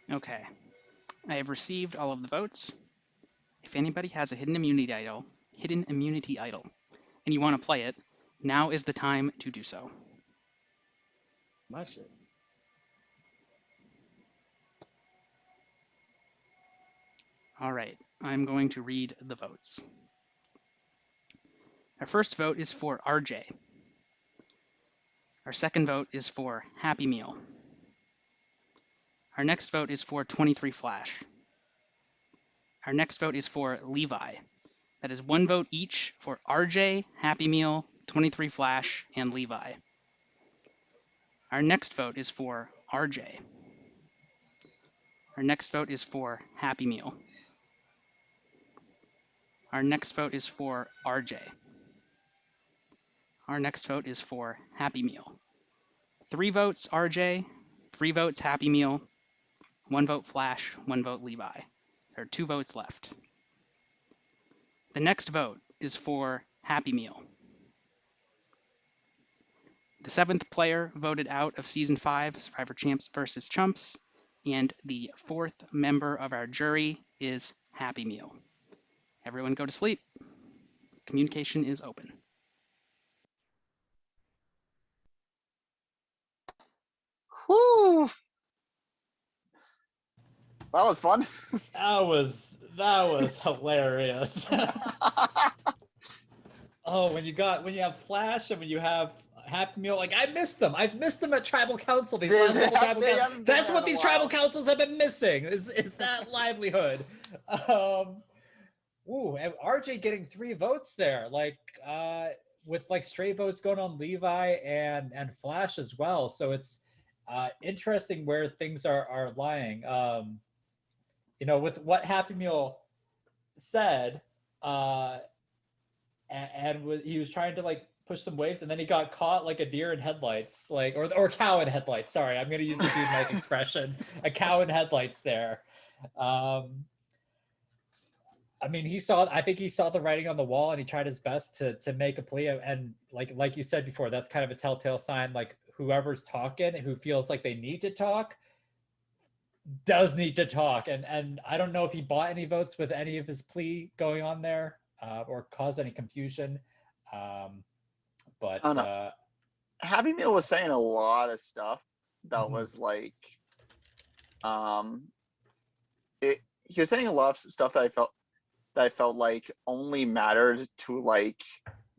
Okay, I have received all of the votes. If anybody has a hidden immunity idol, and you want to play it, now is the time to do so. My shit. All right, I'm going to read the votes. Our first vote is for RJ. Our second vote is for Happy Meal. Our next vote is for 23 Flash. Our next vote is for Levi. That is one vote each for RJ, Happy Meal, 23 Flash, and Levi. Our next vote is for RJ. Our next vote is for Happy Meal. Our next vote is for RJ. Our next vote is for Happy Meal. 3 votes RJ, 3 votes Happy Meal, 1 vote Flash, 1 vote Levi. There are 2 votes left. The next vote is for Happy Meal. The 7th player voted out of Season 5, Survivor Champs versus Chumps, and the 4th member of our jury is Happy Meal. Everyone go to sleep. Communication is open. Whew. That was fun. That was hilarious. Oh, when you have Flash and when you have Happy Meal, like I missed them. I've missed them at Tribal Council. These last couple Tribal Councils. That's what these Tribal Councils have been missing. Is that livelihood? Ooh, and RJ getting 3 votes there, like with like stray votes going on Levi and Flash as well. So it's interesting where things are lying. You know, with what Happy Meal said, he was trying to like push some waves, and then he got caught like a deer in headlights, like or cow in headlights. Sorry, I'm gonna use the dude Mike expression. A cow in headlights there. I mean, I think he saw the writing on the wall, and he tried his best to make a plea. And like you said before, that's kind of a telltale sign. Like whoever's talking, who feels like they need to talk, does need to talk. And I don't know if he bought any votes with any of his plea going on there, or caused any confusion. But Happy Meal was saying a lot of stuff that was like, he was saying a lot of stuff that I felt that I felt like only mattered to like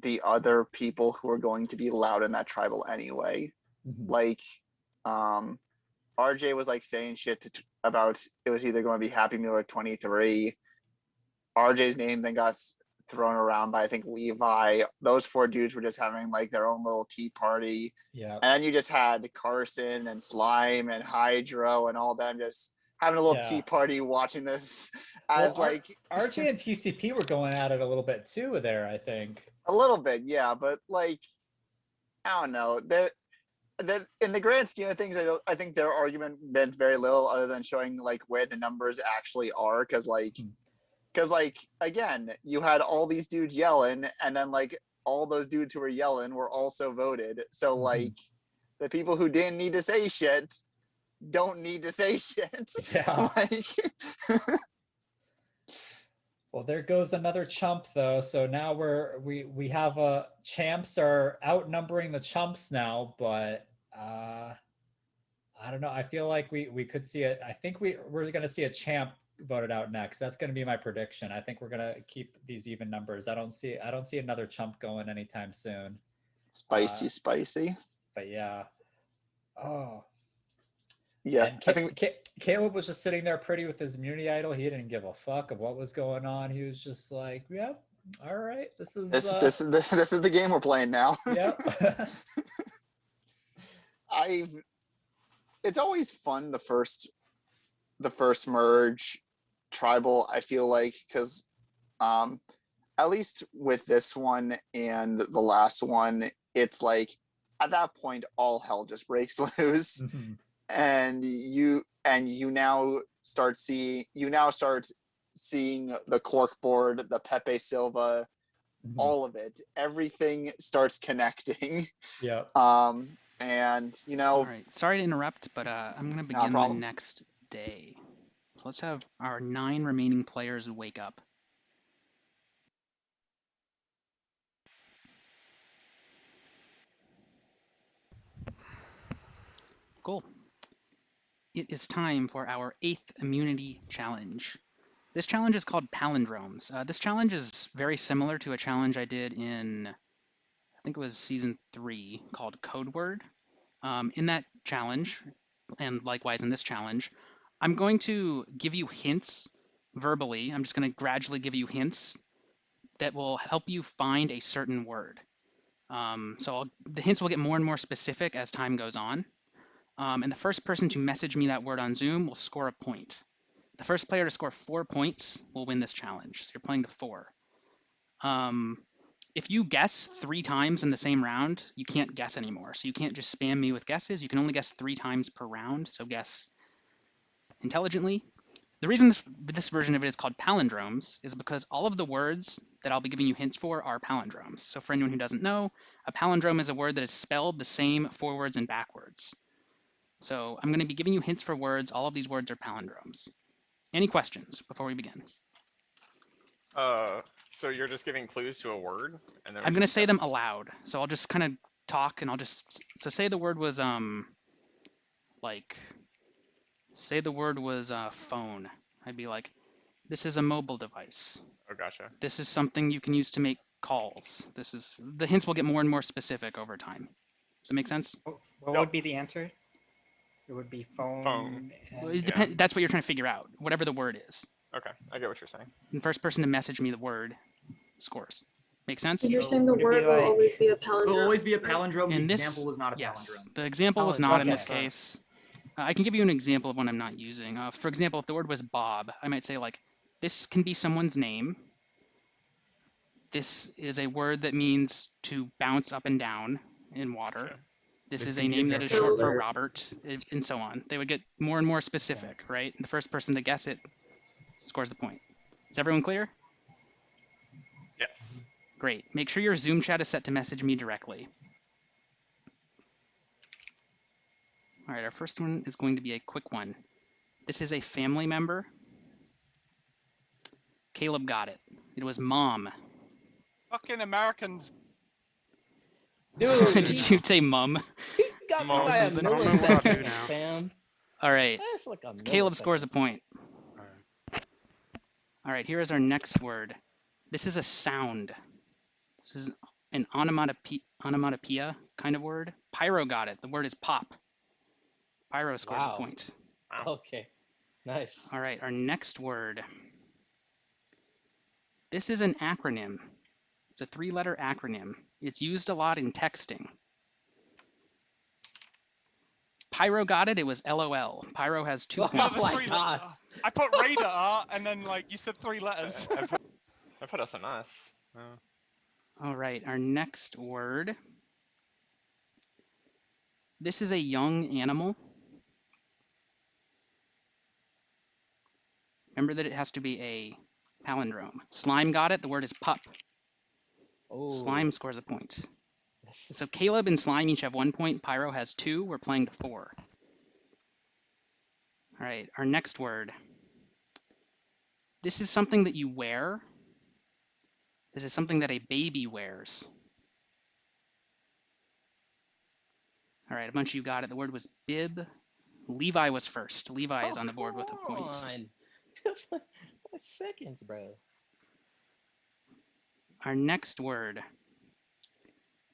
the other people who are going to be allowed in that tribal anyway. Like RJ was like saying shit about it was either going to be Happy Meal or 23. RJ's name then got thrown around by I think Levi. Those 4 dudes were just having like their own little tea party. Yeah. And then you just had Carson and Slime and Hydro and all them just having a little tea party watching this as like RJ and TCP were going at it a little bit too there, I think. A little bit, yeah, but like I don't know. That in the grand scheme of things, I think their argument meant very little other than showing like where the numbers actually are. Because like again, you had all these dudes yelling, and then like all those dudes who were yelling were also voted. So like the people who didn't need to say shit don't need to say shit. Yeah. Like Well, there goes another chump though. So now we have champs are outnumbering the chumps now, but I don't know. I feel like we could see it. I think we're gonna see a champ voted out next. That's gonna be my prediction. I think we're gonna keep these even numbers. I don't see another chump going anytime soon. Spicy. But yeah. Oh. Yeah, I think Caleb was just sitting there pretty with his immunity idol. He didn't give a fuck of what was going on. He was just like, "Yep, all right, this is the game we're playing now." Yep. It's always fun the first merge tribal. I feel like because at least with this one and the last one, it's like at that point all hell just breaks loose. And you now start seeing the cork board, the Pepe Silva, all of it. Everything starts connecting. Yeah. And All right. Sorry to interrupt, but I'm gonna begin the next day. So let's have our 9 remaining players wake up. Cool. It is time for our 8th immunity challenge. This challenge is called Palindromes. This challenge is very similar to a challenge I did in, I think it was season 3, called Code Word. In that challenge, and likewise in this challenge, I'm going to give you hints verbally. I'm just going to gradually give you hints that will help you find a certain word. The hints will get more and more specific as time goes on. And the first person to message me that word on Zoom will score a point. The first player to score 4 points will win this challenge. So you're playing to 4. If you guess 3 times in the same round, you can't guess anymore. So you can't just spam me with guesses. You can only guess 3 times per round. So guess intelligently. The reason this version of it is called Palindromes is because all of the words that I'll be giving you hints for are palindromes. So for anyone who doesn't know, a palindrome is a word that is spelled the same forwards and backwards. So I'm going to be giving you hints for words. All of these words are palindromes. Any questions before we begin? So you're just giving clues to a word, and then I'm going to say them aloud. So I'll just kind of talk, and so say the word was say the word was phone. I'd be like, this is a mobile device. Oh, gotcha. This is something you can use to make calls. The hints will get more and more specific over time. Does that make sense? What would be the answer? It would be phone. Well, it depends. That's what you're trying to figure out. Whatever the word is. Okay, I get what you're saying. And the first person to message me the word scores. Make sense? You're saying the word will always be a palindrome. It will always be a palindrome. In The this, example was not a yes, palindrome. the example was not in this case. I can give you an example of one I'm not using. For example, if the word was Bob, I might say like, this can be someone's name. This is a word that means to bounce up and down in water. Okay. This is a name that is short for Robert, and so on. They would get more and more specific, right? And the first person to guess it scores the point. Is everyone clear? Yes. Great. Make sure your Zoom chat is set to message me directly. All right, our first one is going to be a quick one. This is a family member. Caleb got it. It was mom. Fucking Americans. Dude, did you say mum? He got me by a millisecond, fam. All right. That's like a Caleb millisecond. scores a point. All right, here is our next word. This is a sound. This is an onomatopoeia kind of word. Pyro got it. The word is pop. Pyro scores a point. Okay. Nice. All right, our next word. This is an acronym. It's a 3-letter acronym. It's used a lot in texting. Pyro got it. It was LOL. Pyro has 2 points. Oh my God. I put radar, and then like you said 3 letters. I put SMS. All right, our next word. This is a young animal. Remember that it has to be a palindrome. Slime got it. The word is pup. Oh. Slime scores a point. So Caleb and Slime each have 1 point. Pyro has 2. We're playing to 4. All right, our next word. This is something that you wear. This is something that a baby wears. All right, a bunch of you got it. The word was bib. Levi was first. Levi is on the board with a point. It's like 5 seconds, bro. Our next word.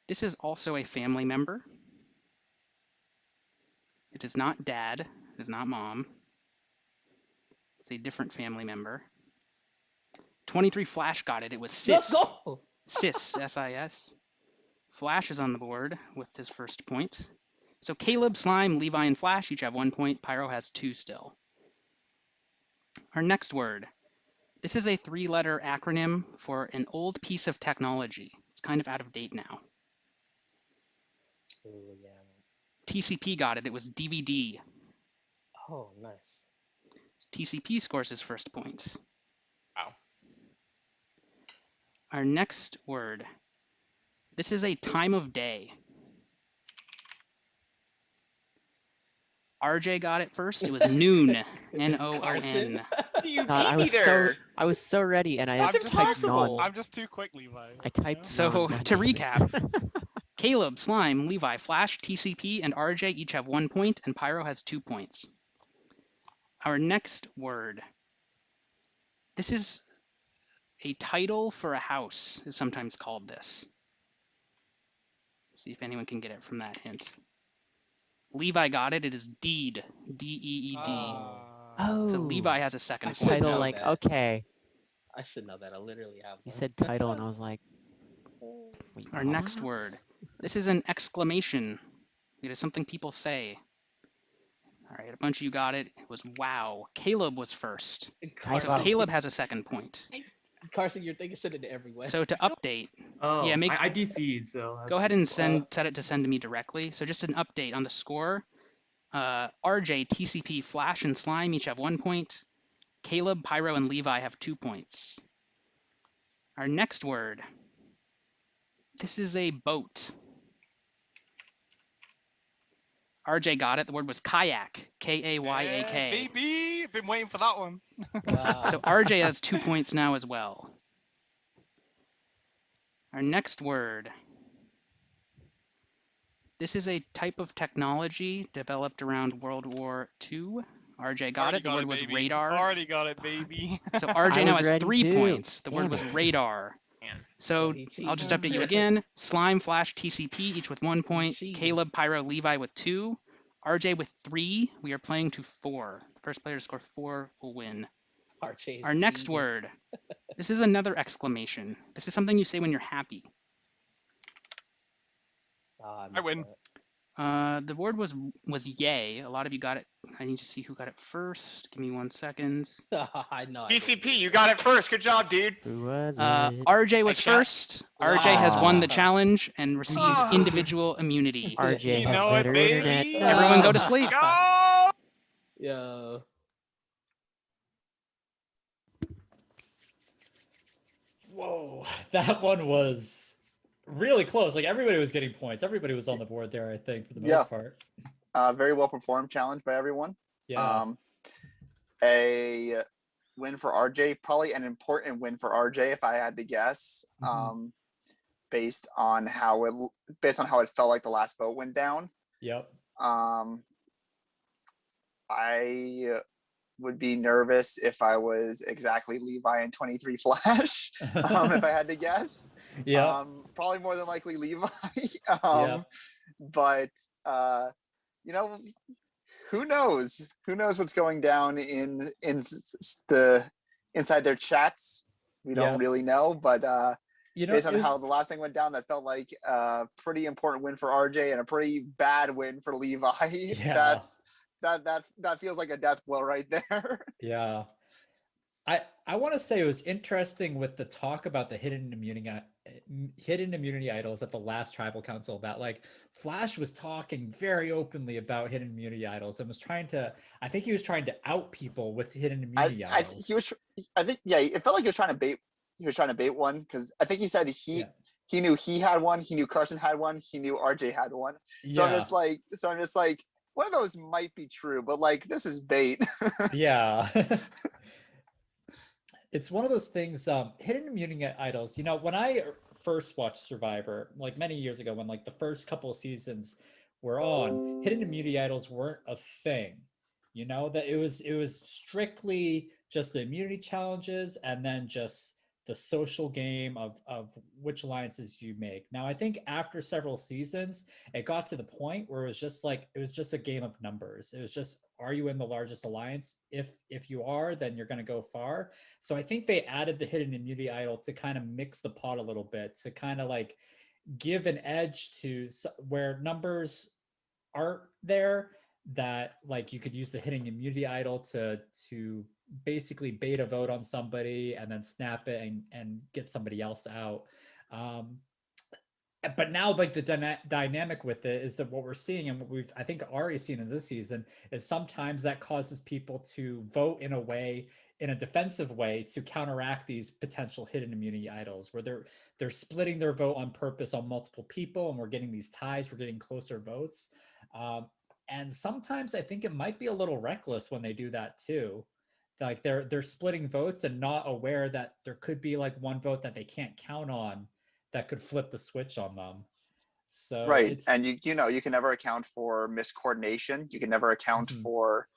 This is also a family member. It is not dad. It is not mom. It's a different family member. 23 Flash got it. It was sis. Let's go. Sis, S-I-S. Flash is on the board with his first point. So Caleb, Slime, Levi, and Flash each have 1 point. Pyro has 2 still. Our next word. This is a 3-letter acronym for an old piece of technology. It's kind of out of date now. Oh, yeah. TCP got it. It was DVD. Oh, nice. TCP scores his first point. Wow. Our next word. This is a time of day. RJ got it first. It was noon. N-O-O-N. You God, beat me there. I was so ready, and I That's typed impossible. non. I'm just too quick, Levi. I typed So non. to recap, Caleb, Slime, Levi, Flash, TCP, and RJ each have 1 point, and Pyro has 2 points. Our next word. This is a title for a house, is sometimes called this. See if anyone can get it from that hint. Levi got it. It is deed. D-E-E-D. Oh. So Levi has a second I point. Title, like, that. okay. I should know that. I literally have one. You said title, and I was like, wait, Our next word. This is an exclamation. It is something people say. All right, a bunch of you got it. It was wow. Caleb was first. So Caleb has a second point. Carson, you're thinking send it to everyone. So to update, Oh, yeah, I DC'd, so go ahead and set it to send to me directly. So just an update on the score. RJ, TCP, Flash, and Slime each have 1 point. Caleb, Pyro, and Levi have 2 points. Our next word. This is a boat. RJ got it. The word was kayak. K-A-Y-A-K. Yeah, baby, been waiting for that one. Wow. So RJ has 2 points now as well. Our next word. This is a type of technology developed around World War II. RJ got it. The word was radar. Already got it, baby. So RJ now has 3 points. The word was radar. Man. So I'll just update you again. Slime, Flash, TCP, each with 1 point. Caleb, Pyro, Levi with 2. RJ with 3. We are playing to 4. The first player to score 4 will win. Our next word. This is another exclamation. This is something you say when you're happy. I win. The word was yay. A lot of you got it. I need to see who got it first. Give me 1 second. I know. TCP, you got it first. Good job, dude. Who was it? RJ was first. RJ has won the challenge and received Ah. individual immunity. RJ You has know it, better baby. internet. Everyone go to sleep. Go! Yo. Whoa, that one was really close. Like everybody was getting points. Everybody was on the board there, I think, for the most part. Very well performed challenge by everyone. Yeah. A win for RJ, probably an important win for RJ if I had to guess. Based on how it felt like the last vote went down. Yep. I would be nervous if I was exactly Levi and 23 Flash, if I had to guess. Yeah. Probably more than likely Levi. Yep. But you know, who knows? Who knows what's going down in the inside their chats? We don't Yep. really know, but You know, based on it was- how the last thing went down, that felt like a pretty important win for RJ and a pretty bad win for Levi. Yeah. That feels like a death blow right there. Yeah. I want to say it was interesting with the talk about the hidden immunity idols at the last tribal council, that like Flash was talking very openly about hidden immunity idols and was trying to, I think he was trying to out people with hidden immunity idols. I think it felt like he was trying to bait. He was trying to bait one because I think he said he knew he had one, he knew Carson had one, he knew RJ had one. So I'm just like one of those might be true, but like this is bait. Yeah. It's one of those things, hidden immunity idols, you know, when I first watched Survivor, like many years ago, when like the first couple of seasons were on, hidden immunity idols weren't a thing. You know, that it was strictly just the immunity challenges and then just the social game of which alliances you make. Now, I think after several seasons, it got to the point where it was just a game of numbers. It was just, are you in the largest alliance? If you are, then you're going to go far. So I think they added the hidden immunity idol to kind of mix the pot a little bit, to kind of like give an edge to where numbers aren't there, that like you could use the hidden immunity idol to basically bait a vote on somebody and then snap it and get somebody else out. But now like the dynamic with it is that what we're seeing and what we've I think already seen in this season is sometimes that causes people to vote in a defensive way to counteract these potential hidden immunity idols, where they're splitting their vote on purpose on multiple people, and we're getting these ties, we're getting closer votes. And sometimes I think it might be a little reckless when they do that too. Like they're splitting votes and not aware that there could be like one vote that they can't count on that could flip the switch on them. So right. And you know, you can never account for miscoordination. You can never account for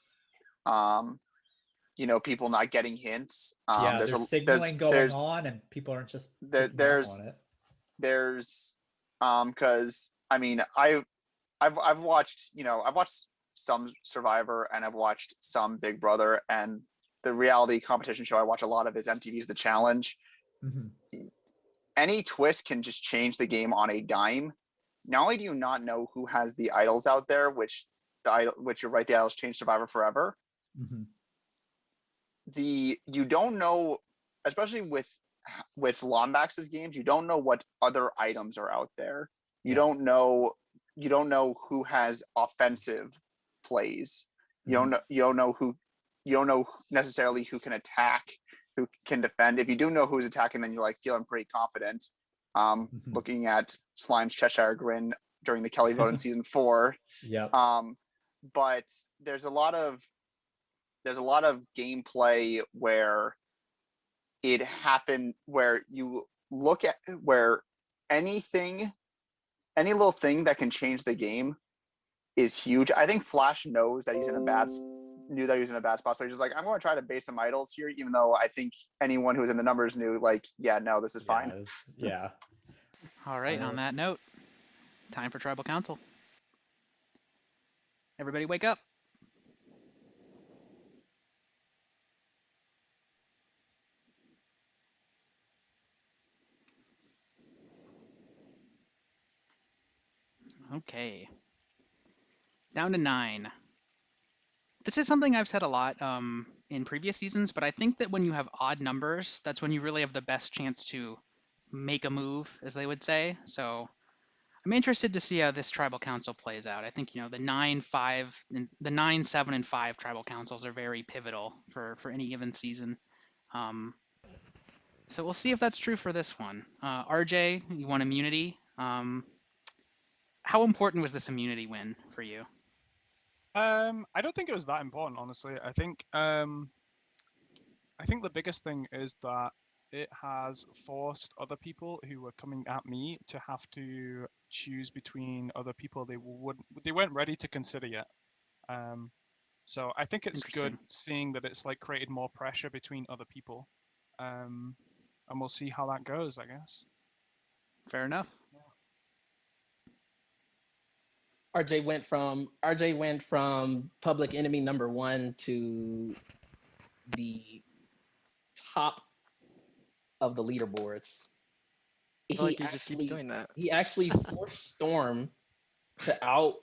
you know, people not getting hints. Yeah, there's signaling going on and people aren't just there's on it. There's because I mean I've watched, you know, I've watched some Survivor and I've watched some Big Brother, and the reality competition show I watch a lot of is MTV's The Challenge. Any twist can just change the game on a dime. Not only do you not know who has the idols out there, which you're right, the idols change Survivor forever. You don't know, especially with Lombax's games, you don't know what other items are out there. You don't know who has offensive plays. You don't know necessarily who can attack, who can defend. If you do know who's attacking, then you're like feeling pretty confident. Looking at Slime's Cheshire Grin during the Kelly vote in season 4. Yeah. But there's a lot of gameplay where it happened, where you look at where any little thing that can change the game is huge. I think Flash knew that he was in a bad spot, so he's just like, I'm going to try to base some idols here, even though I think anyone who was in the numbers knew, like, yeah, no, this is fine. Yeah. All right. On that note, time for Tribal Council. Everybody, wake up. Okay. Down to 9. This is something I've said a lot in previous seasons, but I think that when you have odd numbers, that's when you really have the best chance to make a move, as they would say. So I'm interested to see how this tribal council plays out. I think, you know, the 9, 7, and 5 tribal councils are very pivotal for any given season. So we'll see if that's true for this one. RJ, you won immunity. How important was this immunity win for you? I don't think it was that important, honestly. I think the biggest thing is that it has forced other people who were coming at me to have to choose between other people they weren't ready to consider yet. So I think it's good Interesting. seeing that it's like created more pressure between other people. And we'll see how that goes, I guess. Fair enough. RJ went from public enemy number 1 to the top of the leaderboards. I feel like he just keeps doing that. He actually forced Storm to out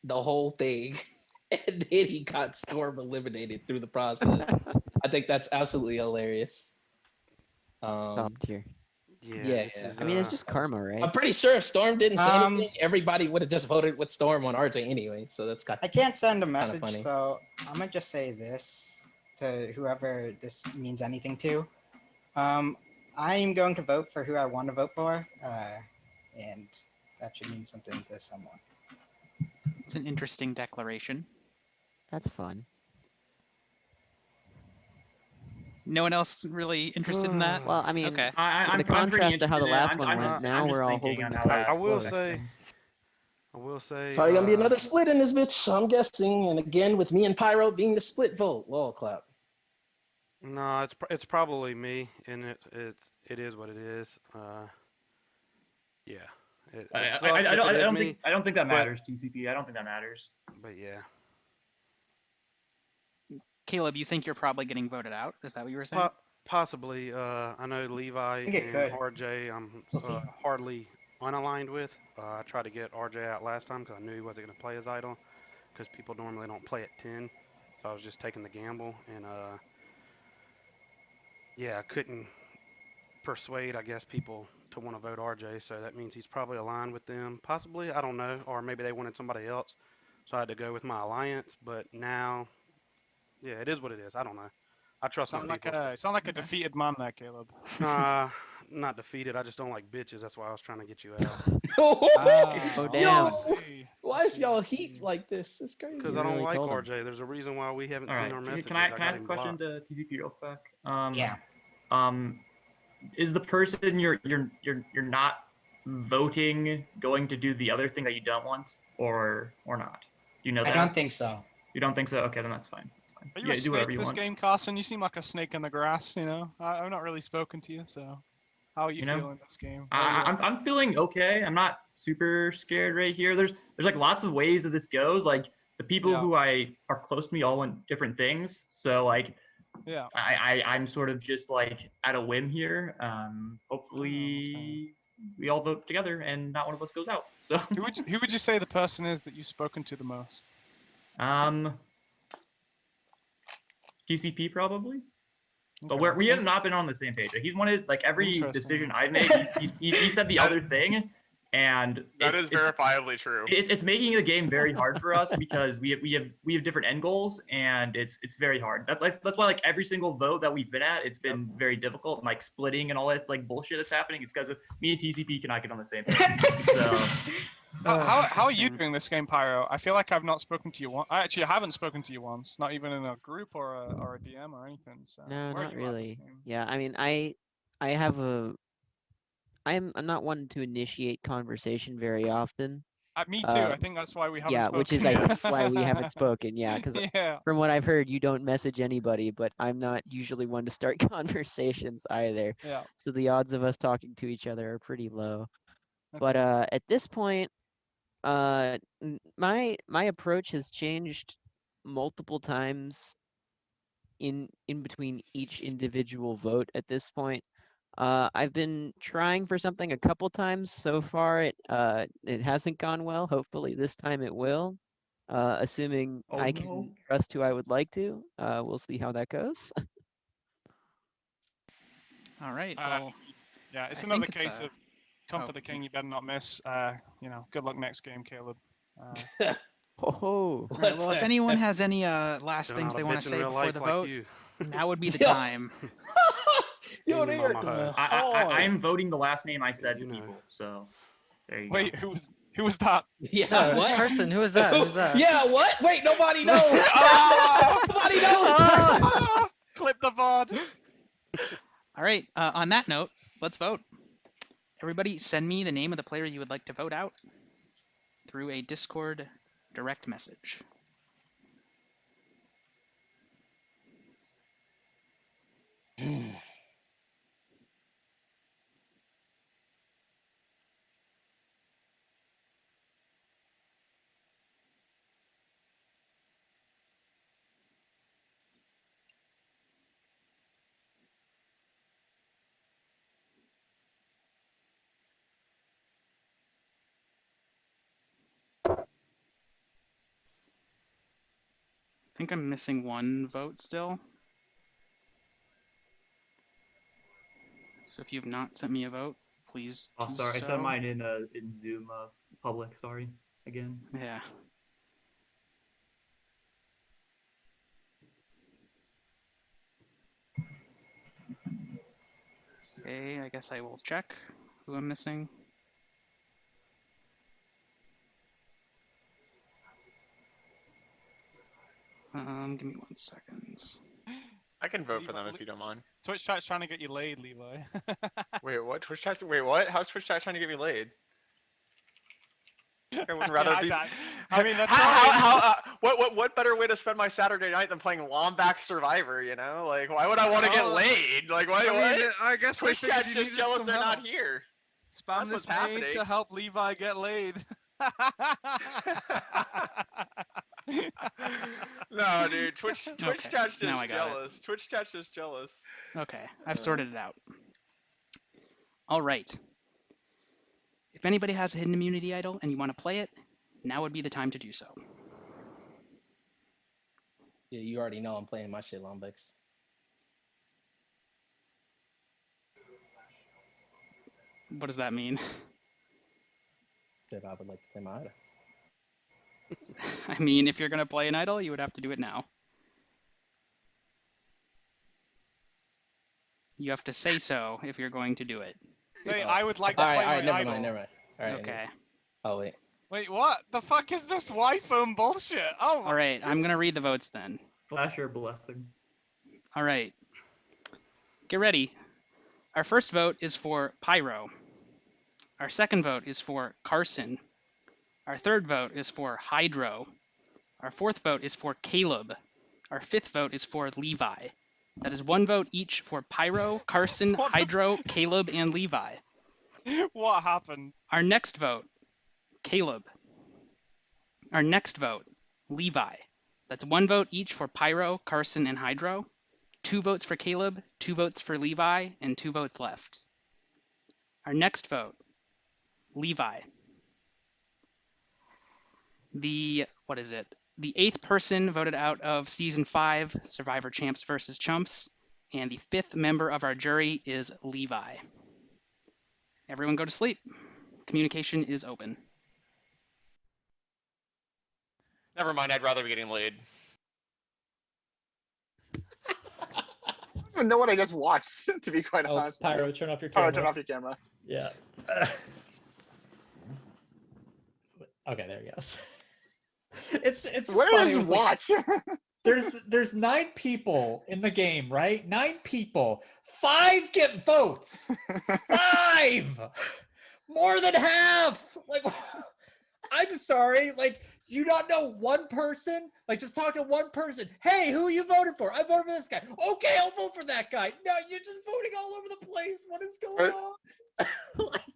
the whole thing, and then he got Storm eliminated through the process. I think that's absolutely hilarious. Top tier. Yeah. I mean, it's just karma, right? I'm pretty sure if Storm didn't say anything, everybody would have just voted with Storm on RJ anyway. So that's I can't send a kinda message, funny. so I'm gonna just say this to whoever this means anything to. I am going to vote for who I want to vote for, and that should mean something to someone. It's an interesting declaration. That's fun. No one else really interested in that? Well, I mean, okay. in the contrast to how the last one went, now we're all holding the cards I will close. say. Probably gonna be another split in this bitch, I'm guessing. And again, with me and Pyro being the split vote. Wall clap. No, it's probably me, and it is what it is. Yeah. I don't think that matters, TCP. I don't think that matters. But yeah. Caleb, you think you're probably getting voted out? Is that what you were saying? Possibly. I know Levi think it and could. RJ I'm We'll see. hardly unaligned with. I tried to get RJ out last time because I knew he wasn't going to play his idol because people normally don't play at 10. So I was just taking the gamble. And yeah, I couldn't persuade, I guess, people to want to vote RJ. So that means he's probably aligned with them. Possibly. I don't know. Or maybe they wanted somebody else. So I had to go with my alliance. But now, yeah, it is what it is. I don't know. I trust my people. Sound like a defeated man there, Caleb. Nah, not defeated. I just don't like bitches. That's why I was trying to get you out. Oh, damn. Why is y'all heat like this? It's crazy. Because I don't like RJ. There's a reason why we haven't seen our messages. Can I got ask a him question blocked. to TCP real quick? Yeah. Is the person you're not voting going to do the other thing that you don't want, or not? Do you know that? I don't think so. You don't think so? Okay, then that's fine. Are you a do whatever snake you this want. game, Carson? You seem like a snake in the grass, you know? I've not really spoken to you, so how are you feeling this game? I'm feeling okay. I'm not super scared right here. There's like lots of ways that this goes. Like the people who are close to me all want different things. So like I'm sort of just like at a whim here. Hopefully we all vote together and not one of us goes out. So who would you say the person is that you've spoken to the most? TCP probably. But we have not been on the same page. Like, he's wanted like every decision I've made. He said the other thing, and that is verifiably true. It's making the game very hard for us because we have different end goals, and it's very hard. That's why like every single vote that we've been at, it's been very difficult. And, like splitting and all that like bullshit that's happening. It's because of me and TCP cannot get on the same page. So. How are you doing this game, Pyro? I feel like I've not spoken to you once. I haven't spoken to you once, not even in a group or a DM or anything. So No, where are not you at this really. game? Yeah, I mean, I'm not one to initiate conversation very often. Me too. I think that's why we haven't spoken. Which is I think why we haven't spoken. Yeah, because Yeah. from what I've heard, you don't message anybody, but I'm not usually one to start conversations either. Yeah. So the odds of us talking to each other are pretty low. Okay. But at this point, my approach has changed multiple times in between each individual vote at this point. I've been trying for something a couple times so far. It hasn't gone well. Hopefully this time it will. Assuming I can trust who I would like to. We'll see how that goes. All right. Well, yeah, it's another case of come for the king, you better not miss. Good luck next game, Caleb. Oh. Right, well, if anyone has any last things they want to say before the vote, now would be the time. I'm voting the last name I said to people. So there you go. Wait, who was that? Yeah, what? Carson, who is that? Who's that? Yeah, what? Wait, nobody knows. Nobody knows. Clip the VOD. All right. On that note, let's vote. Everybody send me the name of the player you would like to vote out through a Discord direct message. think I'm missing one vote still. So if you have not sent me a vote, please Oh, do sorry, I so. sent mine in Zoom public. Sorry again. Yeah. Okay, I guess I will check who I'm missing. Give me 1 second. I can vote for Levi, them if you don't mind. Twitch chat's trying to get you laid, Levi. Wait, what? Twitch chat? Wait, what? How's Twitch chat trying to get me laid? I wouldn't rather Yeah, be. I mean, they're how, trying. what better way to spend my Saturday night than playing Lombax Survivor? You know, like why would I want to get laid? Like why? I mean, I guess Twitch they figured chat's you just needed jealous some they're help. not here. Spam That's this what's main happening. to help Levi get laid. No, dude. Twitch Okay, chat's now just I got it. jealous. Twitch chat's just jealous. Okay, I've sorted it out. All right. If anybody has a hidden immunity idol and you want to play it, now would be the time to do so. Yeah, you already know I'm playing my shit, Lombex. What does that mean? Said I would like to play my idol. I mean, if you're going to play an idol, you would have to do it now. You have to say so if you're going to do it. Say, I would like to play my never idol. mind, never mind. All right. Okay. Oh, wait. Wait, what? The fuck is this waifu bullshit? Oh, All right, I'm going to read the votes then. Flash your blessing. All right. Get ready. Our first vote is for Pyro. Our second vote is for Carson. Our third vote is for Hydro. Our fourth vote is for Caleb. Our fifth vote is for Levi. That is one vote each for Pyro, Carson, Hydro, Caleb, and Levi. What happened? Our next vote, Caleb. Our next vote, Levi. That's one vote each for Pyro, Carson, and Hydro. 2 votes for Caleb, 2 votes for Levi, and 2 votes left. Our next vote, Levi. The 8th person voted out of Season 5, Survivor Champs versus Chumps, and the 5th member of our jury is Levi. Everyone go to sleep. Communication is open. Never mind. I'd rather be getting laid. I don't even know what I just watched, to be quite honest. Pyro, turn off your camera. Pyro, turn off your camera. Yeah. Okay, there he goes. It's Where funny. is watch? There's 9 people in the game, right? 9 people. 5 get votes. 5. More than half. Like, I'm sorry. Like, you not know one person? Like, just talk to one person. Hey, who are you voting for? I voted for this guy. Okay, I'll vote for that guy. No, you're just voting all over the place. What is going on?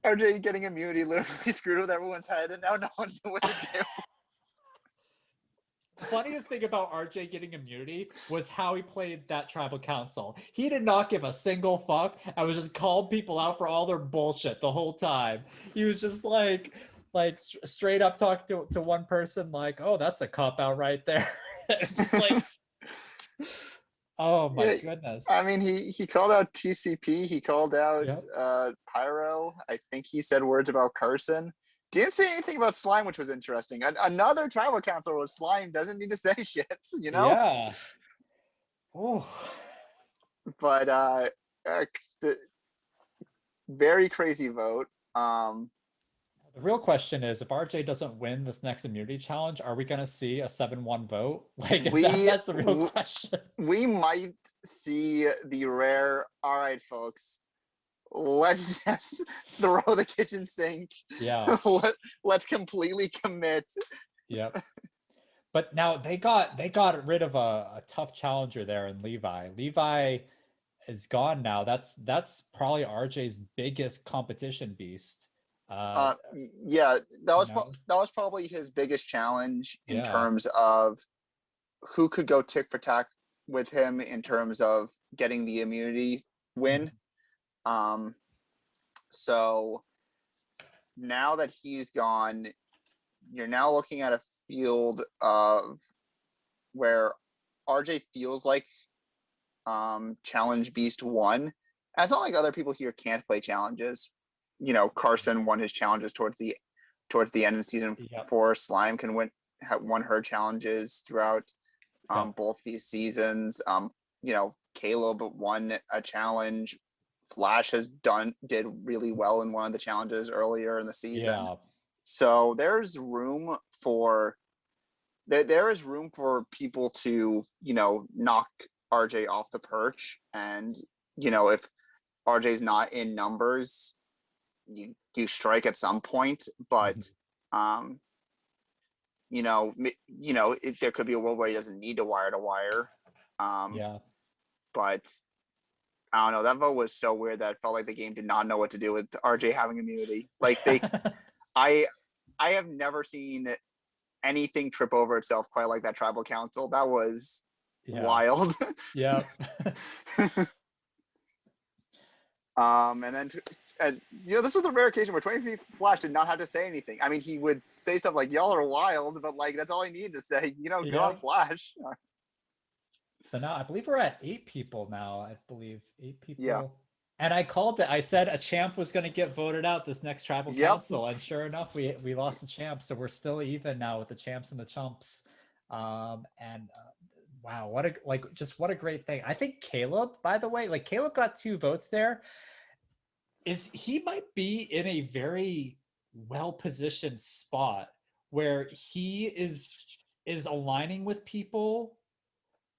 RJ getting immunity literally screwed with everyone's head, and now no one knew what to do. The funniest thing about RJ getting immunity was how he played that tribal council. He did not give a single fuck. I was just calling people out for all their bullshit the whole time. He was just like straight up talking to one person like, oh, that's a cop out right there. It's just like, oh my goodness. I mean, he called out TCP. He called out Pyro. I think he said words about Carson. Didn't say anything about Slime, which was interesting. Another tribal council with Slime doesn't need to say shit, you know? Yeah. Oh. But the very crazy vote. The real question is, if RJ doesn't win this next immunity challenge, are we going to see a 7-1 vote? Like, that's the real question. We might see the rare, all right, folks, let's just throw the kitchen sink. Yeah. Let's completely commit. Yep. But now they got rid of a tough challenger there in Levi. Levi is gone now. That's probably RJ's biggest competition beast. Yeah, that was probably his biggest challenge in terms of who could go tick for tack with him in terms of getting the immunity win. So now that he's gone, you're now looking at a field of where RJ feels like Challenge Beast won. And it's not like other people here can't play challenges. You know, Carson won his challenges towards the end of season 4. Slime won her challenges throughout both these seasons. You know, Caleb won a challenge. Flash did really well in one of the challenges earlier in the season. Yeah. So there's room for people to, you know, knock RJ off the perch. And, you know, if RJ's not in numbers, you strike at some point. But you know, there could be a world where he doesn't need to wire. Yeah. But I don't know. That vote was so weird that it felt like the game did not know what to do with RJ having immunity. Like I have never seen anything trip over itself quite like that tribal council. That was wild. Yeah. And then you know, this was a rare occasion where 23 Flash did not have to say anything. I mean, he would say stuff like "y'all are wild," but like that's all he needed to say. You know, go on Flash. So now I believe we're at 8 people now. I believe 8 people. Yeah. And I called it. I said a champ was going to get voted out this next tribal council, and sure enough, we lost the champ. So we're still even now with the champs and the chumps. Wow, what a great thing. I think Caleb, by the way, like Caleb got 2 votes there. He might be in a very well-positioned spot where he is aligning with people.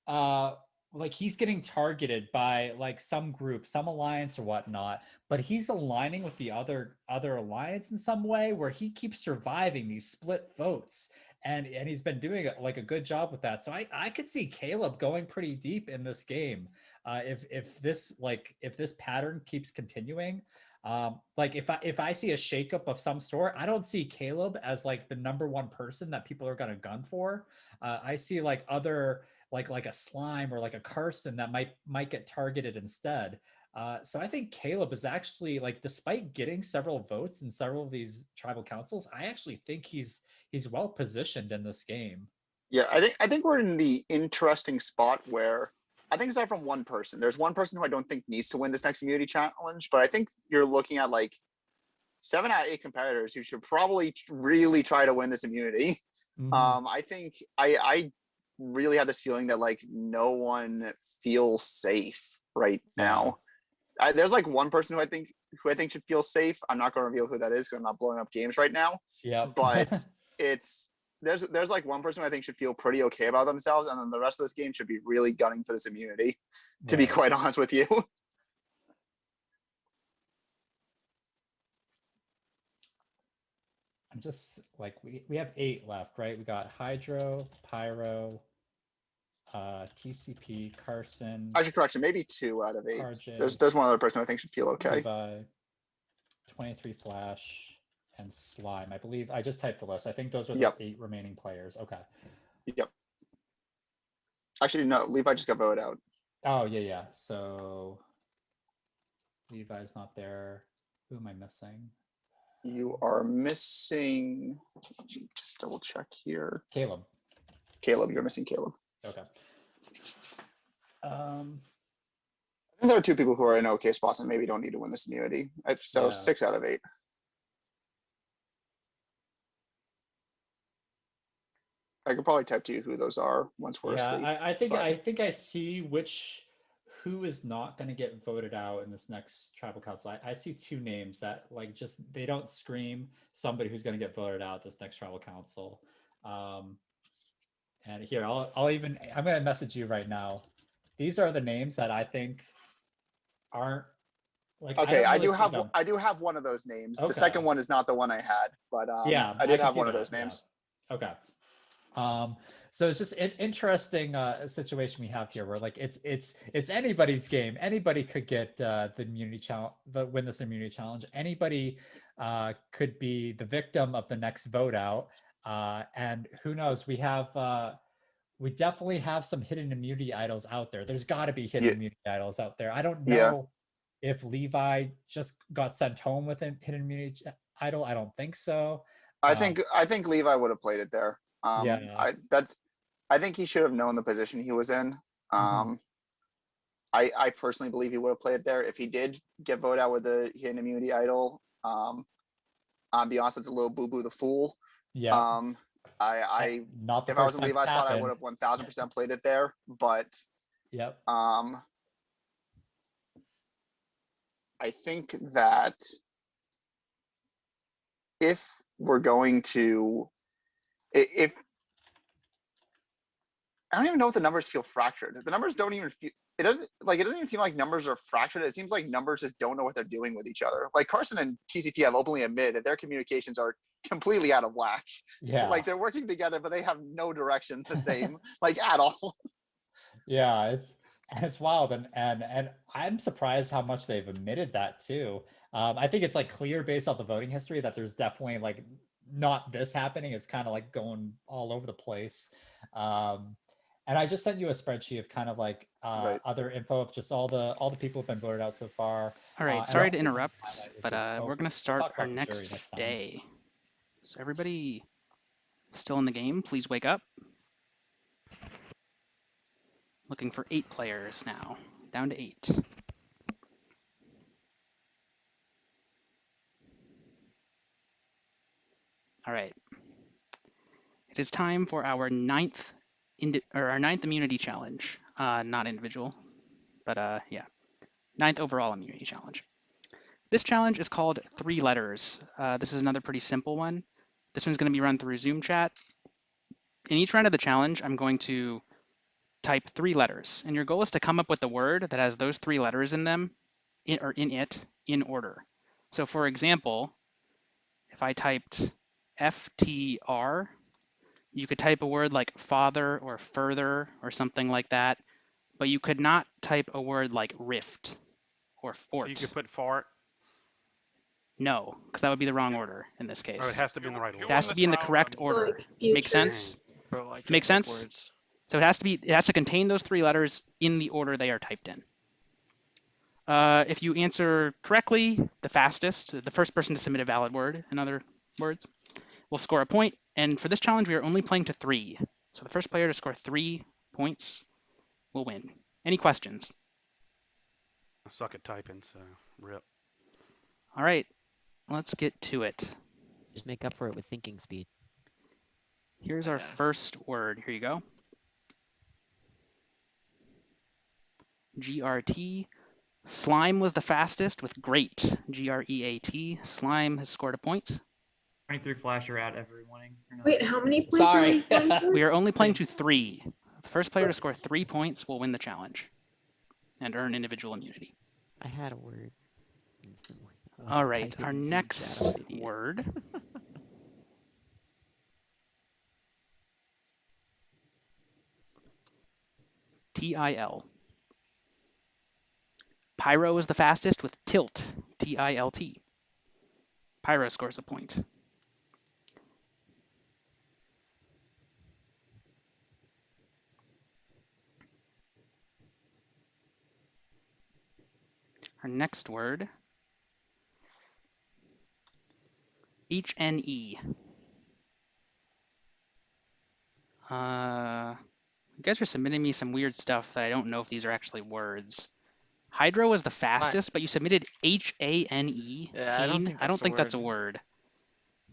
Like he's getting targeted by like some group, some alliance or whatnot, but he's aligning with the other alliance in some way where he keeps surviving these split votes, and he's been doing like a good job with that. So I could see Caleb going pretty deep in this game if this pattern keeps continuing. Like if I see a shakeup of some sort, I don't see Caleb as like the #1 person that people are gonna gun for. I see like other like a Slime or like a Carson that might get targeted instead. So I think Caleb is actually, like, despite getting several votes in several of these tribal councils, I actually think he's well positioned in this game. Yeah, I think we're in the interesting spot where I think aside from one person, there's one person who I don't think needs to win this next immunity challenge, but I think you're looking at like 7 out of 8 competitors who should probably really try to win this immunity. I think I really have this feeling that like no one feels safe right now. There's like one person who I think should feel safe. I'm not going to reveal who that is because I'm not blowing up games right now. Yeah, but there's like one person who I think should feel pretty okay about themselves, and then the rest of this game should be really gunning for this immunity. To be quite honest with you. I'm just like we have 8 left, right? We got Hydro, Pyro, TCP, Carson. Actually, correction, maybe 2 out of 8. RJ, There's one other person I think should feel okay. Levi, 23 Flash, and Slime. I believe I just typed the list. I think those are the 8 remaining players. Okay. Yep. Actually, no, Levi just got voted out. Oh yeah. So Levi's not there. Who am I missing? You are missing. Let me just double check here. Caleb, you're missing Caleb. Okay. I think there are 2 people who are in okay spots and maybe don't need to win this immunity. So 6 out of 8. I could probably type to you who those are once we're asleep. I think I see who is not going to get voted out in this next tribal council. I see 2 names that like just they don't scream somebody who's going to get voted out this next tribal council. And here I'm going to message you right now. These are the names that I think aren't like. Okay, I do have one of those names. Okay. The second one is not the one I had, but I did have one of those names. Yeah. Okay. So it's just an interesting situation we have here, where like it's anybody's game. Anybody could get the immunity challenge, win this immunity challenge. Anybody could be the victim of the next vote out. And who knows? We definitely have some hidden immunity idols out there. There's got to be hidden immunity idols out there. I don't know if Levi just got sent home with a hidden immunity idol. I don't think so. I think Levi would have played it there. I think he should have known the position he was in. I personally believe he would have played there. If he did get voted out with the hidden immunity idol, I'll be honest, it's a little boo-boo the fool. Yeah. I Not the if I was first in time Levi's it's spot, I happened. would have 1000% played it there. But Yep. I think that if we're going to, if I don't even know if the numbers feel fractured. The numbers don't even feel. It doesn't even seem like numbers are fractured. It seems like numbers just don't know what they're doing with each other. Like Carson and TCP have openly admitted that their communications are completely out of whack. Yeah. Like they're working together, but they have no direction the same, like at all. Yeah, it's wild, and I'm surprised how much they've admitted that too. I think it's like clear based off the voting history that there's definitely like not this happening. It's kind of like going all over the place. And I just sent you a spreadsheet of kind of like other info of just all the people who've been voted out so far. All right, sorry to interrupt, but we're gonna start our next day. So everybody still in the game, please wake up. Looking for 8 players now, down to 8. All right. It is time for our ninth immunity challenge. Not individual, but yeah, 9th overall immunity challenge. This challenge is called 3 letters. This is another pretty simple one. This one's going to be run through Zoom chat. In each round of the challenge, I'm going to type 3 letters, and your goal is to come up with a word that has those 3 letters in them, in order. So for example, if I typed FTR, you could type a word like father or further or something like that, but you could not type a word like rift or fort. So you could put fart. No, because that would be the wrong order in this case. Oh, it has to be in the right order. It has to be in the correct order. Make sense? Bro, I Make can't pick sense? words. So it has to contain those 3 letters in the order they are typed in. If you answer correctly, the fastest, the first person to submit a valid word, in other words, will score a point. And for this challenge, we are only playing to 3. So the first player to score 3 points will win. Any questions? I suck at typing, so rip. All right, let's get to it. Just make up for it with thinking speed. Here's our first word. Here you go. GRT. Slime was the fastest with great. GREAT. Slime has scored a point. 23 flasher at every winning. Wait, how many points are we playing for? We are only playing to 3. The first player to score 3 points will win the challenge and earn individual immunity. I had a word instantly. All right, our next word. TIL. Pyro is the fastest with tilt. TILT. Pyro scores a point. Our next word. HNE. You guys are submitting me some weird stuff that I don't know if these are actually words. Hydro was the fastest, but you submitted HANE. Yeah, I don't think that's a word.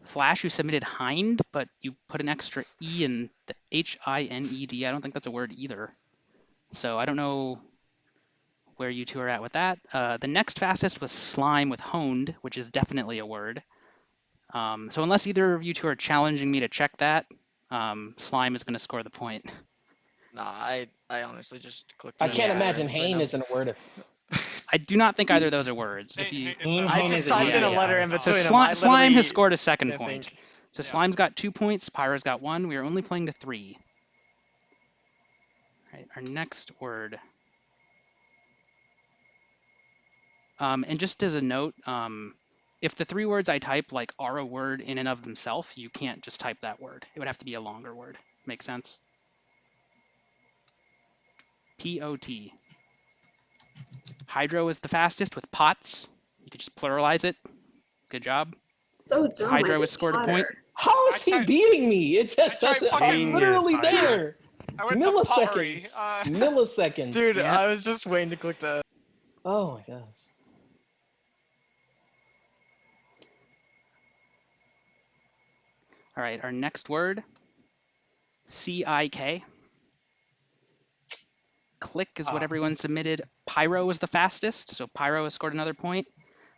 Flash, you submitted hind, but you put an extra E in the HINED. I don't think that's a word either. So I don't know where you two are at with that. The next fastest was slime with honed, which is definitely a word. So unless either of you two are challenging me to check that, slime is going to score the point. Nah, I honestly just clicked. I can't imagine Hain isn't a word. I do not think either of those are words. If you, I just typed in a letter in between so them. slime has scored a second point. So Slime's got 2 points, Pyro's got 1. We are only playing to 3. All right, our next word. And just as a note, if the 3 words I type like are a word in and of themselves, you can't just type that word. It would have to be a longer word. Make sense? POT. Hydro is the fastest with pots. You could just pluralize it. Good job. So dumb. Hydro has scored a point. How is he beating me? It just doesn't. I'm literally there. I went to Milliseconds. Pari. Milliseconds. Dude, Yeah. I was just waiting to click that. Oh my gosh. All right, our next word, CIK. Click is what everyone submitted. Pyro was the fastest, so Pyro has scored another point.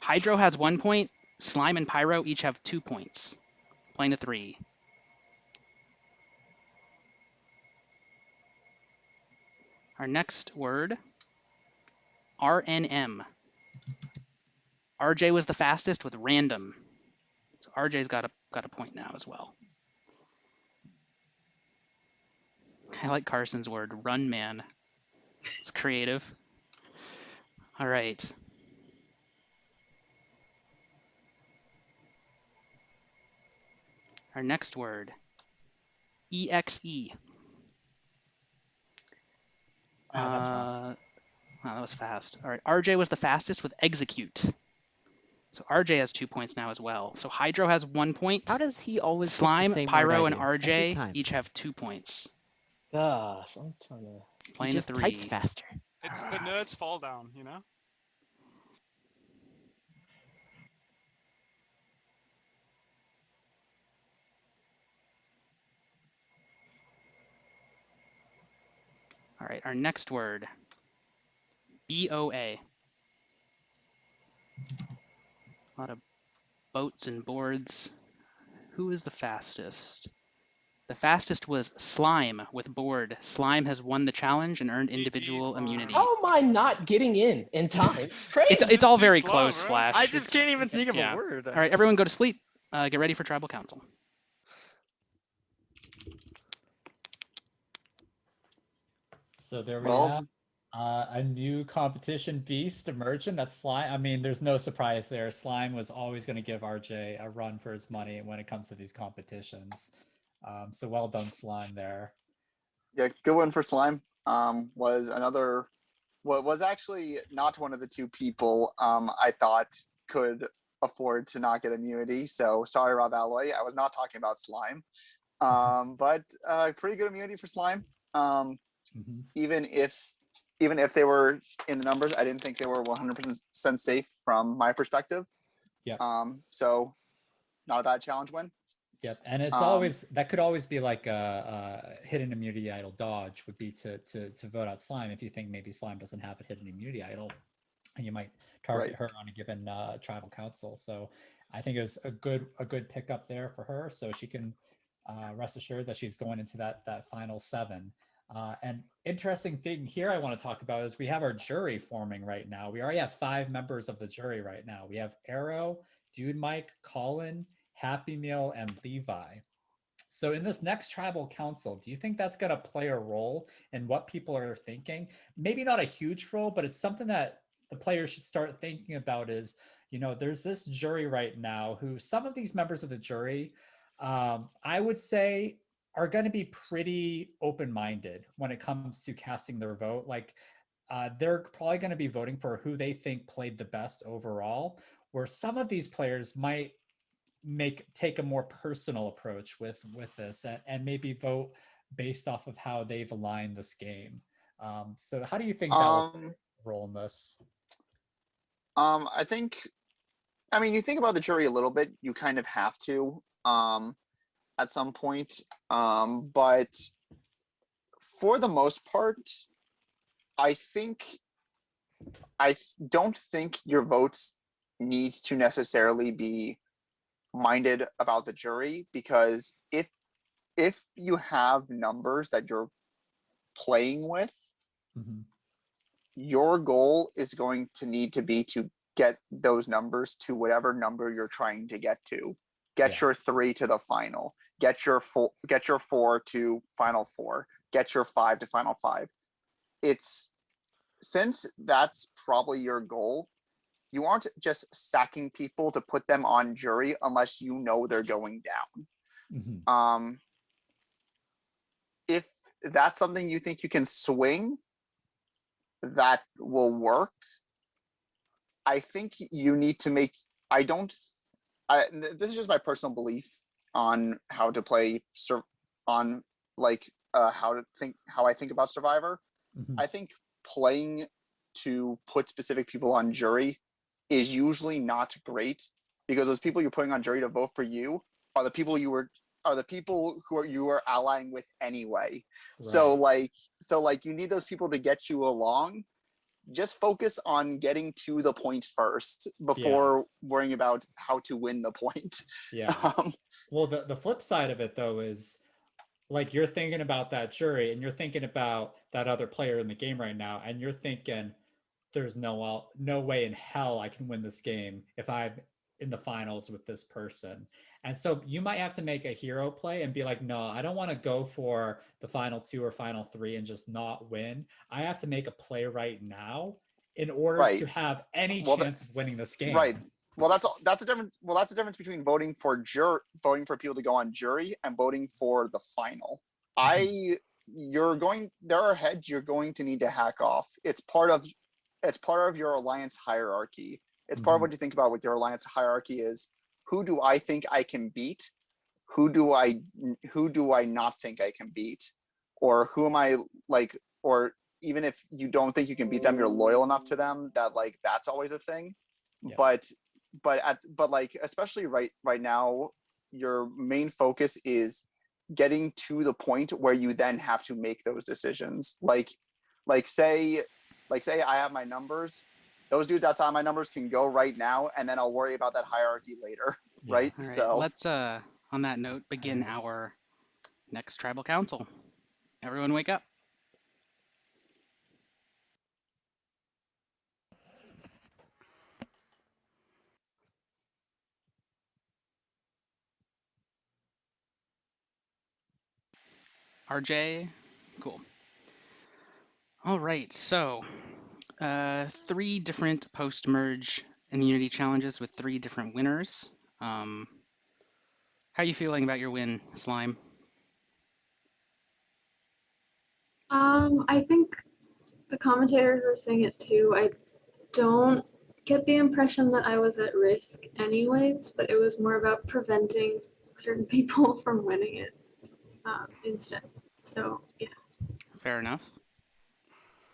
Hydro has 1 point. Slime and Pyro each have 2 points. Playing to 3. Our next word, RNM. RJ was the fastest with random. So RJ's got a point now as well. I like Carson's word, run man. It's creative. All right. Our next word, EXE. Wow, that was fast. All right, RJ was the fastest with execute. So RJ has 2 points now as well. So Hydro has 1 point. How does he always pick the Slime, same word Pyro, I and do? Every RJ time. each have 2 points. Gosh, I'm trying to. He Playing to just types 3. faster. It's the nerds fall down, you know? All right, our next word, BOA. A lot of boats and boards. Who is the fastest? The fastest was Slime with board. Slime has won the challenge and earned individual immunity. How am I not getting in time? It's crazy. It's all too very slow, close, bro. Flash. I just It's- can't even think of yeah. a word. All right, everyone go to sleep. Get ready for Tribal Council. So there we Well- have a new competition beast emerging. That's Slime. I mean, there's no surprise there. Slime was always going to give RJ a run for his money when it comes to these competitions. So well done, Slime, there. Yeah, good one for Slime. Was another, was actually not one of the 2 people I thought could afford to not get immunity. So sorry, Rob Alloy. I was not talking about Slime. But pretty good immunity for Slime. Even if they were in the numbers, I didn't think they were 100% safe from my perspective. Yep. So not a bad challenge win. Yep, and it's always that could always be like a hidden immunity idol dodge would be to vote out Slime if you think maybe Slime doesn't have a hidden immunity idol, and you might target her on a given tribal council. So I think it was a good pickup there for her, so she can rest assured that she's going into that final 7. And interesting thing here I want to talk about is we have our jury forming right now. We already have 5 members of the jury right now. We have Arrow, Dude Mike, Colin, Happy Meal, and Levi. So in this next tribal council, do you think that's going to play a role in what people are thinking? Maybe not a huge role, but it's something that the players should start thinking about is, there's this jury right now who some of these members of the jury, I would say are going to be pretty open-minded when it comes to casting their vote. Like they're probably going to be voting for who they think played the best overall, where some of these players might take a more personal approach with this and maybe vote based off of how they've aligned this game. So how do you think that will roll in this? I think, you think about the jury a little bit, you kind of have to at some point, but for the most part, I don't think your votes need to necessarily be minded about the jury, because if you have numbers that you're playing with, your goal is going to need to be to get those numbers to whatever number you're trying to get to. Get your 3 to the final. Get your 4 to final 4. Get your 5 to final 5. Since that's probably your goal, you aren't just sacking people to put them on jury unless you know they're going down. If that's something you think you can swing, that will work. I think you need to make. This is just my personal belief on how to play on how I think about Survivor. I think playing to put specific people on jury is usually not great, because those people you're putting on jury to vote for you are the people you are allying with anyway. So you need those people to get you along. Just focus on getting to the point first before worrying about how to win the point. Yeah. Well, the flip side of it though is, like, you're thinking about that jury and you're thinking about that other player in the game right now, and you're thinking, there's no way in hell I can win this game if I'm in the finals with this person. And so you might have to make a hero play and be like, no, I don't want to go for the final 2 or final 3 and just not win. I have to make a play right now in order to have any chance of winning this game. Right. Well, that's the difference. Well, that's the difference between voting for people to go on jury and voting for the final. There are heads you're going to need to hack off. It's part of your alliance hierarchy. It's part of what you think about with your alliance hierarchy is, who do I think I can beat? Who do I not think I can beat? Or who am I like, or even if you don't think you can beat them, you're loyal enough to them that like that's always a thing. Yeah. But like especially right now, your main focus is getting to the point where you then have to make those decisions. Like say I have my numbers. Those dudes outside my numbers can go right now, and then I'll worry about that hierarchy later. Yeah. Right? All right. So let's on that note begin our next tribal council. Everyone wake up. RJ, cool. All right, so 3 different post-merge immunity challenges with 3 different winners. How are you feeling about your win, Slime? I think the commentators were saying it too. I don't get the impression that I was at risk anyways, but it was more about preventing certain people from winning it instead. So, yeah. Fair enough.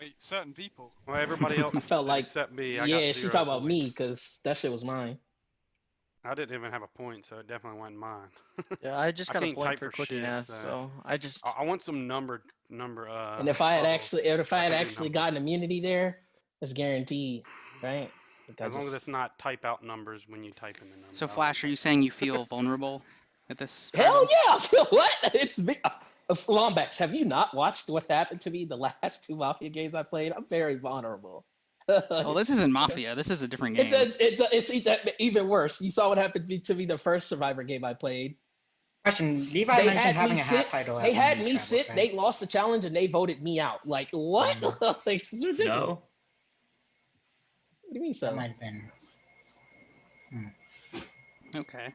Wait, certain people? Well, everybody else I felt like, except me. yeah, she's talking about me because that shit was mine. I didn't even have a point, so it definitely wasn't mine. Yeah, I just got a point for clicking clicking ass, so I just. I want some number. And if I had actually gotten immunity there, it's guaranteed, right? As long as it's not type out numbers when you type in the numbers. So Flash, are you saying you feel vulnerable at this? Hell yeah, I feel what? It's me. Lombax, have you not watched what happened to me the last 2 Mafia games I played? I'm very vulnerable. Well, this isn't Mafia. This is a different game. It's even worse. You saw what happened to me the first Survivor game I played. Question: Levi mentioned having a hat title. They had me sit. Right? They lost the challenge and they voted me out. Like what? Like, this is ridiculous. No. What do you mean so? That might have been. Okay. Are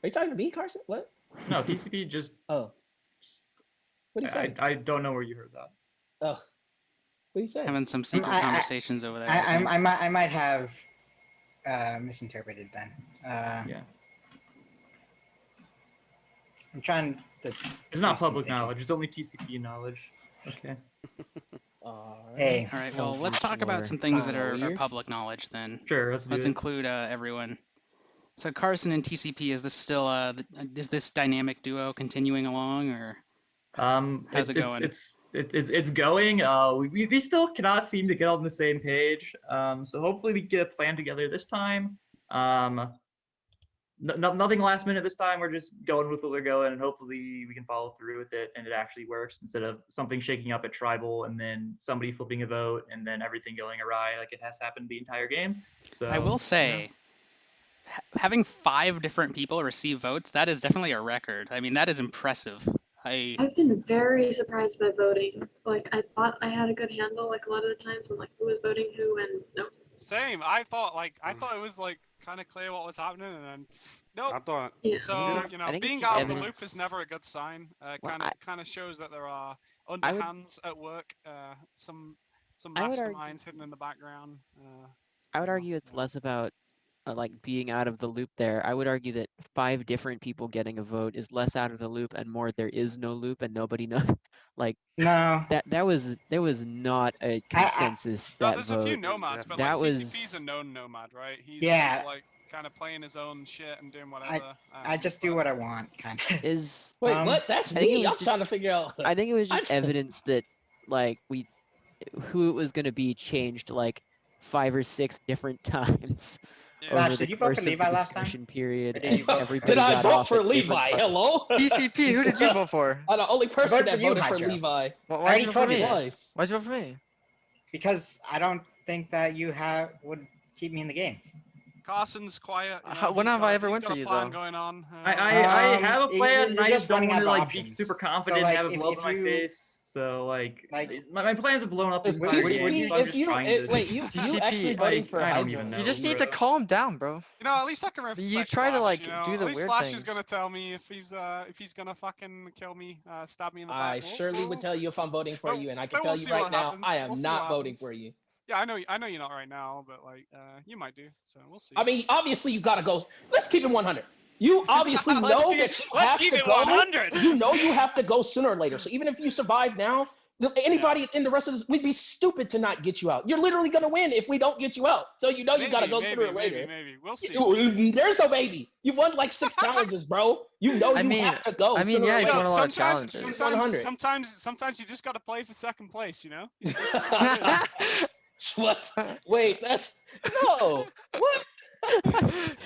you talking to me, Carson? What? No, TCP just. Oh. What do you say? I don't know where you heard that. Oh. What do you say? Having some secret conversations over there. I might have misinterpreted then. Yeah. I'm trying to. It's not public knowledge. It's only TCP knowledge. Okay. Hey. All right. Well, let's talk about some things that are public knowledge then. Sure. Let's include everyone. So Carson and TCP, is this still is this dynamic duo continuing along, or how's it going? It's going. We still cannot seem to get on the same page. So hopefully we get a plan together this time. Nothing last minute this time. We're just going with what we're going, and hopefully we can follow through with it and it actually works instead of something shaking up at tribal and then somebody flipping a vote and then everything going awry like it has happened the entire game. So I will say, having 5 different people receive votes, that is definitely a record. I mean, that is impressive. I've been very surprised by voting. Like, I thought I had a good handle, like, a lot of the times, on, like, who was voting who, and no. Same. I thought it was, like, kind of clear what was happening, and then, nope. I thought... Yeah. So, being out of the loop is never a good sign. Kind of shows that there are underhands at work, some masterminds hidden in the background. I would argue it's less about like being out of the loop there. I would argue that 5 different people getting a vote is less out of the loop and more there is no loop and nobody knows. Like No. there was not a consensus No, that there's a few vote. nomads, but That like TCP's a was known nomad, right? He's Yeah. just like kind of playing his own shit and doing whatever. I just do what I want, kind of. is Wait, what? That's I think it me. was I'm just- trying to figure out. I think it was just I- evidence that like who it was going to be changed like 5 or 6 different times over Josh, the did you vote for course of Levi the last time? discussion period, Or did and you vote for everybody Did I got vote off for at different Levi? parts. Hello? TCP, who did you vote for? I'm the only person voted that for you, voted for Hydro. Levi. I Why'd already you vote for told you me? Twice. Why'd you vote for me? Because I don't think that you would keep me in the game. Carson's quiet. You know, How- when he's have got- I ever he's went got for a you, plan though? going on. I have a you're plan, and I just just don't running want out to of like be options. super So, confident like, and have it if- blow if up in my you- face. So like my plans have blown up the entire Would you game. be So I'm if just you trying to. wait you actually voting for I don't Hydro? even know. You just need bro. to calm down, bro. You know, at least I can respect You try to Flash, like you know? do At the least weird Flash things. is gonna tell me if he's gonna fucking kill me, stab me in the back. I surely would tell you if I'm voting for you, and I can but tell we'll you see right what now, happens. I am We'll see not what voting happens. for you. Yeah, I know you're not right now, but like you might do. So we'll see. I mean, obviously you gotta go. Let's keep it 100. You obviously Let's know keep- that you let's have keep to it go. 100. You know you have to go sooner or later. So even if you survive now, anybody in the rest of this, we'd be stupid to not get you out. You're literally gonna win if we don't get you out. So you know you gotta go sooner or later. Maybe. We'll see. There's no baby. You've won like 6 challenges, bro. You know I you mean- have to go. I mean, sooner yeah, or he's later. won a lot of challenges. 100. Sometimes you just gotta play for second place. You know. What? Wait, that's no. What?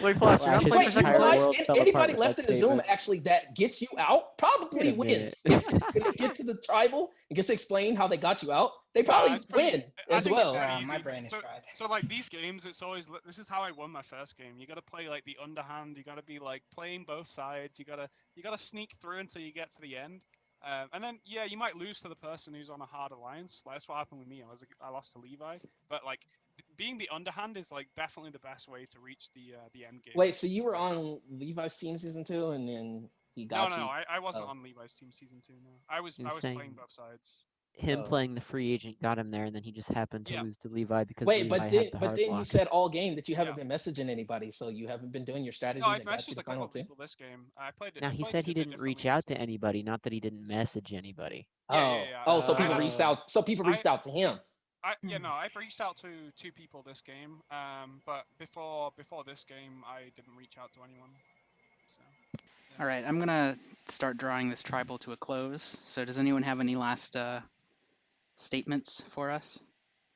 Wait, Flash, you're not Flash, playing for his second entire place? world fell Anybody apart with left that in the Zoom statement. actually that gets you out probably Wait a wins. minute. If they get to the tribal and gets to explain how they got you out, they probably it's pretty- win I as think it's well. pretty easy. My brain is so, fried. So like these games, it's always this is how I won my first game. You got to play like the underhand. You got to be like playing both sides. You gotta sneak through until you get to the end. And then yeah, you might lose to the person who's on a hard alliance. That's what happened with me. I lost to Levi, but like being the underhand is like definitely the best way to reach the end game. Wait, so you were on Levi's team season 2, and then he got you? No, I wasn't Oh. on Levi's team season 2. No, I was Insane. playing both sides. Him playing the free agent got him there, and then he just happened to Yeah. lose to Levi because Wait, Levi but had then the hard you block. said all game that you haven't been messaging anybody, so you haven't been doing your strategy No, I've that got you messaged the a couple final of 2. people this game. I played it. Now I he played said it he a bit didn't reach differently out this to anybody, not that he didn't message anybody. So people reached out. So people reached out to him. I've reached out to 2 people this game. But before this game, I didn't reach out to anyone. So. All right, I'm gonna start drawing this tribal to a close. So does anyone have any last statements for us?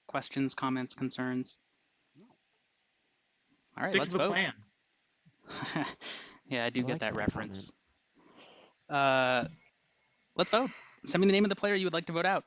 Questions, comments, concerns? All right, Stick let's to the vote. plan. Yeah, I do I get like that that reference. Let's vote. Send me the name of the player you would like to vote out.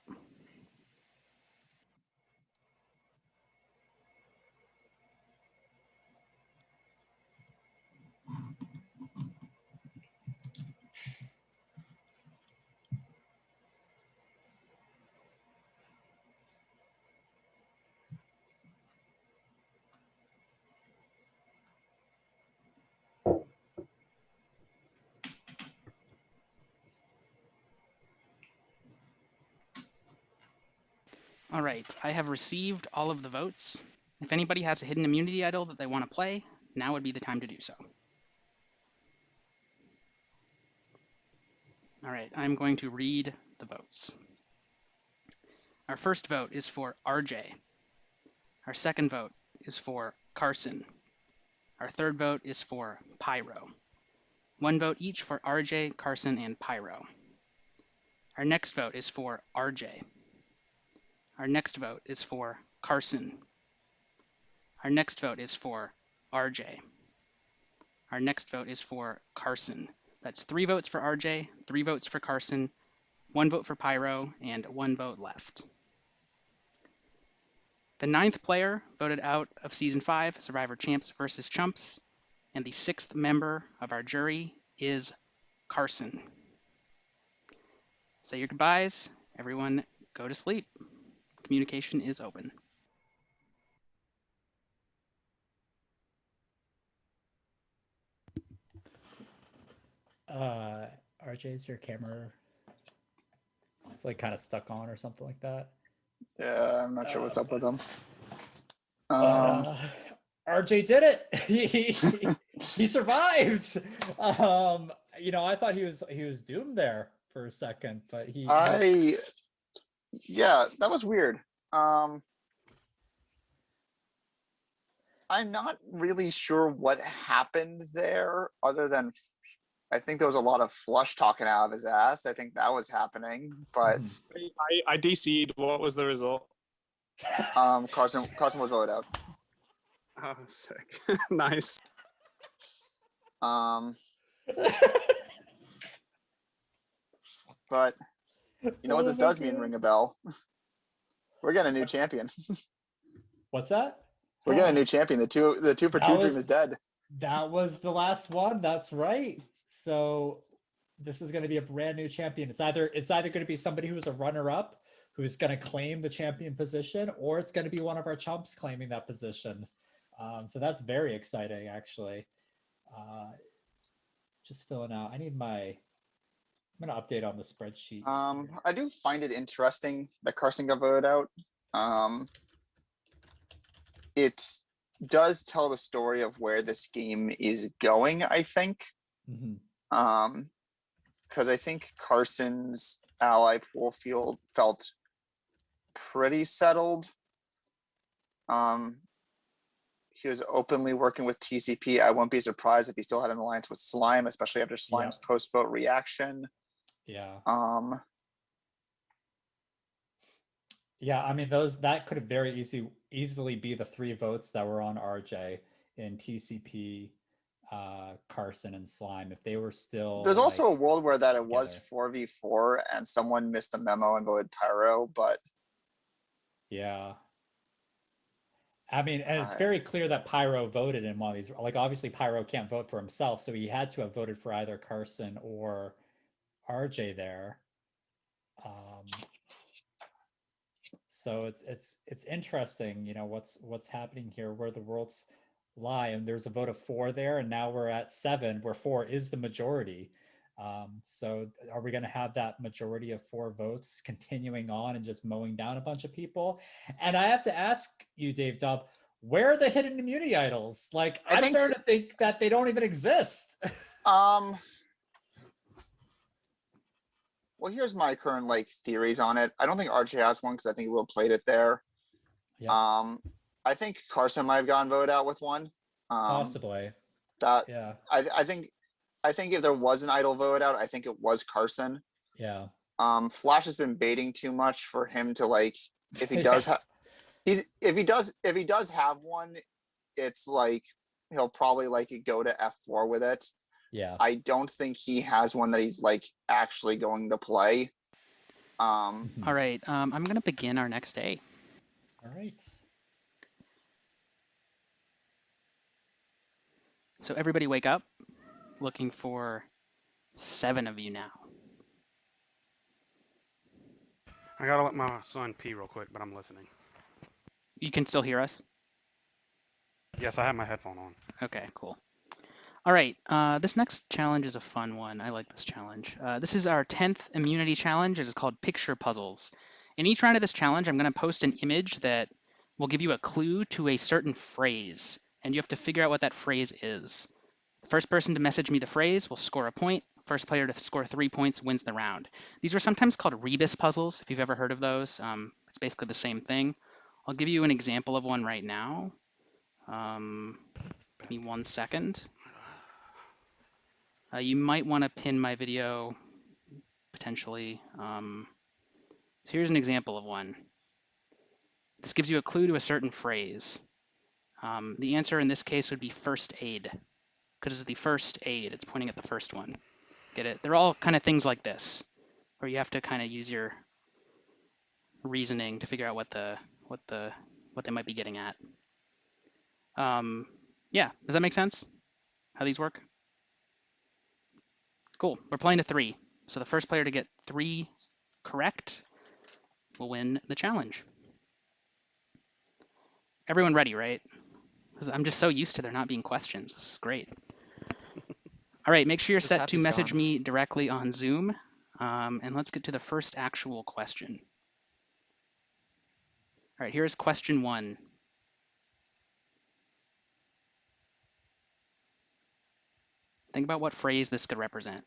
All right, I have received all of the votes. If anybody has a hidden immunity idol that they want to play, now would be the time to do so. All right, I'm going to read the votes. Our first vote is for RJ. Our second vote is for Carson. Our third vote is for Pyro. 1 vote each for RJ, Carson, and Pyro. Our next vote is for RJ. Our next vote is for Carson. Our next vote is for RJ. Our next vote is for Carson. That's 3 votes for RJ, 3 votes for Carson, 1 vote for Pyro, and 1 vote left. The 9th player voted out of Season 5, Survivor Champs versus Chumps, and the 6th member of our jury is Carson. Say your goodbyes. Everyone go to sleep. Communication is open. RJ, is your camera? It's like kind of stuck on or something like that. Yeah, I'm not sure what's up with them. But, RJ did it. He survived. I thought he was doomed there for a second, but yeah, that was weird. I'm not really sure what happened there, other than I think there was a lot of flush talking out of his ass. I think that was happening, but I DC'd. What was the result? Carson was voted out. Oh, sick. Nice. But you know what this does mean, ring a bell. We're getting a new champion. What's that? We're getting a new champion. The two for two dream is dead. That was the last one. That's right. So this is going to be a brand new champion. It's either going to be somebody who's a runner up who's going to claim the champion position, or it's going to be one of our chumps claiming that position. So that's very exciting, actually. Just filling out. I'm going to update on the spreadsheet. I do find it interesting that Carson got voted out. It does tell the story of where this game is going, I think. Because I think Carson's ally pool field felt pretty settled. He was openly working with TCP. I won't be surprised if he still had an alliance with Slime, especially after Slime's post-vote reaction. Yeah. Yeah, I mean that could very easily be the 3 votes that were on RJ in TCP, Carson, and Slime if they were still. There's also a world where it was 4v4 and someone missed the memo and voted Pyro, but yeah. I mean, and it's very clear that Pyro voted in one of these. Like, obviously, Pyro can't vote for himself, so he had to have voted for either Carson or RJ there. So it's interesting, what's happening here, where the worlds lie, and there's a vote of 4 there, and now we're at 7, where 4 is the majority. So are we going to have that majority of 4 votes continuing on and just mowing down a bunch of people? And I have to ask you, Dave Dub, where are the hidden immunity idols? Like, I'm starting to think that they don't even exist. Well, here's my current theories on it. I don't think RJ has one because I think he will played it there. Yeah. I think Carson might have gotten voted out with one. Possibly. Yeah. I think if there was an idol vote out, I think it was Carson. Yeah. Flash has been baiting too much for him to if he does have if he does have one, it's he'll probably go to F4 with it. Yeah. I don't think he has one that he's actually going to play. All right. I'm going to begin our next day. All right. So everybody wake up. Looking for 7 of you now. I gotta let my son pee real quick, but I'm listening. You can still hear us? Yes, I have my headphone on. Okay, cool. All right, this next challenge is a fun one. I like this challenge. This is our 10th immunity challenge. It is called Picture Puzzles. In each round of this challenge, I'm going to post an image that will give you a clue to a certain phrase, and you have to figure out what that phrase is. The first person to message me the phrase will score a point. First player to score 3 points wins the round. These are sometimes called rebus puzzles, if you've ever heard of those. It's basically the same thing. I'll give you an example of one right now. Give me 1 second. You might want to pin my video, potentially. So here's an example of one. This gives you a clue to a certain phrase. The answer in this case would be first aid, because it's the first aid. It's pointing at the first one. Get it? They're all kind of things like this, where you have to kind of use your reasoning to figure out what they might be getting at. Yeah, does that make sense? How these work? Cool. We're playing to 3. So the first player to get 3 correct will win the challenge. Everyone ready, right? Because I'm just so used to there not being questions. This is great. All right, make sure you're set to message me directly on Zoom. And let's get to the first actual question. All right, here's question 1. Think about what phrase this could represent.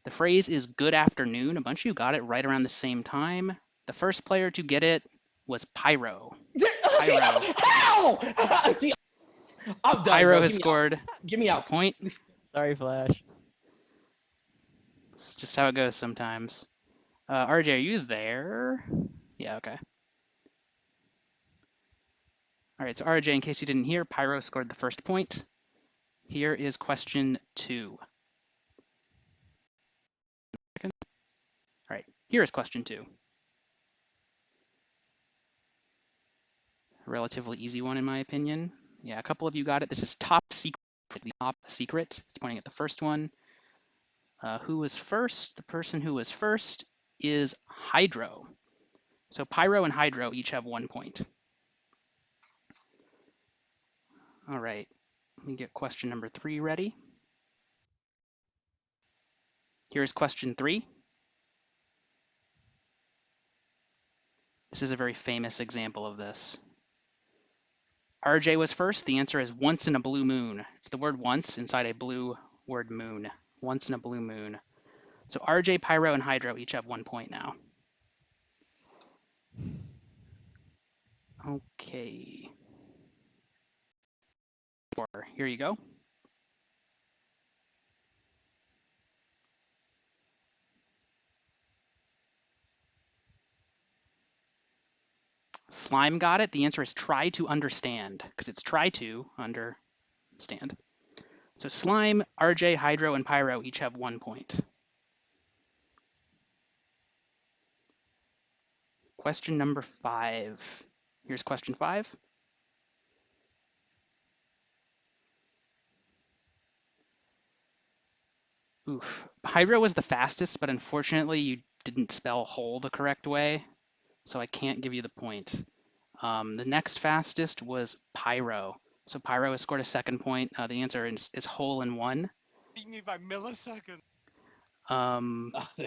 The phrase is good afternoon. A bunch of you got it right around the same time. The first player to get it was Pyro. Pyro. How? I'm done, Pyro bro. has scored Give me a out. point. Sorry, Flash. It's just how it goes sometimes. RJ, are you there? Yeah, okay. All right, so RJ, in case you didn't hear, Pyro scored the first point. Here is question 2. All right, here is question 2. A relatively easy one, in my opinion. Yeah, a couple of you got it. This is top secret. Top secret. It's pointing at the first one. Who was first? The person who was first is Hydro. So Pyro and Hydro each have 1 point. All right, let me get question number 3 ready. Here's question 3. This is a very famous example of this. RJ was first. The answer is once in a blue moon. It's the word once inside a blue word moon. Once in a blue moon. So RJ, Pyro, and Hydro each have 1 point now. Okay. Here you go. Slime got it. The answer is try to understand, because it's try to understand. So Slime, RJ, Hydro, and Pyro each have 1 point. Question number 5. Here's question 5. Oof. Hydro was the fastest, but unfortunately you didn't spell hole the correct way, so I can't give you the point. The next fastest was Pyro. So Pyro has scored a 2nd point. The answer is hole in one. Beat me by millisecond.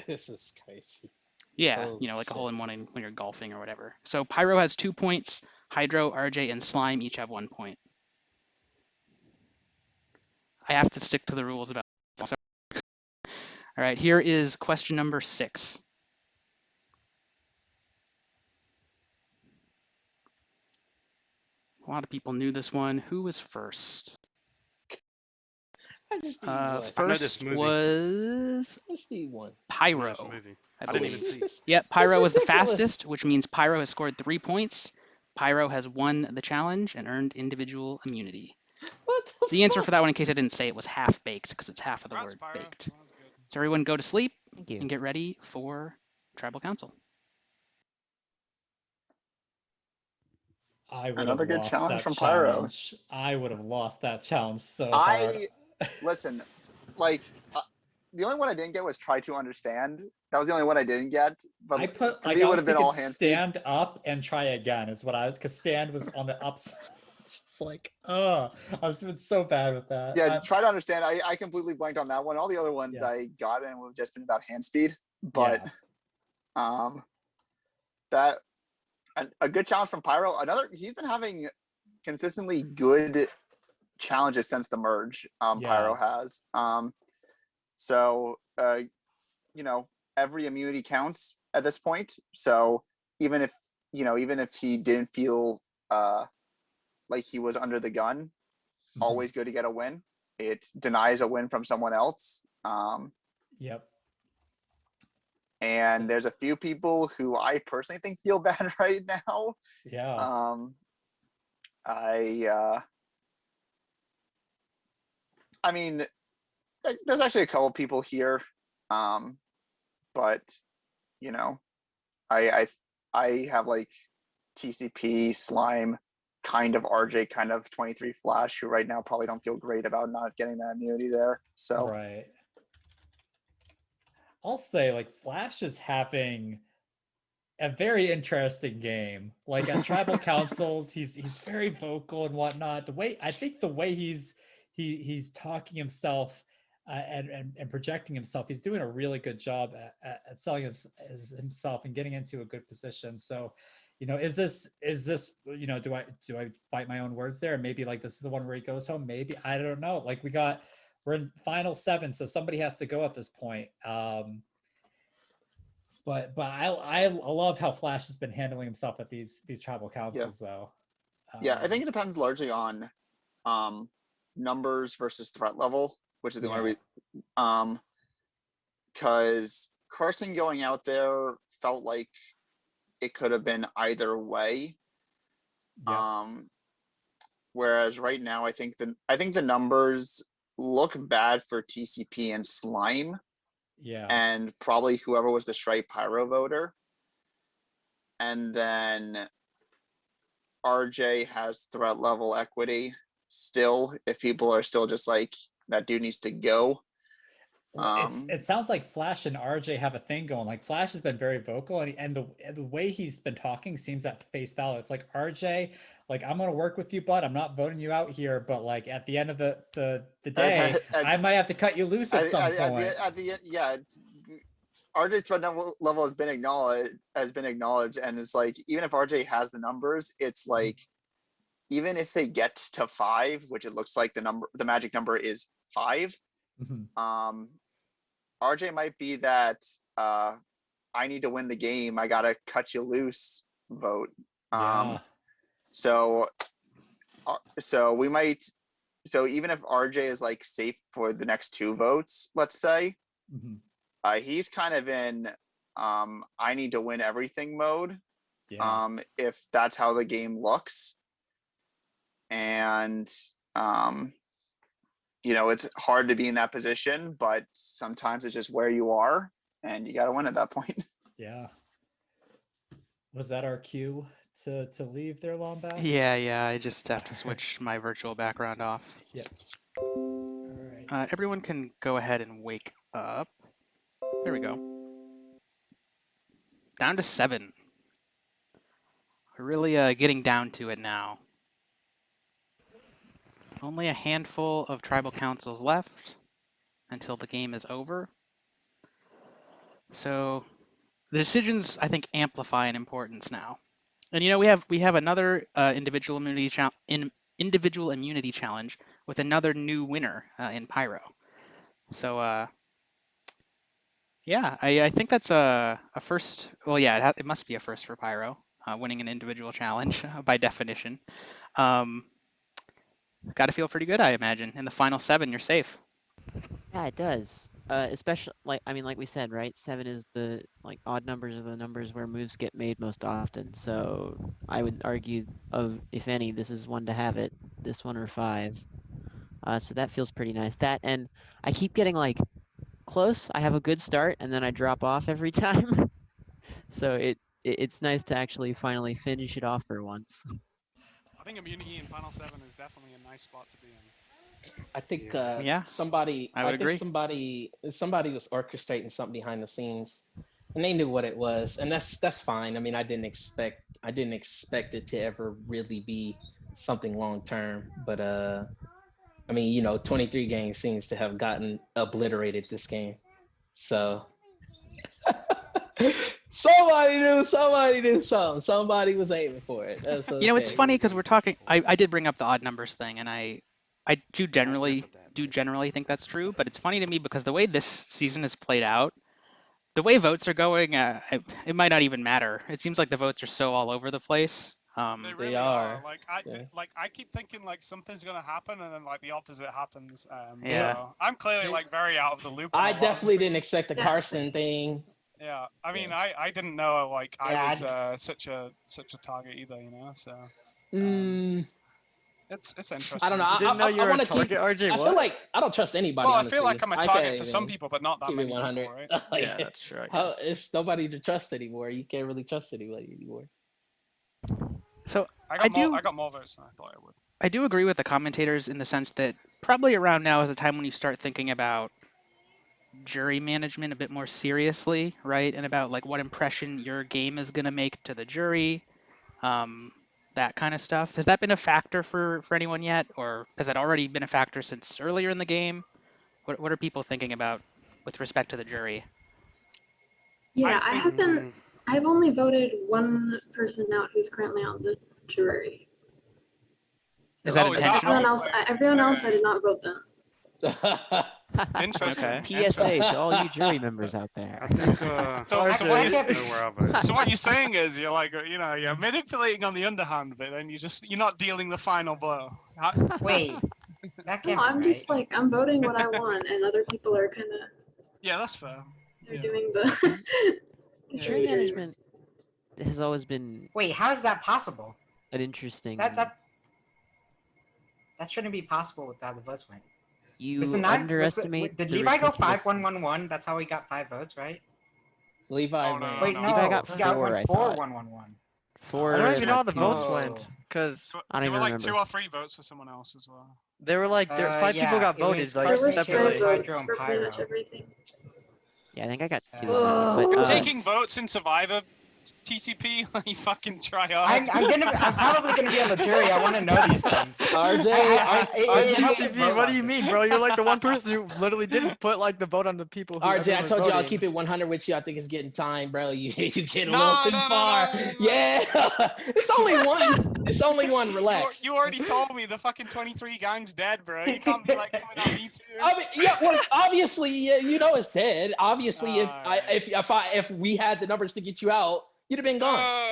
This is crazy. Yeah, Holy you know, like a shit. hole in one when you're golfing or whatever. So Pyro has 2 points. Hydro, RJ, and Slime each have 1 point. I have to stick to the rules about. All right, here is question number 6. A lot of people knew this one. Who was first? I just need one. First was I just need one. Pyro. I didn't even see. Yep, Pyro was the ridiculous. fastest, which means Pyro has scored 3 points. Pyro has won the challenge and earned individual immunity. What the answer for that one, in case I didn't say it, was half baked because it's half of the word baked. So everyone go to sleep and get ready for Tribal Council. I would Another have good lost challenge that from Pyro. challenge. I would have lost that challenge so hard. Listen, like the only one I didn't get was try to understand. That was the only one I didn't get. But I put for like me, I it would was have been thinking all hand speed. stand up and try again is what I was, because stand was on the upside. Just like, I was doing so bad with that. Yeah, try to understand. I completely blanked on that one. All the other ones I got and would have just been about hand speed. But that a good challenge from Pyro. He's been having consistently good challenges since the merge. Pyro has. So you know, every immunity counts at this point. So even if he didn't feel like he was under the gun, always good to get a win. It denies a win from someone else. Yep. And there's a few people who I personally think feel bad right now. Yeah. I mean, there's actually a couple people here, but you know, I have like TCP, Slime, kind of RJ, kind of 23 Flash, who right now probably don't feel great about not getting that immunity there. So right. I'll say like Flash is having a very interesting game. Like at tribal councils, he's very vocal and whatnot. The way he's talking himself and projecting himself, he's doing a really good job at selling himself and getting into a good position. So, you know, is this you know, do I bite my own words there? Maybe like this is the one where he goes home. Maybe, I don't know. Like we got we're in final 7, so somebody has to go at this point. But I love how Flash has been handling himself at these tribal councils though. Yeah, I think it depends largely on numbers versus threat level, which is the only because Carson going out there felt like it could have been either way. Whereas right now, I think the numbers look bad for TCP and Slime. Yeah. And probably whoever was the Stripe Pyro voter. And then RJ has threat level equity still, if people are still just like, that dude needs to go. It sounds like Flash and RJ have a thing going. Like Flash has been very vocal, and the way he's been talking seems at face value. It's like, RJ, like, I'm gonna work with you, bud. I'm not voting you out here, but like at the end of the day, I might have to cut you loose at some point. At the end, yeah. RJ's threat level has been acknowledged, and it's like, even if RJ has the numbers, it's like, even if they get to 5, which it looks like the magic number is 5. RJ might be that I need to win the game, I gotta cut you loose vote. So we might, so even if RJ is like safe for the next 2 votes, let's say, he's kind of in I need to win everything mode. If that's how the game looks. And you know, it's hard to be in that position, but sometimes it's just where you are and you got to win at that point. Yeah. Was that our cue to leave there, Lombax? Yeah. I just have to switch my virtual background off. Yep. All right. Everyone can go ahead and wake up. There we go. Down to 7. We're really getting down to it now. Only a handful of tribal councils left until the game is over. So the decisions, I think, amplify in importance now. And you know, we have another individual immunity challenge with another new winner in Pyro. So yeah, I think that's a first. Well, yeah, it must be a first for Pyro, winning an individual challenge by definition. Got to feel pretty good, I imagine. In the final 7, you're safe. Yeah, it does. Especially like we said, right? 7 is the odd numbers are the numbers where moves get made most often. So I would argue if any, this is one to have it. This one or 5. So that feels pretty nice. That, and I keep getting close. I have a good start and then I drop off every time. So it's nice to actually finally finish it off for once. I think immunity in final 7 is definitely a nice spot to be in. I think somebody was orchestrating something behind the scenes, and they knew what it was, and that's fine. I mean, I didn't expect it to ever really be something long term, but I mean, you know, 23 games seems to have gotten obliterated this game, so. Somebody knew something. Somebody was aiming for it. That's okay. You know, it's funny because we're talking. I did bring up the odd numbers thing, and I do generally think that's true. But it's funny to me because the way this season has played out, the way votes are going, it might not even matter. It seems like the votes are so all over the place. They really are. I keep thinking something's gonna happen, and then the opposite happens. So I'm clearly very out of the loop. I definitely didn't expect the Carson thing. Yeah, I mean, I didn't know I was such a target either, you know. So it's interesting. I don't know. You didn't know you were a target, RJ. I feel like I don't trust anybody. Well, honestly. I feel like I'm a target for some people, but not that many people, right? Yeah, that's true. It's nobody to trust anymore. You can't really trust anybody anymore. So I got more votes than I thought I would. I do agree with the commentators in the sense that probably around now is the time when you start thinking about jury management a bit more seriously, right? And about what impression your game is going to make to the jury, that kind of stuff. Has that been a factor for anyone yet, or has that already been a factor since earlier in the game? What are people thinking about with respect to the jury? Yeah, I've only voted one person out who's currently on the jury. Is that intentional? Everyone else, I did not vote them. Interesting. PSA to all you jury members out there. I think So what you're saying is you're like, you're manipulating on the underhand, but then you're not dealing the final blow. Wait, that can't No, be I'm right. just like, I'm voting what I want, and other people are kind of, Yeah, that's fair. they're doing the. Jury management has always been Wait, how is that possible? an interesting. That shouldn't be possible without the votes went. You Was the nine- was the- underestimate. Did the Levi go ridiculous- 5-1-1-1? That's how he got 5 votes, right? Levi Oh, no, went. Wait, no. no. Levi got he got 4, I 4 thought. 1-1-1. 4. I don't even know how the votes Oh. went because I don't There were even like remember. 2 or 3 votes for someone else as well. they were like 5 people yeah, got it voted was like There were separately. spread Hydro votes and for pretty much Pyro. everything. Yeah, I think I got 2. You're but taking votes in Survivor TCP? You fucking try hard. I'm probably gonna be on the jury. I want to know these things. TCP, what do you mean, bro? You're like the one person who literally didn't put like the vote on the people who RJ, I everyone was told you I'll voting. keep it 100 with you. I think it's getting time, bro. You get a No, little too no, no, far. no, no. Yeah, it's only one. It's only one. Relax. You already told me the fucking 23 gang's dead, bro. You can't be like coming at me too. I mean, yeah, well, obviously, you know it's dead. Obviously, if we had the numbers to get you out, you'd have been gone.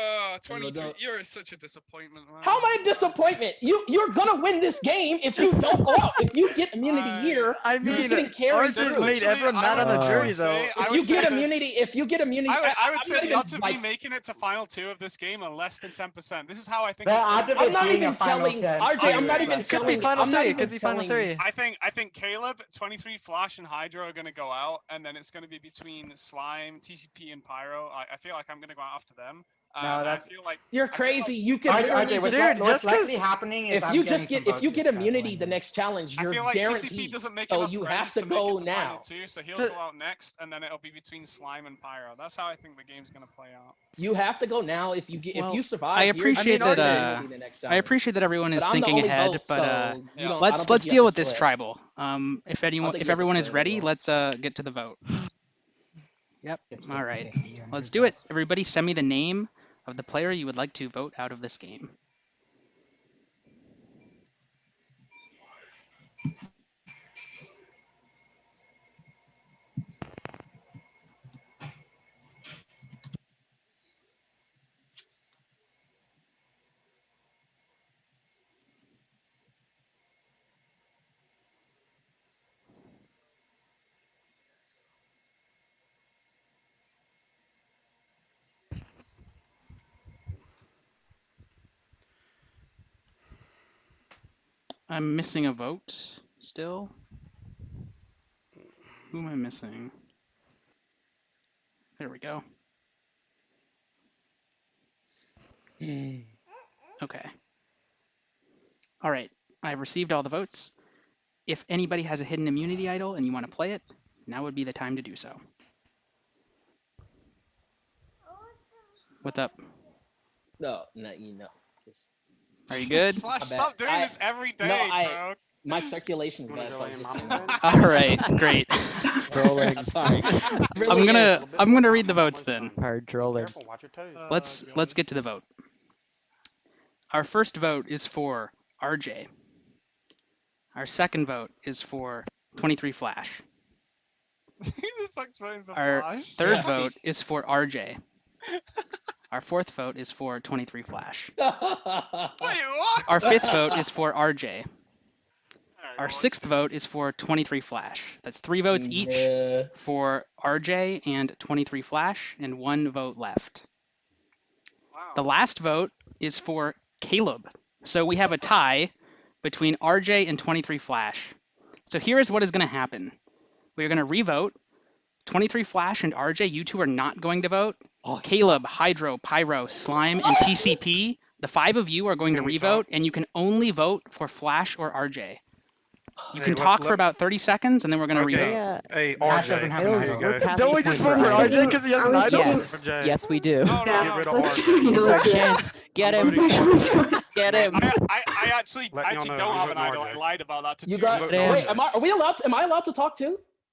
23. You're such a disappointment, man. How am I a disappointment? You're gonna win this game if you don't go out. If you get immunity here, I you're mean, getting carried RJ's through. made everyone mad on the jury, though. If you get immunity, I would I'm say not the even, odds of me like, making it to final 2 of this game are less than 10%. This is how I think. The it's odds of gonna it be. I'm not being even a final telling 10. RJ. I'm not even It could telling. be I'm not even It could be final telling- 3. I think Caleb, 23 Flash, and Hydro are gonna go out, and then it's gonna be between Slime, TCP, and Pyro. I feel like I'm gonna go out after them. No, I feel like You're crazy. You can RJ, literally what's likely happening is if you just get immunity the next challenge, I you're feel like guaranteed. TCP doesn't make So enough you friends have to make go it to final now. 2, so he'll go out next, and then it'll be between Slime and Pyro. That's how I think the game's gonna play out. You have to go now if you get if you survive. I here, appreciate you're that. immunity the next I challenge. appreciate that everyone is But I'm the thinking only ahead, vote, but so you don't- I let's don't think let's you deal have with to this split. tribal. If think anyone, you if have to everyone is split, ready, Will. let's get to the vote. Yep. All right. Let's do it. Everybody, send me the name of the player you would like to vote out of this game. I'm missing a vote still. Who am I missing? There we go. Okay. All right. I've received all the votes. If anybody has a hidden immunity idol and you want to play it, now would be the time to do so. What's up? No, you know. Are you good? Flash, stop doing this every day, bro. My circulation's bad, so I was just All right, great. Trolling. Sorry. I'm gonna read the votes then. Hard trolling. Let's get to the vote. Our first vote is for RJ. Our second vote is for 23 Flash. Who the fuck's voting for Our Flash? third vote is for RJ. Our fourth vote is for 23 Flash. Wait, what? Our fifth vote is for RJ. Our sixth vote is for 23 Flash. That's 3 votes each for RJ and 23 Flash, and 1 vote left. The last vote is for Caleb. So we have a tie between RJ and 23 Flash. So here is what is going to happen. We're going to revote. 23 Flash and RJ, you two are not going to vote. Caleb, Hydro, Pyro, Slime, and TCP, the 5 of you are going to revote, and you can only vote for Flash or RJ. You can talk for about 30 seconds, and then we're going to revote. Hey, Ash RJ. doesn't have an idol. Don't we just vote for RJ because he has an idol? Yes, we do. Get rid of It's our RJ. chance. Get him. Get him. I actually Let y'all know don't I'm have an voting idol. RJ. I lied about that to You two got. people. Wait, am I allowed to talk too?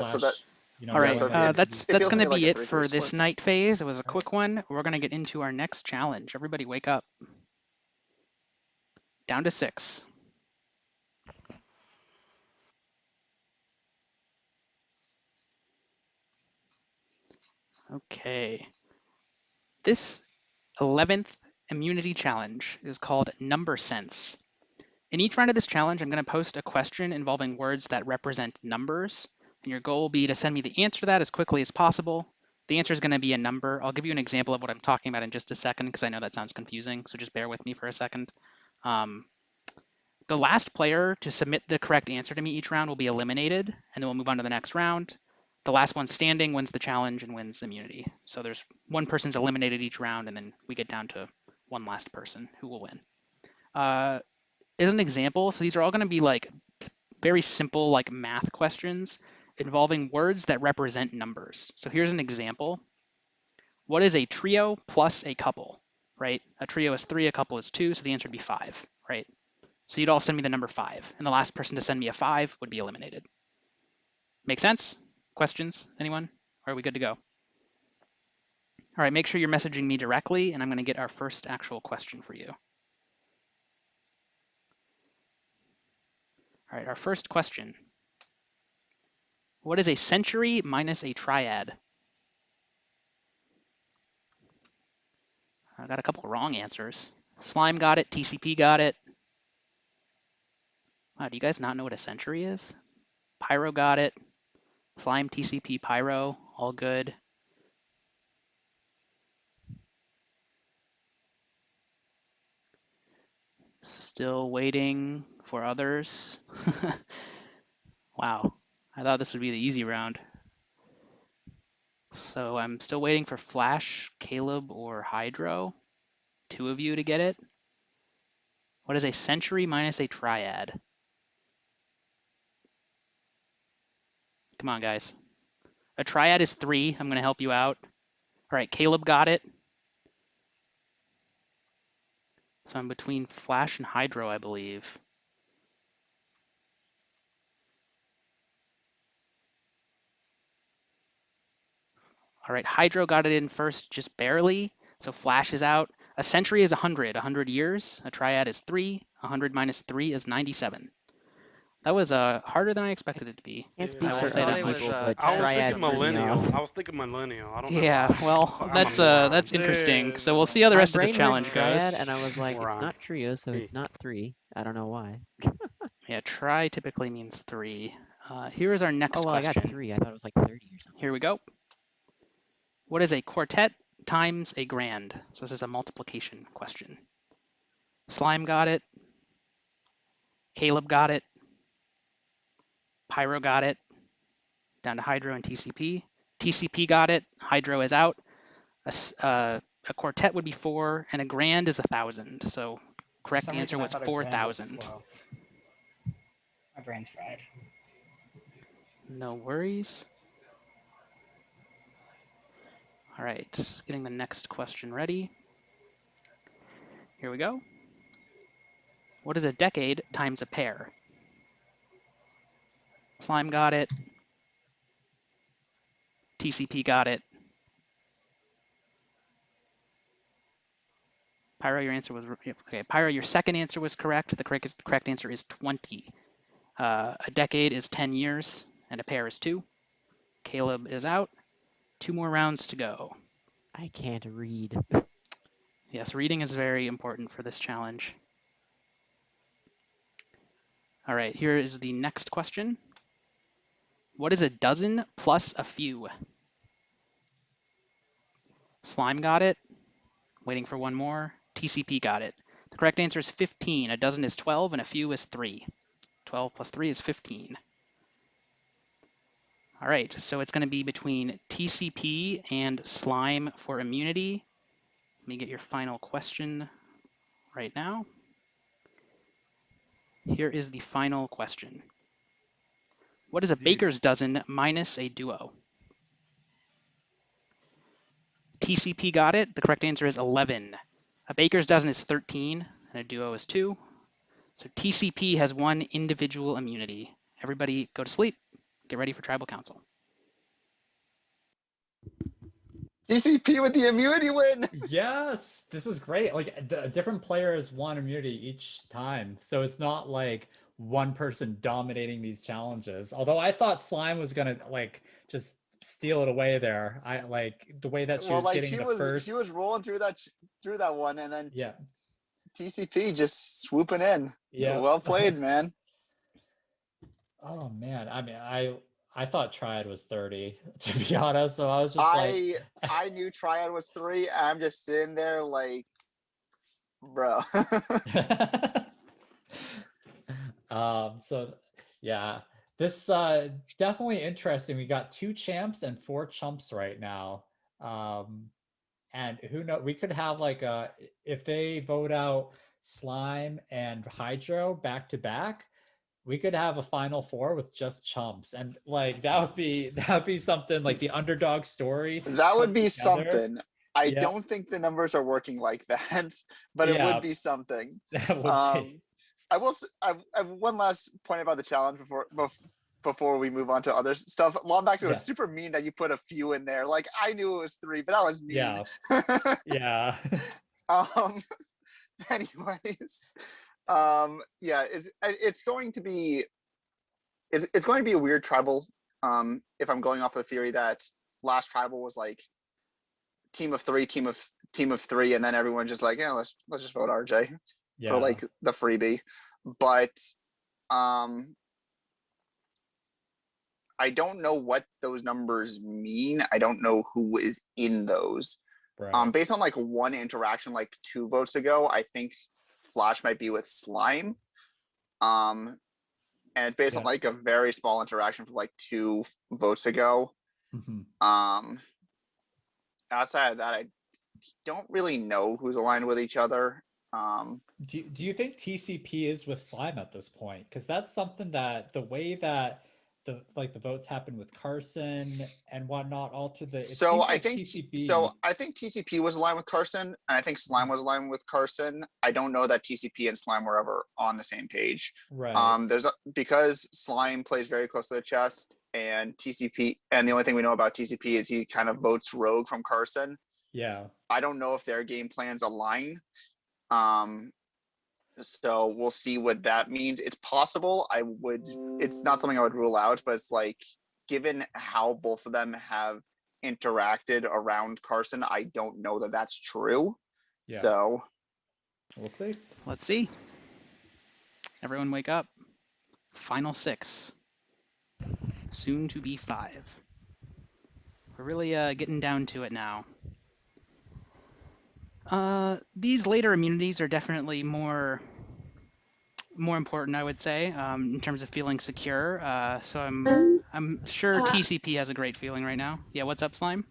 Yeah, so that All right, so it that's feels to going me to like be a it 3-3 for this split. night phase. It was a quick one. We're going to get into our next challenge. Everybody wake up. Down to 6. Okay. This 11th immunity challenge is called Number Sense. In each round of this challenge, I'm going to post a question involving words that represent numbers, and your goal will be to send me the answer to that as quickly as possible. The answer is going to be a number. I'll give you an example of what I'm talking about in just a second because I know that sounds confusing, so just bear with me for a second. The last player to submit the correct answer to me each round will be eliminated, and then we'll move on to the next round. The last one standing wins the challenge and wins immunity. So there's one person's eliminated each round, and then we get down to one last person who will win. As an example, so these are all going to be like very simple like math questions involving words that represent numbers. So here's an example. What is a trio plus a couple, right? A trio is 3, a couple is 2, so the answer would be 5, right? So you'd all send me the number 5, and the last person to send me a 5 would be eliminated. Make sense? Questions? Anyone? Or are we good to go? All right, make sure you're messaging me directly, and I'm going to get our first actual question for you. All right, our first question. What is a century minus a triad? I got a couple wrong answers. Slime got it, TCP got it. Wow, do you guys not know what a century is? Pyro got it. Slime, TCP, Pyro, all good. Still waiting for others. Wow, I thought this would be the easy round. So I'm still waiting for Flash, Caleb, or Hydro. 2 of you to get it. What is a century minus a triad? Come on, guys. A triad is 3. I'm going to help you out. All right, Caleb got it. So I'm between Flash and Hydro, I believe. All right, Hydro got it in first, just barely. So Flash is out. A century is 100 years. A triad is 3. 100 minus 3 is 97. That was harder than I expected it to be. Can't speak I will for say other that much. people, but I was triad thinking threw me millennial. off. I was thinking millennial. I don't know Yeah, why. well, I'm a moron. that's interesting. So we'll see how the My rest of this brain went challenge triad, goes. and I was like, it's Moron. not trio, so it's not 3. I don't know why. Yeah, tri typically means 3. Here is our next Oh, well, I question. got 3. I thought it was like 30 or something. Here we go. What is a quartet times a grand? So this is a multiplication question. Slime got it. Caleb got it. Pyro got it. Down to Hydro and TCP. TCP got it. Hydro is out. A quartet would be 4, and a grand is 1,000. So For correct some answer reason, I was thought a grand was 4,000. 12. My brain's fried. No worries. All right, getting the next question ready. Here we go. What is a decade times a pair? Slime got it. TCP got it. Pyro, your answer was okay. Pyro, your second answer was correct. The correct answer is 20. A decade is 10 years, and a pair is 2. Caleb is out. 2 more rounds to go. I can't read. Yes, reading is very important for this challenge. All right, here is the next question. What is a dozen plus a few? Slime got it. Waiting for one more. TCP got it. The correct answer is 15. A dozen is 12, and a few is 3. 12 plus 3 is 15. All right, so it's going to be between TCP and Slime for immunity. Let me get your final question right now. Here is the final question. What is a baker's dozen minus a duo? TCP got it. The correct answer is 11. A baker's dozen is 13, and a duo is 2. So TCP has 1 individual immunity. Everybody go to sleep. Get ready for Tribal Council. TCP with the immunity win. Yes, this is great. Like different players want immunity each time, so it's not like one person dominating these challenges. Although I thought Slime was gonna like just steal it away there. I like the way that she Well, was like getting she the was first. she was rolling through that one, and then Yeah. TCP just swooping in. Yeah. Well played, man. Oh man, I mean, I thought Triad was 30 to be honest. So I was just like, I knew Triad was 3. And I'm just sitting there like, bro. So yeah, this definitely interesting. We got 2 champs and 4 chumps right now. And who knows, we could have like if they vote out Slime and Hydro back to back, we could have a final 4 with just chumps, and like that would be something, like the underdog story. That would be together. something. I Yeah. don't think the numbers are working like that, but it Yeah. would be something. That would be. I will. I have one last point about the challenge before we move on to other stuff. Lombax, it was Yeah. super mean that you put a few in there. Like I knew it was 3, but that was mean. Yeah. Yeah. Anyways, yeah, it's going to be a weird tribal. If I'm going off the theory that last tribal was like team of 3, team of 3, and then everyone just like, yeah, let's just vote RJ for like the freebie. But I don't know what those numbers mean. I don't know who is in those. Right. Based on like one interaction like 2 votes ago, I think Flash might be with Slime. And it's based on like a very small interaction from like 2 votes ago. Outside of that, I don't really know who's aligned with each other. Do you think TCP is with Slime at this point? Because that's something that the way that the votes happen with Carson and whatnot all through the. So I like think TCP. I think TCP was aligned with Carson, and I think Slime was aligned with Carson. I don't know that TCP and Slime were ever on the same page. Right. Because Slime plays very close to the chest, and TCP, and the only thing we know about TCP is he kind of votes rogue from Carson. Yeah. I don't know if their game plans align. So we'll see what that means. It's possible. It's not something I would rule out, but it's like, given how both of them have interacted around Carson, I don't know that that's true. Yeah. So we'll see. Let's see. Everyone wake up. Final 6. Soon to be 5. We're really getting down to it now. These later immunities are definitely more important, I would say, in terms of feeling secure. So I'm sure TCP has a great feeling right now. Yeah, what's up, Slime?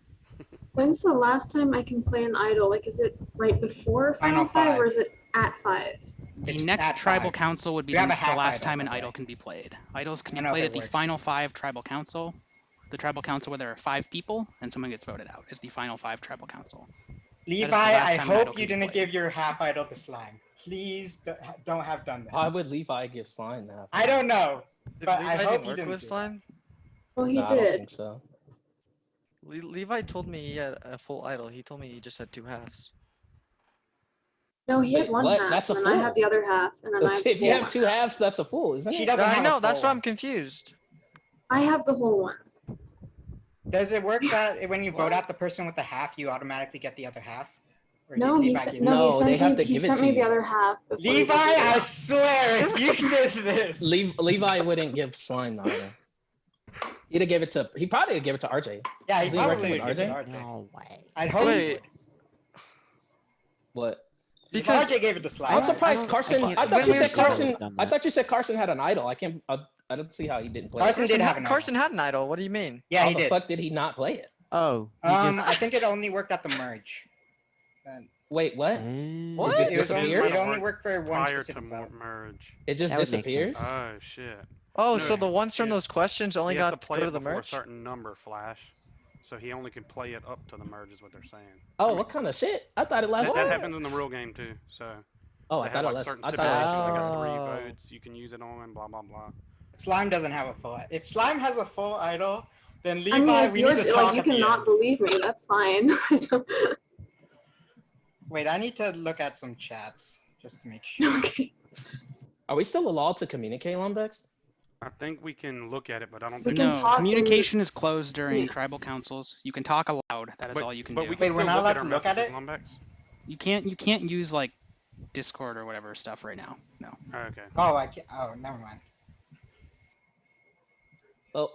When's the last time I can play an idol? Like, is it right before Final 5 or is it at 5? The next tribal council would be the last time an idol can be played. Idols can be played at the final 5 tribal council. The tribal council where there are 5 people and someone gets voted out is the final 5 tribal council. Levi, I hope you didn't give your half idol to Slime. Please don't have done that. Why would Levi give Slime that? I don't know, Did but Levi I hope even you work didn't. with Slime? Well, he No, I don't did. think so. Levi told me he had a full idol. He told me he just had 2 halves. No, he had Wait, one what? half, That's a and then I full. had the other half, and then I have If the you whole have one. 2 halves, that's a full, isn't it? She doesn't have I a know. full That's why one. I'm confused. I have the whole one. Does it work that when you vote out the person with the half, you automatically get the other half? Or No, did he Levi said give no. you- No, they have to He give it sent to me the you. other half. before he Levi, did it. I swear, if you did this. Levi wouldn't give Slime either. He probably would give it to RJ. Yeah, he Isn't he probably working would with give it RJ? to RJ. No way. I'd hope he Wait. would. What? Because If RJ gave it to Slime. I'm surprised don't- Carson. I- I thought when you we said were Carson. done I that. thought you said Carson had an idol. I can't. I don't see how he didn't play Carson it. did have an idol. Carson had an idol. What do you mean? Yeah, How he the did. fuck did he not play it? Oh. I think it only worked at the merge. And Wait, what? What? It just it was only, disappeared? it only worked for one prior to specific vote. merge. It just That would make disappears? sense. Oh shit. Oh, No, so the ones from yeah. those questions only He has got to play go it to the before a merge? certain number, Flash. So he only can play it up to the merge, is what they're saying. Oh, what kind of shit? I thought it lasted. That happens in the real game too. So. Oh, they I thought have, it like, lasted. certain I stipulations, thought. like got 3 Oh. votes you can use it on, blah blah blah. Slime doesn't have a full. If Slime has a full idol, Then Levi, I mean, it's we yours. need to Like, talk you at the cannot end. believe me. That's fine. Wait, I need to look at some chats just to make sure. Okay. Are we still allowed to communicate, Lombex? I think we can look at it, but I don't We think. can No, talk communication is closed during Yeah. tribal councils. You can talk aloud. That is But, all you can but do. we can Wait, we're still not look at allowed our to look at messages, it? Lumbex. You can't use like Discord or whatever stuff right now. No. Okay. Oh, I can't. Oh, never mind. Well,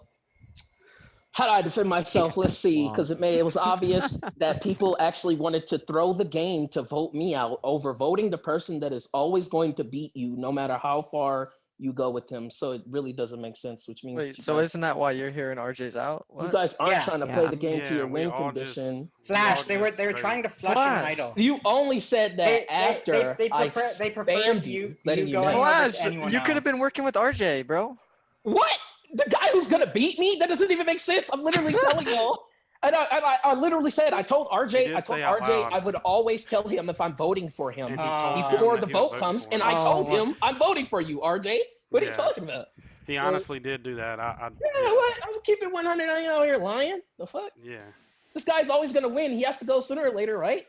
how do I defend myself? Let's see, because it was obvious that people actually wanted to throw the game to vote me out over voting the person that is always going to beat you, no matter how far you go with him. So it really doesn't make sense, which means Wait, you so guys, isn't that why you're here and RJ's out? you What? guys aren't Yeah. trying to Yeah, play the game to Yeah, your we win all just. condition. Flash, they were just straight- trying to flush Flash. an idol. You only said that after they I preferred spammed you letting you going know. over Flash, to anyone you could have else. been working with RJ, bro. What? The guy who's gonna beat me? That doesn't even make sense. I'm literally telling you. And I literally said, I told He RJ, did I told say out RJ loud. I would always tell him if I'm voting for him And he told him before that the he was vote voting comes, for and him. I told Oh, him I'm voting for you, RJ. What are you Yeah. talking about? He honestly did do that. Yeah, what? I'm gonna keep it 100. I ain't out here lying. The fuck? Yeah. This guy's always gonna win. He has to go sooner or later, right?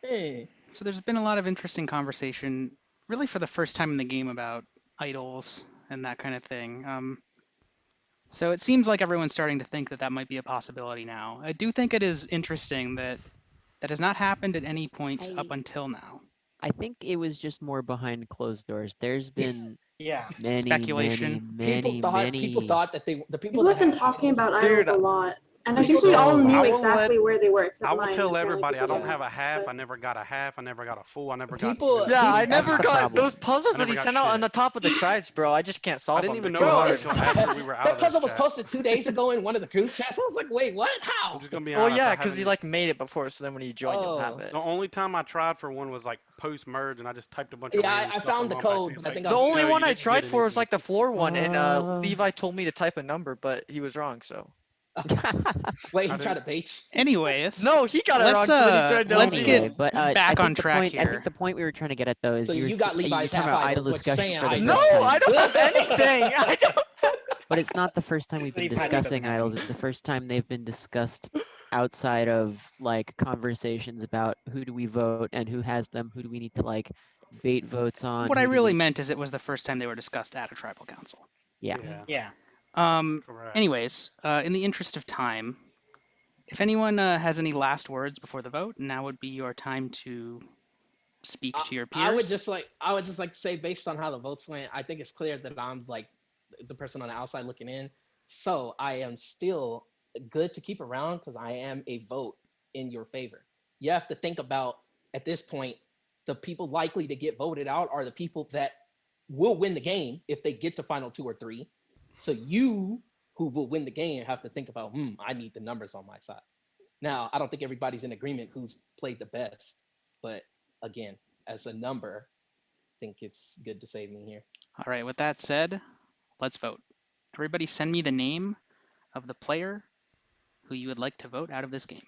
Hey. So there's been a lot of interesting conversation, really for the first time in the game, about idols and that kind of thing. So it seems like everyone's starting to think that that might be a possibility now. I do think it is interesting that that has not happened at any point up until now. I think it was just more behind closed doors. There's been Yeah. many, Speculation. People thought that the people People that have been had talking idols- about idols Dude, a lot. And I people think we all so- knew I will exactly where they were, except I will mine. tell Apparently everybody I people don't didn't, have a half. but- I never got a half. I never got a full. I never People- got. Yeah, I That's never the got problem. those puzzles I that he never got sent out on shit. the top of the tribes, bro. I just can't solve didn't them. even They're know too about hard. it until after we were out that of those puzzle was chats. posted 2 days ago in one of the cruise chats. I was like, wait, what? How? I'm just gonna be Well, honest. yeah, I because he haven't- like made it before, so then when you join, you'll have Oh. it. The only time I tried for one was like post merge, and I just typed a bunch of Yeah, random I stuff found on the Lumbex, code, and it's but I think like, I The was- only no, one you I didn't tried get for was anything. like the floor one, and Uh. Levi told me to type a number, but he was wrong. So Wait, he tried to bait you? Anyways, no, he got it wrong. let's So then he tried to let's LB get Anyway, but I back think on the track point, I here. think the point we were trying to get at though is So you got you're Levi's talking half about idols, idle what you're discussion saying, for the I No, first time. I don't have anything. I don't. But it's not the first time we've been Levi doesn't discussing have idols. It's the first time they've been discussed outside of like conversations about who do we vote and who has them, who do we need to like bait votes on. What I who do really we... meant is it was the first time they were discussed at a tribal council. Yeah. Yeah. Correct. Anyways, in the interest of time, if anyone has any last words before the vote, now would be your time to speak to your peers. I would just like to say, based on how the votes went, I think it's clear that I'm like the person on the outside looking in. So I am still good to keep around because I am a vote in your favor. You have to think about at this point, the people likely to get voted out are the people that will win the game if they get to final 2 or 3. So you who will win the game have to think about, I need the numbers on my side. Now, I don't think everybody's in agreement who's played the best, but again, as a number, I think it's good to save me here. All right, with that said, let's vote. Everybody send me the name of the player who you would like to vote out of this game.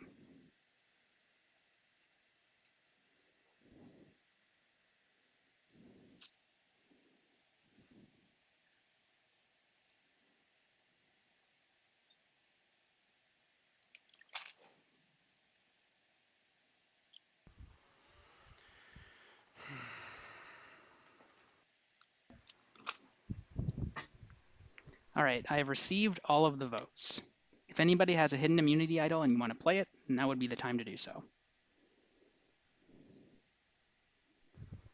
All right, I have received all of the votes. If anybody has a hidden immunity idol and you want to play it, now would be the time to do so.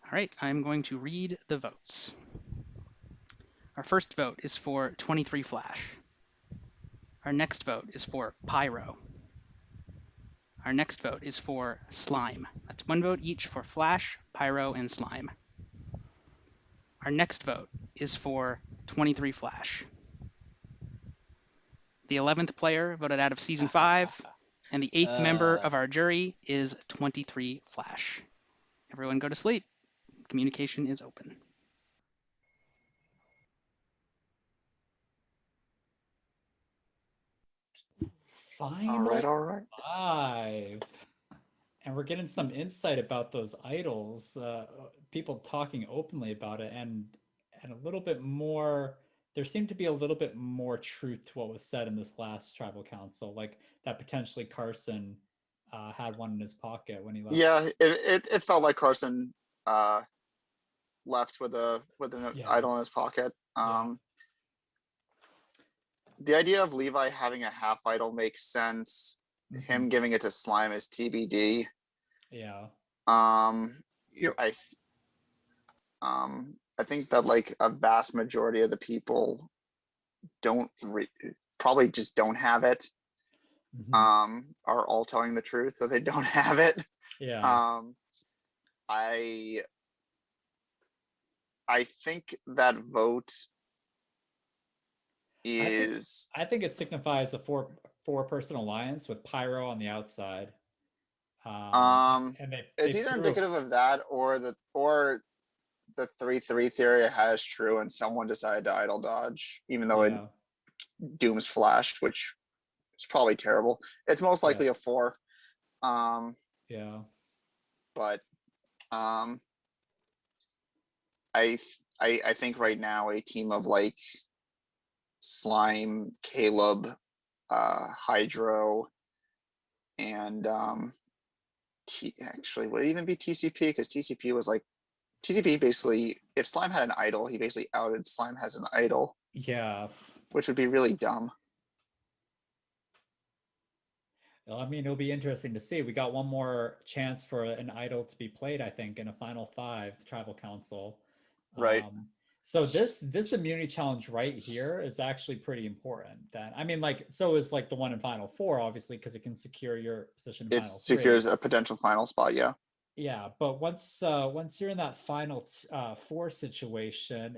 All right, I'm going to read the votes. Our first vote is for 23 Flash. Our next vote is for Pyro. Our next vote is for Slime. That's 1 vote each for Flash, Pyro, and Slime. Our next vote is for 23 Flash. The 11th player voted out of Season 5, and the 8th member of our jury is 23 Flash. Everyone go to sleep. Communication is open. Final All right. 5. And we're getting some insight about those idols, people talking openly about it, and a little bit more there seemed to be a little bit more truth to what was said in this last tribal council, like that potentially Carson had one in his pocket when he left. Yeah, it felt like Carson left with an idol in his pocket. The idea of Levi having a half idol makes sense. Him giving it to Slime is TBD. Yeah. I think that like a vast majority of the people probably just don't have it. Are all telling the truth that they don't have it. Yeah. I think that vote is. I think it signifies a four-person alliance with Pyro on the outside. And it's either indicative of that or the 3-3 theory has true and someone decided to idle dodge, even though it dooms flash, which is probably terrible. It's most likely a 4. But I think right now a team of like Slime, Caleb, Hydro, and actually would it even be TCP? Because TCP was like TCP basically, if Slime had an idol, he basically outed Slime has an idol. Yeah. Which would be really dumb. Well, I mean, it'll be interesting to see. We got one more chance for an idol to be played, I think, in a Final 5 Tribal Council. Right. So this immunity challenge right here is actually pretty important. Then I mean, like, so is like the one in Final 4, obviously, because it can secure your position in It Final 3. secures a potential final spot, yeah. Yeah, but once you're in that final 4 situation,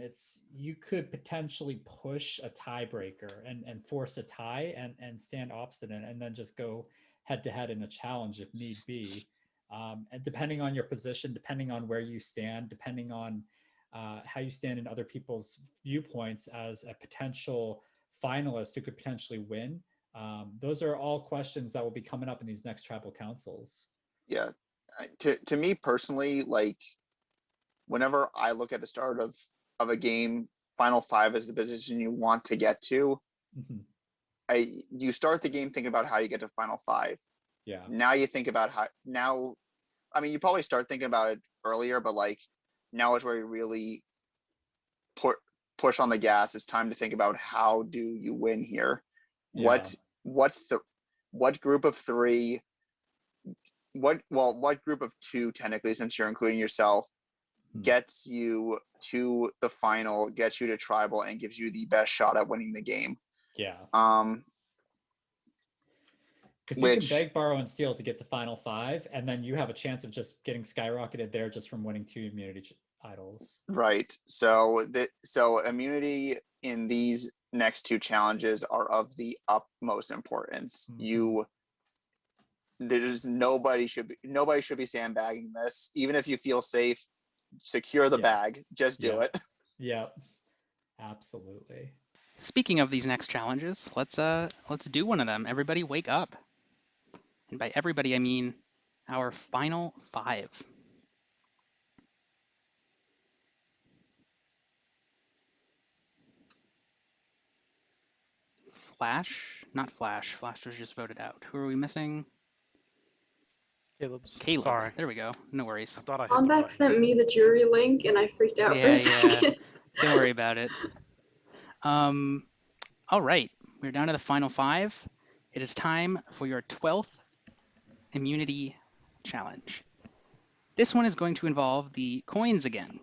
you could potentially push a tiebreaker and force a tie and stand obstinate and then just go head to head in a challenge if need be. And depending on your position, depending on where you stand, depending on how you stand in other people's viewpoints as a potential finalist who could potentially win, those are all questions that will be coming up in these next tribal councils. Yeah. To me personally, like whenever I look at the start of a game, Final 5 is the position you want to get to. You start the game thinking about how you get to Final 5. Yeah. Now you think about I mean, you probably start thinking about it earlier, but like now is where you really push on the gas. It's time to think about how do you win here. Yeah. What group of 3? What group of 2 technically, since you're including yourself, gets you to the final, gets you to tribal, and gives you the best shot at winning the game? Yeah. Because you can beg, borrow, and steal to get to Final 5, and then you have a chance of just getting skyrocketed there just from winning 2 immunity idols. Right. So immunity in these next 2 challenges are of the utmost importance. There's nobody should be sandbagging this. Even if you feel safe, secure the bag. Just do it. Yep. Absolutely. Speaking of these next challenges, let's do one of them. Everybody wake up. And by everybody, I mean our Final 5. Flash? Not Flash. Flash was just voted out. Who are we missing? Caleb. Sorry. There we go. No worries. Lombax sent me the jury link and I freaked out for a second. Don't worry about it. All right. We're down to the Final 5. It is time for your 12th immunity challenge. This one is going to involve the coins again.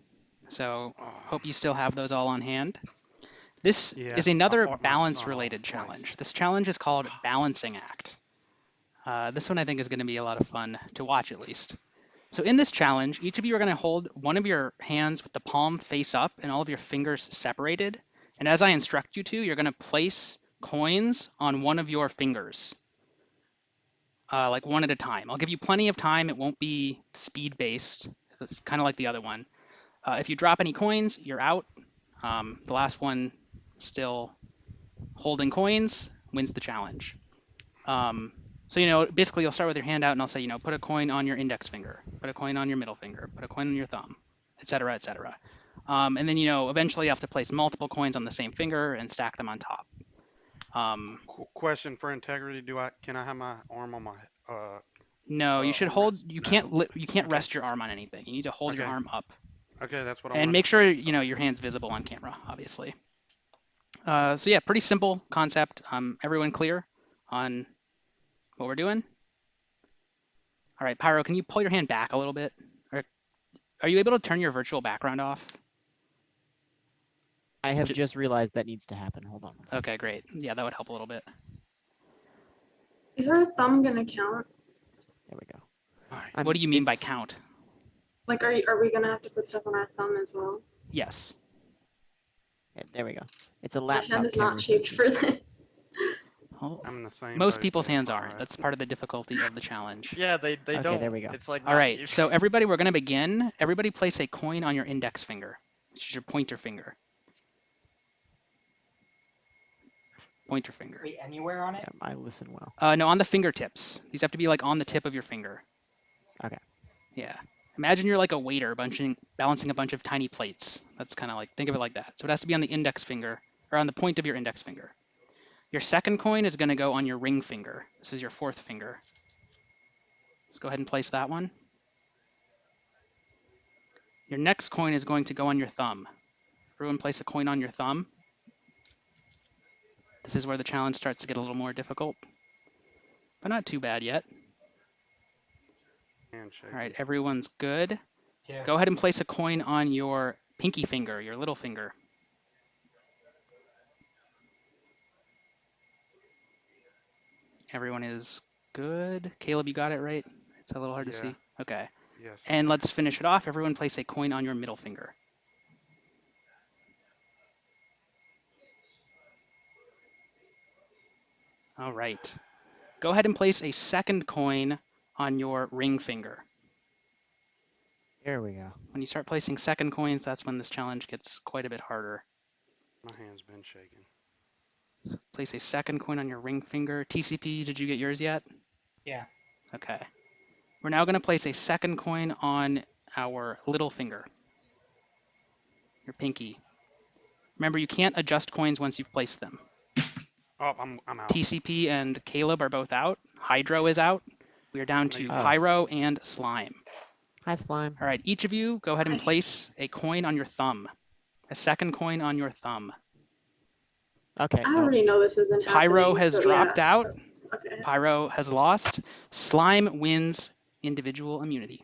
So hope you still have those all on hand. This is another balance-related challenge. This challenge is called Balancing Act. This one I think is going to be a lot of fun to watch at least. So in this challenge, each of you are going to hold one of your hands with the palm face up and all of your fingers separated. And as I instruct you to, you're going to place coins on one of your fingers, like one at a time. I'll give you plenty of time. It won't be speed-based, kind of like the other one. If you drop any coins, you're out. The last one still holding coins wins the challenge. So, basically you'll start with your hand out and I'll say, put a coin on your index finger, put a coin on your middle finger, put a coin on your thumb, etc., etc. And then, eventually you have to place multiple coins on the same finger and stack them on top. Question for integrity: can I have my arm on my? No, you should hold. You can't. You can't Okay. rest your arm on anything. You need to hold your Okay. arm up. Okay, that's what I And wanted. make sure your hand's visible on camera, obviously. So yeah, pretty simple concept. Everyone clear on what we're doing? All right, Pyro, can you pull your hand back a little bit? Or are you able to turn your virtual background off? I have just realized that needs to happen. Hold on. Okay, great. Yeah, that would help a little bit. Is our thumb gonna count? There we go. What do you mean by count? Like, are we gonna have to put stuff on our thumb as well? Yes. Yeah, there we go. It's a My laptop hand is camera. not shaped for this. Well, I'm in the same most boat people's there, hands all are. right. That's part of the difficulty of the challenge. Yeah, they Okay, don't. there we go. It's like All not right, even- so everybody, we're going to begin. Everybody place a coin on your index finger, which is your pointer finger. Pointer finger. Wait, anywhere on it? Yeah, I listen well. No, on the fingertips. These have to be like on the tip of your finger. Okay. Yeah. Imagine you're like a waiter balancing a bunch of tiny plates. That's kind of like, think of it like that. So it has to be on the index finger, or on the point of your index finger. Your second coin is going to go on your ring finger. This is your fourth finger. Let's go ahead and place that one. Your next coin is going to go on your thumb. Everyone place a coin on your thumb. This is where the challenge starts to get a little more difficult, but not too bad yet. Handshake. All right, everyone's good. Yeah. Go ahead and place a coin on your pinky finger, your little finger. Everyone is good. Caleb, you got it right? It's a little hard to Yeah. see. Okay. Yes. And let's finish it off. Everyone place a coin on your middle finger. All right. Go ahead and place a second coin on your ring finger. There we go. When you start placing second coins, that's when this challenge gets quite a bit harder. My hand's been shaking. So place a second coin on your ring finger. TCP, did you get yours yet? Yeah. Okay. We're now going to place a second coin on our little finger, your pinky. Remember, you can't adjust coins once you've placed them. Oh, I'm out. TCP and Caleb are both out. Hydro is out. We are down to Pyro and Slime. Hi, Slime. All right, each of you go ahead and place a coin on your thumb. A second coin on your thumb. Okay. I already know this isn't Pyro happening, has so dropped yeah. out. Okay. Pyro has lost. Slime wins individual immunity.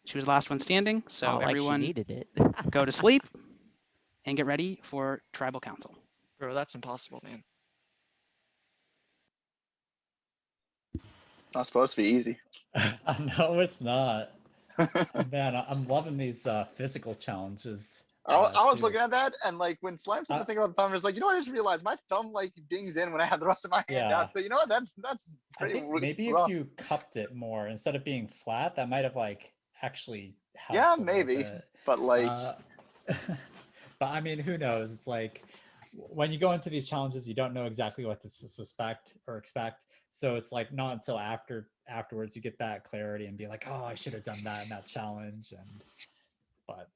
She was the last one standing, so Like everyone she needed it. go to sleep and get ready for Tribal Council. Bro, that's impossible, man. It's not supposed to be easy. No, it's not. Man, I'm loving these physical challenges. I was too. looking at that, and like when Slime said the thing about the thumb, I was like, you know what? I just realized my thumb like dings in when I have the rest of my hand Yeah. out. So you know what? That's I pretty. think maybe rough. if you cupped it more instead of being flat, that might have like actually helped. Yeah, a little maybe. bit. But like, but I mean, who knows? It's like when you go into these challenges, you don't know exactly what to suspect or expect. So it's like not until afterwards you get that clarity and be like, oh, I should have done that in that challenge. But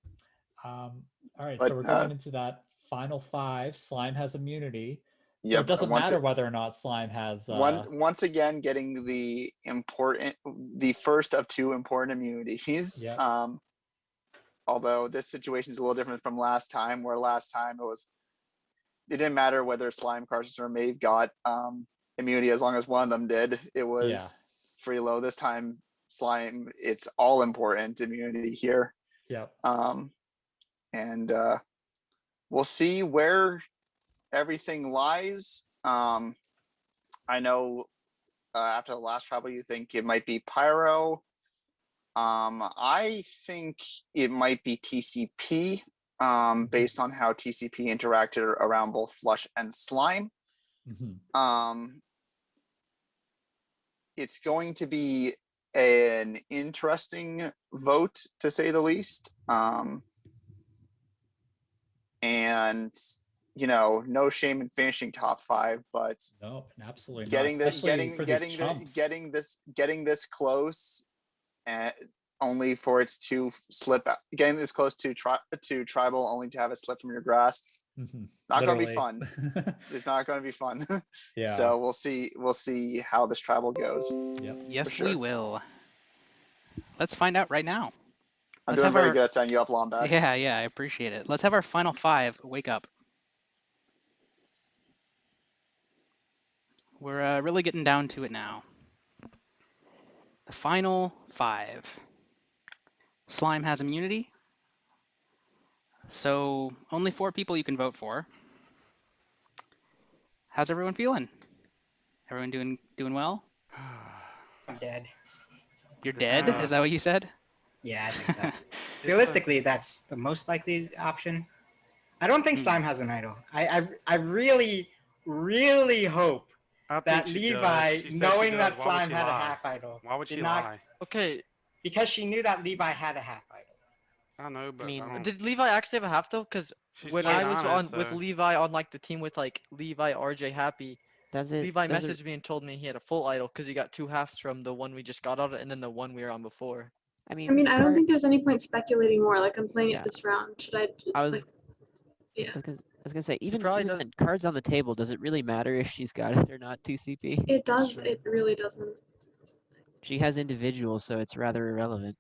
all right, so we're going into that final five. Slime has immunity. So yep, it doesn't matter whether or not Slime has once again getting the first of two important immunities. Yep. Although this situation is a little different from last time, where last time it didn't matter whether Slime, Carson, or Maeve got immunity as long as one of them did. It was free low. This time, Slime, it's all important immunity here. Yep. And we'll see where everything lies. I know after the last trouble, you think it might be Pyro. I think it might be TCP, based on how TCP interacted around both Flush and Slime. Mm-hmm. It's going to be an interesting vote, to say the least. And no shame in finishing top five, but no, absolutely getting not. this close, and only for it to slip out. Getting this close to tribal, only to have it slip from your grasp. It's not going to be fun. It's not going to be fun. Yeah. So we'll see. We'll see how this tribal goes. Yep. Yes, we will. Let's find out right now. I'm Let's doing have very our... good at setting you up, Lombax. Yeah, I appreciate it. Let's have our final 5 wake up. We're really getting down to it now. The final 5. Slime has immunity, so only 4 people you can vote for. How's everyone feeling? Everyone doing well? I'm dead. You're dead? Is that what you said? Yeah, I think so. Realistically, that's the most likely option. I don't think Slime has an idol. I really, really hope that Levi, knowing that Slime had a half idol, Why would she did not. lie? Okay. Because she knew that Levi had a half idol. I know, but I don't... Did Levi actually have a half though? Because when I was on with Levi on like the team with like Levi, RJ, Happy, Levi messaged me and told me he had a full idol because he got 2 halves from the one we just got on it and then the one we were on before. I mean, I don't think there's any point speculating more. Like, I'm playing it this round. Should I? Yeah. I was gonna say, even probably then, cards on the table, does it really matter if she's got it or not, TCP? It does. It really doesn't. She has individuals, so it's rather irrelevant.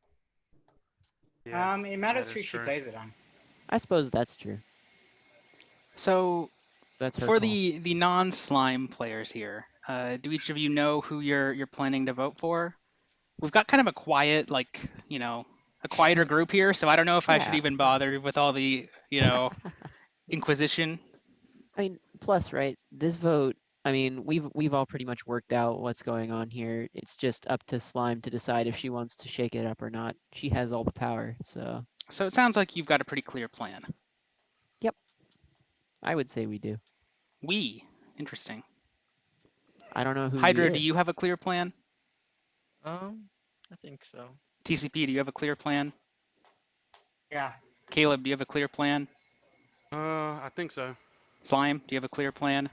It matters who she plays it on. I suppose that's true. So that's her for call. the non-slime players here, do each of you know who you're planning to vote for? We've got kind of a quiet, like, a quieter group here, so I don't know if I should even bother with all the, inquisition. I mean, plus, right, this vote, I mean, we've all pretty much worked out what's going on here. It's just up to Slime to decide if she wants to shake it up or not. She has all the power, so. So it sounds like you've got a pretty clear plan. Yep. I would say we do. Interesting. I don't know who Hydra, we do you have a clear plan? I think so. TCP, do you have a clear plan? Yeah. Caleb, do you have a clear plan? I think so. Slime, do you have a clear plan?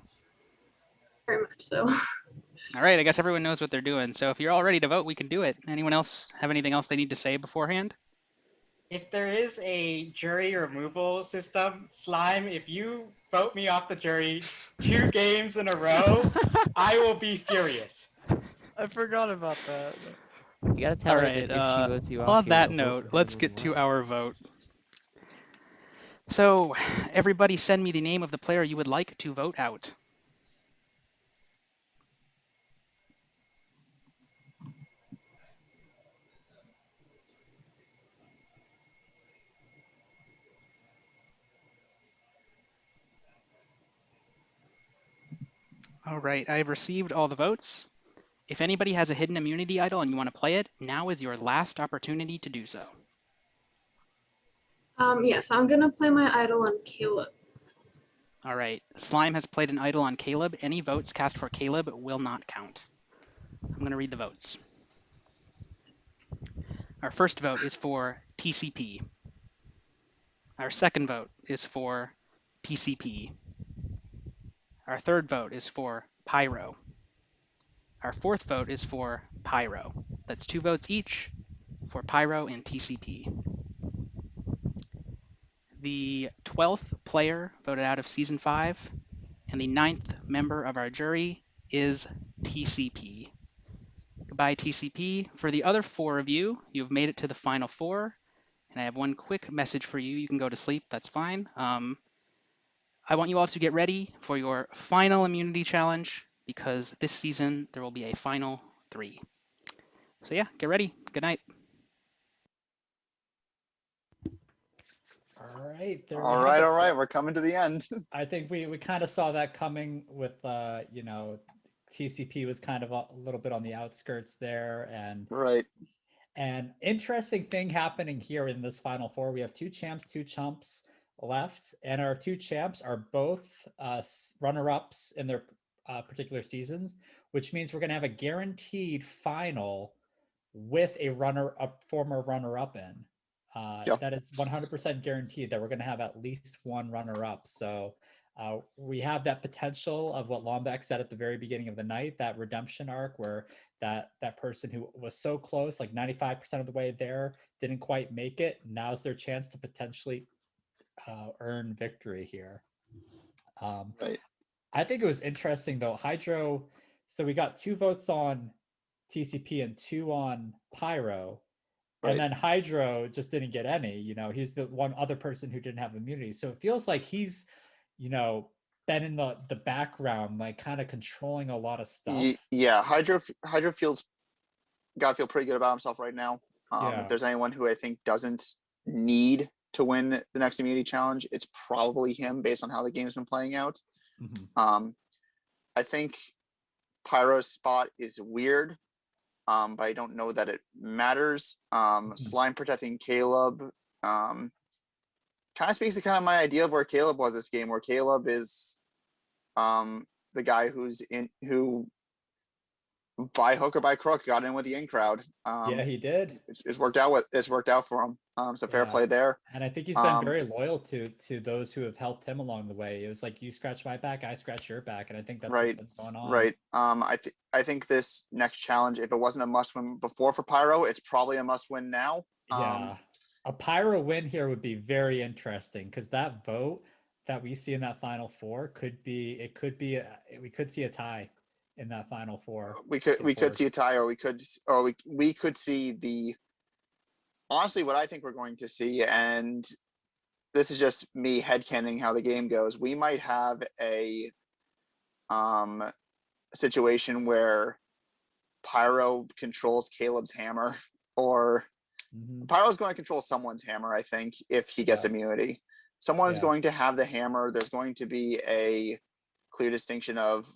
Very much so. All right, I guess everyone knows what they're doing. So if you're all ready to vote, we can do it. Anyone else have anything else they need to say beforehand? If there is a jury removal system, Slime, if you vote me off the jury 2 games in a row, I will be furious. I forgot about that. You gotta tell all her right, that if she votes you off, on that you'll vote note, for her let's as get to well. our vote. So everybody send me the name of the player you would like to vote out. All right, I have received all the votes. If anybody has a hidden immunity idol and you want to play it, now is your last opportunity to do so. Yes, I'm gonna play my idol on Caleb. All right, Slime has played an idol on Caleb. Any votes cast for Caleb will not count. I'm gonna read the votes. Our first vote is for TCP. Our second vote is for TCP. Our third vote is for Pyro. Our fourth vote is for Pyro. That's 2 votes each for Pyro and TCP. The 12th player voted out of Season 5, and the 9th member of our jury is TCP. Goodbye, TCP. For the other 4 of you, you've made it to the final 4, and I have one quick message for you. You can go to sleep, that's fine. I want you all to get ready for your final immunity challenge, because this season there will be a final 3. So yeah, get ready. Good night. All right. All right. We're coming to the end. I think we kind of saw that coming with TCP was kind of a little bit on the outskirts there, and right. And interesting thing happening here in this final 4. We have 2 champs, 2 chumps left, and our 2 champs are both runner-ups in their particular seasons, which means we're going to have a guaranteed final with a former runner-up in. Yep. That is 100% guaranteed that we're going to have at least one runner-up. So We have that potential of what Lombeck said at the very beginning of the night, that redemption arc where that person who was so close, like 95% of the way there, didn't quite make it. Now's their chance to potentially earn victory here. Right. I think it was interesting though. Hydro, so we got 2 votes on TCP and 2 on Pyro. Right. And then Hydro just didn't get any. He's the one other person who didn't have immunity. So it feels like he's, been in the background, like kind of controlling a lot of stuff. Yeah, Hydro feels gotta feel pretty good about himself right now. Yeah. If there's anyone who I think doesn't need to win the next immunity challenge, it's probably him based on how the game's been playing out. Mm-hmm. I think Pyro's spot is weird, but I don't know that it matters. Slime protecting Caleb kind of speaks to kind of my idea of where Caleb was this game, where Caleb is the guy who by hook or by crook got in with the in crowd. Yeah, he did. It's worked out for him. So fair play there. And I think he's been very loyal to those who have helped him along the way. It was like, you scratch my back, I scratch your back, and I think that's right. what's been going on. Right. I think this next challenge, if it wasn't a must win before for Pyro, it's probably a must win now. Yeah. A Pyro win here would be very interesting, because that vote that we see in that final 4 we could see a tie in that final 4. We could see a tie, or we could see honestly what I think we're going to see, and this is just me headcanon how the game goes. We might have a situation where Pyro controls Caleb's hammer, or Pyro's going to control someone's hammer, I think, if he gets immunity. Someone's going to have the hammer. There's going to be a clear distinction of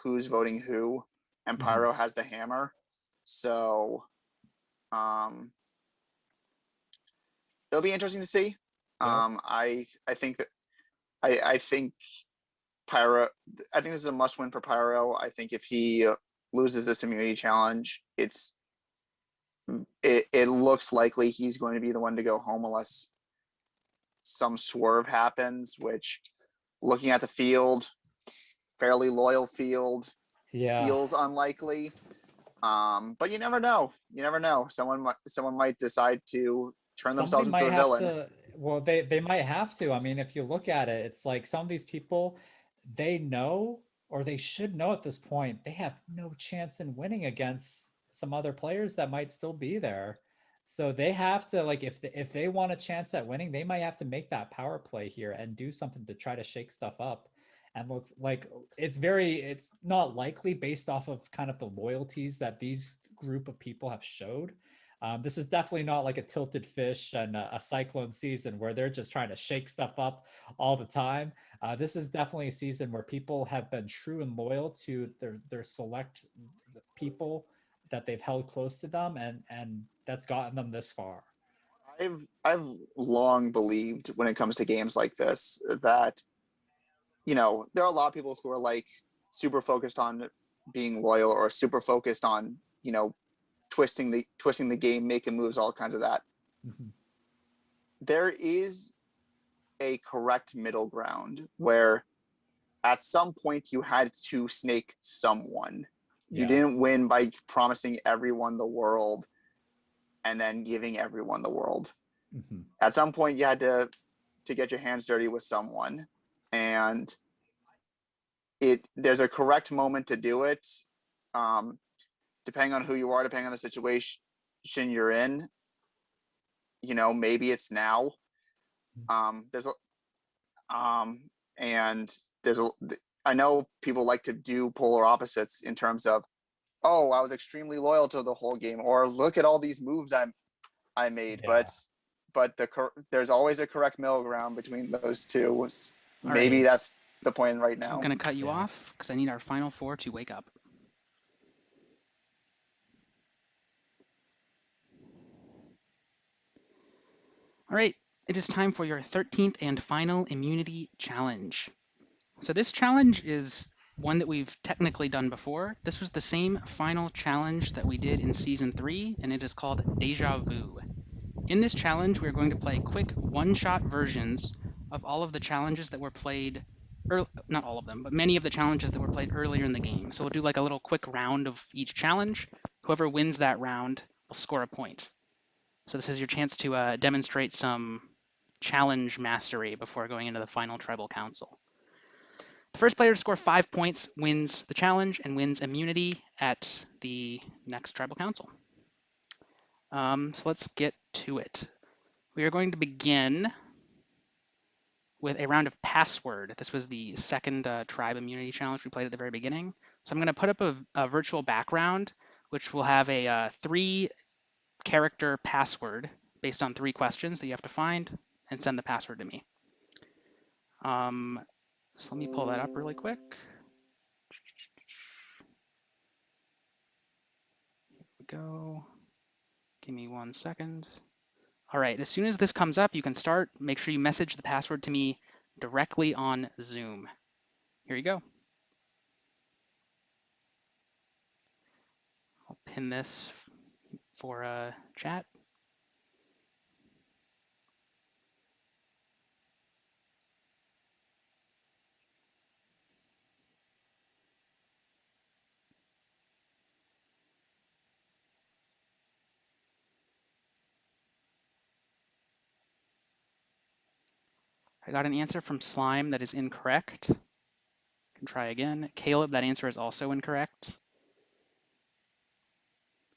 who's voting who, and Pyro has the hammer. So it'll be interesting to see. I think Pyro, I think this is a must win for Pyro. I think if he loses this immunity challenge, it looks likely he's going to be the one to go home unless some swerve happens, which, looking at the field, fairly loyal field, feels unlikely. But you never know. Someone might decide to turn themselves into a villain. Well, they might have to. I mean, if you look at it, it's like some of these people, they know, or they should know at this point, they have no chance in winning against some other players that might still be there. So they have to, like, if they want a chance at winning, they might have to make that power play here and do something to try to shake stuff up. And it's not likely based off of kind of the loyalties that these group of people have showed. This is definitely not like a Tilted Fish and a Cyclone season where they're just trying to shake stuff up all the time. This is definitely a season where people have been true and loyal to their select people that they've held close to them, and that's gotten them this far. I've long believed, when it comes to games like this, that there are a lot of people who are like super focused on being loyal, or super focused on twisting the game, making moves, all kinds of that. There is a correct middle ground where at some point you had to snake someone. You didn't win by promising everyone the world and then giving everyone the world. At some point you had to get your hands dirty with someone, and there's a correct moment to do it. Depending on who you are, depending on the situation you're in, maybe it's now. I know people like to do polar opposites in terms of, oh, I was extremely loyal to the whole game, or look at all these moves I made. But there's always a correct middle ground between those two. Maybe that's the point right now. I'm going to cut you off because I need our final 4 to wake up. All right, it is time for your 13th and final immunity challenge. So this challenge is one that we've technically done before. This was the same final challenge that we did in Season 3, and it is called Deja Vu. In this challenge, we're going to play quick one-shot versions of all of the challenges that were played not all of them, but many of the challenges that were played earlier in the game. So we'll do like a little quick round of each challenge. Whoever wins that round will score a point. So this is your chance to demonstrate some challenge mastery before going into the final tribal council. The first player to score 5 points wins the challenge and wins immunity at the next tribal council. So let's get to it. We are going to begin with a round of password. This was the second tribe immunity challenge we played at the very beginning. So I'm going to put up a virtual background, which will have a 3-character password based on 3 questions that you have to find and send the password to me. So let me pull that up really quick. Here we go. Give me 1 second. All right, as soon as this comes up, you can start. Make sure you message the password to me directly on Zoom. Here you go. I'll pin this for chat. I got an answer from Slime that is incorrect. Can try again. Caleb, that answer is also incorrect.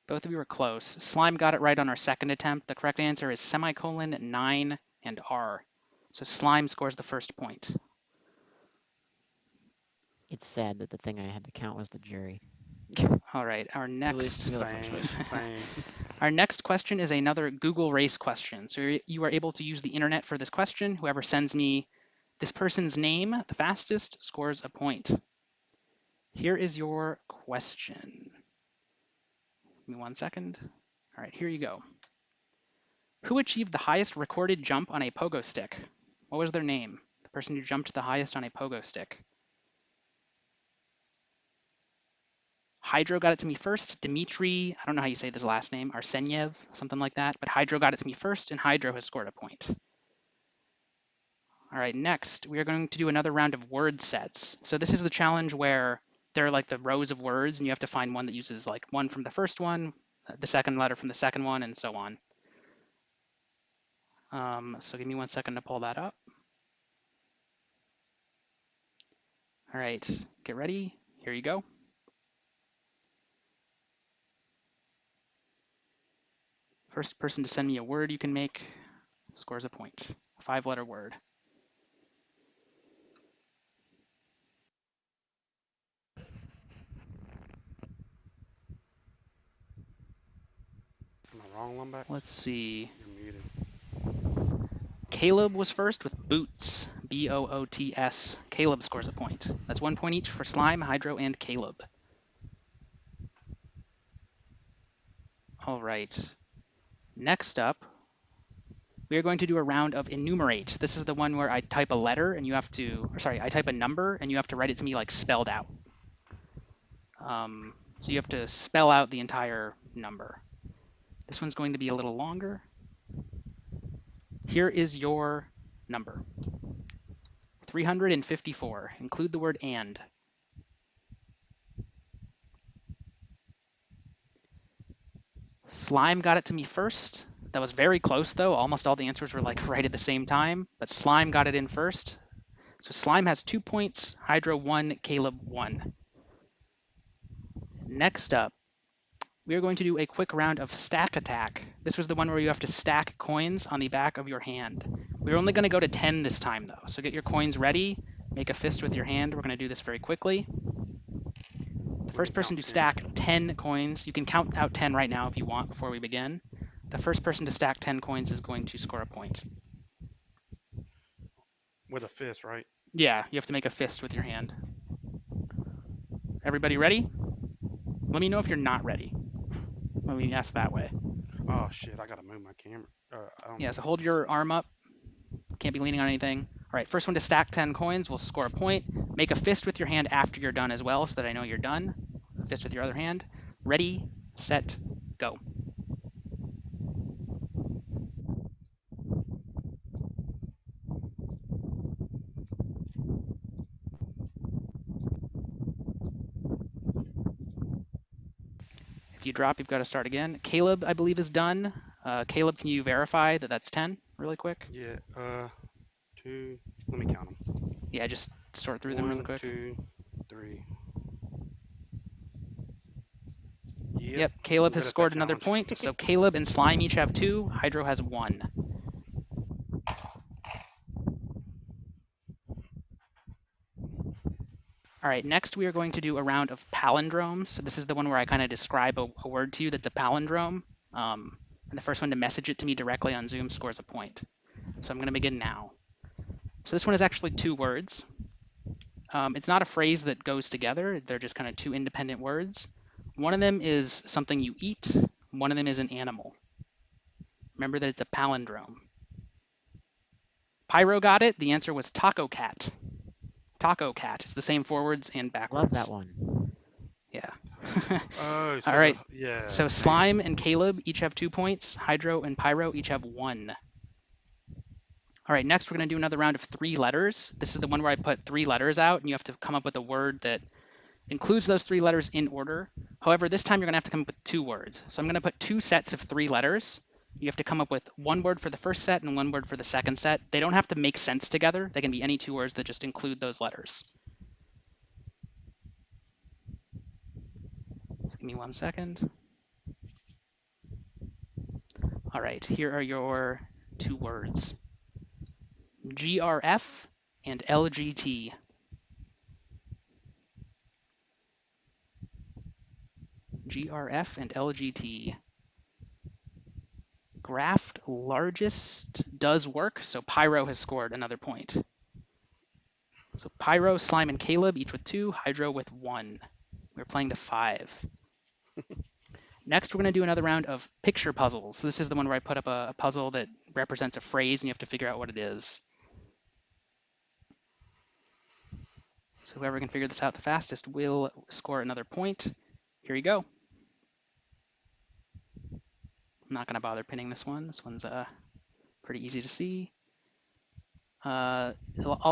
Both of you are close. Slime got it right on our second attempt. The correct answer is semicolon, 9, and R. So Slime scores the first point. It's sad that the thing I had to count was the jury. All right, our next choice. our next question is another Google race question. So you are able to use the internet for this question. Whoever sends me this person's name the fastest scores a point. Here is your question. Give me 1 second. All right, here you go. Who achieved the highest recorded jump on a pogo stick? What was their name? The person who jumped the highest on a pogo stick. Hydro got it to me first. Dmitry, I don't know how you say this last name, Arsenyev, something like that. But Hydro got it to me first, and Hydro has scored a point. All right, next, we are going to do another round of word sets. So this is the challenge where there are like the rows of words, and you have to find one that uses like one from the first one, the second letter from the second one, and so on. So give me 1 second to pull that up. All right, get ready. Here you go. First person to send me a word you can make scores a point. A 5-letter word. Am I wrong, Lumbeck? Let's see. You're muted. Caleb was first with boots. B-O-O-T-S. Caleb scores a point. That's 1 point each for Slime, Hydro, and Caleb. All right. Next up, we are going to do a round of Enumerate. This is the one where I type a letter and you have to, or sorry, I type a number and you have to write it to me like spelled out. So you have to spell out the entire number. This one's going to be a little longer. Here is your number. 354. Include the word and. Slime got it to me first. That was very close though. Almost all the answers were like right at the same time, but Slime got it in first. So Slime has 2 points, Hydro 1, Caleb 1. Next up, we are going to do a quick round of Stack Attack. This was the one where you have to stack coins on the back of your hand. We're only going to go to 10 this time though, so get your coins ready. Make a fist with your hand. We're going to do this very quickly. The first person to stack 10 coins, you can count out 10 right now if you want before we begin. The first person to stack 10 coins is going to score a point. With a fist, right? Yeah, you have to make a fist with your hand. Everybody ready? Let me know if you're not ready. Let me ask that way. Oh shit, I gotta move my camera. Yeah, so hold your arm up. Can't be leaning on anything. All right, first one to stack 10 coins will score a point. Make a fist with your hand after you're done as well so that I know you're done. A fist with your other hand. Ready, set, go. If you drop, you've got to start again. Caleb, I believe, is done. Caleb, can you verify that that's 10 really quick? Yeah. Two. Let me count them. Yeah, just sort through them really 1, quick. 2, 3. Yep, Caleb I'm has good at that scored another challenge. point. So Caleb and Slime each have 2. Hydro has 1. All right, next we are going to do a round of palindromes. So this is the one where I kind of describe a word to you that's a palindrome. And the first one to message it to me directly on Zoom scores a point. So I'm going to begin now. So this one is actually 2 words. It's not a phrase that goes together. They're just kind of 2 independent words. One of them is something you eat. One of them is an animal. Remember that it's a palindrome. Pyro got it. The answer was taco cat. Taco cat. It's the same forwards and backwards. Love that one. Yeah. Oh, so All right. yeah. So Slime and Caleb each have 2 points. Hydro and Pyro each have 1. All right, next we're going to do another round of 3 letters. This is the one where I put 3 letters out, and you have to come up with a word that includes those 3 letters in order. However, this time you're going to have to come up with 2 words. So I'm going to put 2 sets of 3 letters. You have to come up with 1 word for the first set and 1 word for the second set. They don't have to make sense together. They can be any 2 words that just include those letters. Just give me 1 second. All right, here are your 2 words. GRF and LGT. GRF and LGT. Graphed largest does work, so Pyro has scored another point. So Pyro, Slime, and Caleb each with 2, Hydro with 1. We're playing to 5. Next, we're going to do another round of picture puzzles. So this is the one where I put up a puzzle that represents a phrase, and you have to figure out what it is. So whoever can figure this out the fastest will score another point. Here you go. I'm not going to bother pinning this one. This one's pretty easy to see. All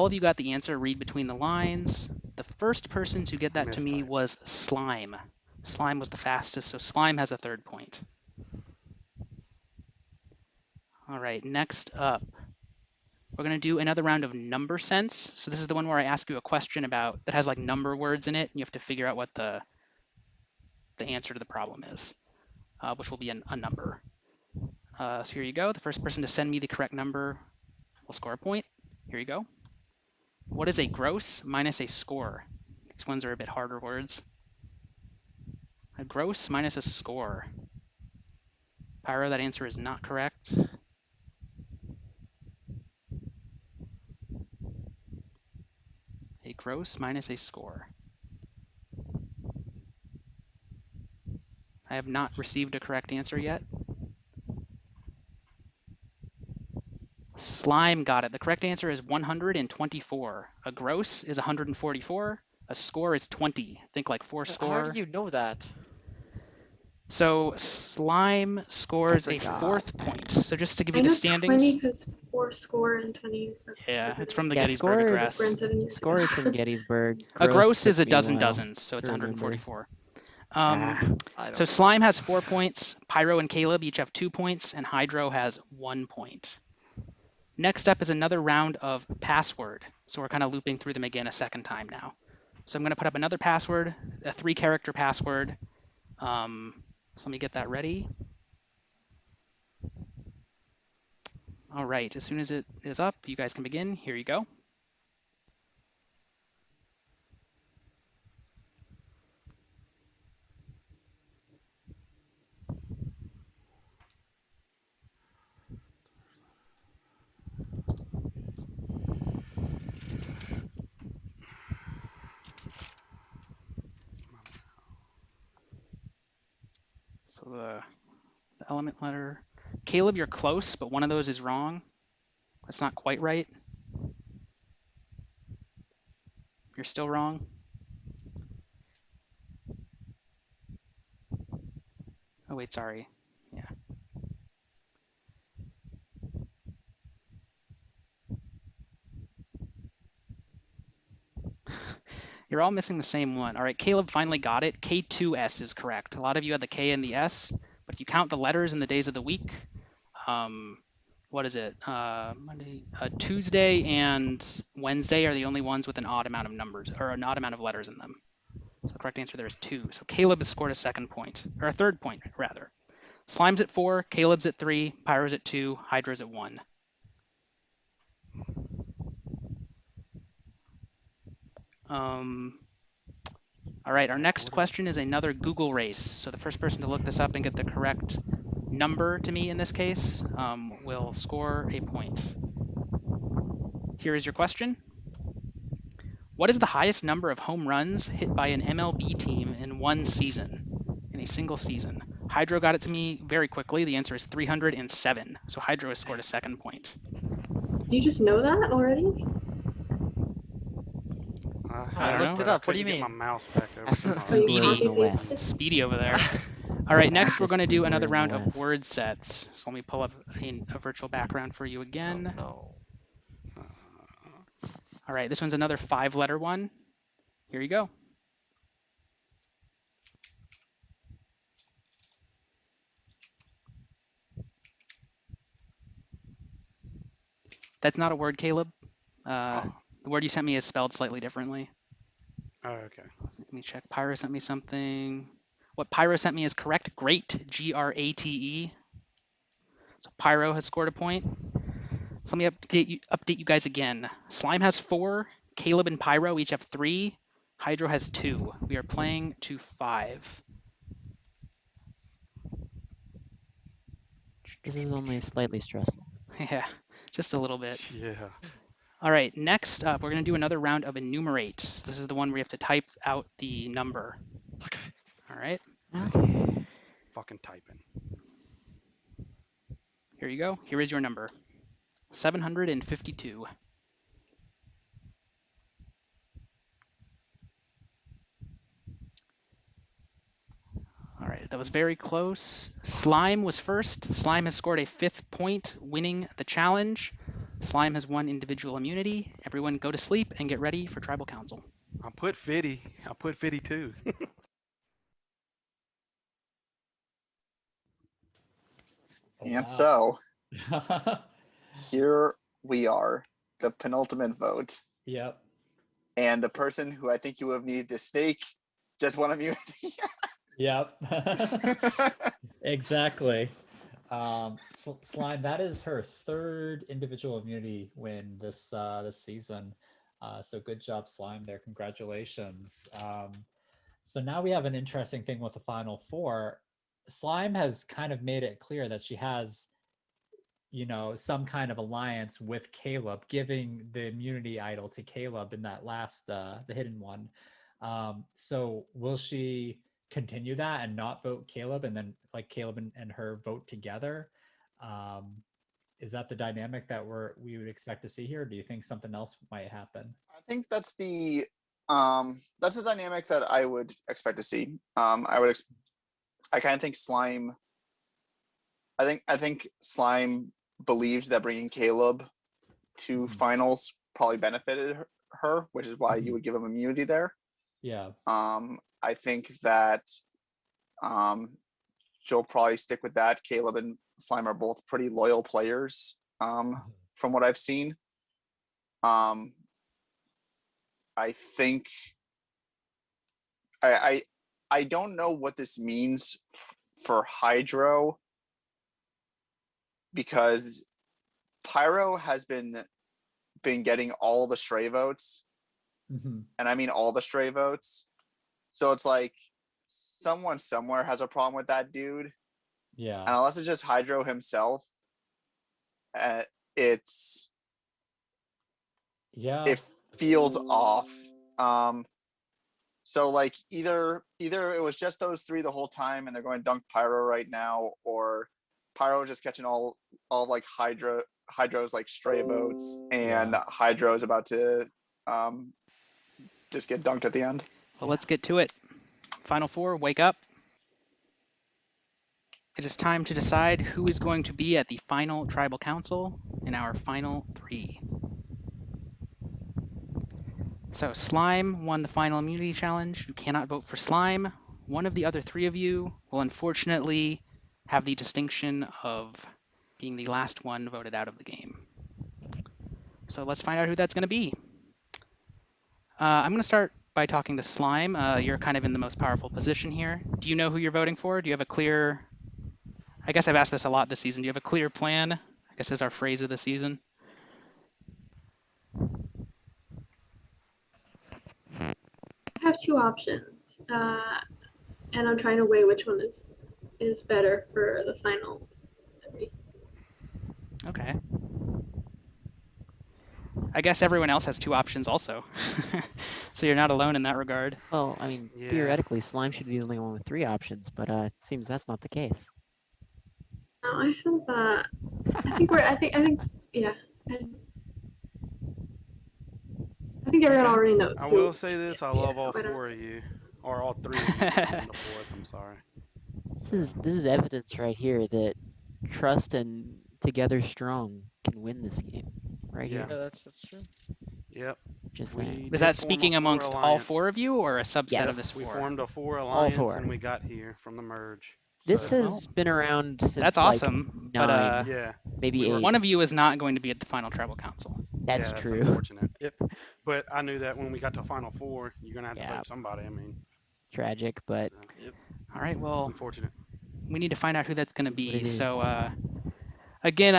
of you got the answer. Read between the lines. The first person to get that to me was Slime. Slime was the fastest, so Slime has a 3rd point. All right, next up, we're going to do another round of number sense. So this is the one where I ask you a question about that has like number words in it, and you have to figure out what the answer to the problem is, which will be a number. So here you go. The first person to send me the correct number will score a point. Here you go. What is a gross minus a score? These ones are a bit harder words. A gross minus a score. Pyro, that answer is not correct. A gross minus a score. I have not received a correct answer yet. Slime got it. The correct answer is 124. A gross is 144. A score is 20. Think like 4 score. How do you know that? So Slime scores a 4th point. So just to give you the standings. 20 because 4 score and 20. Yeah, it's from the Gettysburg Address. Score is from Gettysburg. A gross is a took me dozen while dozens, so it's to remember. 144. I So don't Slime has 4 points. Pyro and Caleb each have 2 points, and Hydro has 1 point. Next up is another round of password. So we're kind of looping through them again a second time now. So I'm going to put up another password, a 3-character password. So let me get that ready. All right, as soon as it is up, you guys can begin. Here you go. So the element letter. Caleb, you're close, but one of those is wrong. That's not quite right. You're still wrong. Oh, wait, sorry. Yeah. You're all missing the same one. All right, Caleb finally got it. K2S is correct. A lot of you had the K and the S, but if you count the letters in the days of the week, what is it? Monday, Tuesday and Wednesday are the only ones with an odd amount of numbers, or an odd amount of letters in them. So the correct answer there is 2. So Caleb has scored a second point, or a third point, rather. Slime's at 4, Caleb's at 3, Pyro's at 2, Hydra's at 1. All right, our next question is another Google race. So the first person to look this up and get the correct number to me in this case will score a point. Here is your question. What is the highest number of home runs hit by an MLB team in one season, in a single season? Hydro got it to me very quickly. The answer is 307. So Hydro has scored a second point. Do you just know that already? I don't looked know. it up. What do you Get mean? my mouse back over. Speedy over there. All right, next we're going to do another round of word sets. So let me pull up a virtual background for you again. No. All right, this one's another 5-letter one. Here you go. That's not a word, Caleb. The word you sent me is spelled slightly differently. Oh, okay. Let me check. Pyro sent me something. What Pyro sent me is correct. Great, Grate. So Pyro has scored a point. So let me update you guys again. Slime has 4. Caleb and Pyro each have 3. Hydro has 2. We are playing to 5. This is only slightly stressful. Yeah, just a little bit. Yeah. All right, next up, we're going to do another round of Enumerate. This is the one where you have to type out the number. Okay. All right. Okay. Fucking typing. Here you go. Here is your number. 752. All right, that was very close. Slime was first. Slime has scored a 5th point, winning the challenge. Slime has won individual immunity. Everyone go to sleep and get ready for Tribal Council. I put 50. I put 52. And so here we are, the penultimate vote. Yep. And the person who I think you would have needed to stake just won immunity. Yep. Exactly. Slime, that is her 3rd individual immunity win this season. So good job, Slime, there. Congratulations. So now we have an interesting thing with the Final 4. Slime has kind of made it clear that she has, some kind of alliance with Caleb, giving the immunity idol to Caleb in that last, the hidden one. So will she continue that and not vote Caleb, and then like Caleb and her vote together? Is that the dynamic that we would expect to see here? Or do you think something else might happen? I think that's the dynamic that I would expect to see. I kind of think Slime. I think Slime believed that bringing Caleb to finals probably benefited her, which is why you would give him immunity there. Yeah. I think that she'll probably stick with that. Caleb and Slime are both pretty loyal players, from what I've seen. I think I don't know what this means for Hydro, because Pyro has been getting all the stray votes, and I mean all the stray votes. So it's like someone somewhere has a problem with that dude. Yeah. And unless it's just Hydro himself, it feels off. So like either it was just those 3 the whole time and they're going to dunk Pyro right now, or Pyro just catching all like Hydro's like stray votes, and Hydro is about to just get dunked at the end. Well, let's get to it. Final 4, wake up. It is time to decide who is going to be at the final Tribal Council in our final 3. So Slime won the final immunity challenge. You cannot vote for Slime. One of the other three of you will unfortunately have the distinction of being the last one voted out of the game. So let's find out who that's going to be. I'm going to start by talking to Slime. You're kind of in the most powerful position here. Do you know who you're voting for? Do you have a clear... I guess I've asked this a lot this season. Do you have a clear plan? I guess is our phrase of the season. I have two options, and I'm trying to weigh which one is better for the final three. Okay. I guess everyone else has two options also. So you're not alone in that regard. Well, I mean, theoretically, Slime should be the only one with 3 options, but it seems that's not the case. No, I have. I think. Yeah. I think everyone already knows. I will say this: I love all 4 of you, or all 3 of you. And the 4th, I'm sorry. This is evidence right here that trust and together strong can win this game. Right here. Yeah, that's true. Yep. Just saying. Is that speaking amongst all 4 of you, or a subset of this 4? We formed a 4 alliance, and we got here from the merge. This has been around since that's awesome, like 9, yeah, maybe 8. One of you is not going to be at the final tribal council. That's true. Unfortunate. Yep. But I knew that when we got to final 4, you're gonna have to vote somebody. I mean, tragic, but all right. Well, unfortunate. We need to find out who that's going to be. So again,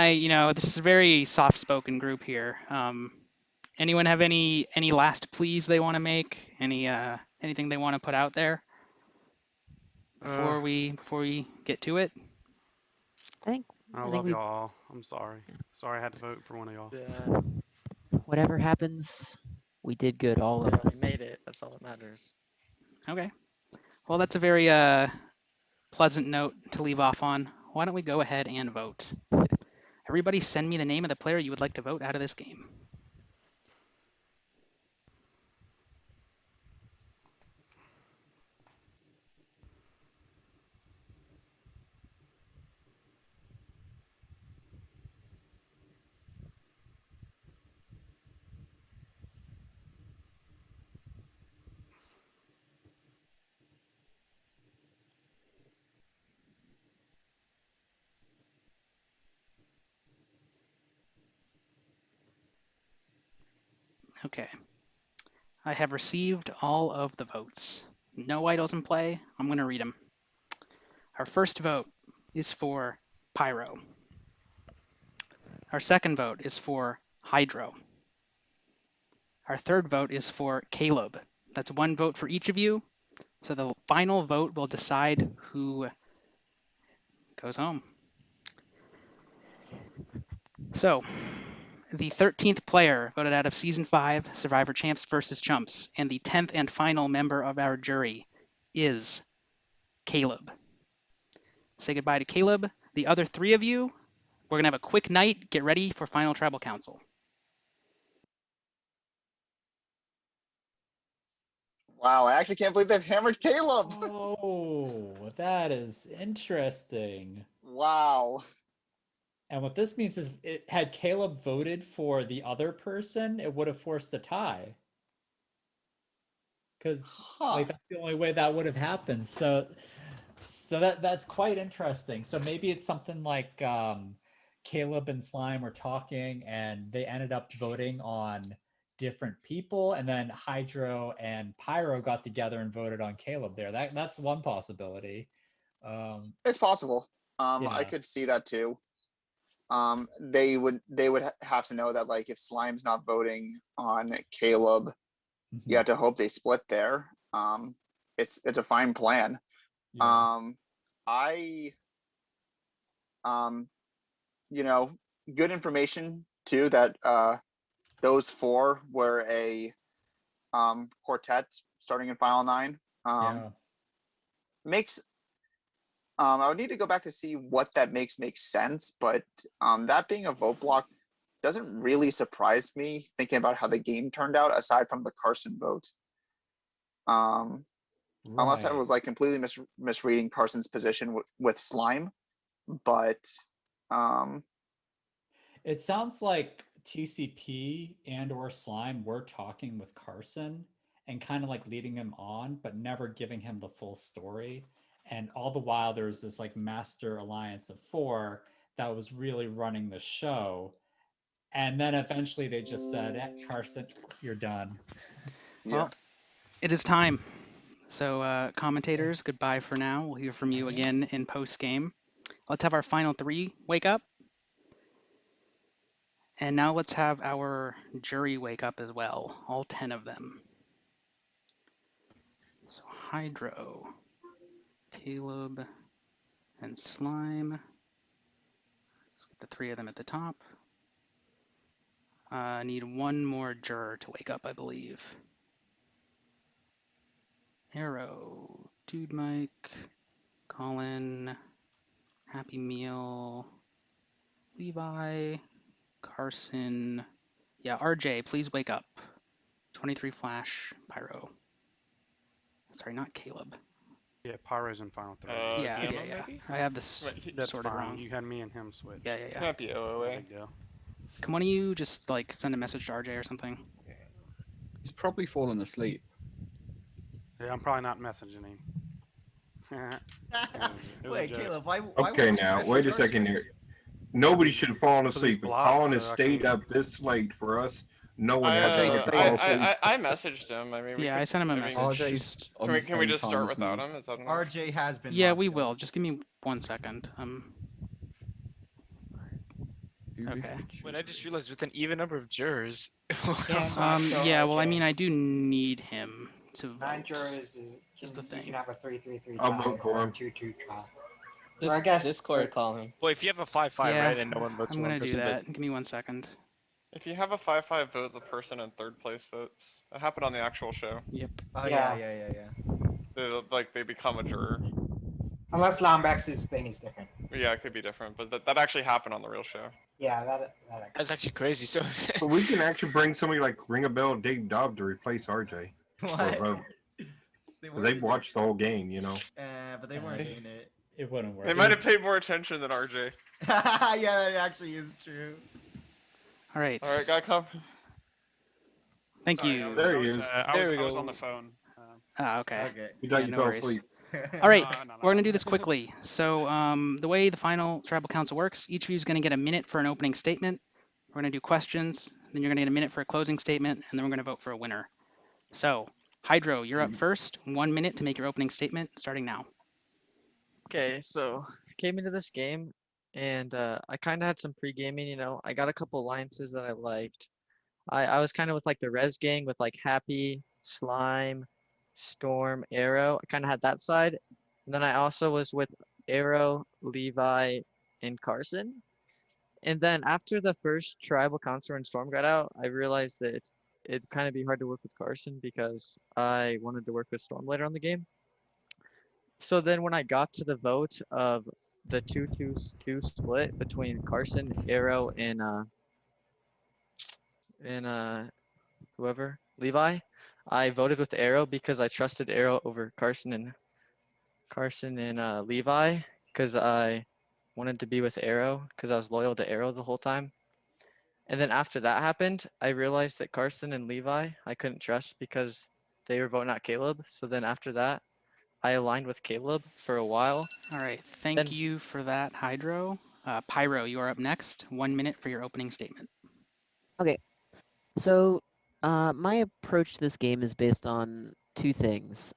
this is a very soft-spoken group here. Anyone have any last pleas they want to make? Anything they want to put out there before we get to it? I love y'all. I'm sorry. Sorry I had to vote for one of y'all. Yeah. Whatever happens, we did good. All of us. We made it. That's all that matters. Okay. Well, that's a very pleasant note to leave off on. Why don't we go ahead and vote? Everybody send me the name of the player you would like to vote out of this game. Okay. I have received all of the votes. No idols in play. I'm going to read them. Our first vote is for Pyro. Our second vote is for Hydro. Our third vote is for Caleb. That's 1 vote for each of you. So the final vote will decide who goes home. So the 13th player voted out of Season 5, Survivor Champs versus Chumps, and the 10th and final member of our jury is Caleb. Say goodbye to Caleb. The other 3 of you, we're going to have a quick night. Get ready for Final Tribal Council. Wow, I actually can't believe they've hammered Caleb. Oh, that is interesting. Wow. And what this means is, had Caleb voted for the other person, it would have forced a tie. Because that's the only way that would have happened. So that's quite interesting. So maybe it's something like Caleb and Slime were talking, and they ended up voting on different people, and then Hydro and Pyro got together and voted on Caleb there. That's one possibility. It's possible. I could see that too. They would have to know that, like, if Slime's not voting on Caleb, you have to hope they split there. It's a fine plan. Good information too that those 4 were a quartet starting in Final 9. Makes I would need to go back to see what that makes sense, but that being a vote block doesn't really surprise me, thinking about how the game turned out, aside from the Carson vote. Unless I was like completely misreading Carson's position with Slime, but it sounds like TCP and or Slime were talking with Carson and kind of like leading him on, but never giving him the full story. And all the while there was this like master alliance of 4 that was really running the show. And then eventually they just said, Carson, you're done. Well, it is time. So, commentators, goodbye for now. We'll hear from you again in post game. Let's have our final 3 wake up. And now let's have our jury wake up as well, all 10 of them. So Hydro, Caleb, and Slime. Let's get the 3 of them at the top. I need 1 more juror to wake up, I believe. Arrow, Dude Mike, Colin, Happy Meal, Levi, Carson. Yeah, RJ, please wake up. 23 Flash, Pyro. Sorry, not Caleb. Yeah, Pyro's in final 3. Yeah. I have this That's sorted fine. wrong. You had me and him switch. Yeah. Might be OOA. Big deal. Can one of you just like send a message to RJ or something? He's probably fallen asleep. Yeah, I'm probably not messaging him. Wait, Caleb, why Okay, would you now wait a message second RJ? here. Nobody should have fallen So asleep. If blocked, Colin has so I stayed can't- up this late for us. No one has RJ to stayed fall up. asleep. I messaged him. I mean, we Yeah, could, I sent him a I mean, message. RJ's Just- on Can we the can we same just time start as me. without him? Is that enough? RJ has been. Yeah, locked we in. will. Just give me 1 second. Okay. Wait, I just realized with an even number of jurors. Yeah, well, I mean, I do need him to vote. 9 jurors is the you thing. can have a 3-3-3 I'll tie vote for or a him. 2-2 tie. This, Or I guess Discord call him. Well, if you have a 5-5, Yeah, right, and no one votes I'm for one gonna do person, that. Give me 1 second. If you have a 5-5 vote, the person in 3rd place votes. That happened on the actual show. Yep. Oh Yeah. They become a juror. unless Lombex's thing is different. Yeah, it could be different, but that actually happened on the real show. Yeah, that that's actually crazy. So So we can actually bring somebody like Ring a Bell, Dave Dobb to replace RJ. What? They watched the whole game, you know. But they weren't in it. It wouldn't work. They might have paid more attention than RJ. Yeah, that actually is true. All right. All right, got come. Thank Sorry, you. There he is. I was on the phone. Okay. You thought Yeah, you no fell worries. asleep. All right, No. we're gonna do this quickly. So the way the final tribal council works, each of you is gonna get a minute for an opening statement. We're gonna do questions, then you're gonna get a minute for a closing statement, and then we're gonna vote for a winner. So Hydro, you're up first. 1 minute to make your opening statement, starting now. Okay, so I came into this game and I kind of had some pre-gaming, I got a couple alliances that I liked. I was kind of with like the Res gang with like Happy, Slime, Storm, Arrow. I kind of had that side. And then I also was with Arrow, Levi, and Carson. And then after the first tribal council and Storm got out, I realized that it'd kind of be hard to work with Carson because I wanted to work with Storm later on the game. So then when I got to the vote of the 2-2-2 split between Carson, Arrow, and whoever, Levi, I voted with Arrow because I trusted Arrow over Carson and Levi because I wanted to be with Arrow because I was loyal to Arrow the whole time. And then after that happened, I realized that Carson and Levi I couldn't trust because they were voting out Caleb. So then after that, I aligned with Caleb for a while. All right, thank you for that, Hydro. Pyro, you are up next. 1 minute for your opening statement. Okay, so my approach to this game is based on 2 things.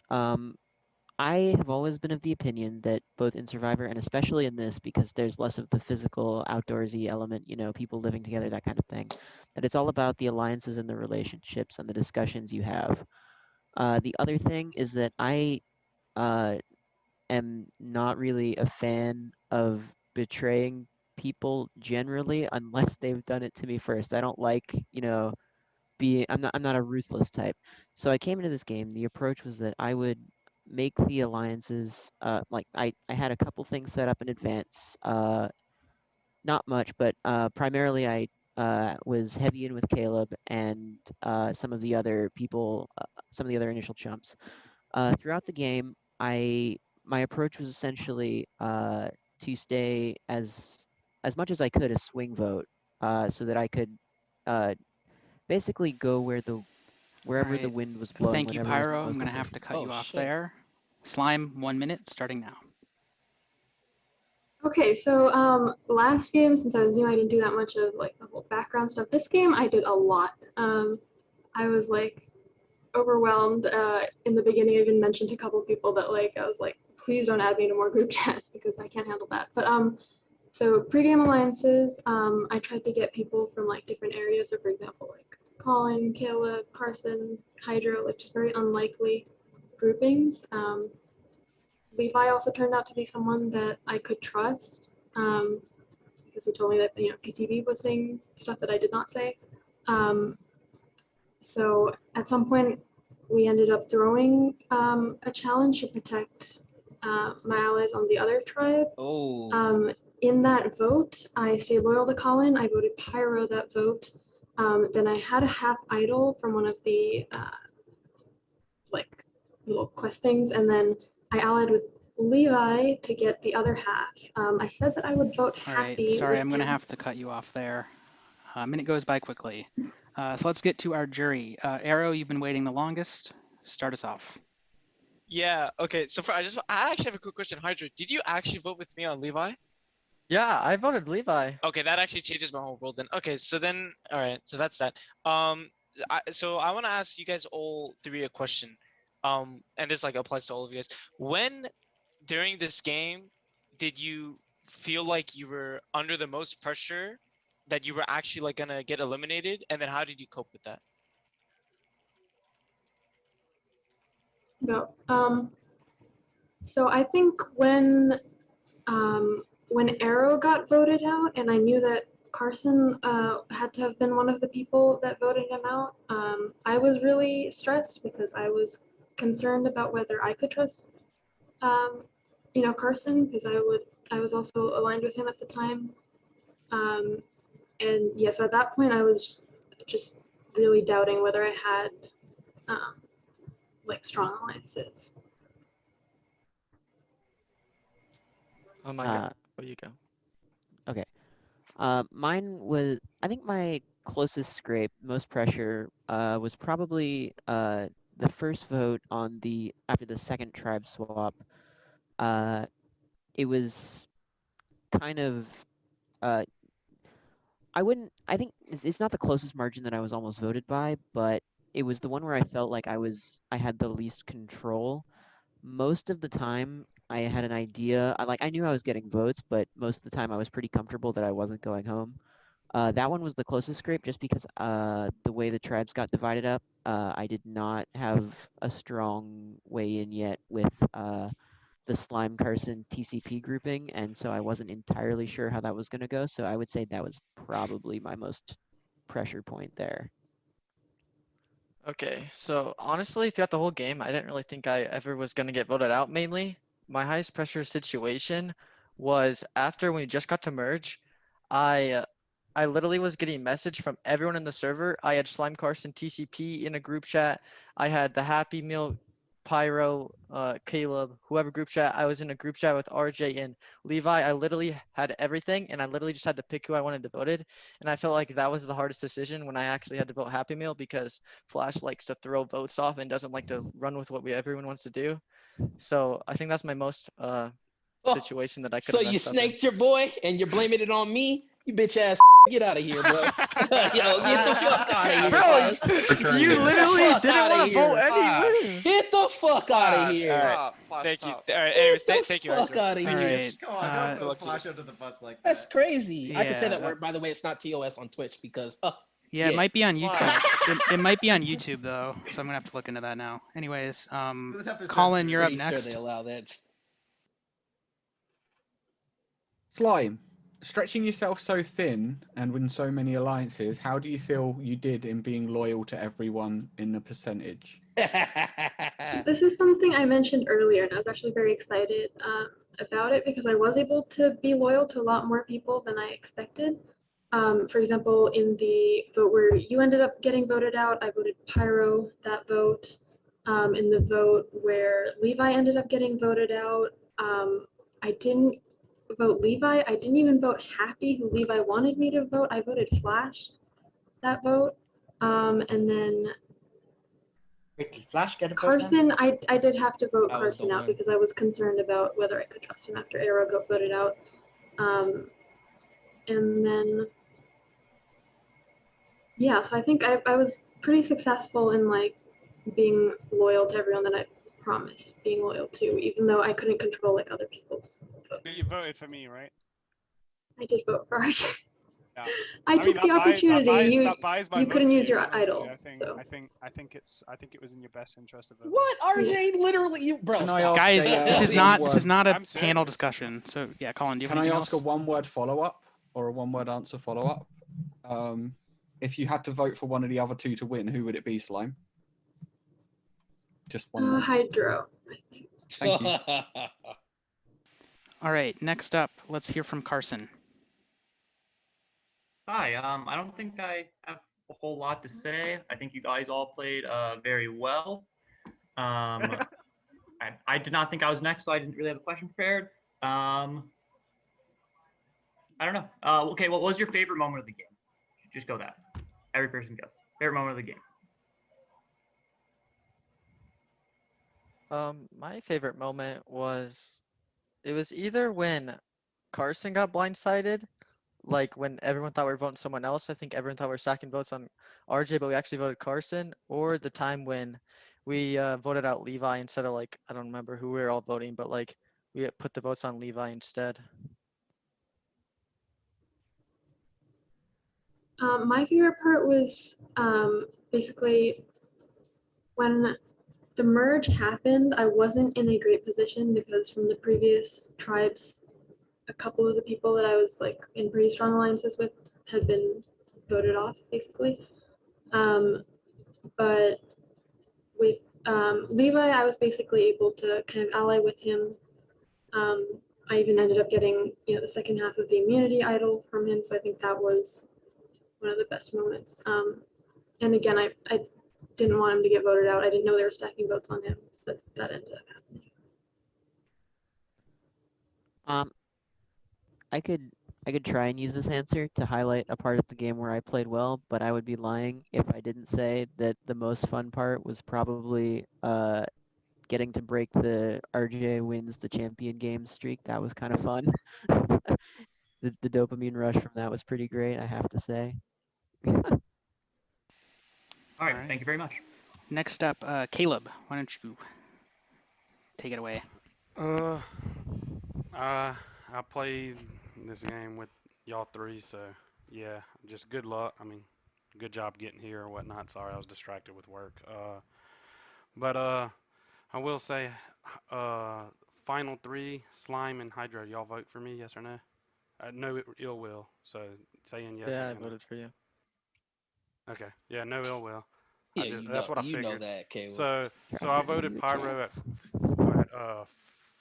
I have always been of the opinion that both in Survivor and especially in this, because there's less of the physical, outdoorsy element, people living together, that kind of thing, that it's all about the alliances and the relationships and the discussions you have. The other thing is that I am not really a fan of betraying people generally unless they've done it to me first. I don't like, I'm not a ruthless type. So I came into this game, the approach was that I would make the alliances, like I had a couple things set up in advance, not much, but primarily I was heavy in with Caleb and some of the other people, some of the other initial chumps. Throughout the game, my approach was essentially to stay as much as I could a swing vote, so that I could basically go wherever the Alright. wind was blowing. Thank you, Whatever was Pyro. I'm most going to have efficient. to cut you off shit. there. Slime, 1 minute, starting now. Okay, so last game, since I was new, I didn't do that much of like the whole background stuff. This game, I did a lot. I was like overwhelmed. In the beginning, I even mentioned to a couple of people that like I was like, please don't add me to more group chats because I can't handle that. But so pregame alliances, I tried to get people from like different areas. So for example, like Colin, Caleb, Carson, Hydro, like just very unlikely groupings. Levi also turned out to be someone that I could trust because he told me that PTV was saying stuff that I did not say. So at some point, we ended up throwing a challenge to protect my allies on the other tribe. Oh. In that vote, I stayed loyal to Colin. I voted Pyro that vote. Then I had a half idol from one of the like little quest things, and then I allied with Levi to get the other half. I said that I would vote Alright, happy. sorry, with I'm going to him. have to cut you off there. A minute goes by quickly. So let's get to our jury. Arrow, you've been waiting the longest. Start us off. Yeah. Okay. So I actually have a quick question, Hydra. Did you actually vote with me on Levi? Yeah, I voted Levi. Okay, that actually changes my whole world then. Okay, so then, all right, so that's that. So I want to ask you guys all three a question. And this like applies to all of you guys. When during this game did you feel like you were under the most pressure that you were actually like gonna get eliminated, and then how did you cope with that? Go. So I think when Arrow got voted out, and I knew that Carson had to have been one of the people that voted him out, I was really stressed because I was concerned about whether I could trust, Carson, because I was also aligned with him at the time. And yeah, so at that point, I was just really doubting whether I had like strong alliances. Oh my god. Where you go? Okay. Mine was, I think my closest scrape, most pressure, was probably the first vote on after the second tribe swap. It was kind of, I think it's not the closest margin that I was almost voted by, but it was the one where I felt like I had the least control. Most of the time, I had an idea. I knew I was getting votes, but most of the time I was pretty comfortable that I wasn't going home. That one was the closest scrape, just because the way the tribes got divided up, I did not have a strong way in yet with the Slime Carson TCP grouping, and so I wasn't entirely sure how that was going to go. So I would say that was probably my most pressure point there. Okay, so honestly, throughout the whole game, I didn't really think I ever was going to get voted out mainly. My highest pressure situation was after we just got to merge, I literally was getting message from everyone in the server. I had Slime Carson TCP in a group chat. I had the Happy Meal, Pyro, Caleb, whoever group chat. I was in a group chat with RJ and Levi. I literally had everything, and I literally just had to pick who I wanted to voted. And I felt like that was the hardest decision when I actually had to vote Happy Meal, because Flash likes to throw votes off and doesn't like to run with what everyone wants to do. So I think that's my most situation that I could So have you messed up in. snaked your boy and you're blaming it on me? You bitch ass. Get out of here, bro. Yo, get the fuck out of here. Bro, you literally didn't want to vote anyway. Get the fuck out of here. Thank you. All right. Anyways, thank you. Fuck out of All here. right. Come on, don't throw Flash under the bus like that. That's crazy. I can say that Yeah. word, by the way. It's not TOS on Twitch because. Yeah, it might be on YouTube. It might be on YouTube though, so I'm gonna have to look into that now. Anyways, Colin, you're up Pretty next. sure they allow that. Slime, stretching yourself so thin and win so many alliances, how do you feel you did in being loyal to everyone in a percentage? This is something I mentioned earlier, and I was actually very excited about it because I was able to be loyal to a lot more people than I expected. For example, in the vote where you ended up getting voted out, I voted Pyro that vote. In the vote where Levi ended up getting voted out, I didn't vote Levi. I didn't even vote Happy, who Levi wanted me to vote. I voted Flash. that vote. And then Wait, did Flash get a vote? Carson, I did have to vote That was the Carson out one. because I was concerned about whether I could trust him after Arrow got voted out. And then, yeah, so I think I was pretty successful in like being loyal to everyone that I promised being loyal to, even though I couldn't control like other people's votes. But you voted for me, right? I did vote for RJ. Yeah. I took the opportunity. That buys my You vote couldn't for use you, your honestly. idol. I think it was in your best interest to vote. What, RJ? Literally, you bro. Can I Stop. ask Guys, a, this is one not word- a I'm panel serious. discussion. So yeah, Colin, do you have Can I anything ask else? a one-word follow-up or a one-word answer follow-up? If you had to vote for one of the other two to win, who would it be, Slime? Just one. Hydro. Thank you. All right, next up, let's hear from Carson. Hi, I don't think I have a whole lot to say. I think you guys all played very well. I did not think I was next, so I didn't really have a question prepared. I don't know. Okay, what was your favorite moment of the game? Just go that. Every person go. Favorite moment of the game. My favorite moment was, it was either when Carson got blindsided, like when everyone thought we were voting someone else. I think everyone thought we were stacking votes on RJ, but we actually voted Carson, or the time when we voted out Levi instead of, like, I don't remember who we were all voting, but like we put the votes on Levi instead. My favorite part was basically when the merge happened. I wasn't in a great position because from the previous tribes, a couple of the people that I was like in pretty strong alliances with had been voted off, basically. But with Levi, I was basically able to kind of ally with him. I even ended up getting, the second half of the immunity idol from him, so I think that was one of the best moments. And again, I didn't want him to get voted out. I didn't know they were stacking votes on him, but that ended up happening. I could try and use this answer to highlight a part of the game where I played well, but I would be lying if I didn't say that the most fun part was probably getting to break the RJ wins the champion game streak. That was kind of fun. The dopamine rush from that was pretty great, I have to say. All right, thank you very much. Next up, Caleb, why don't you take it away? I played this game with y'all three, so yeah, just good luck. I mean, good job getting here or whatnot. Sorry, I was distracted with work. But I will say, final three, Slime and Hydra, y'all vote for me, yes or no? No ill will, so saying yes. Yeah, I voted for you. Okay, yeah, no ill will. Yeah, That's what I you figured. know that, Caleb. So I voted Pyro at what,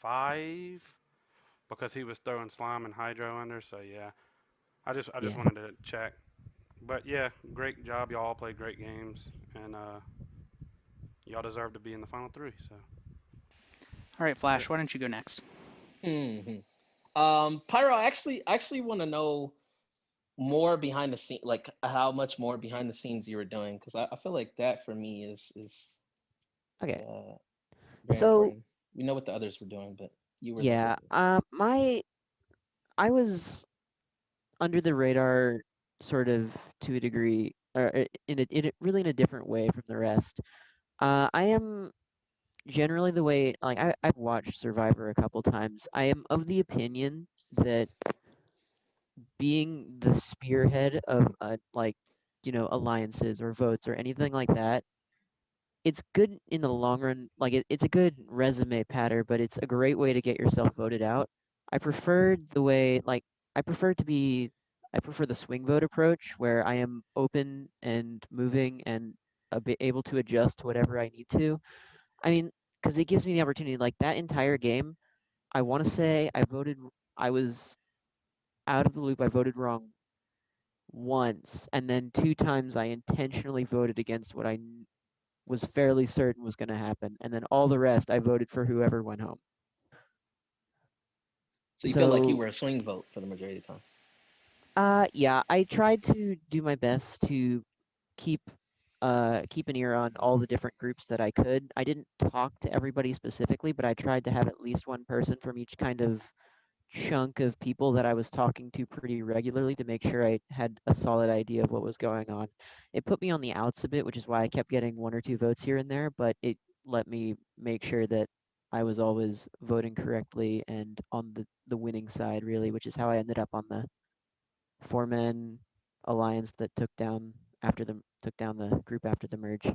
5 because he was throwing Slime and Hydro under. So yeah, I just wanted to check. But yeah, great job. Y'all all played great games, and y'all deserve to be in the final three. So. All right, Flash, why don't you go next? Pyro, I actually want to know more behind the scene, like how much more behind the scenes you were doing, because I feel like that for me is okay. So important. We know what the others were doing, but you were. Yeah, I was under the radar, sort of to a degree, or really in a different way from the rest. I am generally the way, like I've watched Survivor a couple times. I am of the opinion that being the spearhead of alliances or votes or anything like that, it's good in the long run. Like it's a good resume patter, but it's a great way to get yourself voted out. I prefer I prefer the swing vote approach where I am open and moving and able to adjust to whatever I need to. I mean, because it gives me the opportunity, like that entire game, I want to say I was out of the loop. I voted wrong once, and then 2 times I intentionally voted against what I was fairly certain was going to happen, and then all the rest I voted for whoever went home. So you feel like you were a swing vote for the majority of the time? Yeah, I tried to do my best to keep keep an ear on all the different groups that I could. I didn't talk to everybody specifically, but I tried to have at least one person from each kind of chunk of people that I was talking to pretty regularly to make sure I had a solid idea of what was going on. It put me on the outs a bit, which is why I kept getting 1 or 2 votes here and there, but it let me make sure that I was always voting correctly and on the winning side, really, which is how I ended up on the 4-man alliance that took down the group after the merge.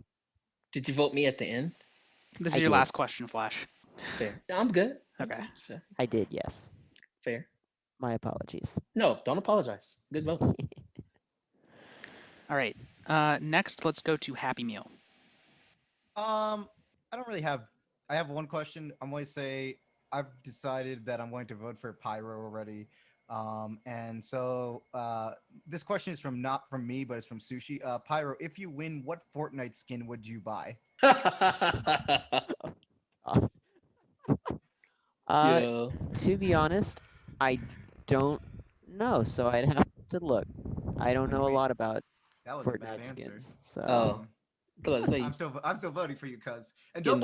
Did you vote me at the end? This is your last question, Flash. Fair. I'm good. Okay. I did, yes. Fair. My apologies. No, don't apologize. Good vote. All right. Next, let's go to Happy Meal. I don't really have. I have one question. I'm going to say I've decided that I'm going to vote for Pyro already. And so this question is not from me, but it's from Sushi. Pyro, if you win, what Fortnite skin would you buy? To be honest, I don't know, so I'd have to look. I don't know a lot about That was a Fortnite bad answer. skins. So I'm still voting for you, cuz. And don't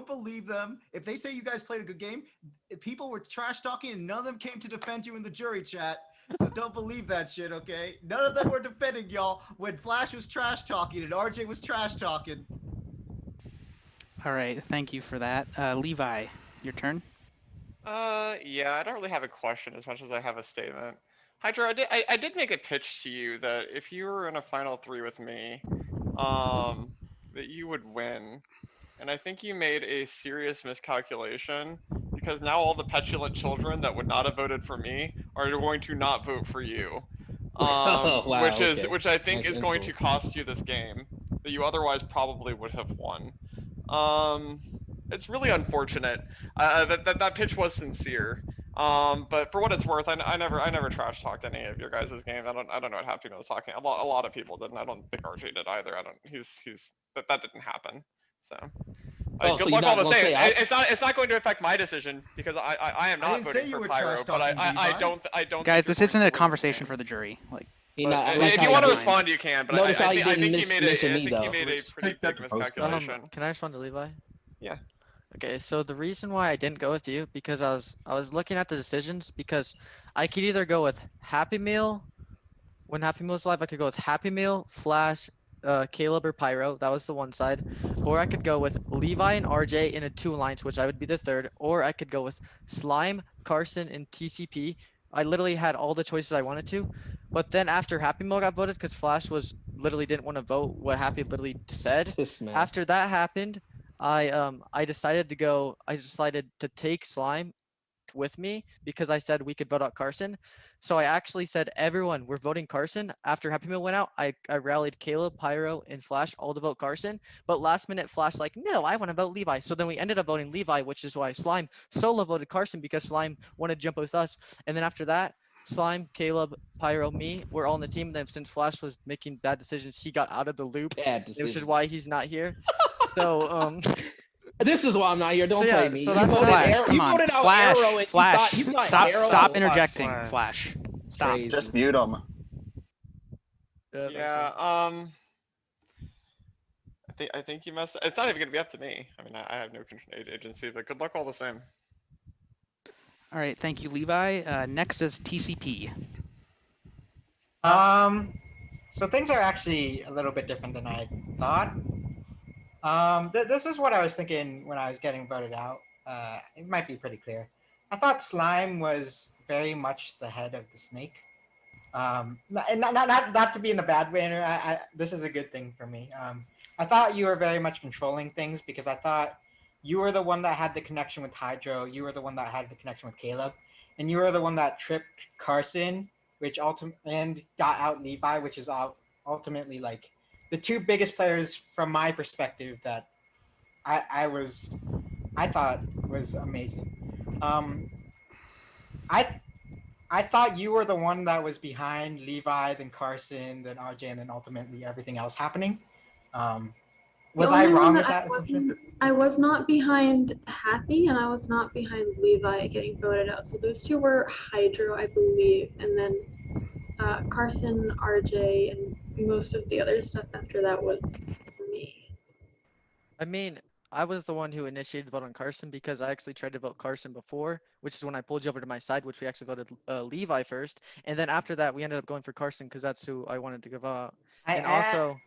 believe them. If they say you guys played a good game, people were trash talking and none of them came to defend you in the jury chat. So don't believe that shit, okay? None of them were defending y'all when Flash was trash talking and RJ was trash talking. All right, thank you for that. Levi, your turn. Yeah, I don't really have a question as much as I have a statement. Hydra, I did make a pitch to you that if you were in a final 3 with me, that you would win. And I think you made a serious miscalculation because now all the petulant children that would not have voted for me are going to not vote for you. Wow, Which I think nice is going insult. to cost you this game that you otherwise probably would have won. It's really unfortunate. That pitch was sincere. But for what it's worth, I never trash talked any of your guys' games. I don't know what Happy Meal was talking. A lot of people didn't. I don't think RJ did either. That didn't happen. So. Good luck all the same. It's not going to affect my decision because I am not voting for Pyro, but I don't. Guys, this isn't a conversation for the jury. Like, if you want to respond, you can. But Notice how he I think didn't mention me, though. you made a pretty big miscalculation. Can I respond to Levi? Yeah. Okay, so the reason why I didn't go with you because I was looking at the decisions because I could either go with Happy Meal. When Happy Meal was live, I could go with Happy Meal, Flash, Caleb or Pyro. That was the one side. Or I could go with Levi and RJ in a 2 alliance, which I would be the third. Or I could go with Slime, Carson, and TCP. I literally had all the choices I wanted to. But then after Happy Meal got voted, because Flash literally didn't want to vote what Happy literally said. After that happened, I decided to take Slime with me because I said we could vote out Carson. So I actually said, everyone, we're voting Carson. After Happy Meal went out, I rallied Caleb, Pyro, and Flash all to vote Carson. But last minute, Flash like, no, I want to vote Levi. So then we ended up voting Levi, which is why Slime solo voted Carson because Slime wanted to jump with us. And then after that, Slime, Caleb, Pyro, me, we're all in the team. Then since Flash was making bad decisions, he got out of the loop, which is why he's not here. So, This is why I'm not here. Don't play me. So that's Flash. Come on, Flash. Stop interjecting, Flash. Stop. Crazy. Just mute him. Yeah. I think you messed. It's not even gonna be up to me. I mean, I have no agency, but good luck all the same. All right, thank you, Levi. Next is TCP. So things are actually a little bit different than I thought. This is what I was thinking when I was getting voted out. It might be pretty clear. I thought Slime was very much the head of the snake. And not to be in a bad way. This is a good thing for me. I thought you were very much controlling things because I thought you were the one that had the connection with Hydro. You were the one that had the connection with Caleb, and you were the one that tripped Carson, which and got out Levi, which is ultimately like the 2 biggest players from my perspective that I thought was amazing. I thought you were the one that was behind Levi, then Carson, then RJ, and then ultimately everything else happening. Was I wrong with that? I was not behind Happy, and I was not behind Levi getting voted out. So those 2 were Hydro, I believe, and then Carson, RJ, and most of the other stuff after that was me. I mean, I was the one who initiated the vote on Carson because I actually tried to vote Carson before, which is when I pulled you over to my side, which we actually voted Levi first. And then after that, we ended up going for Carson because that's who I wanted to give out. And also,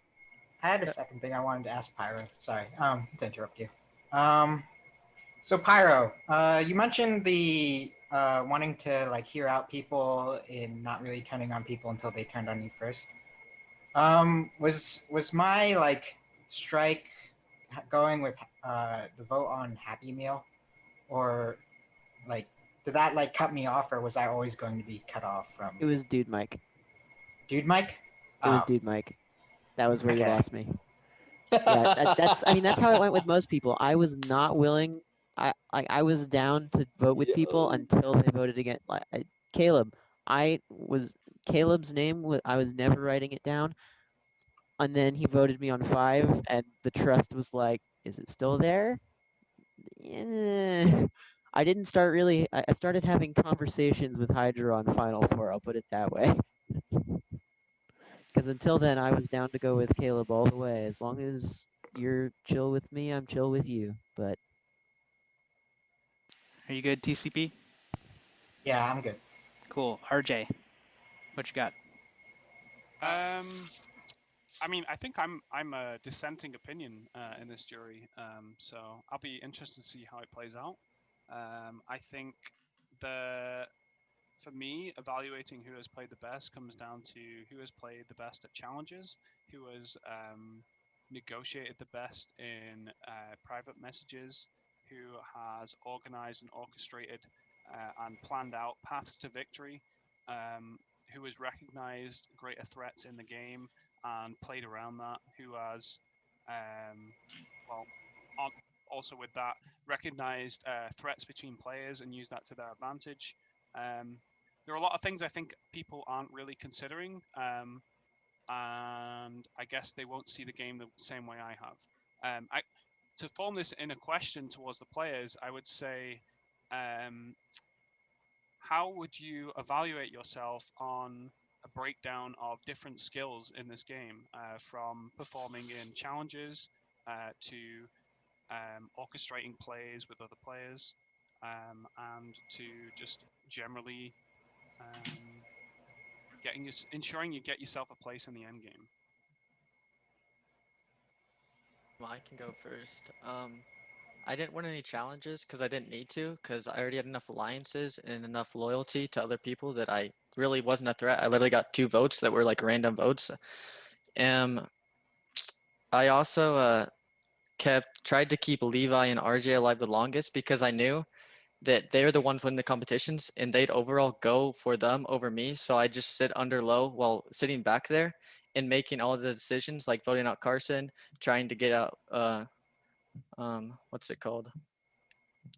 I had a second thing I wanted to ask Pyro. Sorry, to interrupt you. So Pyro, you mentioned the wanting to like hear out people and not really turning on people until they turned on you first. Was my like strike going with the vote on Happy Meal, or like did that like cut me off, or was I always going to be cut off from? It was Dude Mike. Dude Mike? It was Dude Mike. That was where you Okay. lost me. Yeah, I mean, that's how it went with most people. I was not willing. I was down to vote with people until they voted against Caleb. Caleb's name. I was never writing it down, and then he voted me on 5, and the trust was like, "Is it still there?" I didn't start really. I started having conversations with Hydra on Final Four. I'll put it that way. Because until then, I was down to go with Caleb all the way. As long as you're chill with me, I'm chill with you. But Are you good, TCP? Yeah, I'm good. Cool. RJ, what you got? I mean, I think I'm a dissenting opinion in this jury, so I'll be interested to see how it plays out. I think for me, evaluating who has played the best comes down to who has played the best at challenges, who has negotiated the best in private messages, who has organized and orchestrated and planned out paths to victory, who has recognized greater threats in the game and played around that, who has, well, also with that, recognized threats between players and used that to their advantage. There are a lot of things I think people aren't really considering, and I guess they won't see the game the same way I have. To form this in a question towards the players, I would say, how would you evaluate yourself on a breakdown of different skills in this game, from performing in challenges to orchestrating plays with other players, and to just generally ensuring you get yourself a place in the end game? Well, I can go first. I didn't win any challenges because I didn't need to, because I already had enough alliances and enough loyalty to other people that I really wasn't a threat. I literally got 2 votes that were like random votes. I also tried to keep Levi and RJ alive the longest because I knew that they're the ones winning the competitions and they'd overall go for them over me. So I just sit under low while sitting back there and making all the decisions, like voting out Carson, trying to get out what's it called?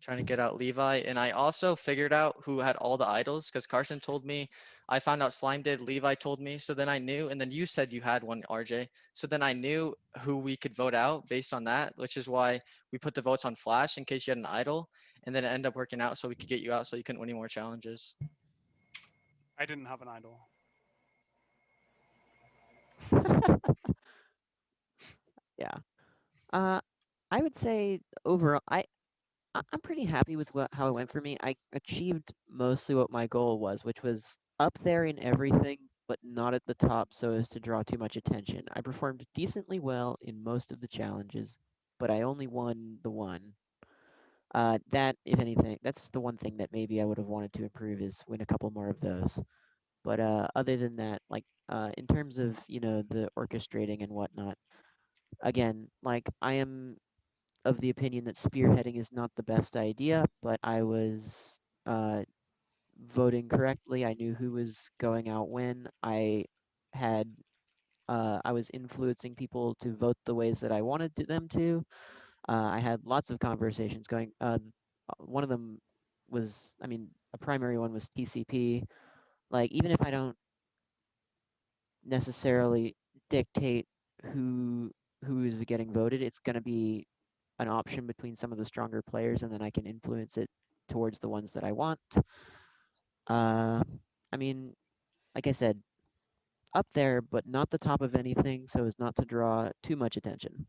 Trying to get out Levi. And I also figured out who had all the idols because Carson told me. I found out Slime did. Levi told me. So then I knew. And then you said you had one, RJ. So then I knew who we could vote out based on that, which is why we put the votes on Flash in case you had an idol. And then it ended up working out so we could get you out so you couldn't win any more challenges. I didn't have an idol. yeah, I would say overall, I'm pretty happy with how it went for me. I achieved mostly what my goal was, which was up there in everything, but not at the top so as to draw too much attention. I performed decently well in most of the challenges, but I only won the one. That, if anything, that's the one thing that maybe I would have wanted to improve is win a couple more of those. But other than that, like in terms of the orchestrating and whatnot, again, like I am of the opinion that spearheading is not the best idea, but I was voting correctly. I knew who was going out when. Had I was influencing people to vote the ways that I wanted them to. I had lots of conversations going. One of them was, I mean, a primary one was TCP. Like, even if I don't necessarily dictate who is getting voted, it's going to be an option between some of the stronger players, and then I can influence it towards the ones that I want. I mean, like I said, up there, but not the top of anything, so as not to draw too much attention.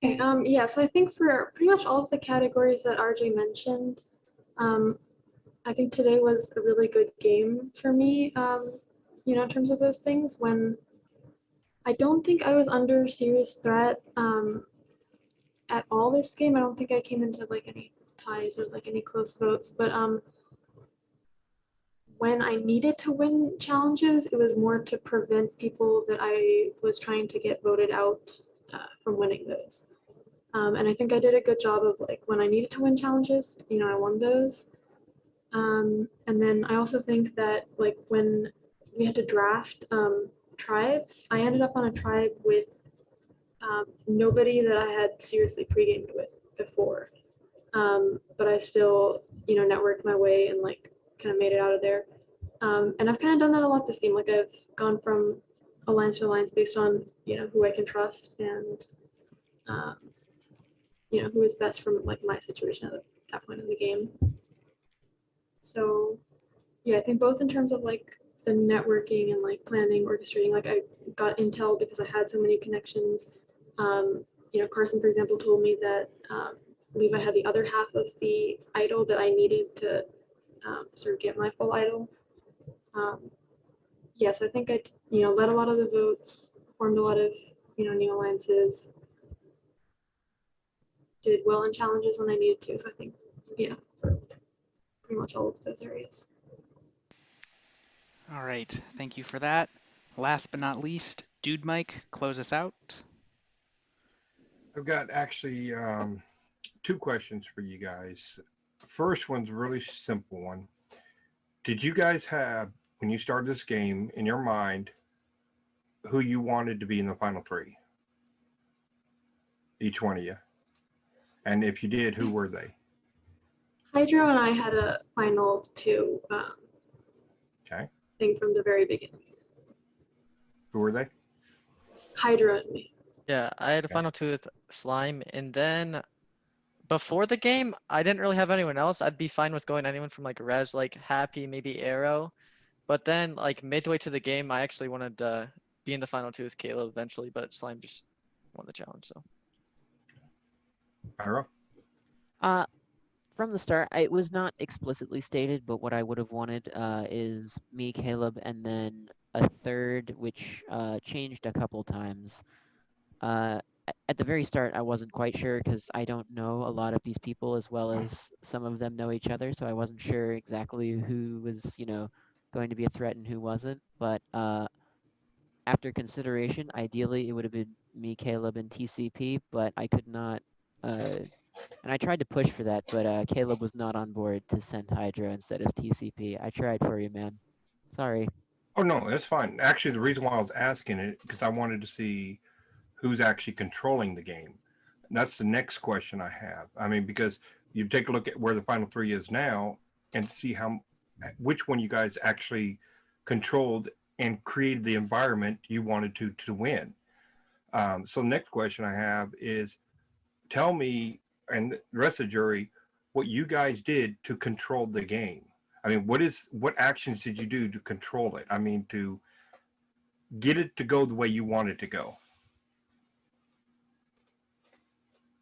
Okay, yeah, so I think for pretty much all of the categories that RJ mentioned, I think today was a really good game for me, you know, in terms of those things. When I don't think I was under serious threat at all this game. I don't think I came into like any ties or like any close votes, but when I needed to win challenges, it was more to prevent people that I was trying to get voted out from winning those. And I think I did a good job of like when I needed to win challenges, you know, I won those. And then I also think that like when we had to draft tribes, I ended up on a tribe with nobody that I had seriously pre-gamed with before. But I still, you know, networked my way and like kind of made it out of there. And I've kind of done that a lot this game. Like I've gone from alliance to alliance based on, you know, who I can trust and, you know, who is best from like my situation at that point in the game. So yeah, I think both in terms of like the networking and like planning, orchestrating, like I got intel because I had so many connections. You know, Carson, for example, told me that Levi had the other half of the idol that I needed to sort of get my full idol. Yeah, so I think I, you know, led a lot of the votes, formed a lot of, you know, new alliances, did well in challenges when I needed to. So I think, yeah, for pretty much all of those areas. All right, thank you for that. Last but not least, Dude Mike, close us out. I've got actually two questions for you guys. First one's a really simple one. Did you guys have, when you started this game, in your mind, who you wanted to be in the final three? Each one of you. And if you did, who were they? Hydro and I had a final two Okay. thing from the very beginning. Who were they? Hydro and me. Yeah, I had a final two with Slime, and then before the game, I didn't really have anyone else. I'd be fine with going anyone from like Res, like Happy, maybe Arrow. But then like midway to the game, I actually wanted to be in the final two with Caleb eventually, but Slime just won the challenge, so. Arrow? From the start, it was not explicitly stated, but what I would have wanted is me, Caleb, and then a third, which changed a couple times. At the very start, I wasn't quite sure because I don't know a lot of these people as well as some of them know each other, so I wasn't sure exactly who was, you know, going to be a threat and who wasn't. But after consideration, ideally it would have been me, Caleb, and TCP, but I could not. And I tried to push for that, but Caleb was not on board to send Hydra instead of TCP. I tried for you, man. Sorry. Oh, no, that's fine. Actually, the reason why I was asking it, because I wanted to see who's actually controlling the game. That's the next question I have. I mean, because you take a look at where the final three is now and see which one you guys actually controlled and created the environment you wanted to win. So the next question I have is, tell me, and the rest of the jury, what you guys did to control the game. I mean, what actions did you do to control it? I mean, to get it to go the way you want it to go.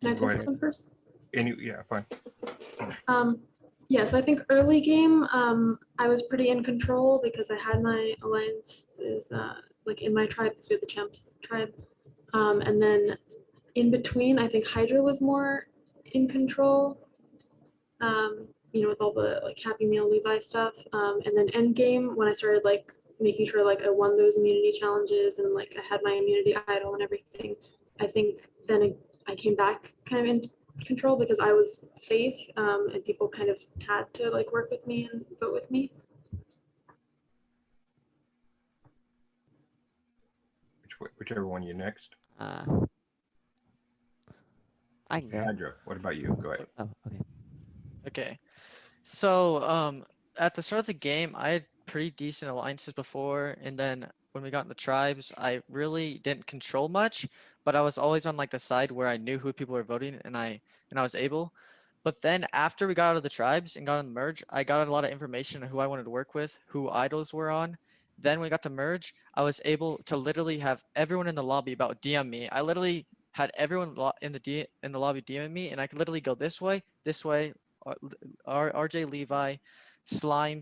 Can I take this one first? Yeah, fine. Yeah, so I think early game, I was pretty in control because I had my alliances like in my tribe because we had the Chumps tribe. And then in between, I think Hydra was more in control, you know, with all the like Happy Meal Levi stuff. And then end game, when I started like making sure like I won those immunity challenges and like I had my immunity idol and everything, I think then I came back kind of in control because I was safe, and people kind of had to like work with me and vote with me. Whichever one you next. I can go. Hydra, what about you? Go ahead. Oh, okay. Okay. So at the start of the game, I had pretty decent alliances before, and then when we got in the tribes, I really didn't control much, but I was always on like the side where I knew who people were voting, and I was able. But then after we got out of the tribes and got on the merge, I got a lot of information on who I wanted to work with, who idols were on. Then when we got to merge, I was able to literally have everyone in the lobby about DM me. I literally had everyone in the lobby DM me, and I could literally go this way, RJ Levi, Slime,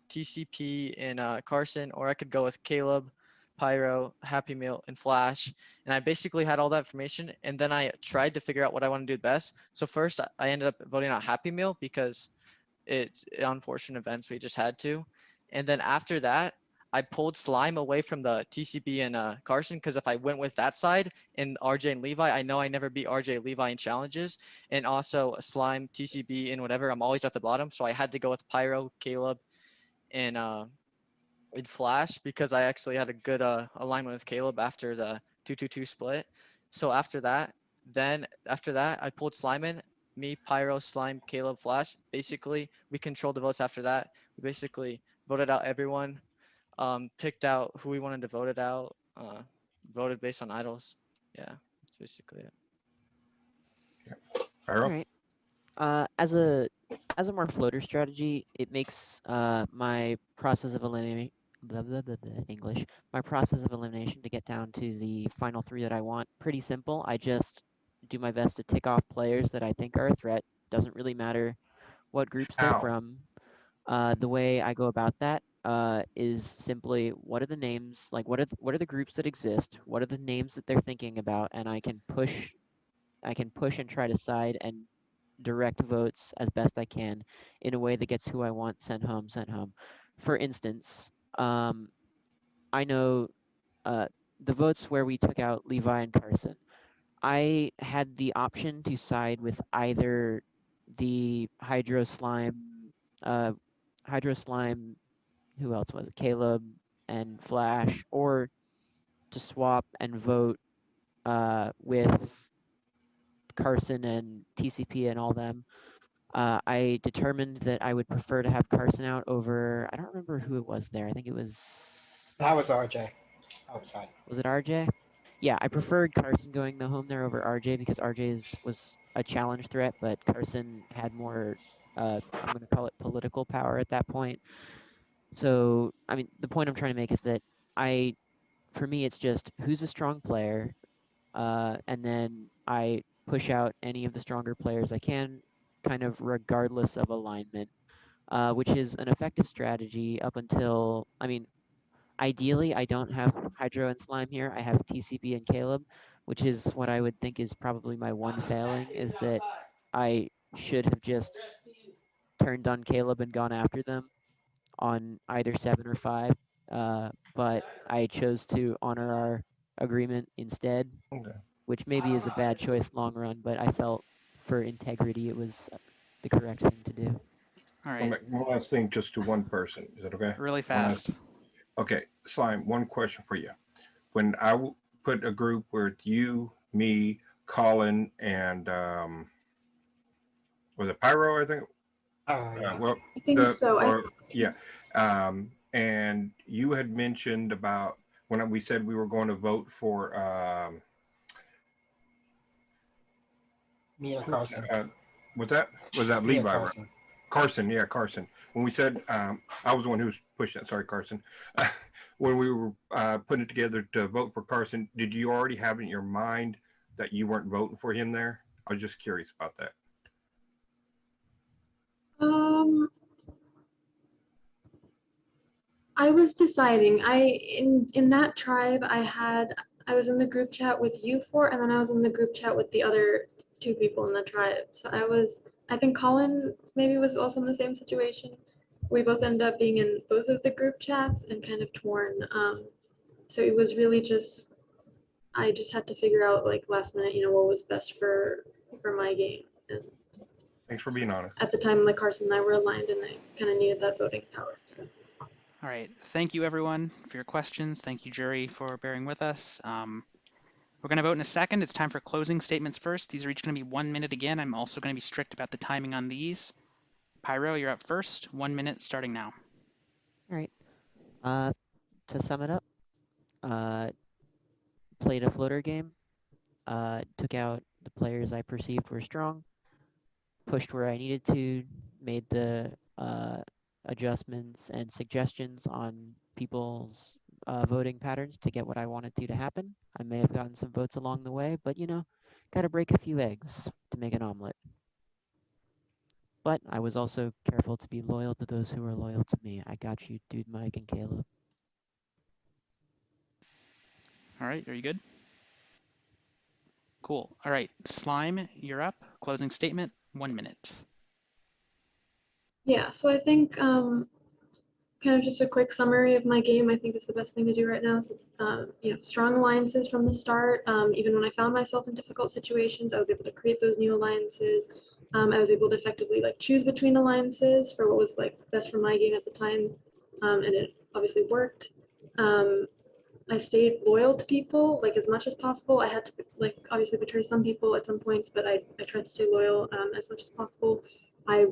TCP, and Carson, or I could go with Caleb, Pyro, Happy Meal, and Flash. And I basically had all that information, and then I tried to figure out what I want to do best. So first, I ended up voting out Happy Meal because it's unfortunate events we just had to. And then after that, I pulled Slime away from the TCP and Carson, because if I went with that side and RJ and Levi, I know I never beat RJ Levi in challenges. And also Slime, TCB, and whatever, I'm always at the bottom. So I had to go with Pyro, Caleb, and Flash, because I actually had a good alignment with Caleb after the 2-2-2 split. So after that, I pulled Slime in. Me, Pyro, Slime, Caleb, Flash. Basically, we controlled the votes after that. We basically voted out everyone, picked out who we wanted to vote it out, voted based on idols. Yeah, that's basically it. All right. As a more floater strategy, it makes my process of eliminating English, my process of elimination to get down to the final 3 that I want pretty simple. I just do my best to tick off players that I think are a threat. Doesn't really matter what groups they're from. The way I go about that is simply, what are the names, like what are the groups that exist? What are the names that they're thinking about? And I can push and try to side and direct votes as best I can in a way that gets who I want sent home. For instance, I know the votes where we took out Levi and Carson. I had the option to side with either the Hydro Slime, who else was it? Caleb and Flash, or to swap and vote with Carson and TCP and all them. I determined that I would prefer to have Carson out over, I don't remember who it was there. I think it was... That was RJ. Outside. Was it RJ? Yeah, I preferred Carson going the home there over RJ because RJ's was a challenge threat, but Carson had more, I'm going to call it political power at that point. So, I mean, the point I'm trying to make is that for me, it's just who's a strong player, and then I push out any of the stronger players I can, kind of regardless of alignment, which is an effective strategy up until, I mean, ideally, I don't have Hydro and Slime here. I have TCP and Caleb, which is what I would think is probably my one failing, is that I should have just turned on Caleb and gone after them on either 7 or 5, but I chose to honor our agreement instead, which maybe is a bad choice long run, but I felt for integrity it was the correct thing to do. All right. One last thing, just to one person. Is that okay? Really fast. Okay, Slime, one question for you. When I put a group with you, me, Colin, and was it Pyro, I think? Yeah. Well, I think so. Yeah. And you had mentioned about when we said we were going to vote for me and Carson. Was that Me Levi? Carson. Right? Carson, yeah, Carson. When we said I was the one who was pushing it. Sorry, Carson. When we were putting it together to vote for Carson, did you already have in your mind that you weren't voting for him there? I was just curious about that. I was deciding. In that tribe, I was in the group chat with you 4, and then I was in the group chat with the other 2 people in the tribe. So I think Colin maybe was also in the same situation. We both ended up being in both of the group chats and kind of torn. So it was really I just had to figure out like last minute, what was best for my game. And thanks for being honest. At the time, like Carson and I were aligned, and I kind of needed that voting power. So. All right. Thank you, everyone, for your questions. Thank you, jury, for bearing with us. We're going to vote in a second. It's time for closing statements first. These are each going to be 1 minute again. I'm also going to be strict about the timing on these. Pyro, you're up first. 1 minute starting now. All right. To sum it up, played a floater game, took out the players I perceived were strong, pushed where I needed to, made the adjustments and suggestions on people's voting patterns to get what I wanted to happen. I may have gotten some votes along the way, but got to break a few eggs to make an omelet. But I was also careful to be loyal to those who are loyal to me. I got you, Dude Mike and Caleb. All right, are you good? Cool. All right, Slime, you're up. Closing statement, 1 minute. Yeah, so I think kind of just a quick summary of my game, I think is the best thing to do right now. So, strong alliances from the start. Even when I found myself in difficult situations, I was able to create those new alliances. I was able to effectively choose between alliances for what was best for my game at the time, and it obviously worked. I stayed loyal to people as much as possible. I had to obviously betray some people at some points, but I tried to stay loyal as much as possible. I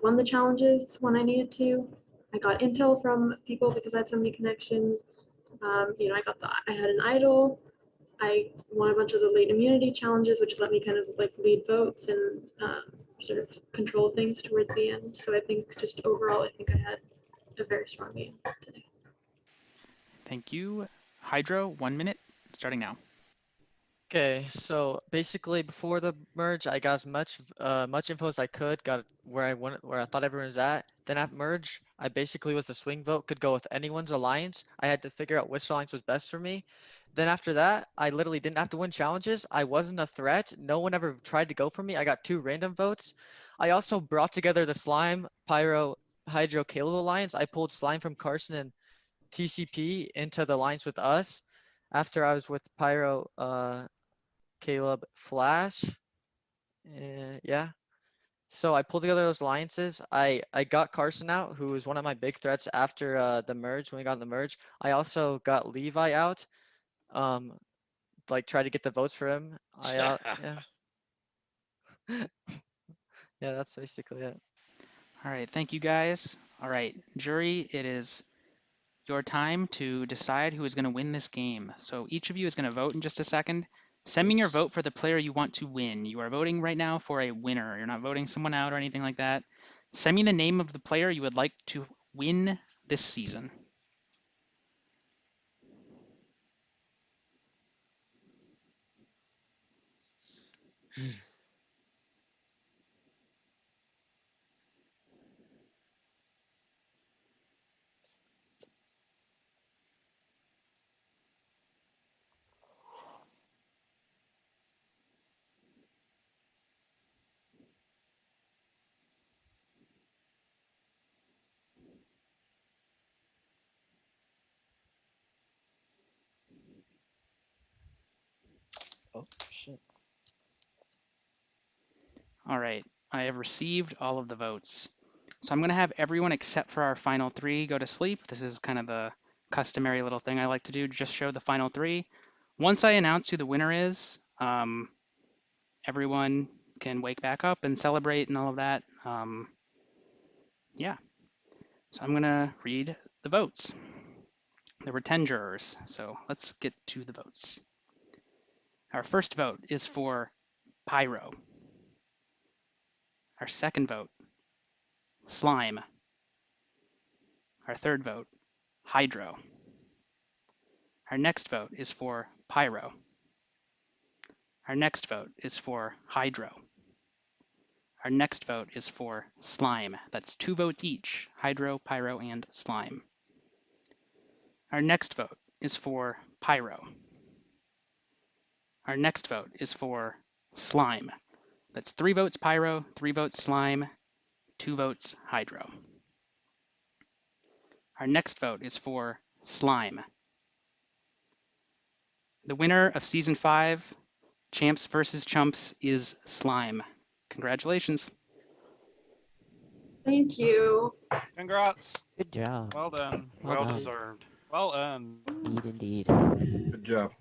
won the challenges when I needed to. I got intel from people because I had so many connections. I had an idol. I won a bunch of the late immunity challenges, which let me kind of lead votes and sort of control things towards the end. So I think just overall, I think I had a very strong game today. Thank you. Hydro, 1 minute, starting now. Okay, so basically before the merge, I got as much info as I could, got where I thought everyone was at. Then at merge, I basically was a swing vote, could go with anyone's alliance. I had to figure out which alliance was best for me. Then after that, I literally didn't have to win challenges. I wasn't a threat. No one ever tried to go for me. I got 2 random votes. I also brought together the Slime, Pyro, Hydro, Caleb alliance. I pulled Slime from Carson and TCP into the alliance with us. After I was with Pyro, Caleb, Flash. Yeah. So I pulled together those alliances. I got Carson out, who was one of my big threats after the merge, when we got the merge. I also got Levi out. Tried to get the votes for him. Yeah. Yeah, that's basically it. All right, thank you guys. All right, jury, it is your time to decide who is going to win this game. So each of you is going to vote in just a second. Send me your vote for the player you want to win. You are voting right now for a winner. You're not voting someone out or anything like that. Send me the name of the player you would like to win this season. Oh, shit. All right, I have received all of the votes. So I'm going to have everyone except for our final 3 go to sleep. This is kind of the customary little thing I like to do, just show the final 3. Once I announce who the winner is, everyone can wake back up and celebrate and all of that. Yeah. So I'm going to read the votes. There were 10 jurors, so let's get to the votes. Our first vote is for Pyro. Our second vote, Slime. Our third vote, Hydro. Our next vote is for Pyro. Our next vote is for Hydro. Our next vote is for Slime. That's 2 votes each, Hydro, Pyro, and Slime. Our next vote is for Pyro. Our next vote is for Slime. That's 3 votes Pyro, 3 votes Slime, 2 votes Hydro. Our next vote is for Slime. The winner of Season 5, Champs versus Chumps, is Slime. Congratulations. Thank you. Congrats. Good job. Well done. Well deserved. Well earned. Indeed. Good job.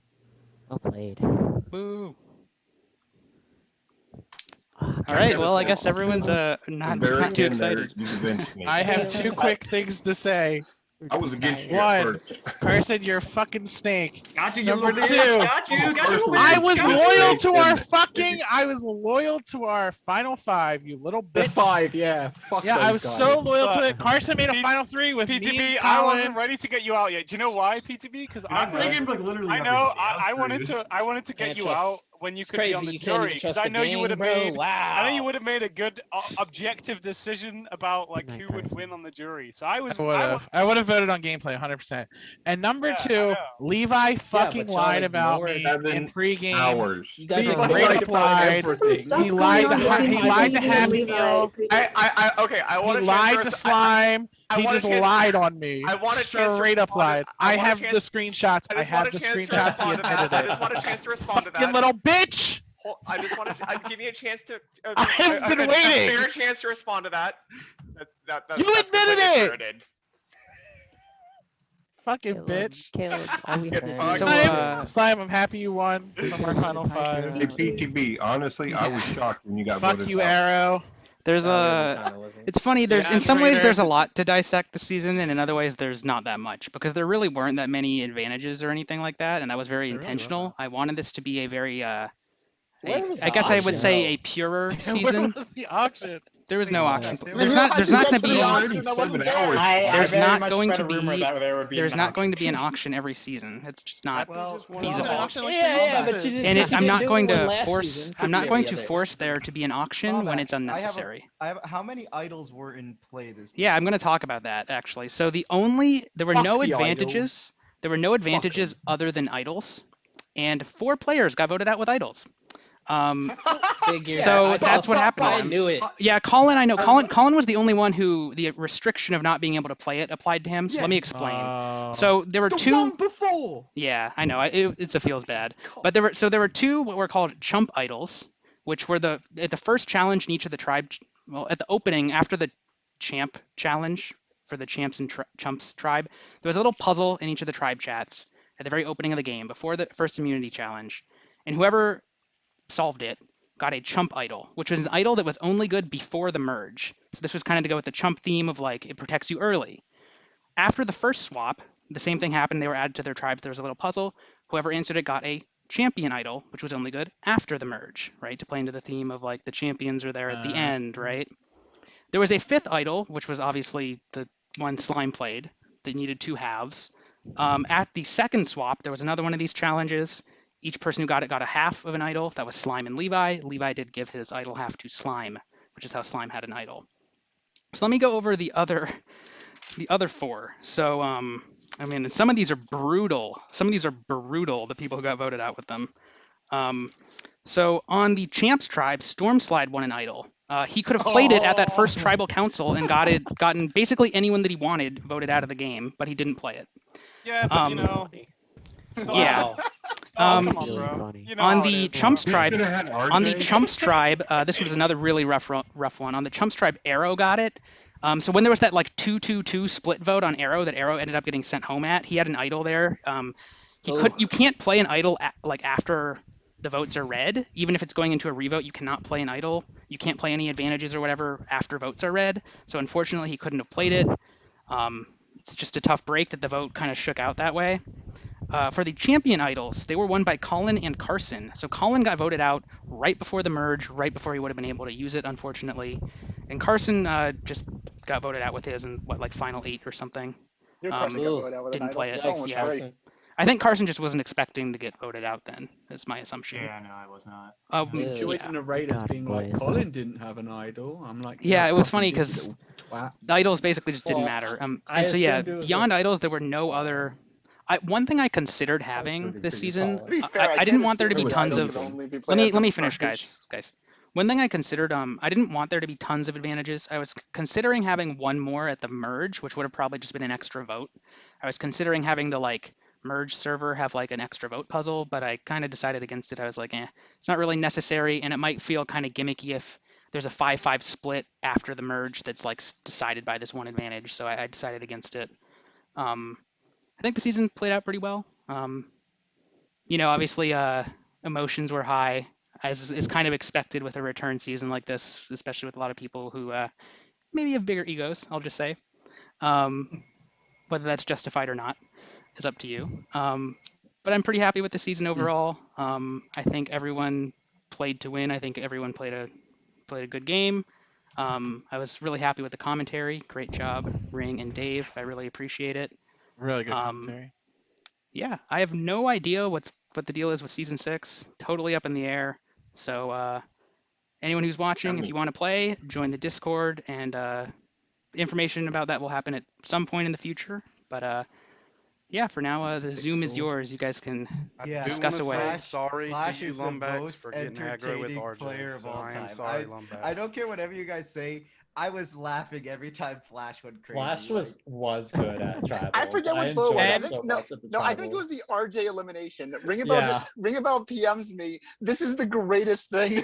Well played. Woo. All right. Well, I guess everyone's not too excited. I have 2 quick things to say. I was against you One, at first. Carson, you're a fucking snake. Got you, you Number little two, bitch. Got you, got you, little I bitch. was Got you. loyal to our and- fucking. I was loyal to our final five. You little The bitch. 5, yeah. Fuck Yeah, those I was guys. so loyal to But- it. Carson made a final three with me PTB, and I Colin. wasn't ready to get you out yet. Do you know why, PTB? Because I play games like literally I every know. day. I wanted to get Can't you trust- out when you it's could be on crazy, the you can't even jury because trust I the know you would have game, bro. made. I know you Wow. would have made a good objective decision about like night, who would Carson. win on the jury. So I was. I would have voted on gameplay 100%. And number Yeah, I two, know. Levi fucking but y'all lied about ignored me 7 in pregame. hours. You guys Levi ignored lied Straight about applied. everything. Stuff He going lied on to between he lied to PTB and Happy Levi. Meal. Okay. I He want a chance lied to to res- Slime. I He want a just chance- lied on me. I want a chance to Straight up respond to- lied. I I want a have the chance- screenshots. I just want have a the chance to screenshots. He respond to that. admitted I it. just want a chance to respond to Fucking that. little bitch. I just want to give me a chance to. I've been a waiting. fair chance to respond to that. That's You that's admitted completely it! spirited. Fucking Caleb, bitch. Caleb, all we said fucked. is So, Slime, I'm happy you won from our final five. Hey, PTB, honestly, I was shocked when you got Fuck voted you, out. Arrow. there's it's funny. There's in some ways there's a lot to dissect this season, and in other ways there's not that much because there really weren't that many advantages or anything like that, and that was very intentional. I wanted this to be a very I guess I would say a purer Where season. was the auction? There was no auction. There There's was not. no There's auction. not going to Get to be. the auction. That wasn't there. There's very not much going spread to a rumor be. that there would be There's an not going to auction. be an auction every season. It's just not feasible. Yeah, but you And just I'm didn't not do going one to last force. season. I'm not Could be going every to other. force there to be an auction when it's Lomax, unnecessary. how many idols were in play this game? Yeah, I'm going to talk about that actually. So there were Fuck no the advantages. There were no advantages other than idols, and 4 players got voted out with idols. Figure. So I that's what happened. I knew it. Yeah, Colin, I know. Colin was the only one who the restriction of not being able to play it applied to him. So let me explain. So there were two. One before. Yeah, I know. It feels bad. But there were 2 what were called chump idols, which were at the first challenge in each of the tribe. Well, at the opening after the champ challenge for the champs and chumps tribe, there was a little puzzle in each of the tribe chats at the very opening of the game before the first immunity challenge, and whoever solved it got a chump idol, which was an idol that was only good before the merge. So this was kind of to go with the chump theme of like it protects you early. After the first swap, the same thing happened. They were added to their tribes. There was a little puzzle. Whoever answered it got a champion idol, which was only good after the merge, right? To play into the theme of like the champions are there at the end, right? There was a 5th idol, which was obviously the one Slime played that needed 2 halves. At the second swap, there was another one of these challenges. Each person who got it got a half of an idol. That was Slime and Levi. Levi did give his idol half to Slime, which is how Slime had an idol. So let me go over the other 4. So I mean, some of these are brutal. The people who got voted out with them. So on the Champs tribe, Stormslide won an idol. He could have played it at that first tribal council and gotten basically anyone that he wanted voted out of the game, but he didn't play it. Yeah, but you know. Yeah. Come on, bro. You know On how it the is, Chumps bro. tribe, this was another really rough one. On the Chumps tribe, Arrow got it. So when there was that like 2-2-2 split vote on Arrow that Arrow ended up getting sent home at, he had an idol there. You can't play an idol like after the votes are read, even if it's going into a revote. You cannot play an idol. You can't play any advantages or whatever after votes are read. So unfortunately, he couldn't have played it. It's just a tough break that the vote kind of shook out that way. For the champion idols, they were won by Colin and Carson. So Colin got voted out right before the merge, right before he would have been able to use it, unfortunately. And Carson just got voted out with his in like final 8 or something. Your Carson got voted out with an Didn't idol. play it. Colin was Yeah. free. I think Carson just wasn't expecting to get voted out then, is my assumption. Yeah, no, I was not. Enjoyed the narrators being like, boys. Colin didn't have an idol. I'm like, Yeah, it was fucking funny did, you 'cause little twat. The idols basically just didn't Well, matter. I And so yeah, assumed it was beyond idols, there were no other. One thing I considered having this season, To be fair, I didn't want there to be can't tons assume of. it would only be Let played me after finish, merge. guys. One thing I considered, I didn't want there to be tons of advantages. I was considering having one more at the merge, which would have probably just been an extra vote. I was considering having the like merge server have like an extra vote puzzle, but I kind of decided against it. I was like, it's not really necessary, and it might feel kind of gimmicky if there's a 5-5 split after the merge that's like decided by this one advantage. So I decided against it. I think the season played out pretty well. Obviously, emotions were high, as is kind of expected with a return season like this, especially with a lot of people who maybe have bigger egos, I'll just say. Whether that's justified or not is up to you. But I'm pretty happy with the season overall. I think everyone played to win. I think everyone played a good game. I was really happy with the commentary. Great job, Ring and Dave. I really appreciate it. Really good commentary. Yeah, I have no idea what the deal is with season 6. Totally up in the air. So anyone who's watching, if you want to play, join the Discord, and information about that will happen at some point in the future. But yeah, for now, the Zoom is yours. You guys can discuss away. Sorry Flash to you, is the Lumbex, most for getting aggro with entertaining RJ. player of So all I am time. sorry, Lumbex. I don't care whatever you guys say. I was laughing every time Flash went crazy. Flash was good at tribals. I forget which vote it was. I think no, I think it was the RJ elimination. Ring about PMs me. This is the greatest thing.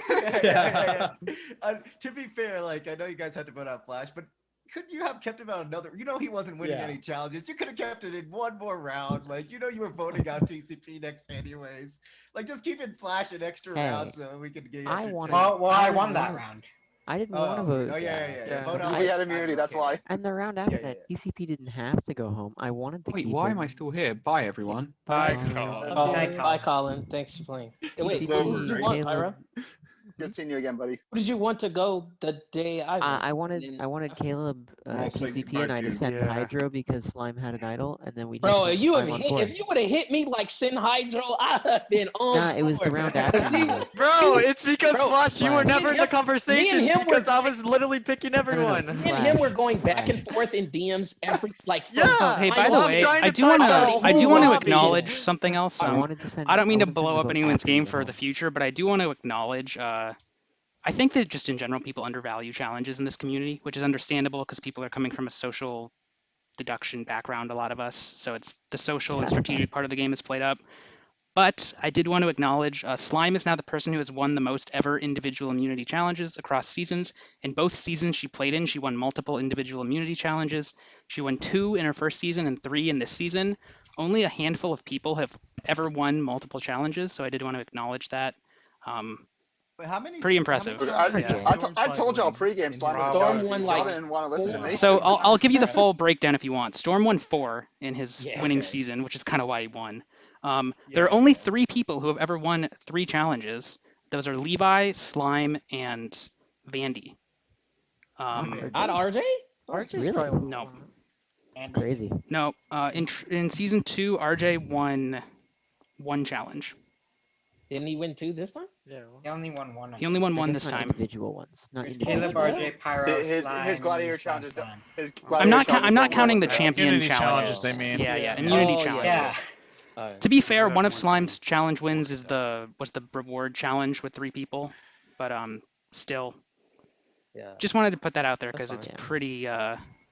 To be fair, like I know you guys had to vote out Flash, but could you have kept him out another? You know he wasn't winning any challenges. You could have kept it in one more round. Like you know you were voting out TCP next anyways. Like just keep it Flash an extra round so we could get. I wanted. Well, I won that round. I didn't want to vote. Oh yeah. Because we had immunity, that's why. And the round after that, TCP didn't have to go home. I wanted to Wait, keep why him. am I still here? Bye, everyone. Bye, Colin. Thanks for playing. Wait, who did you want, Pyro? Good seeing you again, buddy. Who did you want to go the day I wanted Caleb TCP and I to send Hydro because Slime had an idol, and then we. Bro, just if you went 5 on 4. if you would have hit me like Sin Hydro, I'd have been on. Nah, it was the round after. Bro, it's because Bro, Flash, you were never in the me conversation and him because I was literally picking everyone. Me and him were going back and forth in DMs every Oh, hey, by the way, I do want to acknowledge something else. I don't mean to blow up anyone's game for the future, but I do want to acknowledge. I think that just in general, people undervalue challenges in this community, which is understandable because people are coming from a social deduction background, a lot of us. So it's the social and strategic part of the game is played up. But I did want to acknowledge Slime is now the person who has won the most ever individual immunity challenges across seasons. In both seasons she played in, she won multiple individual immunity challenges. She won 2 in her first season and 3 in this season. Only a handful of people have ever won multiple challenges, so I did want to acknowledge that. But how many? Pretty impressive. I told y'all pregame Slime Storm won like didn't want to listen to me. So I'll give you the full breakdown if you want. Storm won 4 in his winning season, which is kind of why he won. There are only 3 people who have ever won 3 challenges. Those are Levi, Slime, and Vandy. Not RJ? RJ's probably no. Crazy. No. In season 2, RJ won 1 challenge. Didn't he win 2 this time? Yeah. He only won 1. He only won 1 this Not time. Individual ones. Not Caleb, RJ, Pyro, His gladiator challenges. I'm not counting the champion challenges. They mean. Yeah, immunity challenges. To be fair, one of Slime's challenge wins was the reward challenge with 3 people, but still. Yeah. Just wanted to put that out there because it's pretty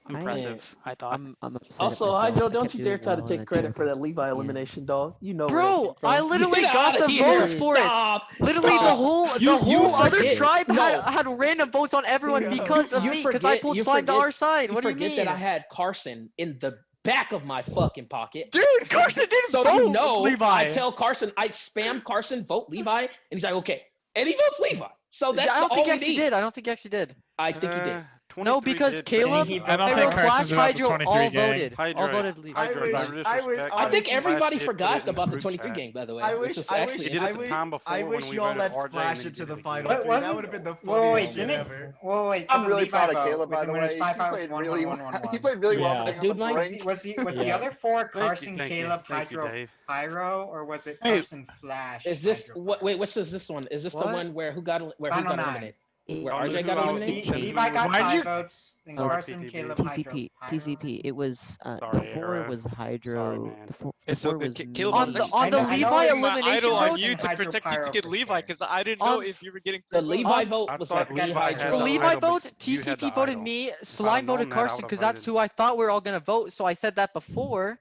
impressive. I thought. I'm upset Also, at myself. Hydro, I don't kept you dare doing try to well take and credit for I that Levi elimination, dog. You know Bro, where that came I from. literally Get got outta the here. votes for Stop. it. Literally, Stop. the whole other forget- tribe no. had random votes on everyone because of me, because I pulled Slime to our side. What do you mean? forget that I had Carson in the back of my fucking pocket. Dude, Carson didn't So vote you know, Levi. I tell Carson, I spam Carson, vote Levi, and he's like, okay. And he votes Levi. So that's I don't all think he we actually need. did. I don't think he actually did. I think he did. No, because Caleb, I don't Pyro, think Flash, Carson's about the Hydro 23 all gang. voted. All voted Levi. I think everybody forgot about the 23 game, by the way. I which wish was I actually wish interesting. I wish y'all let Flash into the final 3. That would have been the funniest shit ever. Wait. I'm really proud of Levi Caleb, by the when it's way. 5, He 5, played 1, really 1, well. 1, 1. He played really well. Dude, Was the other 4 Carson, Thank you, Caleb, thank you, Hydro, Dave. Pyro, or was it Hey. Carson, Flash? Is this Hydro, wait? Which is this one? Is this the What? one where who got Final 9. eliminated? Where Y'all knew RJ who got I was eliminated? beating. Levi got Why'd 5 you- votes, then Oh, Carson, TTP. Caleb, TCP, Hydro, TCP. It was the Sorry, 4 Arrow. was Hydro. Sorry, man. The 4 So was Caleb, On I the was on the I know Levi it's my elimination idol on votes, you to Hydro protect you to Pyro get for Levi sure. because I didn't know On- if you were getting The 3 votes. Levi vote I was thought like Levi Levi had the the Hydro. Levi idol, but vote, you had TCP the voted idol. me, If I'd Slime have known voted that, I Carson, would've because that's voted. who I thought we were all gonna vote. So I said that before,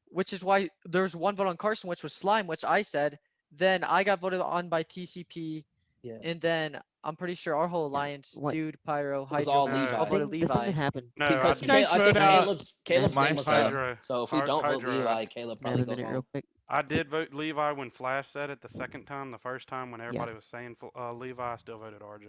which is why there's 1 vote on Carson, which was Slime, which I said. Then I got voted on by TCP, Yeah. and then I'm pretty sure our whole alliance, What? Dude, Pyro, was Hydro, all Flash, Levi. all The voted The thing that Levi. happened. No, Because I guys I think vote out Caleb's name was up. Hydro. So if we don't vote Hydro. Levi, Caleb Can I probably have a goes minute home. real quick? I did vote Levi when Flash said it the second time. The first time when everybody was saying Levi, I still voted RJ.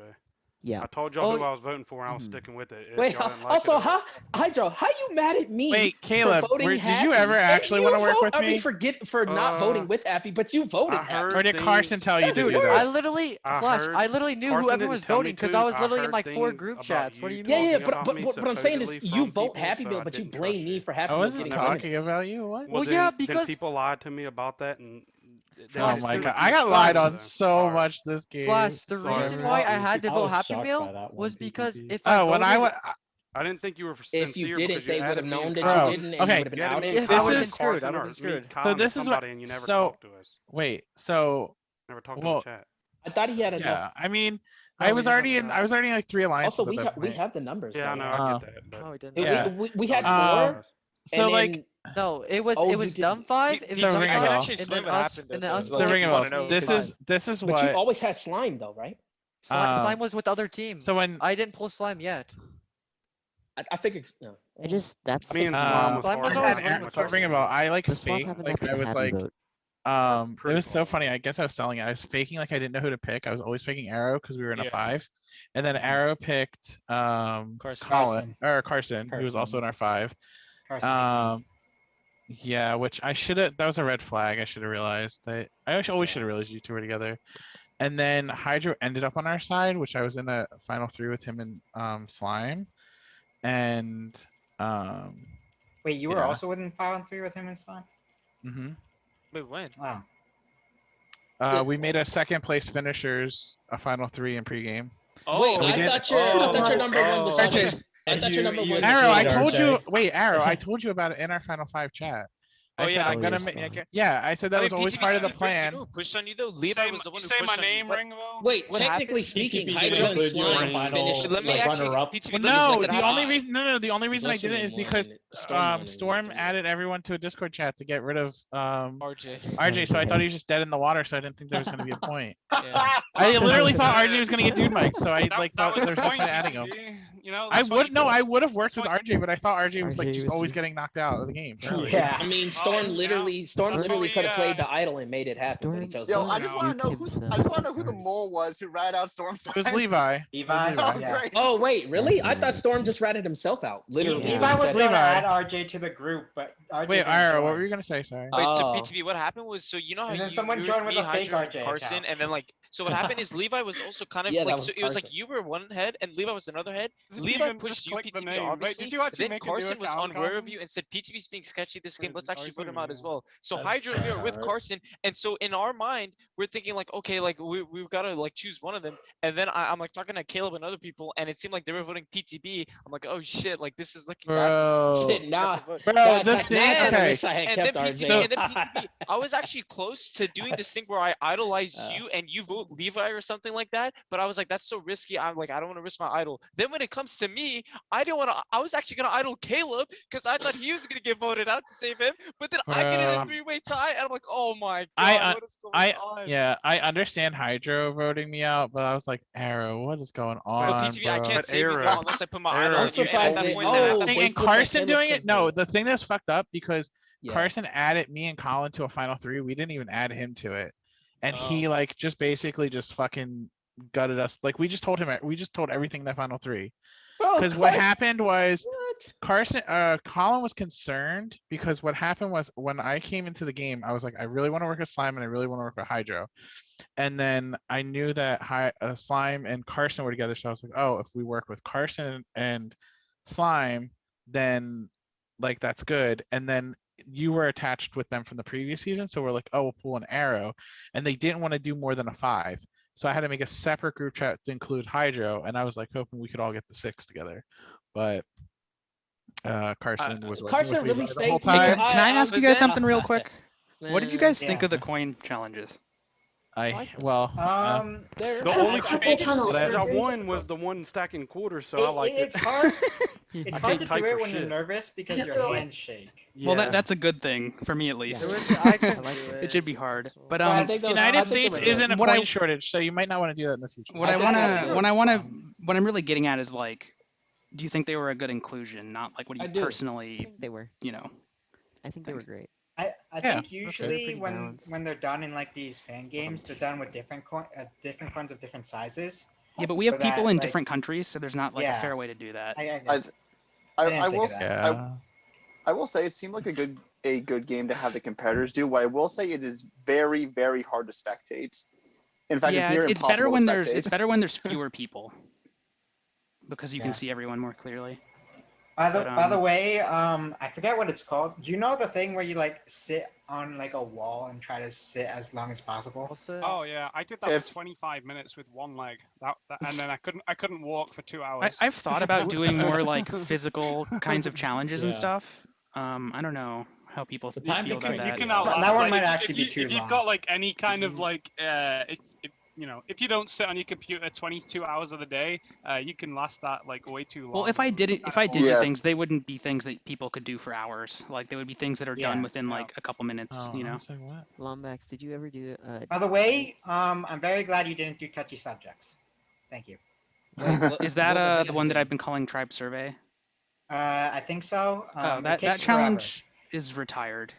Yeah. I told y'all who I was voting for, and I was sticking with it. If Wait, y'all didn't like also, it, Hydro, how you mad at me Wait, for Caleb, voting did you Happy? ever actually want to work with I mean, me? for not voting with Happy, but you voted Happy. Or did Carson tell you to Dude, do that? I literally, Flash, I literally knew who everyone was voting because I was literally in like 4 group chats. What do you mean? Yeah, but I'm saying is you vote Happy Meal, but you blame me for Happy I Meal wasn't getting talking eliminated. about you. What? Well, then, yeah, then because people lied to me about that, and Oh my god, I got lied on so much this game. Flash, the reason why I had to vote Happy Meal was because if I voted, I didn't think you were If you sincere didn't, because you they would added have me and known that Colin. you didn't, and you would have been outed. Yes, I would have been screwed. I would have been screwed. So this is what. And you never So talked to us. wait. So Never talked well, in the chat. I thought he had enough. yeah. I mean, No, I we was didn't have already in. enough. I was already in like 3 alliances Also, at that we point. have the numbers. Yeah, I though. know, I get that. But No, we didn't. Yeah. We had 4. So and like. then, No, it was Oh, it you was did- dumb 5. It So was dumb ring a 5, bell. actually and explain then what us, happened and though, then us so So voted ring a plus bell. me. This is but you what. always had slime though, right? Slime was with other team. So when I didn't pull slime yet. I figured. No. I just that's Me and Slime was Slime was hard always to voting get with so with ring a Carson. bell. I like the swap fake. happened Like after I the was happy like. vote. It pretty was so far. funny. I guess I was selling it. I was faking like I didn't know who to pick. I was always picking Arrow because we were in a Yeah. 5, and then Arrow picked Colin or Carson, who was also in our 5. Yeah, which I should have. That was a red flag. I should have realized that. I actually always should have realized you two were together. And then Hydro ended up on our side, which I was in the final 3 with him and Slime, and Wait, you were also within 5 on 3 with him and Slime? Mm-hmm. Wait, when? Wow. We made a second place finishers a final 3 in pregame. Oh, Wait, I thought your number 1 was always. I thought your number 1 was Arrow, I Leader. told you. Wait, Arrow, I told you about it in our final 5 chat. I said I'm gonna make. Yeah, I said that was always part of the plan. You know who pushed on you though? Levi was the one who pushed on you. Say my name, Ringo. Wait, technically speaking, Hydro and Slime finished. Let me actually. No, the only reason. No, the only reason I also did it is named because one, Storm added everyone to a Discord chat to get rid of RJ. So I thought he was just dead in the water, so I didn't think there was gonna be a point. I literally thought RJ was gonna get dude Mike, so I like thought there was no point adding him. You know, I would have worked with RJ, but I thought RJ was like just always getting knocked out of the game. Yeah, I mean, Storm literally could have played the idol and made it happen, but he chose. Yo, I just want to know who the mole was who ratted out Storm. It was Levi. Oh, great. Oh wait, really? I thought Storm just ratted himself out. Literally, Levi was going to add RJ to the group, but RJ Wait, didn't Ira, join. what were you gonna say? Sorry. Wait, so PTB, what happened was, so you know how And then you someone were joined with me, a fake Hydro, RJ Carson, account. and then like, so what happened is Levi was also kind of Yeah, that like, was so it was like Carson. you were one head and Levi was another head. Doesn't Levi even pushed just you, click the PTB, name. Wait, obviously. did you actually Then make a new Carson was account, unaware of Carson? you and said PTB's being sketchy this game. Let's I actually was vote him looking out as now. well. So That's Hydro and me are with hard. Carson, and so in our mind, we're thinking like, okay, like we've got to like choose one of them. And then I'm like talking to Caleb and other people, and it seemed like they were voting PTB. I'm like, oh shit, like this is looking bad. Bro, Shit, nah. the thing. I Okay. wish I had kept then RJ. PTB, and then PTB. I was actually close to doing this thing where I idolize you and you vote Levi or something like that. But I was like, that's so risky. I'm like, I don't want to risk my idol. Then when it comes to me, I didn't want to. I was actually gonna idol Caleb because I thought he was gonna get voted out to save him. But then I get in a 3-way tie, and I'm like, oh my god, what is going on? Yeah, I understand Hydro voting me out, but I was like, Arrow, what is going on? No, PTB, I bro? can't save you though unless I put my idol I'm on you. And surprised at that they- point, then at that oh, point, they And flipped Carson Caleb doing it? because No, they- the thing that's fucked up because Yeah. Carson added me and Colin to a final 3. We didn't even add him to it, and he like just basically just fucking gutted us. Like we just told everything in that final 3. Because what happened was Colin was concerned because what happened was when I came into the game, I was like, I really want to work with Slime and I really want to work with Hydro. And then I knew that Slime and Carson were together. So I was like, oh, if we work with Carson and Slime, then like that's good. And then you were attached with them from the previous season. So we're like, oh, we'll pull an Arrow. And they didn't want to do more than a 5. So I had to make a separate group chat to include Hydro, and I was like hoping we could all get the 6 together. But Carson was Carson really stayed. Can I ask you guys something real quick? What did you guys think of the coin challenges? The only Deja Vu was the one stacking quarters, so I like it. It's hard. It's I hard can't to type do it for when you're shit. nervous because your hands shake. Well, Yeah. that's a good thing for me at least. I couldn't do It should be hard, but I think those- United I think States they were isn't a What I- point shortage, so you might not want to do that in the future. what I'm really getting at is like, do you think they were a good inclusion? Not like what do I you do. personally, They were. you know? I think they were great. I Yeah, think usually pretty when they're done in like these fan games, they're done with different coins of different sizes. Yeah, but we have so people that, in like, different countries, so there's not like a yeah, fair way to do that. I I, guess. I, didn't I think will of s- that. I will say it seemed like a good game to have the competitors do. What I will say, it is very, very hard to spectate. In fact, it's Yeah, near it's better impossible to when spectate. there's fewer people because you can Yeah. see everyone more clearly. By the way, I forget what it's called. Do you know the thing where you like sit on like a wall and try to sit as long as possible? Oh yeah, I did that for 25 minutes with one leg. And then I couldn't walk for 2 hours. I've thought about doing more like physical kinds of challenges and Yeah. stuff. I don't know how people You feel about can, that. you can outlast That one like, might if you- actually if be you, too if you've long. got like any kind of like if you don't sit on your computer 22 hours of the day, you can last that like way too long. Well, if I did do Yeah. things, they wouldn't be things that people could do for hours. Like they would be things that are done Yeah. within like a couple minutes. Oh, You know. Lombax, did you ever do? By the way, I'm very glad you didn't do touchy subjects. Thank you. Is that the one that I've been calling Tribe Survey? I think so. Oh, It that takes challenge is retired.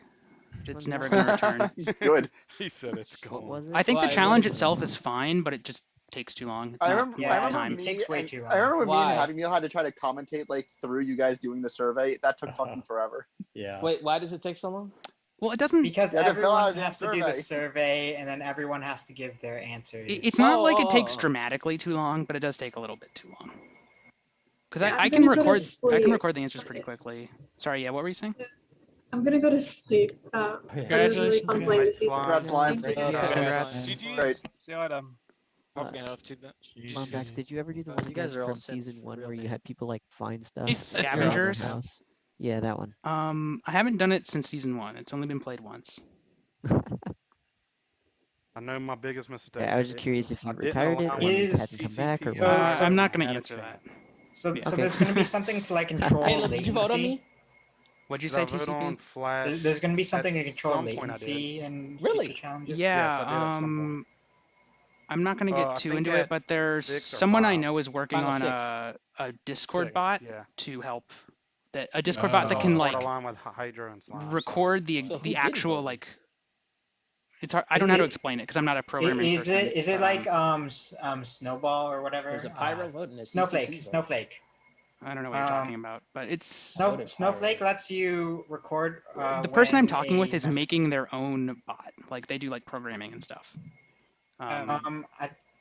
It's never going to return. Good. He said it's gone. What was it? I think the Why? challenge What is it? itself is fine, but it just takes too long. It's I not remember, worth I the remember time. me. takes way and- too I remember when me and Why? Happy Meal had to try to commentate like through you guys doing the survey. That took fucking forever. Yeah. Wait, why does it take so long? Well, it doesn't. Because Yeah, to fill out everyone a has to do the survey. survey, and then everyone has to give their answers. It's not like it takes Oh. dramatically too long, but it does take a little bit too long. Because Yeah, I I'm can gonna go to record sleep. the answers pretty quickly. Sorry, yeah, what were you saying? I'm gonna go to sleep. But it was really fun playing this season. Congrats, Lime. Thank you. Yeah, congrats. GG's. Great. See you later. Hope you know too bad. Lombax, did you ever do the one You guys again are all from set season for one real, where you man. had people like find stuff? He's around their Scavengers? house? Yeah, that one. I haven't done it since season 1. It's only been played once. I know my biggest mistake. Yeah, I was just curious if I you didn't retired it allow or my you Is- hadn't come back or So- what. I'm not going to Had a answer that. So Okay. there's going to be something to like control Caleb, did you vote on latency. me? What'd you Did say, I vote on TCP? Flash? There's going to be something to At control some point I did. latency and Really? future challenges. Yeah, Yes, I did at some point. I'm not going to I get too think into it, at but there's 6 or someone I 5. know is working Final on six. a Discord 6, bot yeah. to help. A Discord bot that Oh, can part like line with Hydro and Slime. record So who the didn't actual vote? like. It's hard. I don't know how to explain it because I'm not a programming Is person. it but, like Snowball or whatever? There's a Pyro vote and a Snowflake. TCP vote. Snowflake. I don't know what you're talking about, but it's did Snowflake Pyro. lets you record. the person I'm when talking with a is message- making their own bot. Like they do like programming and stuff.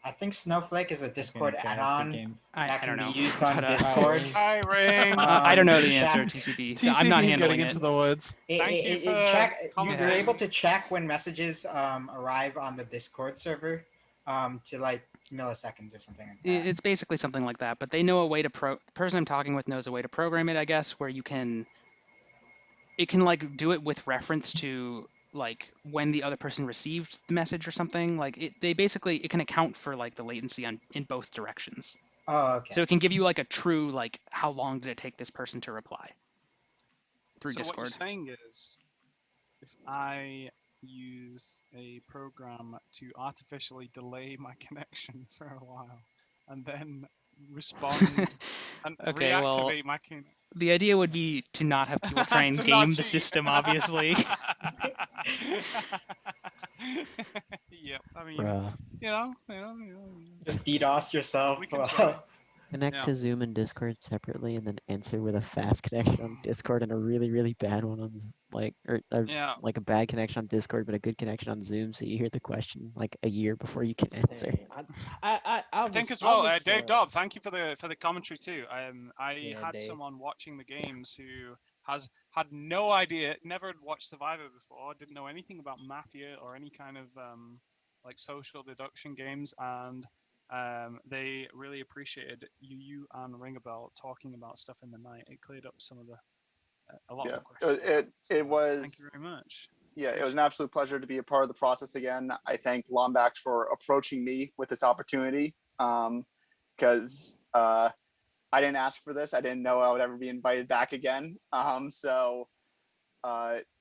I think Snowflake is a Discord add-on that I don't can know. be used on But, Discord. Hi, Ring. I don't know the check- answer, TCP. I'm not TCP's handling getting it. into the woods. Thank you for You're commenting. able to check when messages arrive on the Discord server to like milliseconds or something like that. It's basically something like that, but they know a way to the person I'm talking with knows a way to program it, I guess, where it can like do it with reference to like when the other person received the message or something. Like it can account for like the latency in both directions. Oh, okay. So it can give you like a true like how long did it take this person to reply through So what you're Discord. saying is, if I use a program to artificially delay my connection for a while, and then respond and Okay, well, reactivate my connection. The idea would be to not have people try and To not game the cheat. system, obviously. Yep. I mean, Bruh. you know. Just DDoS yourself. We can try. Connect Yeah. to Zoom and Discord separately, and then answer with a fast connection on Discord and a really, really bad one on Yeah. like a bad connection on Discord, but a good connection on Zoom, so you hear the question like a year before you can answer. I think as well, Dave Dobb. Thank you for the commentary too. I Yeah, had Dave. someone watching the games who had no idea, never had watched Survivor before, didn't know anything about Mafia or any kind of like social deduction games, and they really appreciated you and Ringabel talking about stuff in the night. It cleared up some of a lot of the questions. It was. Thank you very much. Yeah, it was an absolute pleasure to be a part of the process again. I thank Lombax for approaching me with this opportunity because I didn't ask for this. I didn't know I would ever be invited back again. So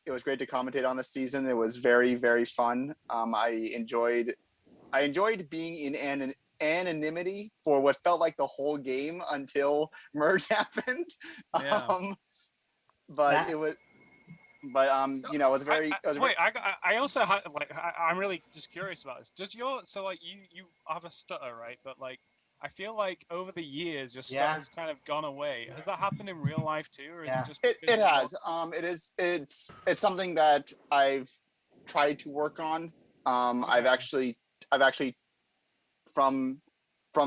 it was great to commentate on this season. It was very, very fun. I enjoyed being in anonymity for what felt like the whole game until merge happened. Yeah. But it was. But you know, it was very. Wait, I also had like I'm really just curious about this. Does you have a stutter, right? But like I feel like over the years your stutter's kind of gone away. Has that happened in real life too, or is it just? It has. It's something that I've tried to work on. I've actually from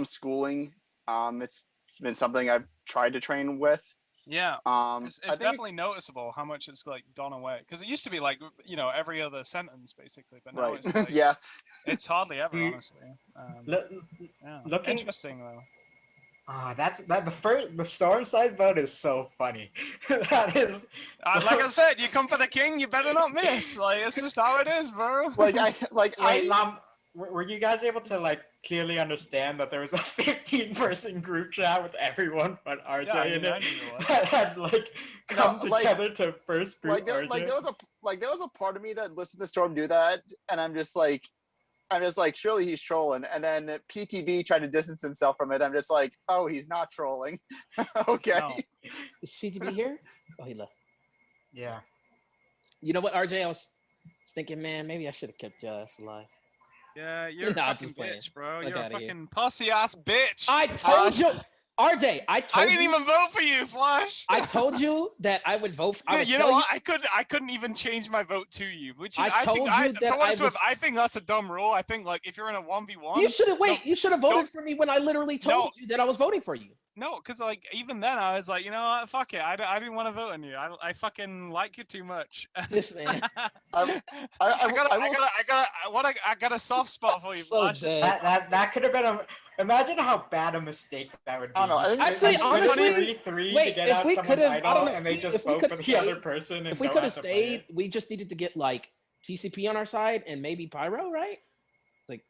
schooling. It's been something I've tried to train with. Yeah, it's I think definitely noticeable how much it's like gone away. Because it used to be like every other sentence basically, but now it's like yeah, it's hardly ever, honestly. Yeah. Looking Interesting though. The Stormside vote is so funny. That is Like I said, you come for the king, you better not miss. Like it's just how it is, bro. Wait, Lam, were you guys able to like clearly understand that there was a 15-person group chat with everyone but RJ in it that had like come together to first group RJ? There was a part of me that listened to Storm do that, and I'm just like, surely he's trolling. And then PTB tried to distance himself from it. I'm just like, oh, he's not trolling. Okay. No. Is PTB here? Oh, he left. Yeah. You know what, RJ? I was thinking, man, maybe I should have kept your ass alive. Yeah, you're a fucking bitch, bro. You're a fucking pussy ass bitch. I told you, RJ. I didn't even vote for you, Flash. I told you that I would vote. You know what? I couldn't even change my vote to you. Which I think I think that's a dumb rule. I think like if you're in a 1v1, you should have You should have voted for me when I literally told you that I was voting for you. No, because like even then I was like, you know what? Fuck it. I didn't want to vote on you. I fucking like you too much. This man. I got a soft spot for you. So that could have been imagine how bad a mistake that would be. I don't know. Actually, honestly, 3-3 wait, to get if out we someone's could have, I idol don't know, and they just if we vote could for have the other stayed, person. And if we go could have out to play stayed, it. we just needed to get like TCP on our side and maybe Pyro, right? It's like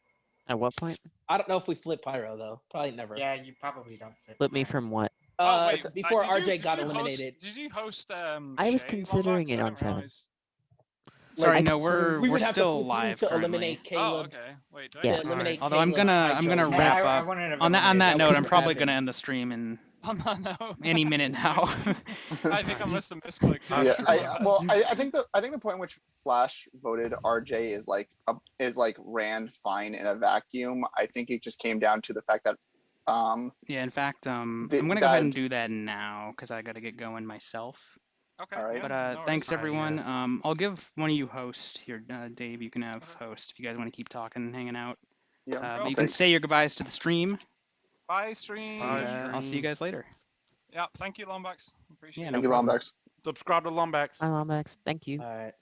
At what point? I don't know if we flip Pyro though. Probably never. Yeah, you probably don't flip. Flip me from what? Before did RJ you got host- eliminated. Did you host? I was Shay considering Lombax? it I on didn't 7. realize. Sorry, Like, no, we we're would have still to flip you live to currently. eliminate Caleb. Oh, okay. Wait, do I Yeah. To eliminate Although I'm Caleb, gonna I wrap I up wouldn't have on that eliminated note. I'm couldn't probably happen. gonna end the stream in On that note, any minute now. I think I must have misclicked. Yeah, I think the point in which Flash voted RJ is like ran fine in a vacuum. I think it just came down to the fact that Yeah, in fact, I'm gonna go ahead and do that now because I gotta get going myself. Okay. All right. But no thanks worries. everyone. I'll give one of you host here, Dave. You can have host if you guys want to keep talking, and hanging out. Yeah, But you can say your goodbyes to the stream. Bye, stream. And, I'll see you guys later. Yeah, thank you, Lombax. Appreciate Yeah, it. no Thank you, problem. Lombax. Subscribe to Lombax. Hi, Lombax. Thank you. All right.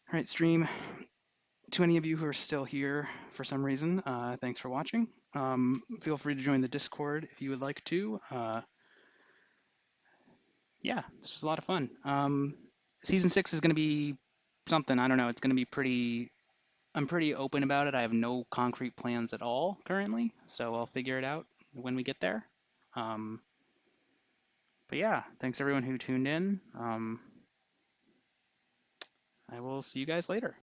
All right, stream. To any of you who are still here for some reason, thanks for watching. Feel free to join the Discord if you would like to. Yeah, this was a lot of fun. Season 6 is going to be something. I don't know. It's going to be pretty. I'm pretty open about it. I have no concrete plans at all currently, so I'll figure it out when we get there. But yeah, thanks everyone who tuned in. I will see you guys later.